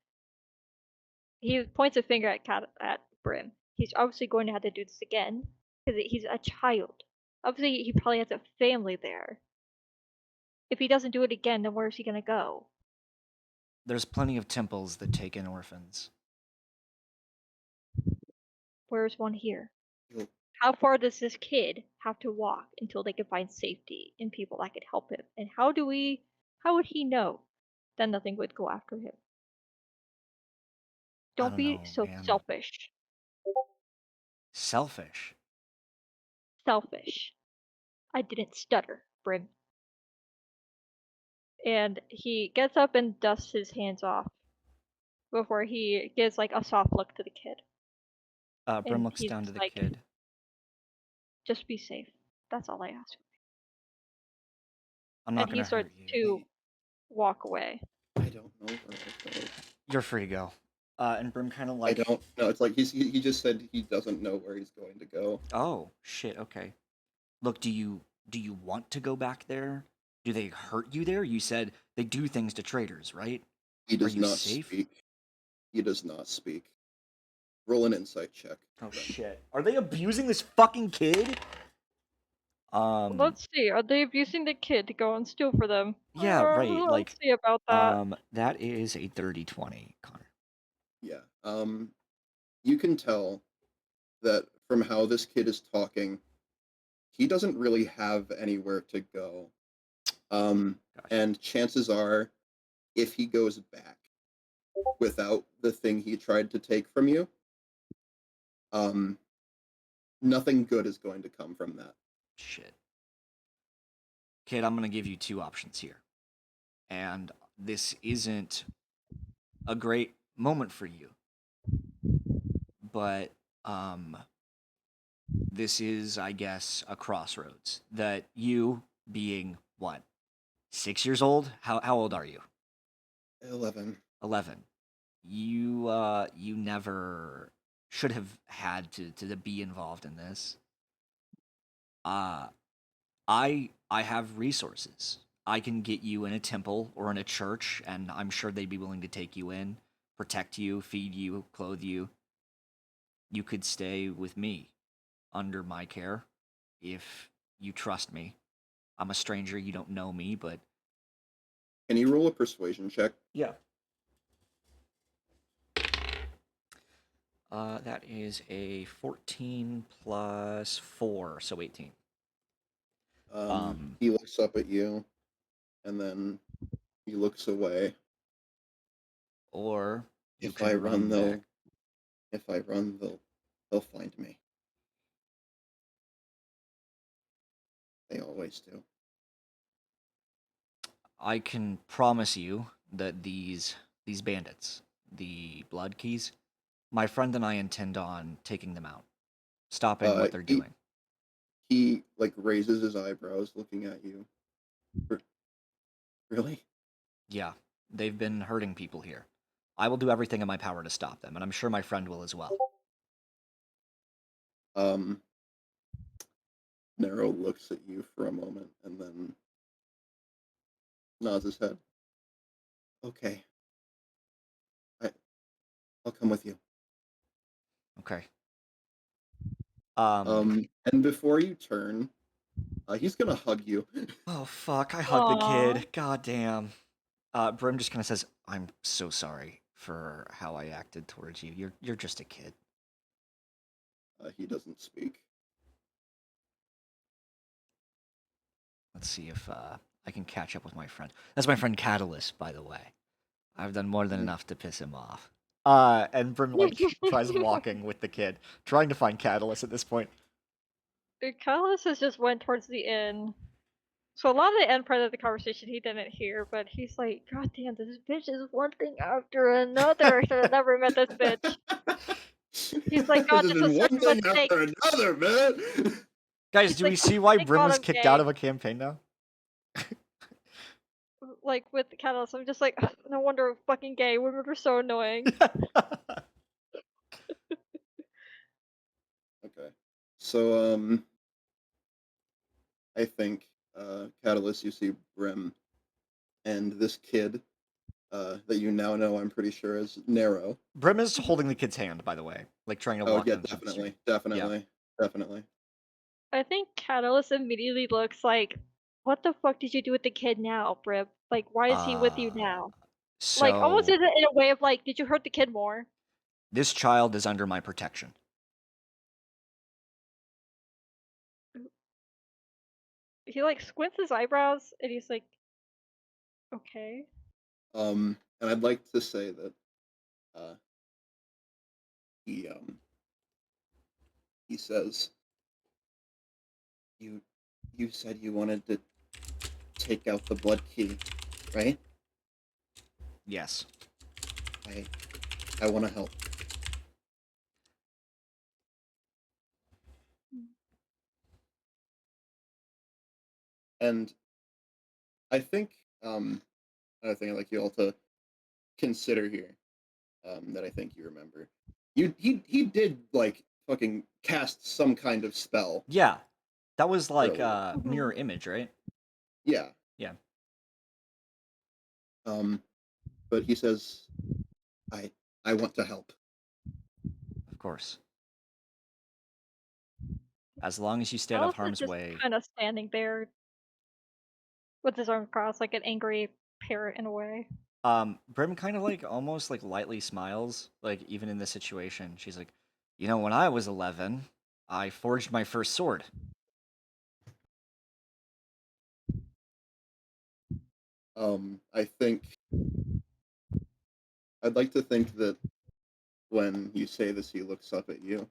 he points a finger at Brim. He's obviously going to have to do this again because he's a child. Obviously, he probably has a family there. If he doesn't do it again, then where's he gonna go? There's plenty of temples that take in orphans. Where's one here? He'll- How far does this kid have to walk until they can find safety and people that could help him? And how would he know that nothing would go after him? Don't be know, so man. selfish. Selfish. Selfish. I didn't stutter, Brim. And he gets up and dusts his hands off before he gives like a soft look to the kid. Brim And looks he's down to just the like, kid. just be safe. That's all I ask. I'm not And he gonna starts hurt you. to walk away. I don't know where I'll go. You're free to go. And Brim kind of I like, don't know. It's like he just said he doesn't know where he's going to go. oh shit, okay. Look, do you want to go back there? Do they hurt you there? You said they do things to traitors, right? He does you not safe? speak. He does not speak. Roll an insight check. Oh shit. Are they abusing this fucking kid? Let's see. Are they abusing the kid to go and steal for them? Yeah, right. Let's Like, see about that. that is a 30-20, Connor. Yeah. You can tell that from how this kid is talking, he doesn't really have anywhere to go. Gotcha. And chances are, if he goes back without the thing he tried to take from you, nothing good is going to come from that. Shit. Kid, I'm gonna give you 2 options here. And this isn't a great moment for you. But Um, this is, I guess, a crossroads. That you, being what, 6 years old? How old are you? 11. 11. You never should have had to be involved in this. I have resources. I can get you in a temple or in a church, and I'm sure they'd be willing to take you in, protect you, feed you, clothe you. You could stay with me under my care if you trust me. I'm a stranger, you don't know me, but Can you roll a persuasion check? yeah. That is a 14 plus 4, so 18. He looks up at you, and then he looks away. Or you If could I run run, back. they'll find me. They always do. I can promise you that these bandits, the blood keys, my friend and I intend on taking them out, stopping what they're He doing. he like raises his eyebrows, looking at you. Really? Yeah, they've been hurting people here. I will do everything in my power to stop them, and I'm sure my friend will as well. Um, Nero looks at you for a moment and then nods his head. Okay, I'll come with you. Okay. And before you turn, he's gonna hug you. Oh fuck! I hugged the Aw. kid. God damn. Brim just kind of says, "I'm so sorry for how I acted towards you. You're just a kid." He doesn't speak. Let's see if I can catch up with my friend. That's my friend Catellus, by the way. I've done more than Mhm. enough to piss him off. And Brim tries walking with the kid, trying to find Catalyst at this point. Catalyst has just went towards the inn. So a lot of the end part of the conversation he didn't hear, but he's like, God damn, this bitch is one thing after another. I should have never met this bitch. He's like, God, This this is was such one a thing mistake. after another, man. Guys, He's do like, we see why thank Brim God was I'm kicked gay. out of a campaign now? Like with the Catalyst, I'm just like, no wonder I'm fucking gay. Women are so annoying. Okay. So I think Catalyst, you see Brim and this kid that you now know, I'm pretty sure, is Nero. Brim is holding the kid's hand, by the way, like trying to Oh walk yeah, them through the street. definitely. I think Catalyst immediately looks like, what the fuck did you do with the kid now, Brib? Like, why is he with you Uh, now? Like, almost so in a way of like, did you hurt the kid more? this child is under my protection. He like squints his eyebrows and he's like, okay. And I'd like to say that uh, he he says, you you said you wanted to take out the blood key, right? Yes. I I want to help. And I think another thing I'd like you all to consider here, that I think you remember. He did like fucking cast some kind of spell Yeah. That was like earlier. mirror image, right? Yeah. Yeah. But he says, I I want to help. Of course. As long as you stay out of Catalyst is harm's just way. kind of standing there with his arms crossed like an angry parrot in a way. Brim kind of like almost like lightly smiles, like even in this situation. She's like, when I was 11, I forged my first sword. I think I'd like to think that when you say this, he looks up at you,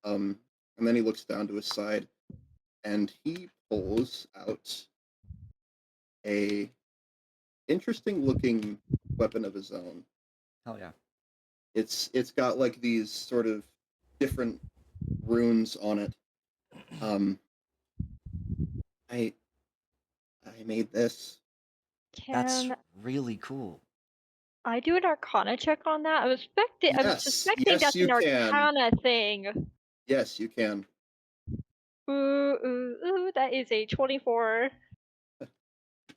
and then he looks down to his side, and he pulls out a interesting looking weapon of his own. Hell yeah. It's got like these sort of different runes on it. I made this. That's Can really cool. I do an Arcana check on that? I'm Yes, suspecting yes, that's you an can. Arcana thing. Yes, you can. Ooh, that is a 24.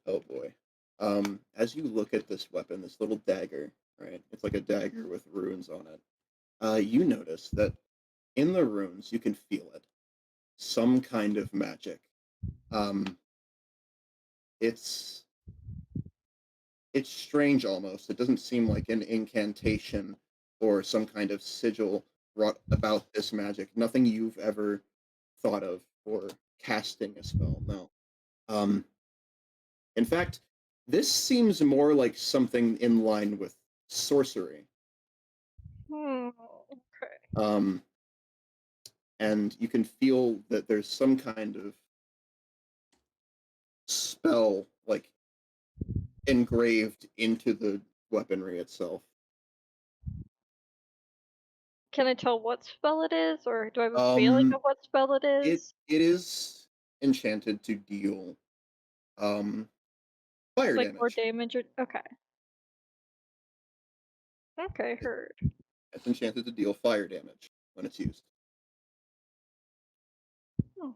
Oh boy. As you look at this weapon, this little dagger, right? It's like a dagger with runes on it. You notice that in the runes you can feel it. Some kind of magic. Um, it's it's strange almost. It doesn't seem like an incantation or some kind of sigil brought about this magic. Nothing you've ever thought of for casting a spell. No. Um, in fact, this seems more like something in line with sorcery. Okay. And you can feel that there's some kind of spell like engraved into the weaponry itself. Can I tell what spell it is, or do I have a feeling Um, of what spell it it is? it is enchanted to deal um fire Like more damage. damage or okay. Okay, heard. It's enchanted to deal fire damage when it's used. Hmm.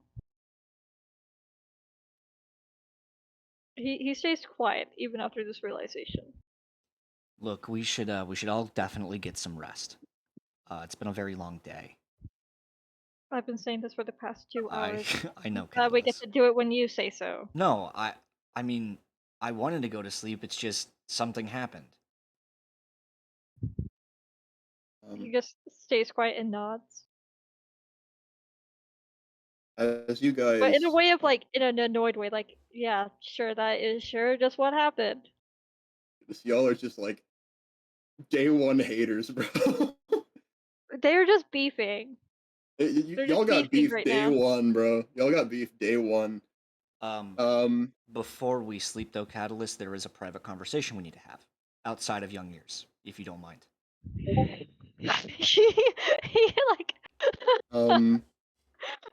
He stays quiet even after this realization. Look, we should all definitely get some rest. It's been a very long day. I've been saying this for the past 2 hours. I know, Glad we get Catalyst. to do it when you say so. No, I mean, I wanted to go to sleep. It's just something happened. He Um, just stays quiet and nods. as you But in a guys, way of like, in an annoyed way, like, yeah, sure, that is sure just what happened. y'all are just like day one haters, bro. They're just beefing. They're Y'all just got beefing beef right day now. one, bro. Y'all got beef day one. Um, Um, Before we sleep, though, Catalyst, there is a private conversation we need to have outside of young years, if you don't mind. he like um,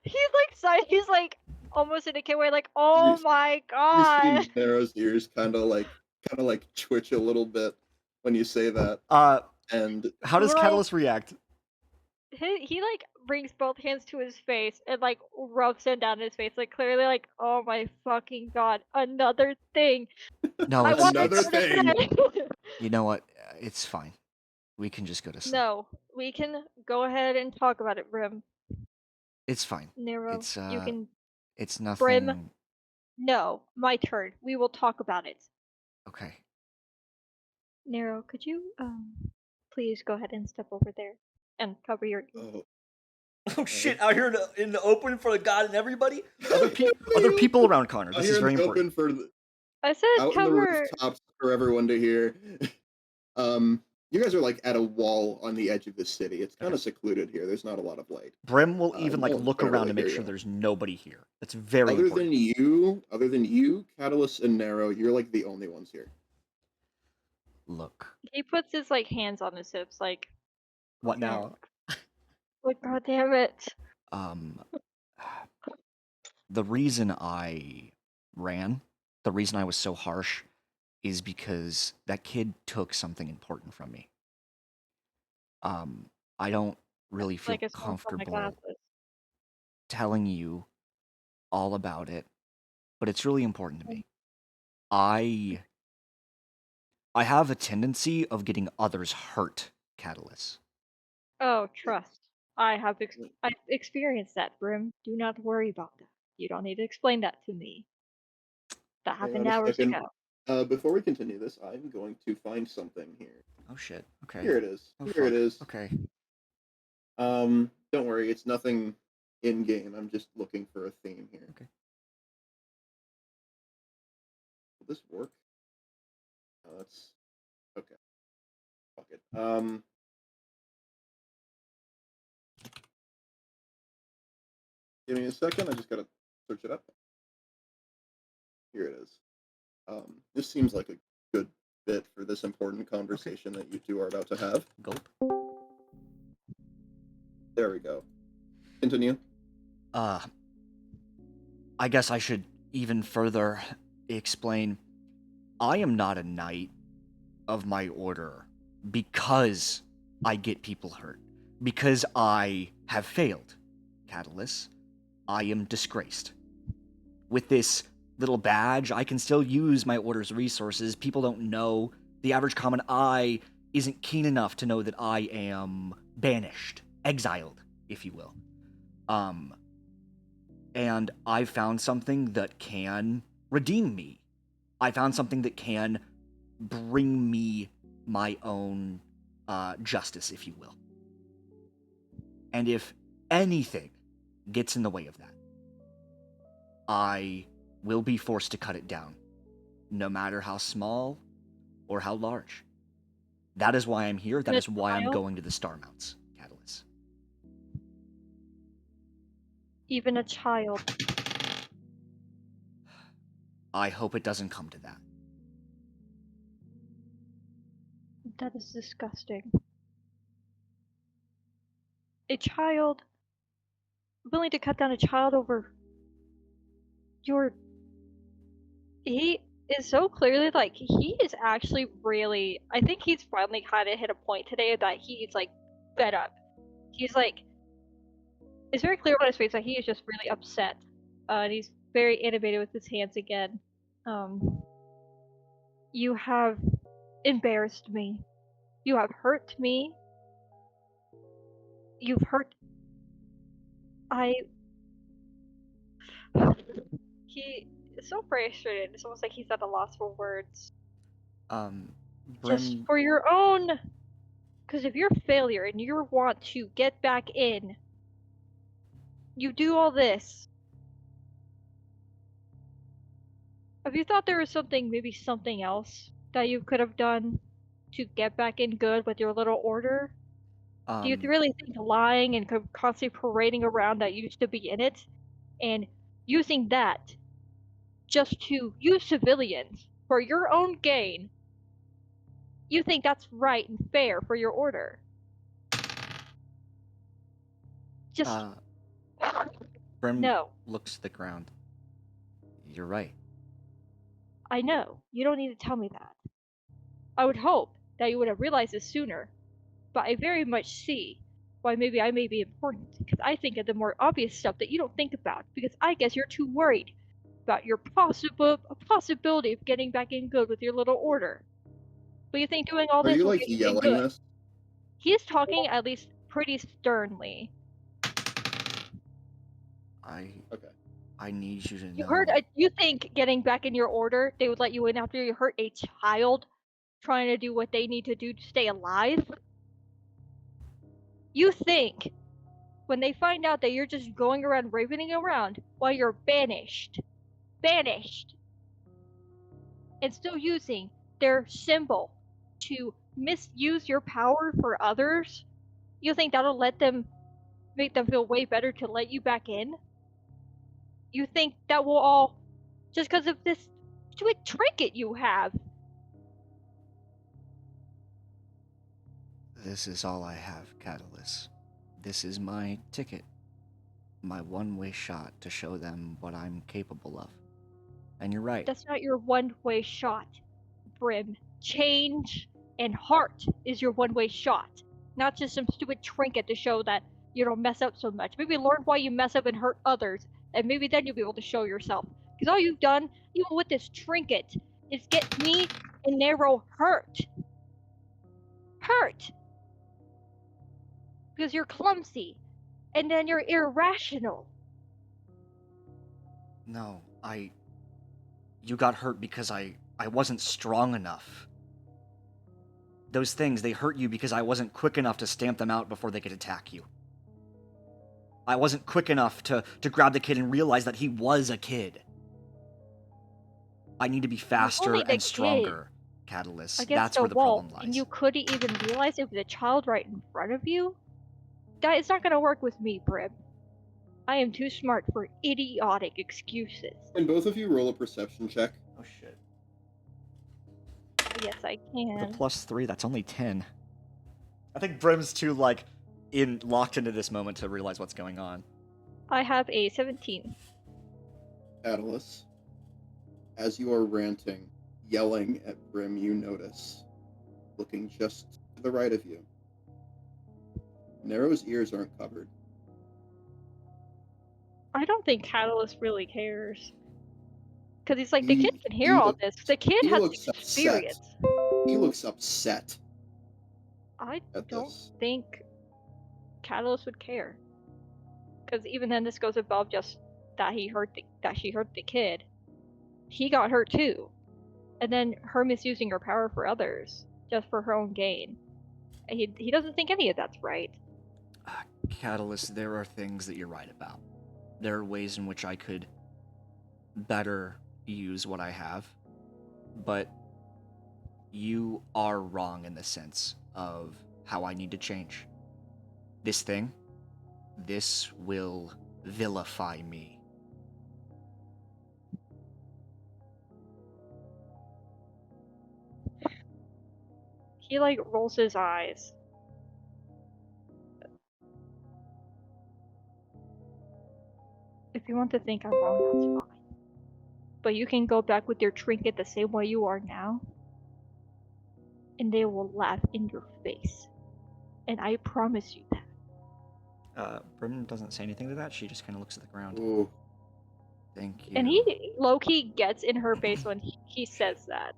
he's like almost in a kid way, like, you, oh my you god. see Narrow's ears kind of like twitch a little bit when you say that, and How does Like Catalyst react? he like brings both hands to his face and like rubs them down his face, like clearly like, oh my fucking god, another thing. No, I it's want to another go to thing. bed. you know what? It's fine. We can just go to sleep. No, we can go ahead and talk about it, Brim. It's fine. Nero, you can. It's Brim, nothing. no, my turn. We will talk about it. Okay. Nero, could you please go ahead and step over there and cover your ears? Oh, Oh okay. shit! Out here in the open for God and everybody. Other people around Connor. Out This here is in very the important. open for I said out in the cover. rooftops for everyone to hear. You guys are like at a wall on the edge of the city. It's kind Okay. of secluded here. There's not a lot of light. Brim will even No like one's look gonna around really to make hear sure you. there's nobody here. That's very important. Other than you, Catalyst and Narrow, you're like the only ones here. Look. He puts his like hands on his hips, like, What okay, now? like, god damn it. Um, the reason I ran, the reason I was so harsh, is because that kid took something important from me. I don't really feel Like a song from my comfortable glasses. telling you all about it, but it's really important to me. I have a tendency of getting others hurt, Catalyst. Oh, trust. I've experienced that, Brim. Do not worry about that. You don't need to explain that to me. That Hang happened on a hours second. ago. Before we continue this, I'm going to find something here. Oh shit. Okay. Here it is. Oh Here it fuck. is. Okay. Don't worry, it's nothing in game. I'm just looking for a theme here. Okay. Will this work? No, that's okay. Fuck it. Give me a second. I just gotta search it up. Here it is. This seems like a good bit for this important conversation that you two are about to have. Gulp. There we go. Continue. I guess I should even further explain. I am not a knight of my order because I get people hurt. Because I have failed, Catellus. I am disgraced. With this little badge, I can still use my order's resources. People don't know. The average common eye isn't keen enough to know that I am banished, exiled, if you will. And I found something that can redeem me. I found something that can bring me my own justice, if you will. And if anything gets in the way of that, I will be forced to cut it down, no matter how small or how large. That is why I'm here. That is why I'm going to the Star Mounts, Catellus. Even a child. I hope it doesn't come to that. That is disgusting. A child. Willing to cut down a child over your. He is so clearly like, he is actually really. I think he's finally kind of hit a point today that he's like fed up. He's like. It's very clear on his face that he is just really upset. And he's very animated with his hands again. You have embarrassed me. You have hurt me. You've hurt. He is so frustrated. It's almost like he's at a loss for words. Just for your own. Because if you're a failure and you want to get back in, you do all this. Have you thought there was maybe something else that you could have done to get back in good with your little order? Do you really think lying and constantly parading around that used to be in it, and using that just to use civilians for your own gain, you think that's right and fair for your order? Just Brim no. looks at the ground. You're right. I know. You don't need to tell me that. I would hope that you would have realized this sooner, but I very much see why maybe I may be important, because I think of the more obvious stuff that you don't think about, because I guess you're too worried about your possibility of getting back in good with your little order. But you think doing all Are this you will like get you in yelling good? this? He is talking at least pretty sternly. Okay. I need you to know. You heard? You think getting back in your order, they would let you in after you hurt a child trying to do what they need to do to stay alive? You think when they find out that you're just going around ravening around while you're banished, and still using their symbol to misuse your power for others, you think that'll make them feel way better to let you back in? You think that will all just because of this stupid trinket you have? This is all I have, Catellus. This is my ticket. My one-way shot to show them what I'm capable of. And you're right. That's not your one-way shot, Brim. Change and heart is your one-way shot. Not just some stupid trinket to show that you don't mess up so much. Maybe learn why you mess up and hurt others, and maybe then you'll be able to show yourself. Because all you've done, even with this trinket, is get me and Nero hurt. Because you're clumsy, and then you're irrational. No, you got hurt because I wasn't strong enough. Those things, they hurt you because I wasn't quick enough to stamp them out before they could attack you. I wasn't quick enough to grab the kid and realize that he was a kid. I need to be faster and stronger, Catellus. That's where the problem lies. And you couldn't even realize it was a child right in front of you? That is not going to work with me, Brim. I am too smart for idiotic excuses. Can both of you roll a perception check? Oh shit. Yes, I can. The +3, that's only 10. I think Brim's too, locked into this moment to realize what's going on. I have a 17. Catellus, as you are ranting, yelling at Brim, you notice, looking just to the right of you, Narrow's ears aren't covered. I don't think Catalyst really cares. Because he's like, the He- kid can hear he all look- this. The kid he has looks upset. experience. He looks upset I at don't this. think Catalyst would care. Because even then, this goes above just that she hurt the kid. He got hurt too, and then her misusing her power for others just for her own gain. He doesn't think any of that's right. Catalyst, there are things that you're right about. There are ways in which I could better use what I have, but you are wrong in the sense of how I need to change. This will vilify me. He like rolls his eyes. If you want to think I'm wrong, that's fine. But you can go back with your trinket the same way you are now, and they will laugh in your face. And I promise you that. Brim doesn't say anything to that. She just kind of looks at the ground. Ooh, Thank you. And he low-key gets in her face when he says that.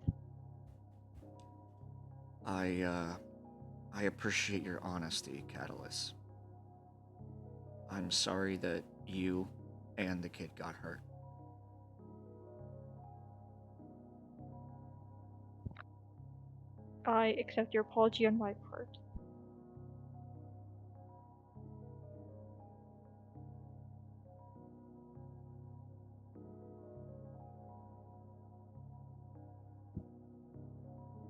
I appreciate your honesty, Catalyst. I'm sorry that you and the kid got hurt. I accept your apology on my part.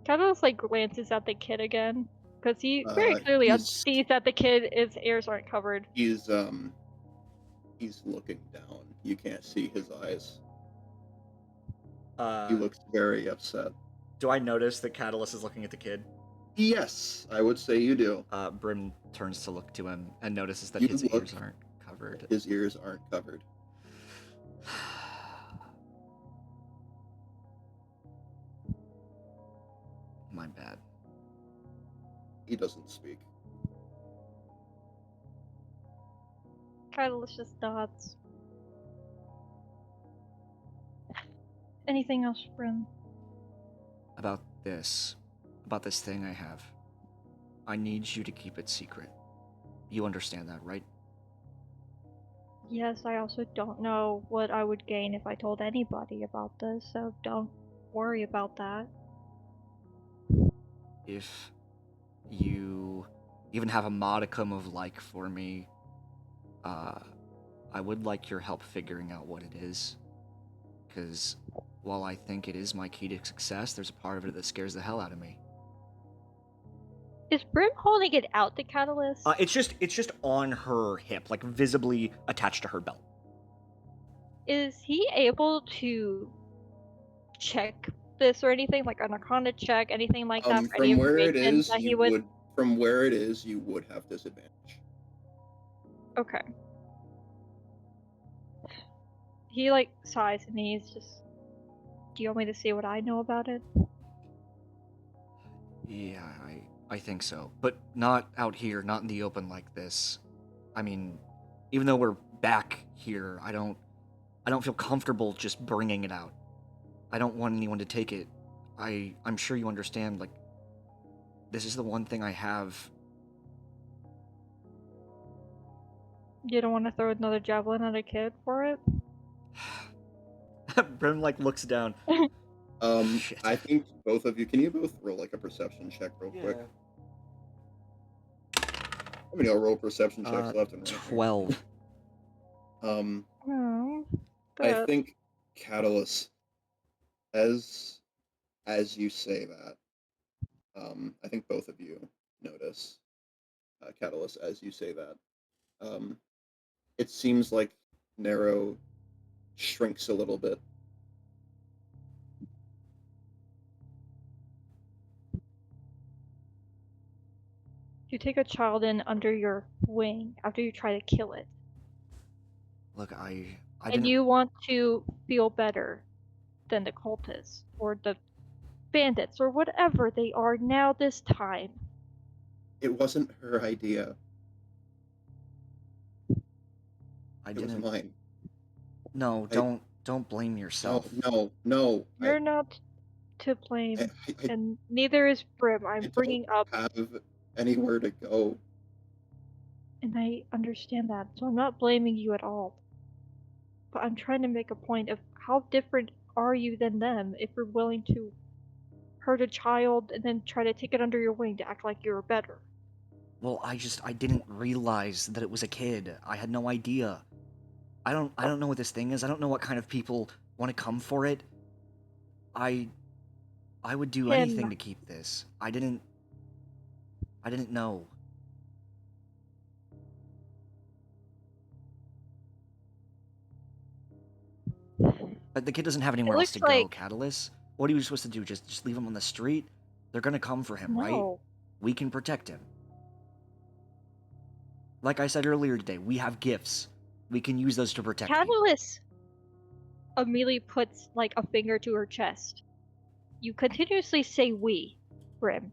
Catalyst like glances at the kid again, because he very clearly sees that the kid's ears aren't covered. he's looking down. You can't see his eyes. He looks very upset. Do I notice that Catalyst is looking at the kid? Yes, I would say you do. Brim turns to look to him and notices that You his look- ears aren't covered. His ears aren't covered. My bad. He doesn't speak. Catalyst just nods. Anything else, Brim? About this thing I have. I need you to keep it secret. You understand that, right? Yes, I also don't know what I would gain if I told anybody about this, so don't worry about that. If you even have a modicum of like for me, I would like your help figuring out what it is. Because while I think it is my key to success, there's a part of it that scares the hell out of me. Is Brim holding it out to Catalyst? It's just on her hip, like visibly attached to her belt. Is he able to check this or anything, like an Arcana check, anything like that? For any From where it information is, that he you would... would. From where it is, you would have disadvantage. Okay. He like sighs and he's just... Do you want me to see what I know about it? Yeah, I think so. But not out here, not in the open like this. I mean, even though we're back here, I don't feel comfortable just bringing it out. I don't want anyone to take it. I'm sure you understand, like, this is the one thing I have. You don't want to throw another javelin at a kid for it? Brim like looks down. Shit. I think both of you. Can you both roll like a perception check real quick? How many roll perception checks left and right? 12. Oh, I good. think Catalyst, as you say that, I think both of you notice Catalyst as you say that. It seems like Narrow shrinks a little bit. You take a child in under your wing after you try to kill it. Look, I And didn't. you want to feel better than the cultists or the bandits or whatever they are now this time. It wasn't her idea. I It was didn't. mine. No, don't blame yourself. No. You're not to blame, I and neither is Brim. I'm don't bringing up, have anywhere to go. and I understand that, so I'm not blaming you at all. But I'm trying to make a point of how different are you than them if you're willing to hurt a child and then try to take it under your wing to act like you're better. Well, I didn't realize that it was a kid. I had no idea. I don't know what this thing is. I don't know what kind of people want to come for it. I would do anything to keep this. I didn't know. But the kid doesn't have anywhere else to go, Catellus. What are you supposed to do? Just leave him on the street? They're gonna come for him, right? We can protect him. Like I said earlier today, we have gifts. We can use those to protect people. Catellus immediately puts like a finger to her chest. You continuously say we, Brim.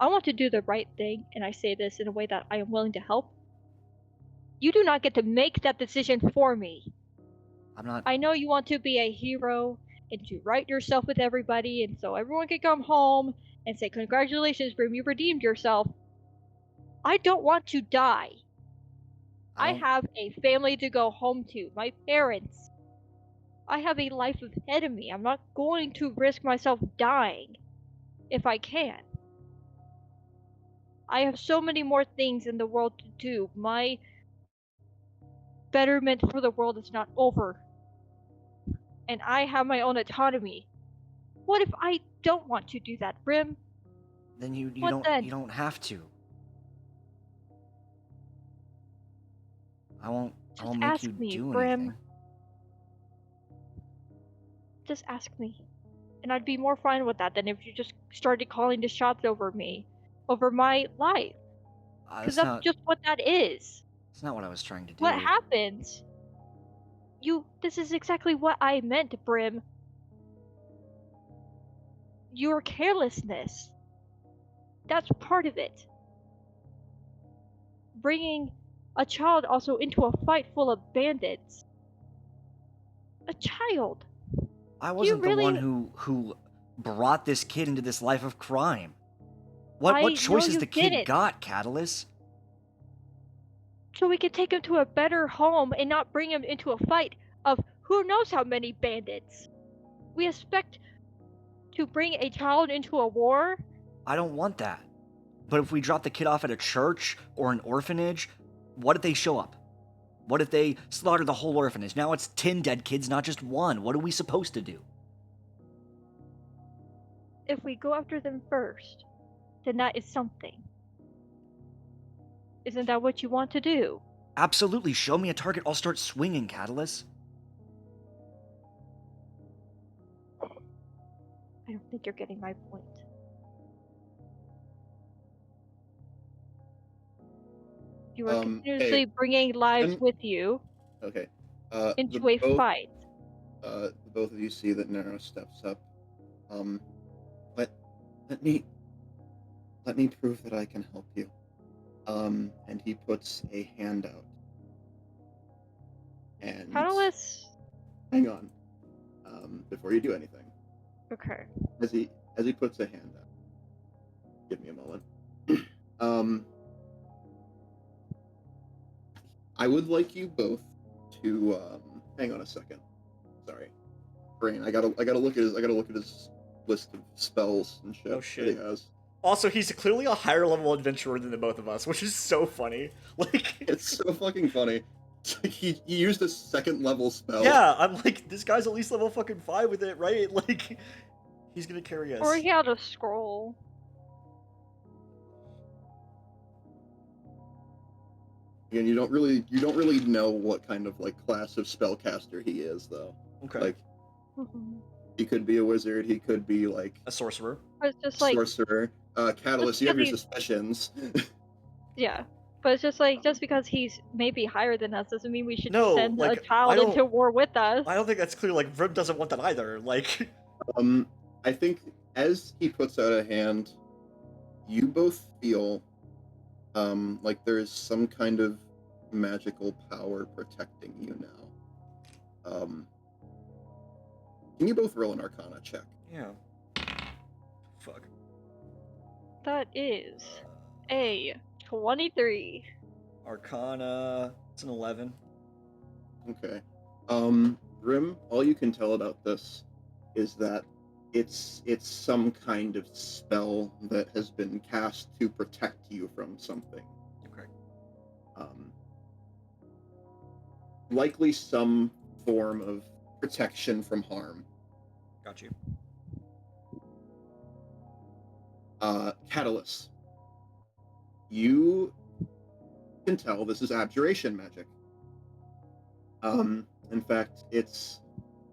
I want to do the right thing, and I say this in a way that I am willing to help. You do not get to make that decision for me. I'm not. I know you want to be a hero and to right yourself with everybody, and so everyone can come home and say, "Congratulations, Brim, you redeemed yourself." I don't want to die. I have a family to go home to, my parents. I have a life ahead of me. I'm not going to risk myself dying if I can. I have so many more things in the world to do. My betterment for the world is not over. And I have my own autonomy. What if I don't want to do that, Brim? Then you What don't then? you don't have to. I won't make you do Brim. anything. Just ask me. And I'd be more fine with that than if you just started calling the shots over me. Over my life. Because that's just what that is. It's not what I was trying to do. What happens? This is exactly what I meant, Brim. Your carelessness. That's part of it. Bringing a child also into a fight full of bandits. A child. I wasn't the one who brought this kid into this life of crime. What choice has the kid got, Catellus? So we could take him to a better home and not bring him into a fight of who knows how many bandits. We expect to bring a child into a war? I don't want that. But if we drop the kid off at a church or an orphanage, what if they show up? What if they slaughter the whole orphanage? Now it's 10 dead kids, not just one. What are we supposed to do? If we go after them first, then that is something. Isn't that what you want to do? Absolutely. Show me a target, I'll start swinging, Catellus. I don't think you're getting my point. You are continuously bringing lives with you into a fight. Both of you see that Nero steps up. Let me prove that I can help you. And he puts a hand out. And Catellus. Hang on. Before you do anything. Okay. As he puts a hand out. Give me a moment. I would like you both to hang on a second. Sorry. Brain, I gotta look at his list of spells and shit. Oh shit. That he has. Also, he's clearly a higher level adventurer than the both of us, which is so funny. Like, it's so fucking funny. He used a second level spell. Yeah, I'm like, this guy's at least level fucking 5 with it, right? Like, he's gonna carry us. Or he had a scroll. And you don't really know what kind of like class of spellcaster he is, though. Okay. Like, he could be a wizard. He could be like a sorcerer. It's just like sorcerer. Catellus, you have your suspicions. Yeah. But it's just like, just because he's maybe higher than us doesn't mean we should No, send a like, child I don't- into war with us. I don't think that's clear. Like, Brim doesn't want that either. Like, I think as he puts out a hand, you both feel like there is some kind of magical power protecting you now. Can you both roll an Arcana check? yeah. Fuck. That is a 23. Arcana. It's an 11. Okay. Grim, all you can tell about this is that it's some kind of spell that has been cast to protect you from something. Okay. Likely some form of protection from harm. Got you. Catellus, you can tell this is abjuration magic. In fact, it's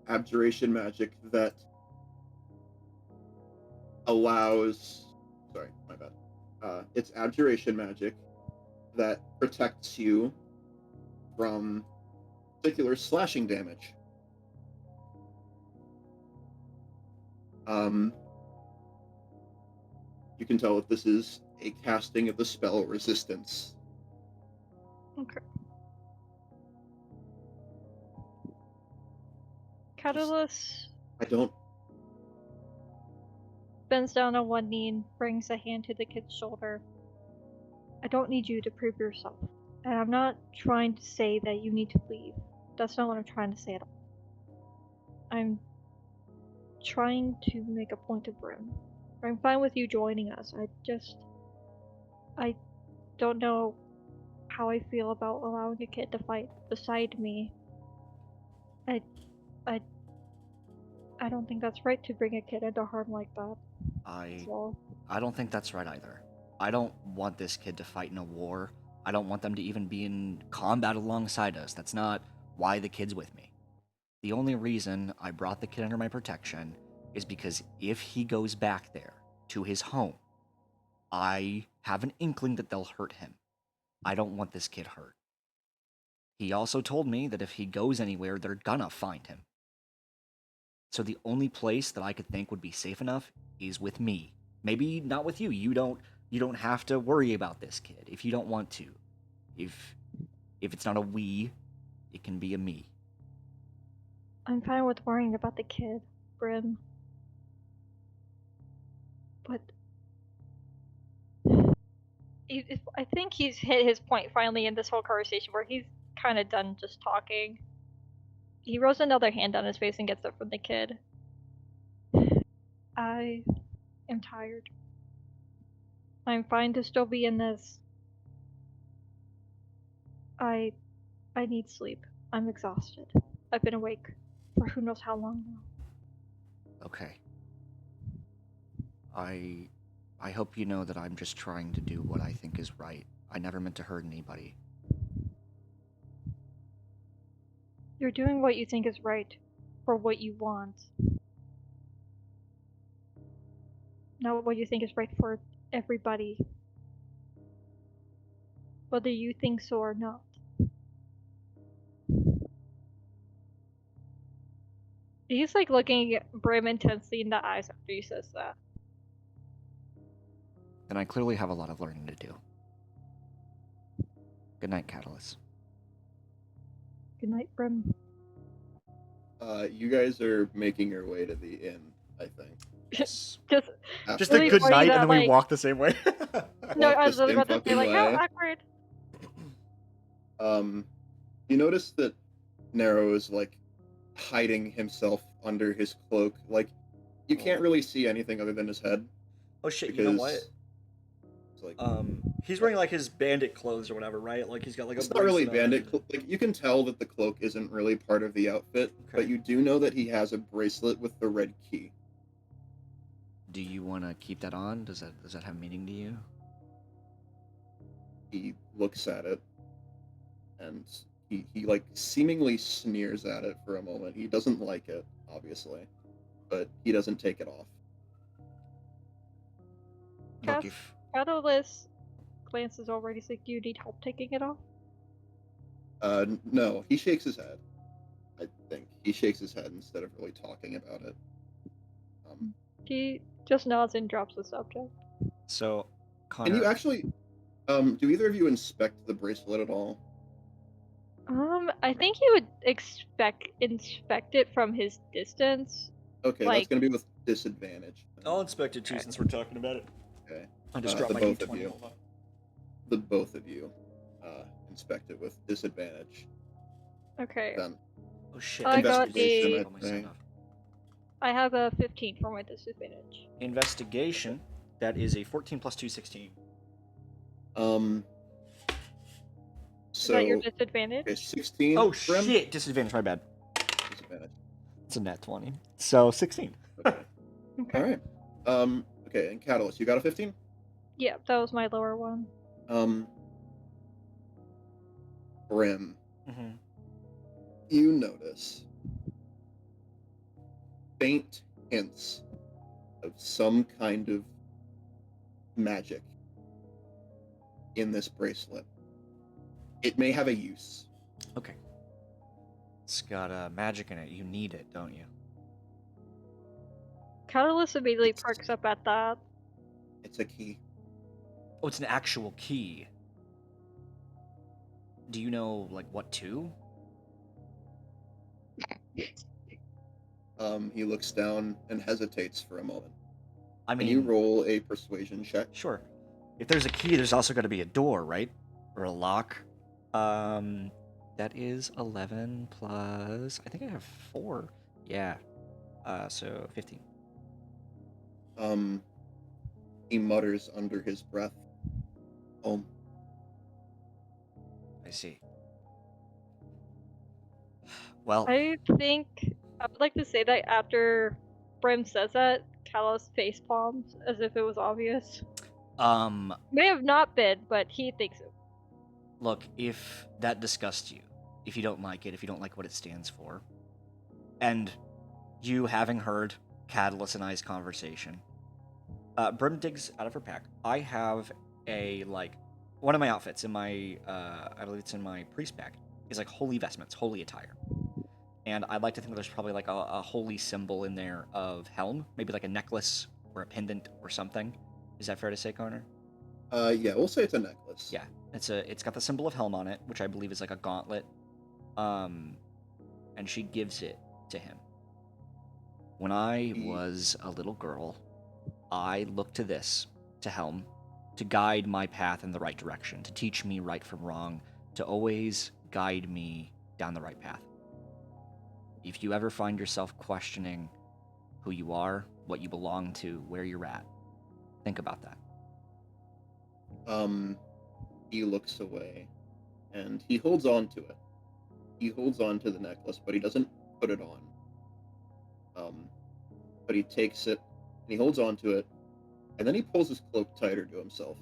abjuration magic that allows... Sorry, my bad. It's abjuration magic that protects you from particular slashing damage. You can tell that this is a casting of the spell resistance. Okay. Catellus I don't... bends down on one knee and brings a hand to the kid's shoulder. I don't need you to prove yourself. And I'm not trying to say that you need to leave. That's not what I'm trying to say at all. I'm trying to make a point of Brim. I'm fine with you joining us. I don't know how I feel about allowing a kid to fight beside me. I don't think that's right to bring a kid into harm like that. So, I don't think that's right either. I don't want this kid to fight in a war. I don't want them to even be in combat alongside us. That's not why the kid's with me. The only reason I brought the kid under my protection is because if he goes back there to his home, I have an inkling that they'll hurt him. I don't want this kid hurt. He also told me that if he goes anywhere, they're gonna find him. So the only place that I could think would be safe enough is with me. Maybe not with you. You don't have to worry about this kid if you don't want to. If it's not a we, it can be a me. I'm fine with worrying about the kid, Brim. But I think he's hit his point finally in this whole conversation where he's kind of done just talking. He rolls another hand on his face and gets up from the kid. I am tired. I'm fine to still be in this. I need sleep. I'm exhausted. I've been awake for who knows how long now. Okay. I hope you know that I'm just trying to do what I think is right. I never meant to hurt anybody. You're doing what you think is right for what you want. Not what you think is right for everybody. Whether you think so or not. He's like looking at Brim intensely in the eyes after he says that. Then I clearly have a lot of learning to do. Good night, Catellus. Good night, Brim. You guys are making your way to the inn, I think. Just Just really a good funny night, that, and then we like- walk the same way. No, Walk I the was literally same about to say fucking like, how way. awkward. You notice that Nero is like hiding himself under his cloak. Like, you can't really see anything other than his head. Oh shit! Because You know what? It's like, He's wearing like his bandit clothes or whatever, right? Like he's got like it's a not really bracelet on. bandit. Like, you can tell that the cloak isn't really part of the outfit, but Okay. you do know that he has a bracelet with the red key. Do you want to keep that on? Does that have meaning to you? He looks at it, and he like seemingly sneers at it for a moment. He doesn't like it, obviously, but he doesn't take it off. Look, if Catalyst glances over. He's like, "Do you need help taking it off?" No, he shakes his head. I think he shakes his head instead of really talking about it. He just nods and drops the subject. So, Can Connor, you actually, do either of you inspect the bracelet at all? I think he would inspect it from his distance. Okay, Like- that's gonna be with disadvantage. I'll inspect it too since we're talking about it. Okay. I just the dropped my both of D20. you. Hold on. The both of you inspect it with disadvantage. Okay. Then Oh shit. I got investigation, a- I'd Put my say. sign off. I have a 15 for my disadvantage. Investigation. That is a 14 plus 2, 16. Is that your So disadvantage? okay, 16. Oh Brim? shit! Disadvantage. My bad. Disadvantage. It's a nat 20. So 16. Okay. Okay. All right. Okay, and Catalyst, you got a 15? Yeah, that was my lower one. Brim, Mm-hmm. you notice faint hints of some kind of magic in this bracelet. It may have a use. Okay. It's got magic in it. You need it, don't you? Catalyst immediately It's- perks up at that. It's a key. Oh, it's an actual key. Do you know, like, what to? He looks down and hesitates for a moment. I Can you mean, roll a persuasion check? sure. If there's a key, there's also got to be a door, right? Or a lock. That is 11 plus. I think I have 4. Yeah. So 15. He mutters under his breath. Home. I see. Well, I think I would like to say that after Brim says that, Catalyst face palms as if it was obvious. May have not been, but he thinks it. look, if that disgusts you, if you don't like it, if you don't like what it stands for, and you having heard Catalyst and I's conversation, Brim digs out of her pack. I have one of my outfits in my, I believe it's in my priest pack, is like holy vestments, holy attire. And I'd like to think there's probably like a holy symbol in there of helm, maybe like a necklace or a pendant or something. Is that fair to say, Connor? Yeah, we'll say it's a necklace. Yeah, it's got the symbol of helm on it, which I believe is like a gauntlet. And she gives it to him. When I was a little girl, I looked to this, to helm, to guide my path in the right direction, to teach me right from wrong, to always guide me down the right path. If you ever find yourself questioning who you are, what you belong to, where you're at, think about that. He looks away, and he holds on to it. He holds on to the necklace, but he doesn't put it on. But he takes it, and he holds on to it, and then he pulls his cloak tighter to himself.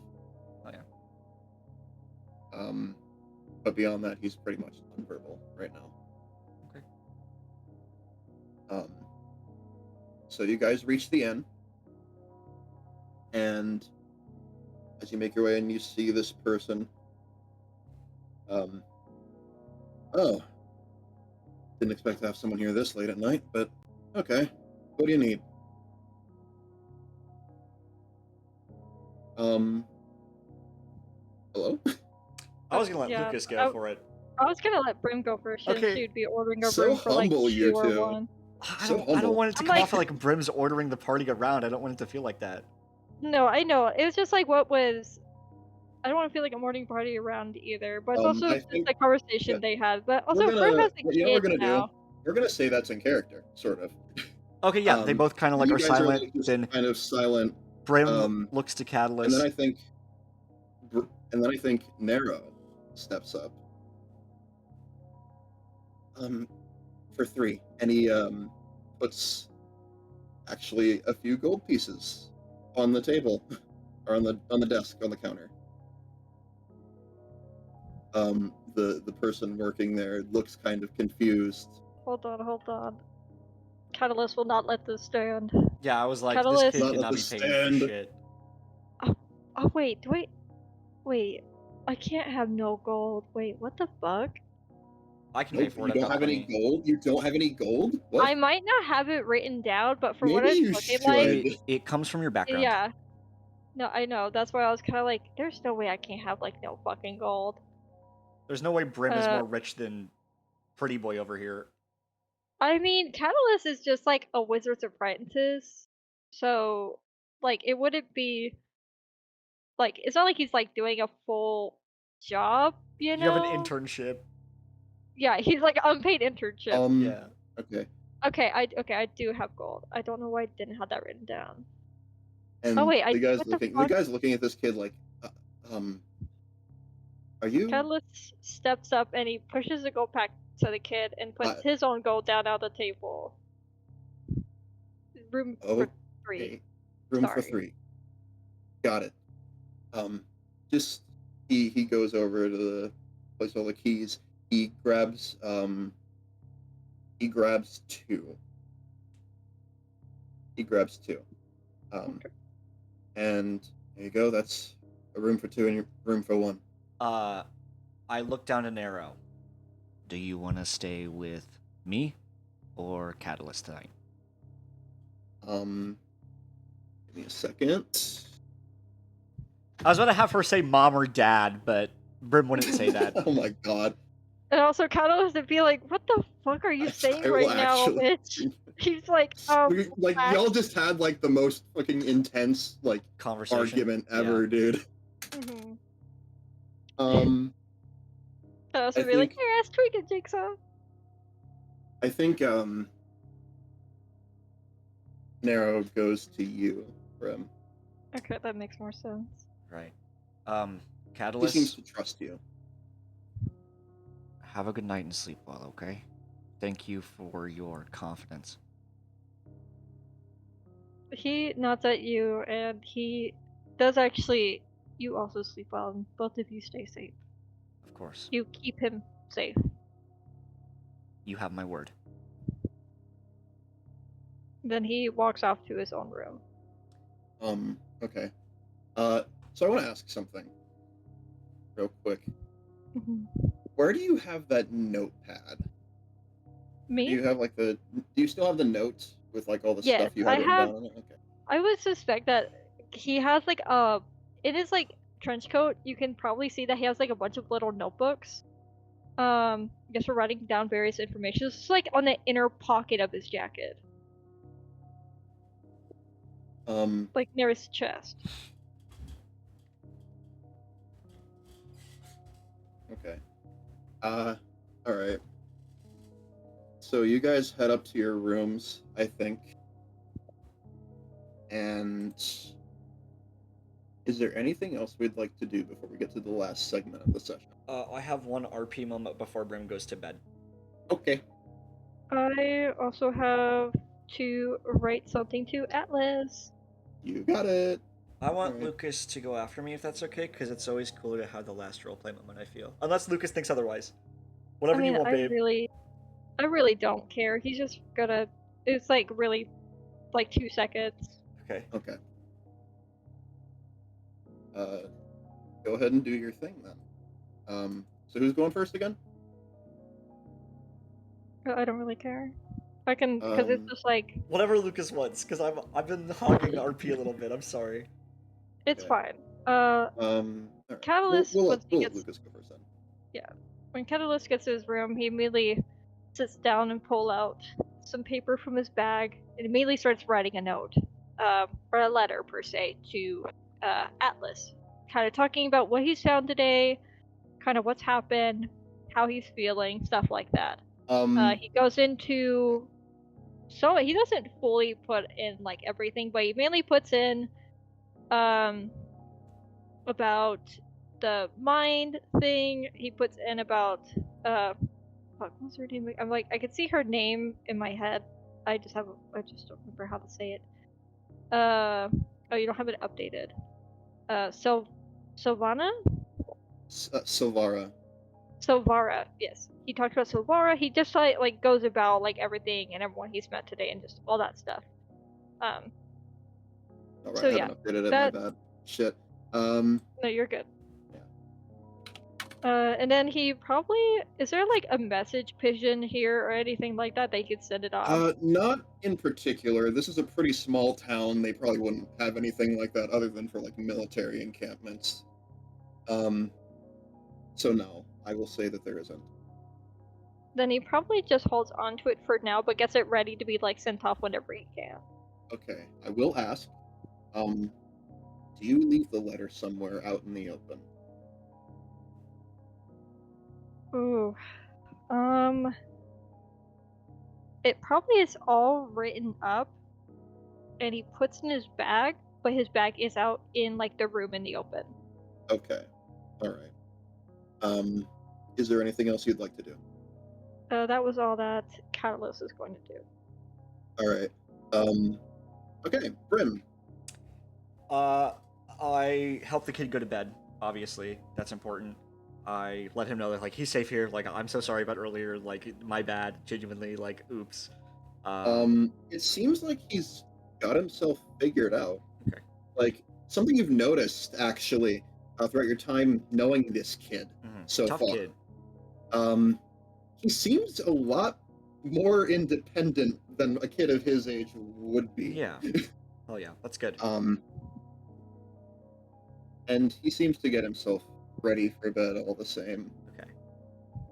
Oh yeah. But beyond that, he's pretty much nonverbal right now. Okay. So you guys reach the inn, and as you make your way in, you see this person. Oh, didn't expect to have someone here this late at night, but okay. What do you need? Hello? I was gonna let Yeah, Lucas go for it. I was gonna let Brim go first, since Okay. she'd be ordering a So room for like humble, you 2 or two. 1. I So don't humble. want it to I'm come like- off like Brim's ordering the party around. I don't want it to feel like that. No, I know. It was just like what was. I don't want to feel like a morning party around either, but it's also I just think- the conversation yeah. they had. But also, We're Brim gonna- has a you know what we're kid gonna now. do? We're gonna say that's in character, sort of. Okay, yeah, they both kind of like you are guys silent. like, just Then kind of silent. Brim looks to And Catalyst. then I think Nero steps up. For 3, and he puts actually a few gold pieces on the table, or on the desk on the counter. The person working there looks kind of confused. Hold on. Catalyst will not let this stand. Yeah, I was like, Catalyst- this kid Not cannot let be this paying stand. for shit. Oh wait, Wait, I can't have no gold. Wait, what the fuck? I can pay Nope, for you it. I've don't got have any plenty. gold? You don't have any gold? What? I might not have it written down, but for what Maybe it's you looking should. like, It comes from your background. yeah. No, I know. That's why I was kind of like, there's no way I can't have like no fucking gold. There's no way Brim is Uh, more rich than Pretty Boy over here. I mean, Catalyst is just like a wizard's apprentice, so like it wouldn't be like it's not like he's like doing a full job, you You have an know? internship. Yeah, he's like unpaid internship. Yeah. Okay. Okay, I do have gold. I don't know why I didn't have that written down. And Oh wait, the guy's what the looking. The fuck? guy's looking at this kid like, are you? Catalyst steps up and he pushes the gold pack to the kid and puts his own gold down on the table. Room for 3. Okay. Room for Sorry. 3. Got it. Just he goes over to the place with all the keys. He grabs 2. He grabs 2. Okay. And there you go. That's a room for 2 and a room for 1. I look down an arrow. Do you want to stay with me or Catalyst tonight? Give me a second. I was about to have her say mom or dad, but Brim wouldn't say that. Oh my god. And also Catalyst would be like, what the fuck are you saying I will right now, actually- bitch? He's like, Like y'all just had like the most fucking intense like Conversation. argument ever, dude. Mm-hmm. I So would be like, think- your ass tweaking, Jigsaw. I think Nero goes to you, Brim. Okay, that makes more sense. Right. He Catalyst. seems to trust you. Have a good night and sleep well, okay? Thank you for your confidence. He nods at you and he does actually. You also sleep well, and both of you stay safe. Of course. You keep him safe. You have my word. Then he walks off to his own room. Okay. So I want to ask something real quick. Where do you have that notepad? Me? Do you have like do you still have the notes with like all the Yes, stuff you I had written have- down on it? Okay. I would suspect that he has like in his like trench coat, you can probably see that he has like a bunch of little notebooks. Just for writing down various information. It's just like on the inner pocket of his jacket. Like near his chest. Okay. Alright. So you guys head up to your rooms, I think. And is there anything else we'd like to do before we get to the last segment of the session? I have one RP moment before Brim goes to bed. Okay. I also have to write something to Atlas. You got it. I want Alright. Lucas to go after me if that's okay, because it's always cool to have the last roleplay moment, I feel. Unless Lucas thinks otherwise. Whatever you want, babe. I really don't care. He's just gonna. It's like really, like 2 seconds. Okay. Okay. Go ahead and do your thing then. So who's going first again? I don't really care. I can, because it's just like Whatever Lucas wants, because I've been hogging RP a little bit. I'm sorry. it's Okay. fine. Alright. Catalyst We'll once he let gets Lucas go first then. when Catalyst gets to his room, he immediately sits down and pull out some paper from his bag and immediately starts writing a note, or a letter per se, to Atlas, kind of talking about what he's found today, kind of what's happened, how he's feeling, stuff like that. He goes into he doesn't fully put in like everything, but he mainly puts in about the mind thing. He puts in about fuck, what's her name? I'm like, I could see her name in my head. I just don't remember how to say it. Oh, you don't have it updated. Sylvana? Silvara. Silvara, yes. He talks about Silvara. He just like goes about like everything and everyone he's met today and just all that stuff. Alright, So, I haven't updated it, my bad. Shit. No, you're good. Yeah. And then he probably is there like a message pigeon here or anything like that they could send it off? Not in particular. This is a pretty small town. They probably wouldn't have anything like that other than for like military encampments. Um, so no, I will say that there isn't. Then he probably just holds on to it for now, but gets it ready to be like sent off whenever he can. Okay, I will ask. Do you leave the letter somewhere out in the open? Ooh. It probably is all written up, and he puts in his bag, but his bag is out in like the room in the open. Okay, all right. Is there anything else you'd like to do? That was all that Catalyst is going to do. All right. Okay, Brim. I help the kid go to bed. Obviously, that's important. I let him know that like he's safe here. Like I'm so sorry about earlier. Like my bad. Genuinely. Like oops. It seems like he's got himself figured out. Okay. Like something you've noticed actually throughout your time knowing this kid so Tough far. kid. He seems a lot more independent than a kid of his age would be. Yeah. Oh yeah, that's good. And he seems to get himself ready for bed all the same. Okay.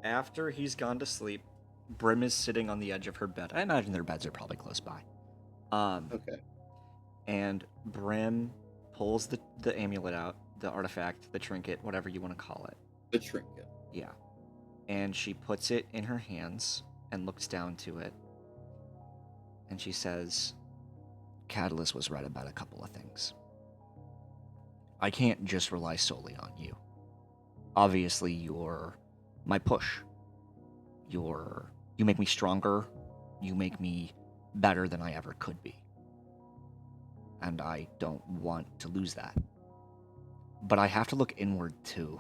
After he's gone to sleep, Brim is sitting on the edge of her bed. I imagine their beds are probably close by. Okay. And Brim pulls the amulet out, the artifact, the trinket, whatever you want to call it. The trinket. Yeah. And she puts it in her hands and looks down to it. And she says, Catellus was right about a couple of things. I can't just rely solely on you. Obviously, you're my push. You make me stronger. You make me better than I ever could be. And I don't want to lose that. But I have to look inward too.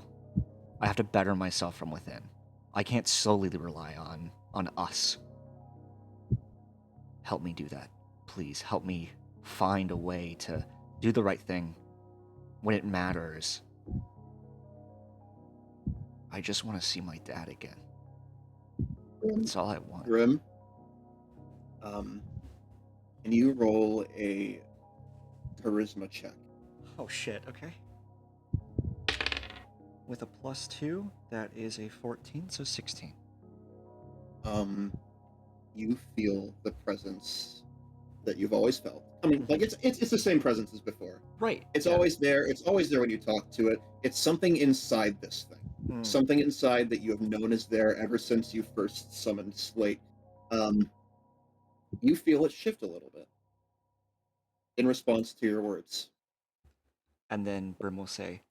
I have to better myself from within. I can't solely rely on us. Help me do that. Please help me find a way to do the right thing when it matters. I just want to see my dad again. That's all I want. Grim, can you roll a charisma check? Oh shit, okay. With a +2, that is a 14, so 16. You feel the presence that you've always felt. I mean, like it's the same presence as before. Right. It's always there. It's always there when you talk to it. It's something inside this thing. Something inside that you have known is there ever since you first summoned Slate. You feel it shift a little bit in response to your words. And then Brim will say,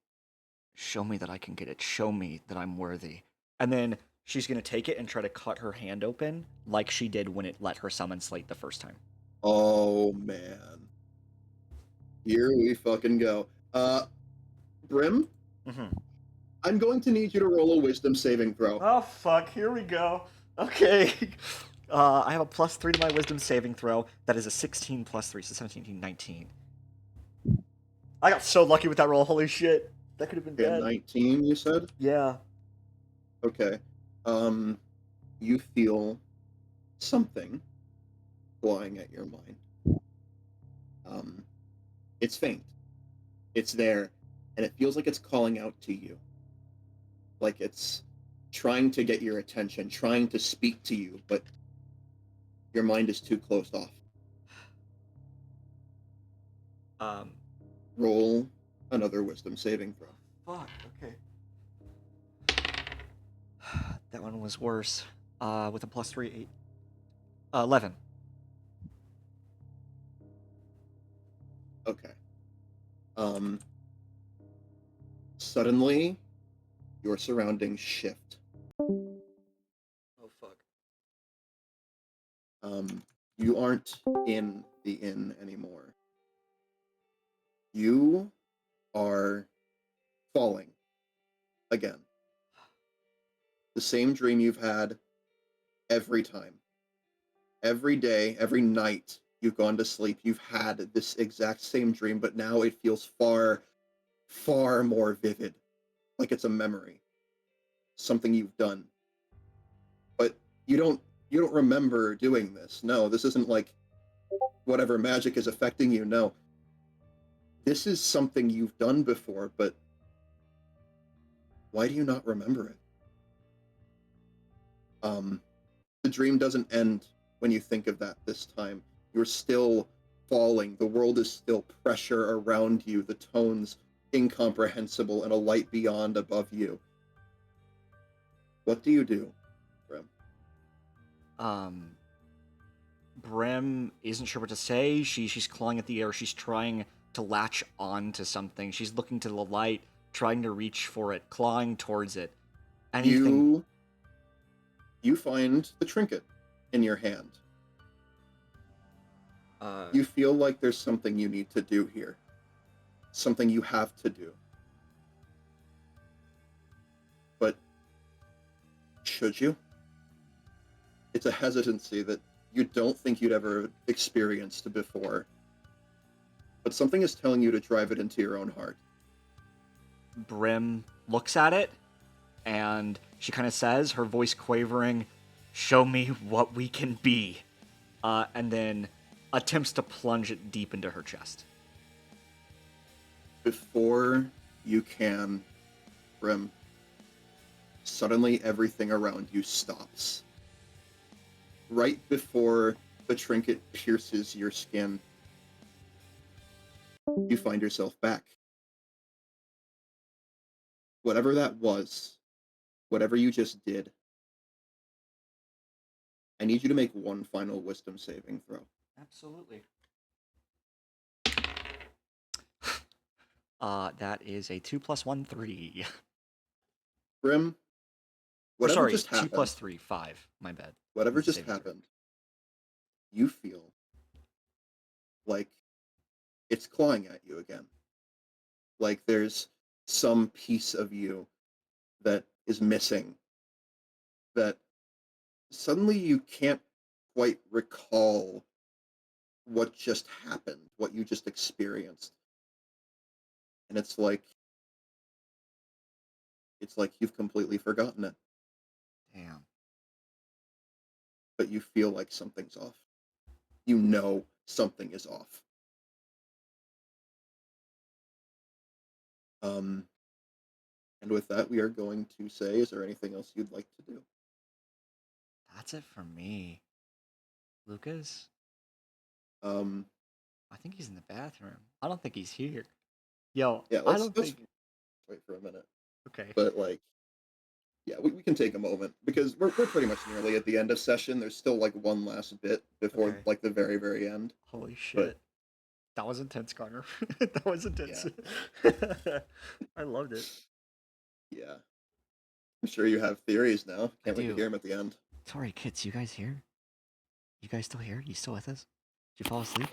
show me that I can get it. Show me that I'm worthy. And then she's going to take it and try to cut her hand open like she did when it let her summon Slate the first time. Oh, man. Here we fucking go. Brim? I'm going to need you to roll a wisdom saving throw. Oh, fuck. Here we go. Okay. I have a +3 to my wisdom saving throw. That is a 16 + 3, so 17, 19. I got so lucky with that roll. Holy shit. That could have been bad. 19, you said? Yeah. Okay. You feel something flying at your mind. It's faint. It's there, and it feels like it's calling out to you. Like it's trying to get your attention, trying to speak to you, but your mind is too closed off. Roll another wisdom saving throw. Fuck, okay. That one was worse. With a +3, 8. 11. Okay. Suddenly, your surroundings shift. Oh, fuck. You aren't in the inn anymore. You are falling again. The same dream you've had every time. Every day, every night you've gone to sleep, you've had this exact same dream, but now it feels far, far more vivid, like it's a memory. something you've done, but you don't remember doing this. No, this isn't like whatever magic is affecting you. No, this is something you've done before, but why do you not remember it? The dream doesn't end when you think of that this time. You're still falling. The world is still pressure around you, the tones incomprehensible, and a light beyond above you. What do you do, Brim? Brim isn't sure what to say. She's clawing at the air. She's trying to latch on to something. She's looking to the light, trying to reach for it, clawing towards it. Anything. You find the trinket in your hand. Uh, You feel like there's something you need to do here. Something you have to do. But should you? It's a hesitancy that you don't think you'd ever experienced before. But something is telling you to drive it into your own heart. Brim looks at it, and she kind of says, her voice quavering, "Show me what we can be," and then attempts to plunge it deep into her chest. Before you can, Brim, suddenly everything around you stops. Right before the trinket pierces your skin, you find yourself back. Whatever that was, whatever you just did, I need you to make one final wisdom saving throw. Absolutely. That is a 2 + 1, 3. Brim, Or whatever sorry, just 2 happened, + 3, 5. My bad. whatever just Saving throw. happened, you feel like it's clawing at you again. Like there's some piece of you that is missing, that suddenly you can't quite recall what just happened, what you just experienced. And it's like you've completely forgotten it, Damn. but you feel like something's off. You know something is off. And with that, we are going to say, is there anything else you'd like to do? That's it for me. Lucas? Um, I think he's in the bathroom. I don't think he's here. Yo, yeah, I let's don't let's think. wait for a minute. Okay. But like, yeah, we can take a moment because we're pretty much nearly at the end of session. There's still like one last bit before Okay. like the very, very end. Holy shit. But That was intense, Connor. That was intense. I loved it. yeah, I'm sure you have theories now. I Can't wait to do. hear them at the end. Sorry, kids, you guys here? You guys still here? You still with us? Did you fall asleep?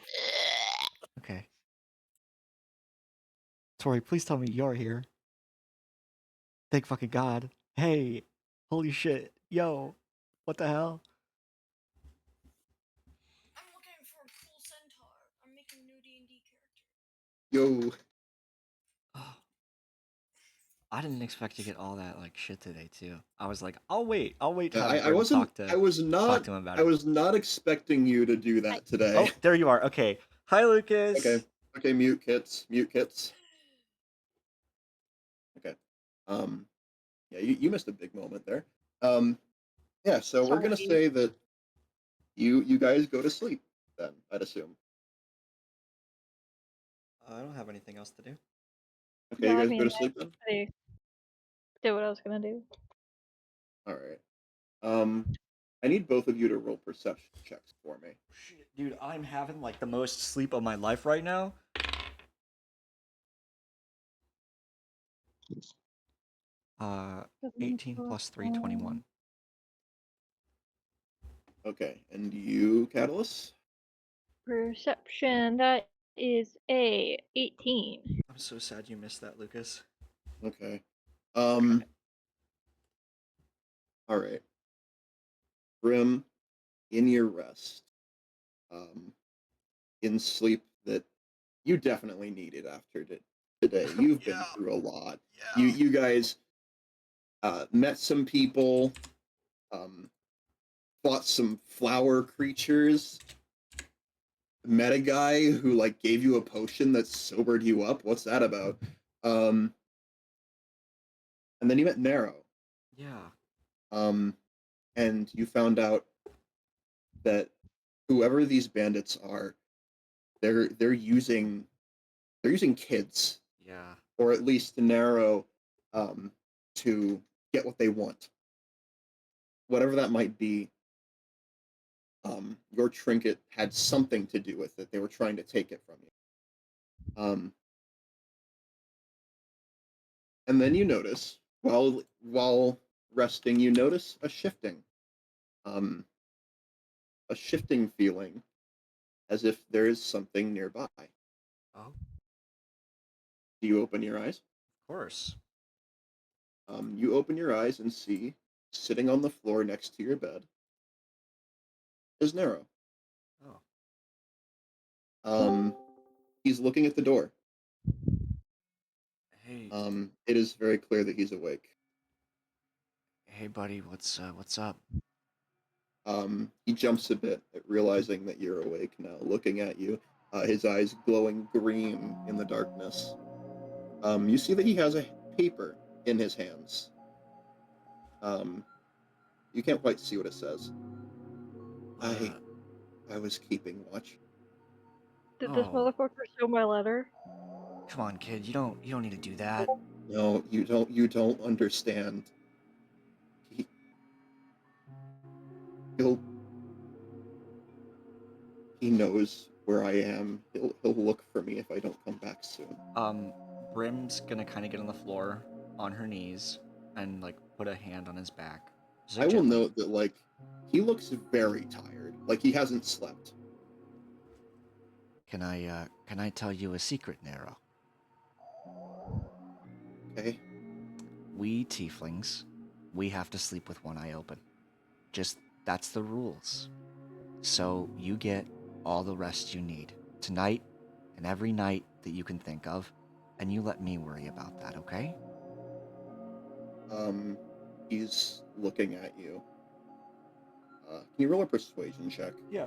Okay. Tori, please tell me you're here. Thank fucking God. Hey, holy shit. Yo, what the hell? I'm looking for a cool centaur. I'm making a new D&D character. Yo, Oh, I didn't expect to get all that like shit today too. I was like, I'll wait to yeah, have I Brim wasn't. talk to I was talk not. to him about I it. was not expecting you to do that today. Oh, there you are. Okay. Hi, Lucas. Okay. Okay. Mute kits. Mute kits. Okay. Yeah, you missed a big moment there. Yeah. So we're gonna Sorry. say that you guys go to sleep then. I'd assume. I don't have anything else to do. Okay, Yeah, you I guys mean, go to sleep then. I did what I was gonna do. All right. I need both of you to roll perception checks for me. Shit, dude, I'm having like the most sleep of my life right now. Uh, 18 + 3, 21. Okay, and you, Catalyst? Perception, that is a 18. I'm so sad you missed that, Lucas. Okay. All right. Brim, in your rest, in sleep that you definitely needed after today. You've been through a lot. You guys, met some people, um, fought some flower creatures, met a guy who like gave you a potion that sobered you up. What's that about? Um, and then you met Nero, Yeah. um, and you found out that whoever these bandits are, they're using kids, Yeah. or at least Nero, um, to get what they want, whatever that might be. Your trinket had something to do with it. They were trying to take it from you. And then you notice, while resting, you notice um, a shifting feeling, as if there is something nearby. Oh, of Do you open your eyes? course. You open your eyes and see, sitting on the floor next to your bed, is Nero. Oh. Um, he's looking at the door. Hey, It is very clear that he's awake. Hey, buddy, what's up? He jumps a bit at realizing that you're awake now, looking at you, his eyes glowing green in the darkness. You see that he has a paper in his hands. Um, you can't quite see what it says. I uh, I was keeping watch. Did this oh, motherfucker steal my letter? Come on, kid. You don't need to do that. No, you don't understand. He he'll he knows where I am. He'll look for me if I don't come back soon. um, Brim's gonna kind of get on the floor on her knees and like put a hand on his back, just I like will gently. note that like he looks very tired, like he hasn't slept. Can I tell you a secret, Nero? Okay. We tieflings, we have to sleep with one eye open. Just that's the rules. So you get all the rest you need tonight and every night that you can think of, and you let me worry about that, okay? Um, he's looking at you. Can you roll a persuasion check? Yeah.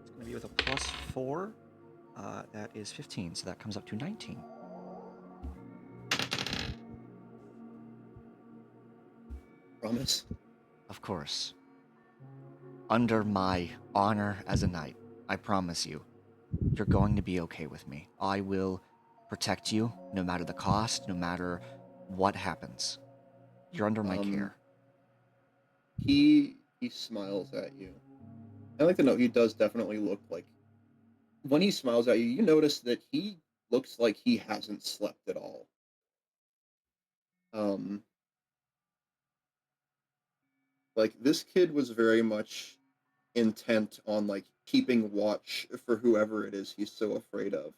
It's gonna be with a +4. That is 15, so that comes up to 19. Promise. Of course. Under my honor as a knight, I promise you, you're going to be okay with me. I will protect you no matter the cost, no matter what happens. You're under my Um, care. he smiles at you. I like to note he does definitely look like, when he smiles at you, you notice that he looks like he hasn't slept at all. Um, like this kid was very much intent on like keeping watch for whoever it is he's so afraid of.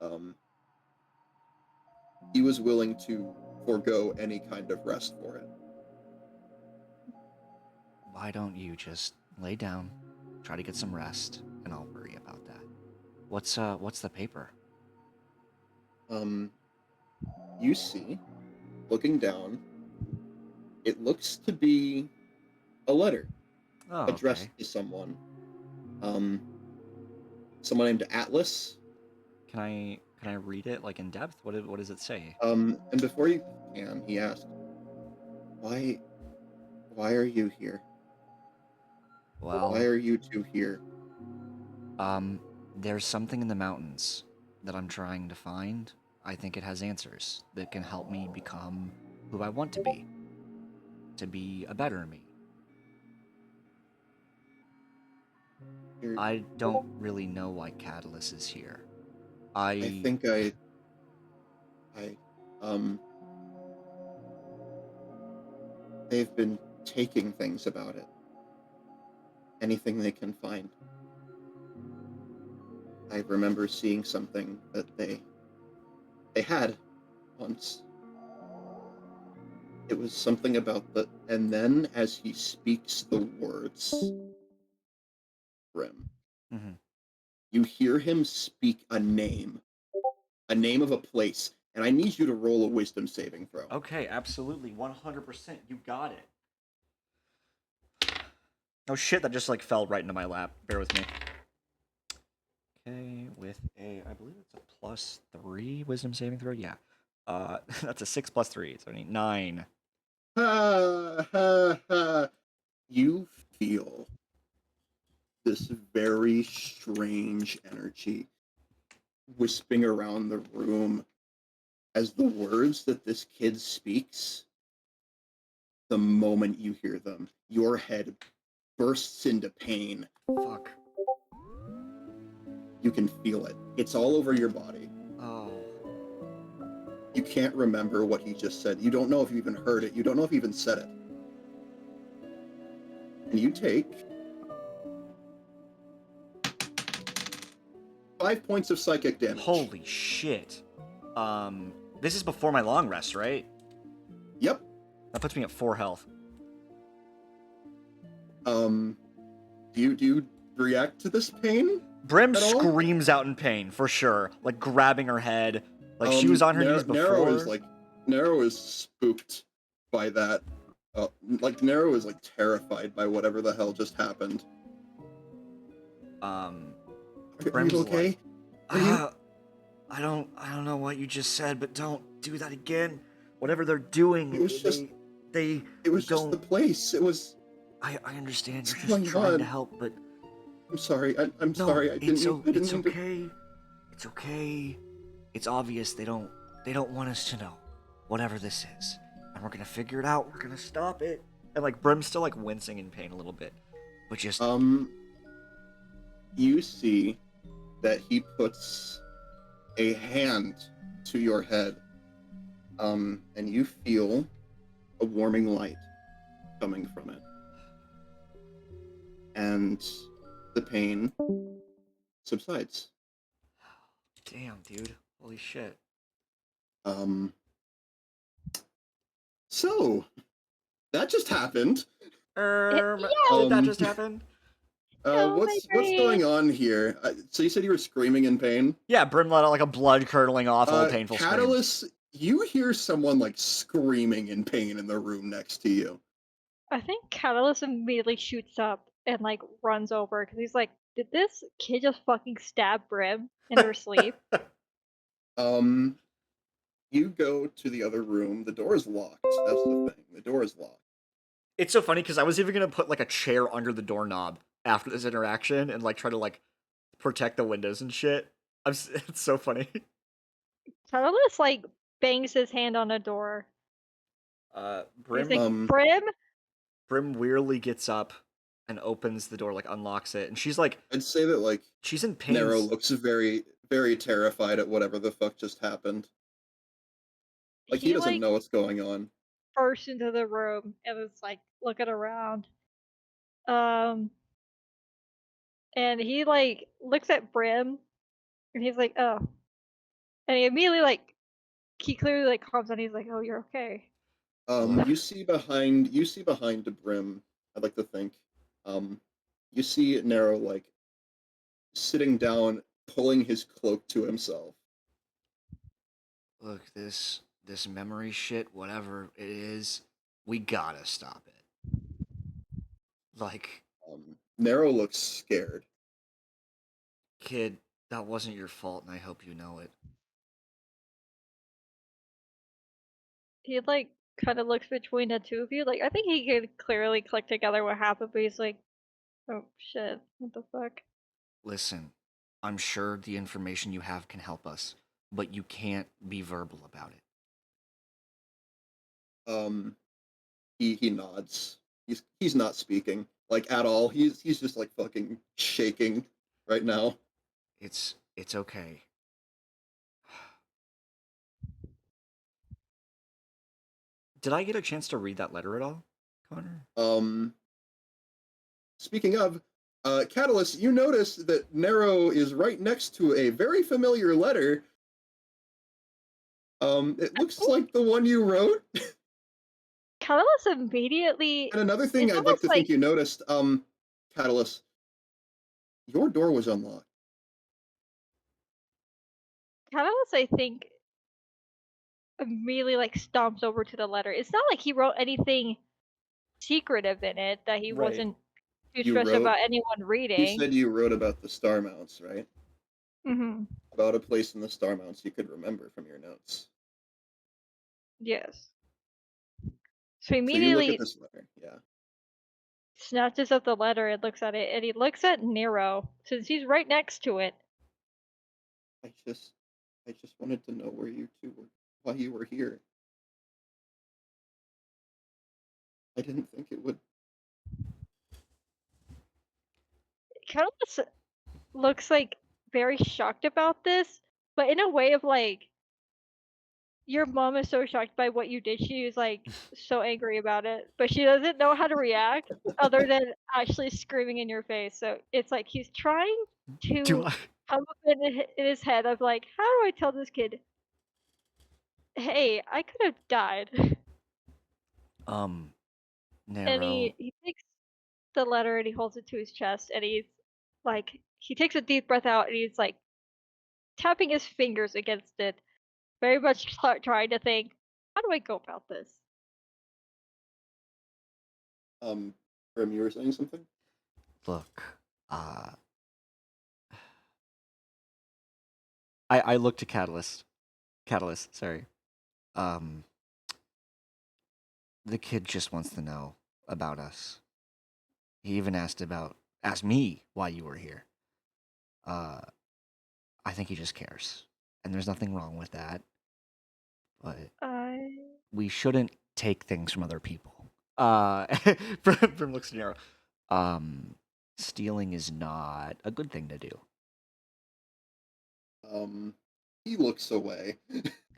Um, he was willing to forego any kind of rest for it. Why don't you just lay down, try to get some rest, and I'll worry about that. What's the paper? Um, you see, looking down, it looks to be a letter Oh, addressed okay. to someone. Um, someone named Atlas. Can I read it like in depth? What does it say? And before you can, he asked, "Why, why are you here? Why Well, are you two here?" um, there's something in the mountains that I'm trying to find. I think it has answers that can help me become who I want to be a better me. You're, I don't really know why Catalyst is here. I I think I, um, they've been taking things about it, anything they can find. I remember seeing something that they had once. It was something about the, and then as he speaks the words, Grim, Mhm. you hear him speak a name of a place, and I need you to roll a wisdom saving throw. Okay, absolutely, 100%. You got it. Oh shit! That just like fell right into my lap. Bear with me. Okay, with I believe it's a +3 wisdom saving throw. Yeah, that's a 6 + 3. So I need 9. Ha ha ha! You feel this very strange energy wisping around the room as the words that this kid speaks. The moment you hear them, your head bursts into pain. Fuck. You can feel it. It's all over your body. Oh. You can't remember what he just said. You don't know if you even heard it. You don't know if he even said it. And you take 5 points of psychic damage. Holy shit. This is before my long rest, right? Yep. That puts me at 4 health. Do you react to this pain? Brim at all? screams out in pain for sure, like grabbing her head, like she was on her knees before. Nero is spooked by that. Nero is like terrified by whatever the hell just happened. Are Brim's you okay? like, I don't know what you just said, but don't do that again. Whatever they're doing, It was just they It was don't. just the place. It was. I understand. What's You're just going trying on? to help, but I'm sorry. I'm no, sorry. I didn't mean it's to. okay. It's okay. It's obvious they don't want us to know whatever this is, and we're gonna figure it out. We're gonna stop it. And like Brim's still like wincing in pain a little bit, but just You see that he puts a hand to your head, and you feel a warming light coming from it, and the pain subsides. damn, dude, holy shit. So that just happened. Did that just happen? What's going on here? So you said you were screaming in pain? Yeah, Brim let out like a blood curdling awful painful scream. Catellus, you hear someone like screaming in pain in the room next to you. I think Catellus immediately shoots up and like runs over because he's like, "Did this kid just fucking stab Brim in her sleep?" You go to the other room. The door is locked. That's the thing. The door is locked. It's so funny because I was even gonna put like a chair under the doorknob after this interaction and like try to like protect the windows and shit. It's so funny. Catellus like bangs his hand on a door. Brim He's like, "Brim." Brim wearily gets up and opens the door, like unlocks it, and she's like, I'd say that like she's in pain. Nero looks very, very terrified at whatever the fuck just happened. Like he doesn't know what's going on. Burst into the room and was like looking around. And he like looks at Brim and he's like, "Oh." And he immediately like he clearly like calms down. He's like, "Oh, you're okay." You see behind the Brim, I'd like to think. You see Nero like sitting down, pulling his cloak to himself. Look, this memory shit, whatever it is, we gotta stop it. Like, Nero looks scared. kid, that wasn't your fault, and I hope you know it. He like kind of looks between the two of you. Like I think he could clearly click together what happened, but he's like, "Oh shit, what the fuck?" Listen, I'm sure the information you have can help us, but you can't be verbal about it. He nods. He's not speaking like at all. He's just like fucking shaking right now. It's okay. Did I get a chance to read that letter at all, Connor? Speaking of, Catellus, you notice that Nero is right next to a very familiar letter. It looks like the one you wrote. Catellus immediately. And another thing It's I'd like to almost think you noticed, Catellus, your door was unlocked. Catellus, I think, immediately like stomps over to the letter. It's not like he wrote anything secretive in it that he Right. wasn't too You stressed wrote. about anyone You reading. said you wrote about the star mounts, right? Hmm. About a place in the star mounts you could remember from your notes. Yes. So he So you look at immediately this letter, yeah. snatches up the letter and looks at it, and he looks at Nero since he's right next to it. I just, I just wanted to know where you two were, why you were here. I didn't think it would. Kind of looks like very shocked about this, but in a way of like, your mom is so shocked by what you did. She was like so angry about it, but she doesn't know how to react other than actually screaming in your face. So it's like he's trying Do to I? come up in his head of like, how do I tell this kid, hey, I could have died? And Narrow. he takes the letter and he holds it to his chest and he's like, he takes a deep breath out and he's like tapping his fingers against it, very much trying to think, how do I go about this? Grim, you were saying something? Look, I look to Catalyst, sorry. Um, the kid just wants to know about us. He even asked me why you were here. Uh, I think he just cares, and there's nothing wrong with that. But I we shouldn't take things from other people. From looks narrow. Um, Stealing is not a good thing to do, Um, he looks away.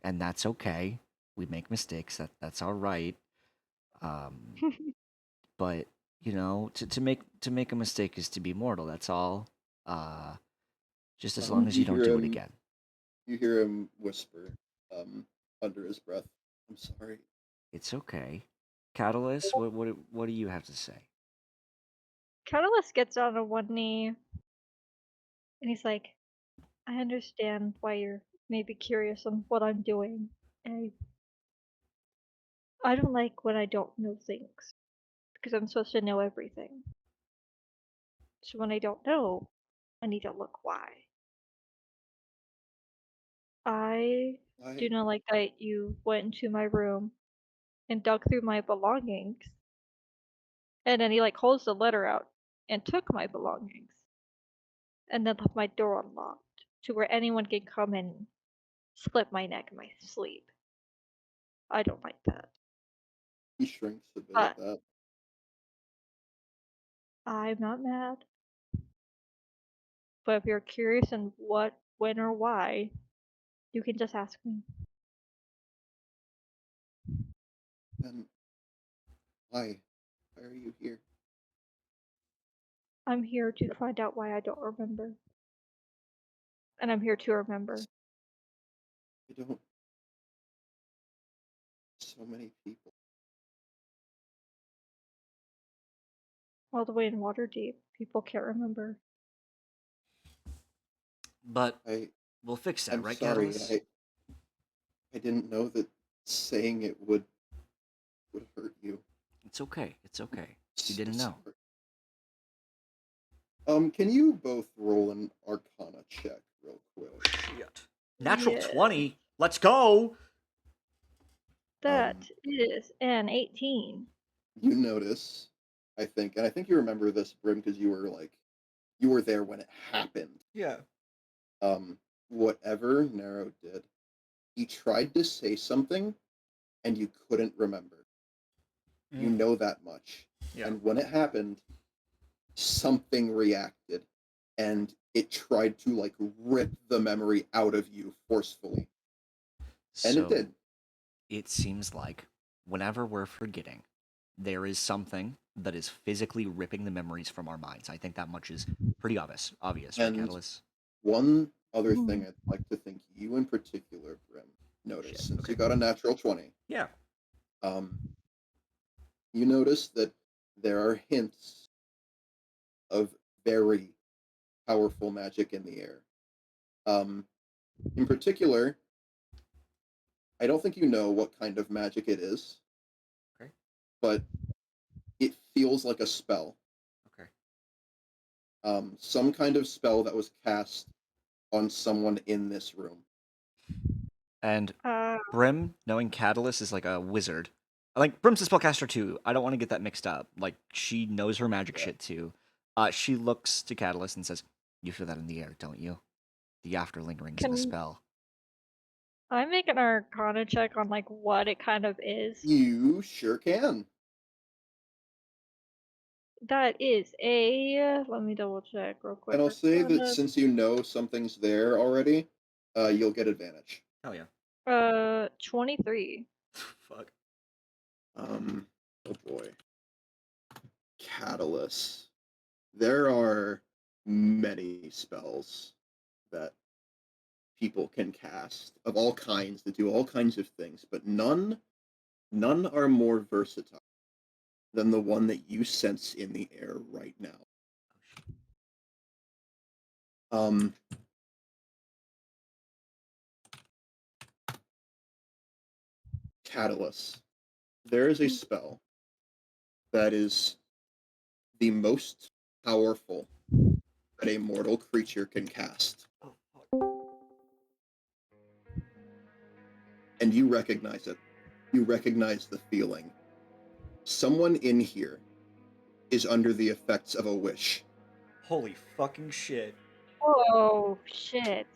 and that's okay. We make mistakes. That's all right. Um, but to make a mistake is to be mortal. That's all. Uh, just as long as you You don't hear do it him. again. You hear him whisper, under his breath. I'm sorry. It's okay. Catalyst, what do you have to say? Catalyst gets down on one knee and he's like, I understand why you're maybe curious on what I'm doing. I don't like when I don't know things because I'm supposed to know everything. So when I don't know, I need to look why. I do I not like that you went into my room and dug through my belongings, and then he like holds the letter out and took my belongings, and then left my door unlocked to where anyone can come and slip my neck in my sleep. I don't like that. he shrinks a bit But at that. I'm not mad. But if you're curious on what, when, or why, you can just ask me. Then why? Why are you here? I'm here to find out why I don't remember. And I'm here to remember. I don't. So many people. All the way in Waterdeep, people can't remember. But I. we'll fix that, I'm right, sorry. Catalyst? I didn't know that saying it would hurt you. It's okay. It's okay. You So didn't know. sorry. Can you both roll an Arcana check real quick? Shit. Natural Yeah, 20. Let's go. that Um, is an 18. you notice, I think, and I think you remember this, Brim, because you were there when it happened. Yeah. Whatever Nero did, he tried to say something, and you couldn't remember. You know that much. Yeah. And when it happened, something reacted, and it tried to like rip the memory out of you forcefully, and it So did. it seems like whenever we're forgetting, there is something that is physically ripping the memories from our minds. I think that much is pretty obvious, right, And Catalyst? one other Mhm. thing I'd like to think you in particular, Brim, notice, Shit. since Okay. you got a natural 20, Yeah. um, you notice that there are hints of very powerful magic in the air. In particular, I don't think you know what kind of magic it is. Okay. But it feels like a spell. Okay. Some kind of spell that was cast on someone in this room. And Uh, Brim, knowing Catellus is like a wizard. Like Brim's a spellcaster too. I don't want to get that mixed up. Like she knows her magic Yeah. shit too. She looks to Catellus and says, "You feel that in the air, don't you? The afterlingerings of a Can- spell." I make an Arcana check on like what it kind of is. You sure can. That is a. Let me double check real quick. And I'll say that Arcana. since you know something's there already, you'll get advantage. Oh yeah. 23. Fuck. Oh boy. Catellus. There are many spells that people can cast of all kinds that do all kinds of things, but none are more versatile than the one that you sense in the air right now. Catellus. There is a spell that is the most powerful that a mortal creature can cast. Oh fuck. And you recognize it. You recognize the feeling. Someone in here is under the effects of a wish. Holy fucking shit. Oh shit.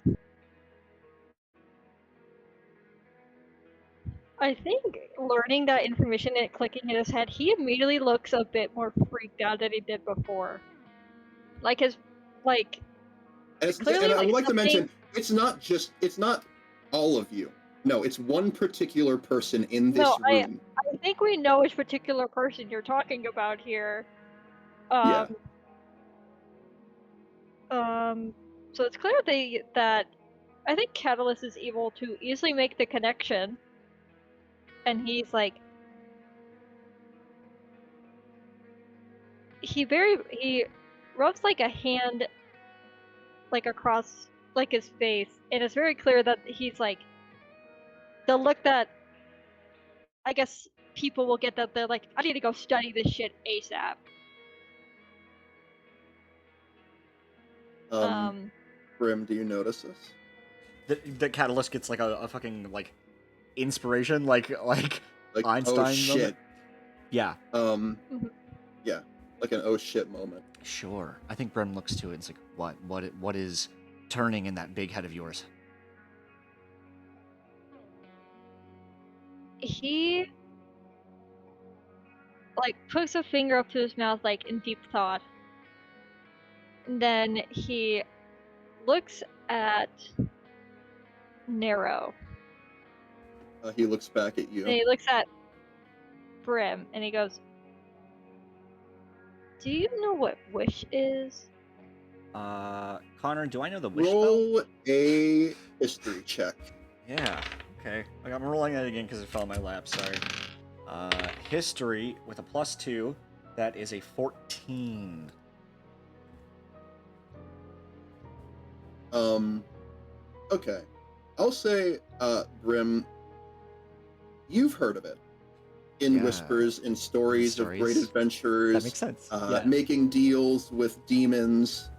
I think learning that information and it clicking in his head, he immediately looks a bit more freaked out than he did before. Like his, like And, clearly, and I like would like to something. mention, it's not all of you. No, it's one particular person in this No, room. I think we know which particular person you're talking about here. Yeah. So it's clear that I think Catalyst is able to easily make the connection, and he's like, he rubs like a hand like across like his face, and it's very clear that he's like the look that I guess people will get that they're like, I need to go study this shit ASAP. Brim, do you notice this? That Catellus gets like a fucking like inspiration, like Like, Einstein oh shit. moment. Yeah. Yeah, like an oh shit moment. Sure. I think Brim looks to it and is like, what is turning in that big head of yours? He like puts a finger up to his mouth like in deep thought. And then he looks at Nero. He looks back at you. And he looks at Brim and he goes, "Do you know what wish is?" Connor, do I know the wish spell? Roll a history check. Yeah. Okay. Like, I'm rolling that again because it fell in my lap. Sorry. History with a +2. That is a 14. Okay. I'll say, Brim, you've heard of it. In Yeah. whispers, in stories of great Stories. adventurers. That makes sense. Yeah. Making deals with demons.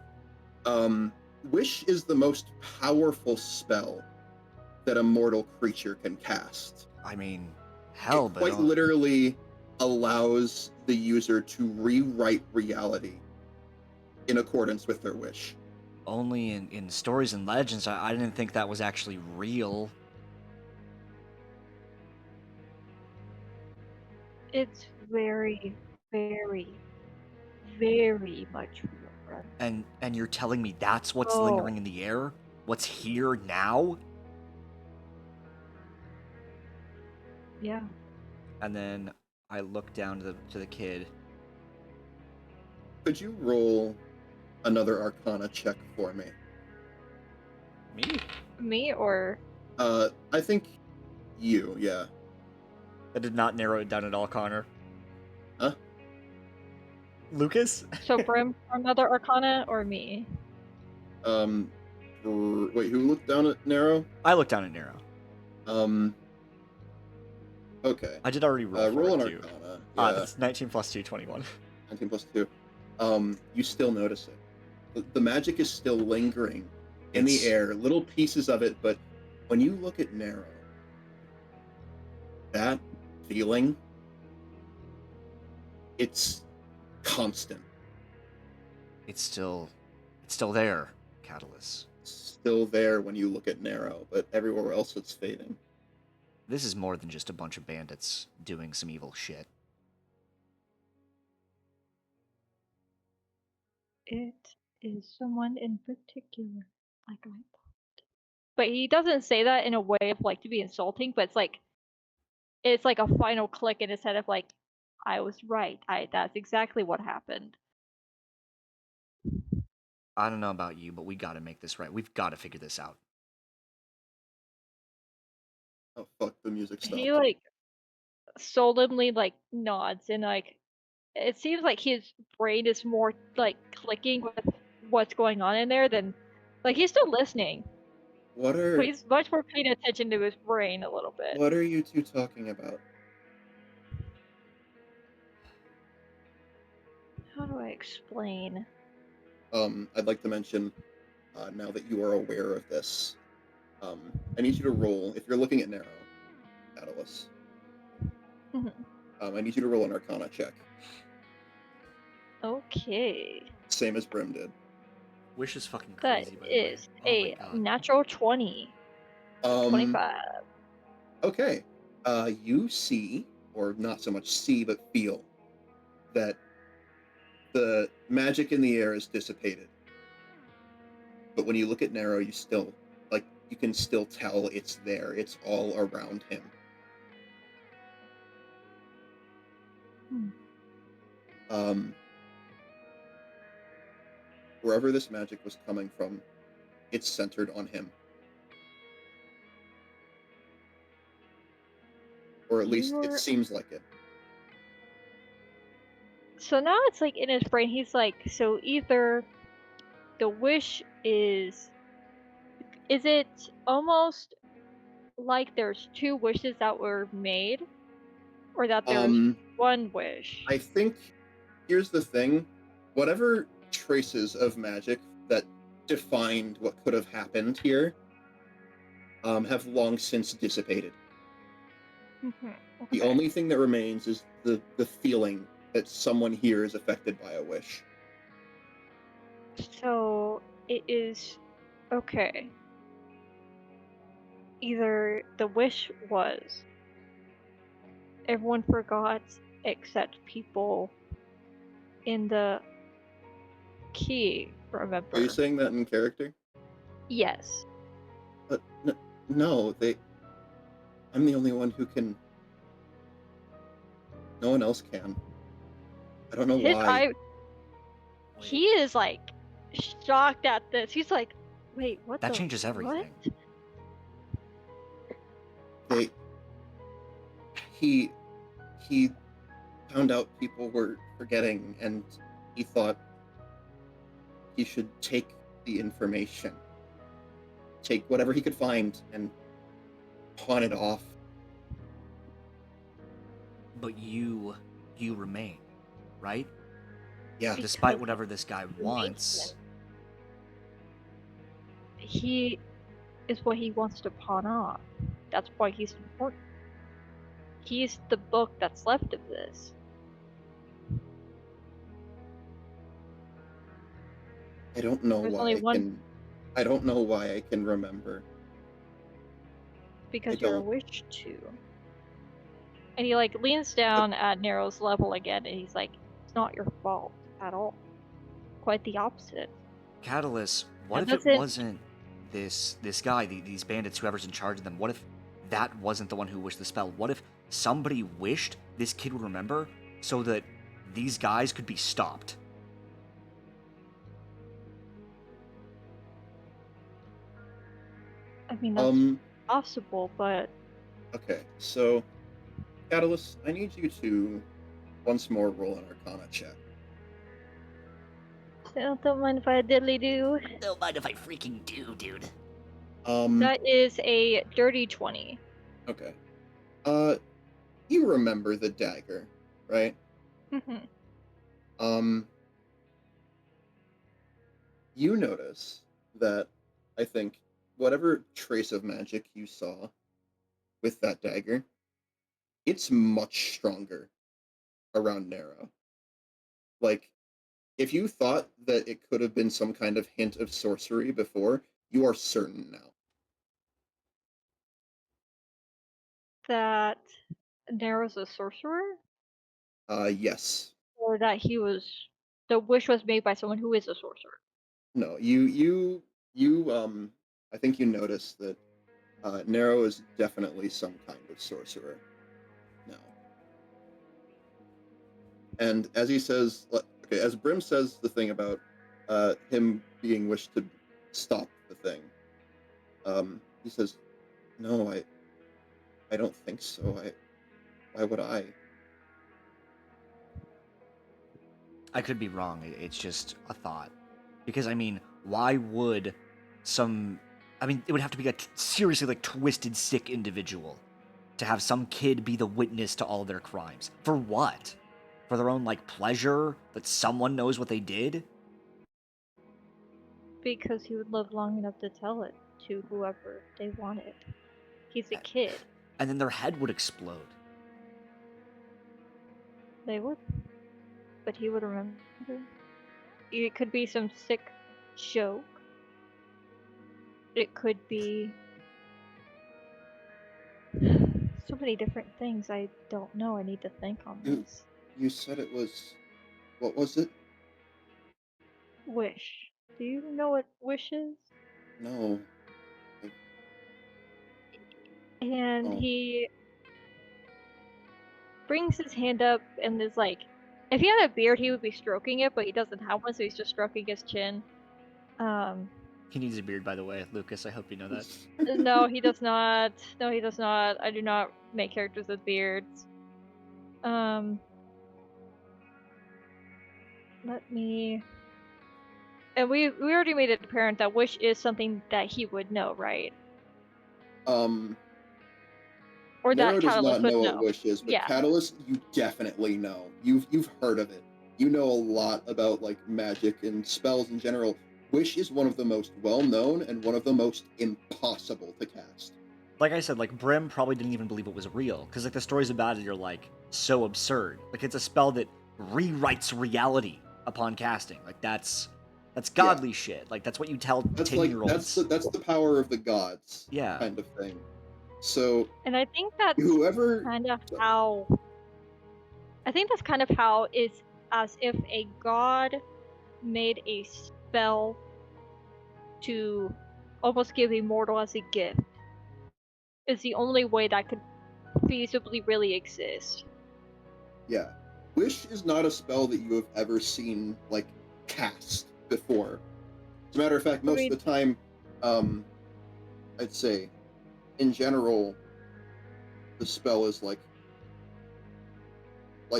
Wish is the most powerful spell that a mortal creature can cast. I mean, hell, It but quite literally allows the user to rewrite reality in accordance with their wish. only in stories and legends. I didn't think that was actually real. It's very, very, very much real, Brim. And you're telling me that's what's Oh. lingering in the air? What's here now? Yeah. And then I look down to the kid. Could you roll another Arcana check for me? Me? Me or I think you, yeah. That did not narrow it down at all, Connor. Huh? Lucas? so Brim for another Arcana or me? Wait, who looked down at Nero? I looked down at Nero. Okay. I did already roll for Roll it an too. Arcana. Yeah. That's 19 plus 2, 21. 19 plus 2. You still notice it. The magic is still lingering in the It's- air, little pieces of it, but when you look at Narrow, that feeling, it's constant. It's still there, Catellus. It's still there when you look at Narrow, but everywhere else it's fading. This is more than just a bunch of bandits doing some evil shit. It is someone in particular, like I thought. But he doesn't say that in a way of like to be insulting, but it's like a final click in his head of like, I was right. That's exactly what happened. I don't know about you, but we gotta make this right. We've gotta figure this out. Oh fuck, the music stopped. He like solemnly like nods and like it seems like his brain is more like clicking with what's going on in there than like he's still listening. What But are he's much more paying attention to his brain a little bit. what are you two talking about? How do I explain? I'd like to mention, now that you are aware of this, I need you to roll, if you're looking at Narrow, Catellus, Mhm. I need you to roll an Arcana check, Okay. same as Brim did. Wish is fucking That crazy, by the way. is Oh my a god. natural 20. 25. Okay, you see, or not so much see, but feel that the magic in the air is dissipated. But when you look at Narrow, you still, like, you can still tell it's there. It's all around him. Wherever this magic was coming from, it's centered on him. Or at least it seems like it. So now it's like in his brain, he's like, so either the wish is it almost like there's two wishes that were made? Or that there's one wish? I think, here's the thing, whatever traces of magic that defined what could have happened here have long since dissipated. Okay. The only thing that remains is the feeling that someone here is affected by a wish. So it is okay. Either the wish was everyone forgot except people in the key remember. Are you saying that in character? Yes. But no, I'm the only one who can. No one else can. I don't know why. He is like shocked at this. He's like, wait, what? That changes everything. What? He found out people were forgetting, and he thought he should take the information, take whatever he could find, and pawn it off. But you remain, right? Yeah. Despite whatever this guy wants. He is what he wants to pawn off. That's why he's important. He's the book that's left of this. I don't know There's why only I one- can. I don't know why I can remember. Because I you're don't. wished to. And he like leans down at Nero's level again, and he's like, "It's not your fault at all. Quite the opposite." Catellus, what That if it wasn't this guy, these bandits, whoever's in charge of them? What if that wasn't the one who wished the spell? What if somebody wished this kid would remember so that these guys could be stopped? I mean, that's possible, but Okay, so Catellus, I need you to once more roll an Arcana check. don't mind if I diddly do. Don't mind if I freaking do, dude. That is a dirty 20. Okay. you remember the dagger, right? Mm-hmm. Um, you notice that I think whatever trace of magic you saw with that dagger, it's much stronger around Nero. Like, if you thought that it could have been some kind of hint of sorcery before, you are certain now. That Nero's a sorcerer, Yes. or that the wish was made by someone who is a sorcerer. No, you, I think you noticed that Nero is definitely some kind of sorcerer now. And as he says, okay, as Brim says the thing about him being wished to stop the thing, he says, "No, I don't think so. Why would I?" I could be wrong. It's just a thought. Because, I mean, why would some. I mean, it would have to be a seriously, like, twisted, sick individual to have some kid be the witness to all their crimes. For what? For their own, like, pleasure? That someone knows what they did? Because he would live long enough to tell it to whoever they wanted. He's a kid. And then their head would explode. They would. But he would remember. It could be some sick joke. It could be so many different things. I don't know. I need to think on You this. you said it was, what was it? Wish. Do you know what wish is? No. And Oh. he brings his hand up and is like, if he had a beard, he would be stroking it, but he doesn't have one, so he's just stroking his chin. He needs a beard, by the way, Lucas. I hope you know that. No, he does not. No, he does not. I do not make characters with beards. Let me. And we already made it apparent that wish is something that he would know, right? Or Nero that does Catalyst not would know what know. wish is, but Yeah. Catalyst, you definitely know. You've heard of it. You know a lot about like magic and spells in general. Wish is one of the most well known and one of the most impossible to cast. Like I said, like Brim probably didn't even believe it was real because like the stories about it are like so absurd. Like it's a spell that rewrites reality upon casting. Like that's godly shit. Like that's what you tell That's 10-year-olds. that's the power of the gods, Yeah. kind of thing. So And I think that's whoever kind of how. I think that's kind of how it's as if a god made a spell to almost give a mortal as a gift. Is the only way that could feasibly really exist. Yeah. Wish is not a spell that you have ever seen, like, cast before. As a matter of fact, most of the time, I'd say, in general, the spell is, like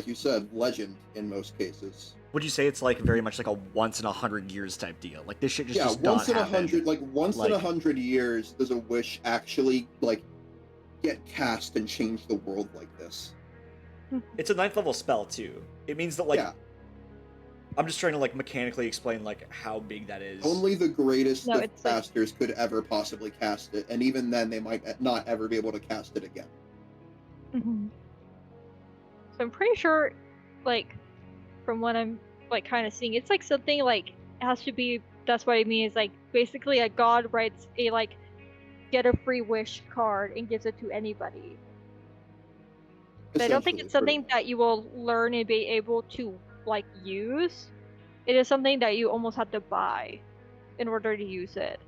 you said, legend in most cases. Would you say it's like very much like a once in 100 years type deal? Like this shit just does once not in happen. 100, like, once in 100 years does a wish actually, like, get cast and change the world like this. It's a 9th level spell too. It means that like Yeah. I'm just trying to like mechanically explain like how big that is. Only the greatest of it's casters could ever possibly cast it, and even then they might not ever be able to cast it again. So I'm pretty sure, like, from what I'm like kind of seeing, it's like something like has to be. That's what I mean. Is like basically a god writes a like get a free wish card and gives it to anybody. But I don't think it's something that you will learn and be able to like use. It is something that you almost have to buy in order to use it.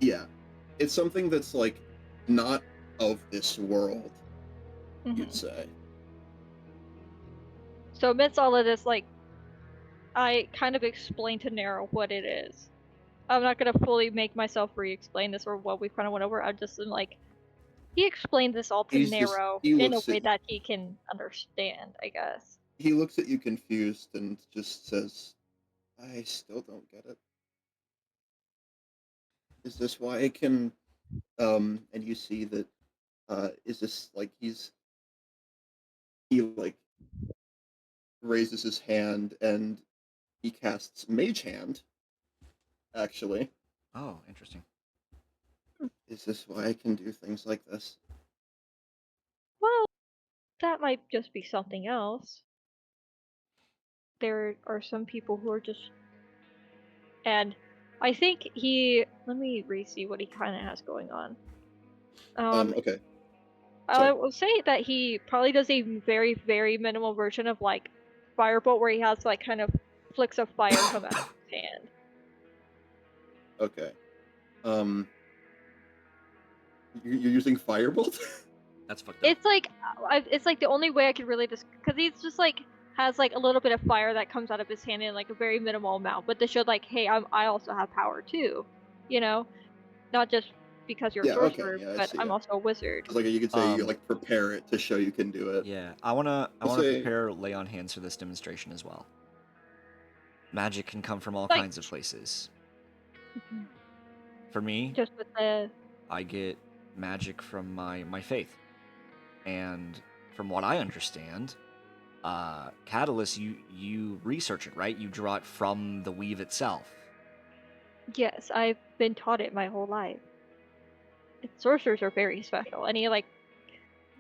Yeah. It's something that's like not of this world, you'd say. So amidst all of this, like, I kind of explained to Nero what it is. I'm not gonna fully make myself re-explain this or what we kind of went over. I'm just like, he explained this all to Nero in a way that he can understand, I guess. He looks at you confused and just says, I still don't get it. Is this why I can, and you see that is just like he like raises his hand and he casts Mage Hand. Actually, Oh, interesting. is this why I can do things like this? Well, that might just be something else. There are some people who are just, and I think he. Let me re-see what he kind of has going on. Okay. I Sorry. will say that he probably does a very, very minimal version of like Firebolt, where he has like kind of flicks of fire come out of his hand. Okay. Um, you're using Firebolt? That's fucked up. It's like the only way I could really just because he's just like has like a little bit of fire that comes out of his hand in like a very minimal amount, but to show like, hey, I also have power too, you know, not just because you're a Yeah. Okay. sorcerer, Yeah, I but see I'm it. also a wizard. It's like you could say you Um, like prepare it to show you can do it. Yeah, I wanna I'll say prepare lay on hands for this demonstration as well. Magic can come from all Like kinds of places. For me, just with the I get magic from my faith, and from what I understand, Catalyst, you research it, right? You draw it from the weave itself. yes, I've been taught it my whole life. Sorcerers are very special, and he like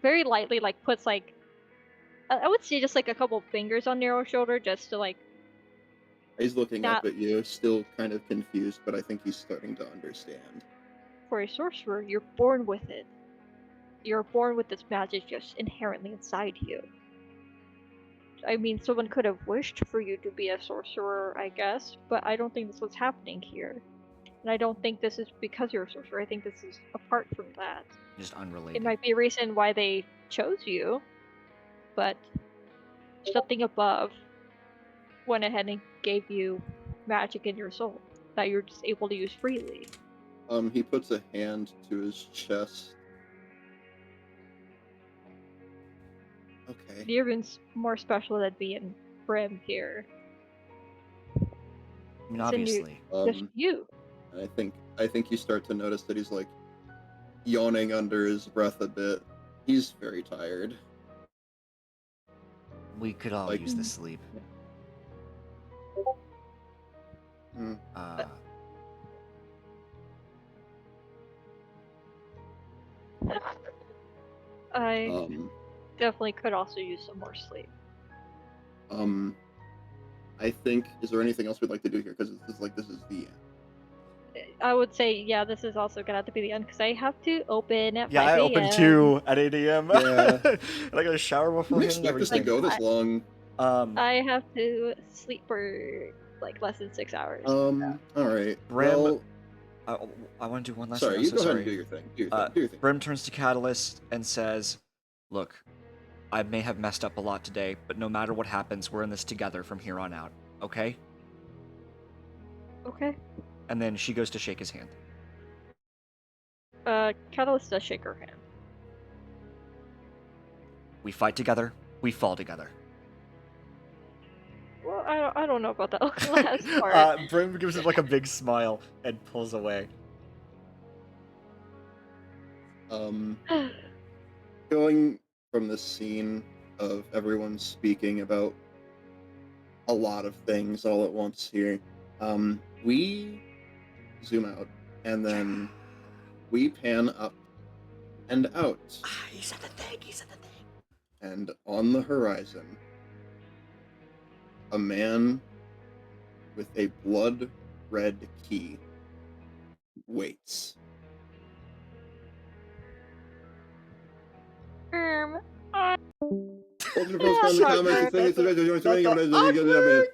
very lightly like puts like I would say just like a couple fingers on Nero's shoulder just to like he's looking not up at you, still kind of confused, but I think he's starting to understand. for a sorcerer, you're born with it. You're born with this magic just inherently inside you. I mean, someone could have wished for you to be a sorcerer, I guess, but I don't think that's what's happening here. And I don't think this is because you're a sorcerer. I think this is apart from that. Just It unrelated. might be a reason why they chose you, but something above went ahead and gave you magic in your soul that you're just able to use freely. He puts a hand to his chest. Okay. You're even more special than being Brim here. I mean, It's in you, obviously. just you. I think you start to notice that he's like yawning under his breath a bit. He's very tired. We could all Like- use the sleep. Hmm. I Um, definitely could also use some more sleep. I think. Is there anything else we'd like to do here? Because this is the end. I would say, yeah, this is also gonna have to be the end because I have to open at Yeah, 5 I open a.m. too at 8 a.m. Yeah. And I gotta shower I before didn't expect us to go this long. I have to sleep for like less than 6 hours. All right. Brim, Well, I want to do one last sorry. thing. I'm You so go ahead sorry. and do your thing. Do your thing. Do your thing. Brim turns to Catalyst and says, "Look, I may have messed up a lot today, but no matter what happens, we're in this together from here on out, okay?" Okay. And then she goes to shake his hand. Catalyst does shake her hand. We fight together, we fall together. Well, I don't know about that last part. Brim gives him like a big smile and pulls away. Going from this scene of everyone speaking about a lot of things all at once here, we zoom out and then we pan up and out. He said the thing, And on the horizon, a man with a blood red key waits. I Open the post in the comments.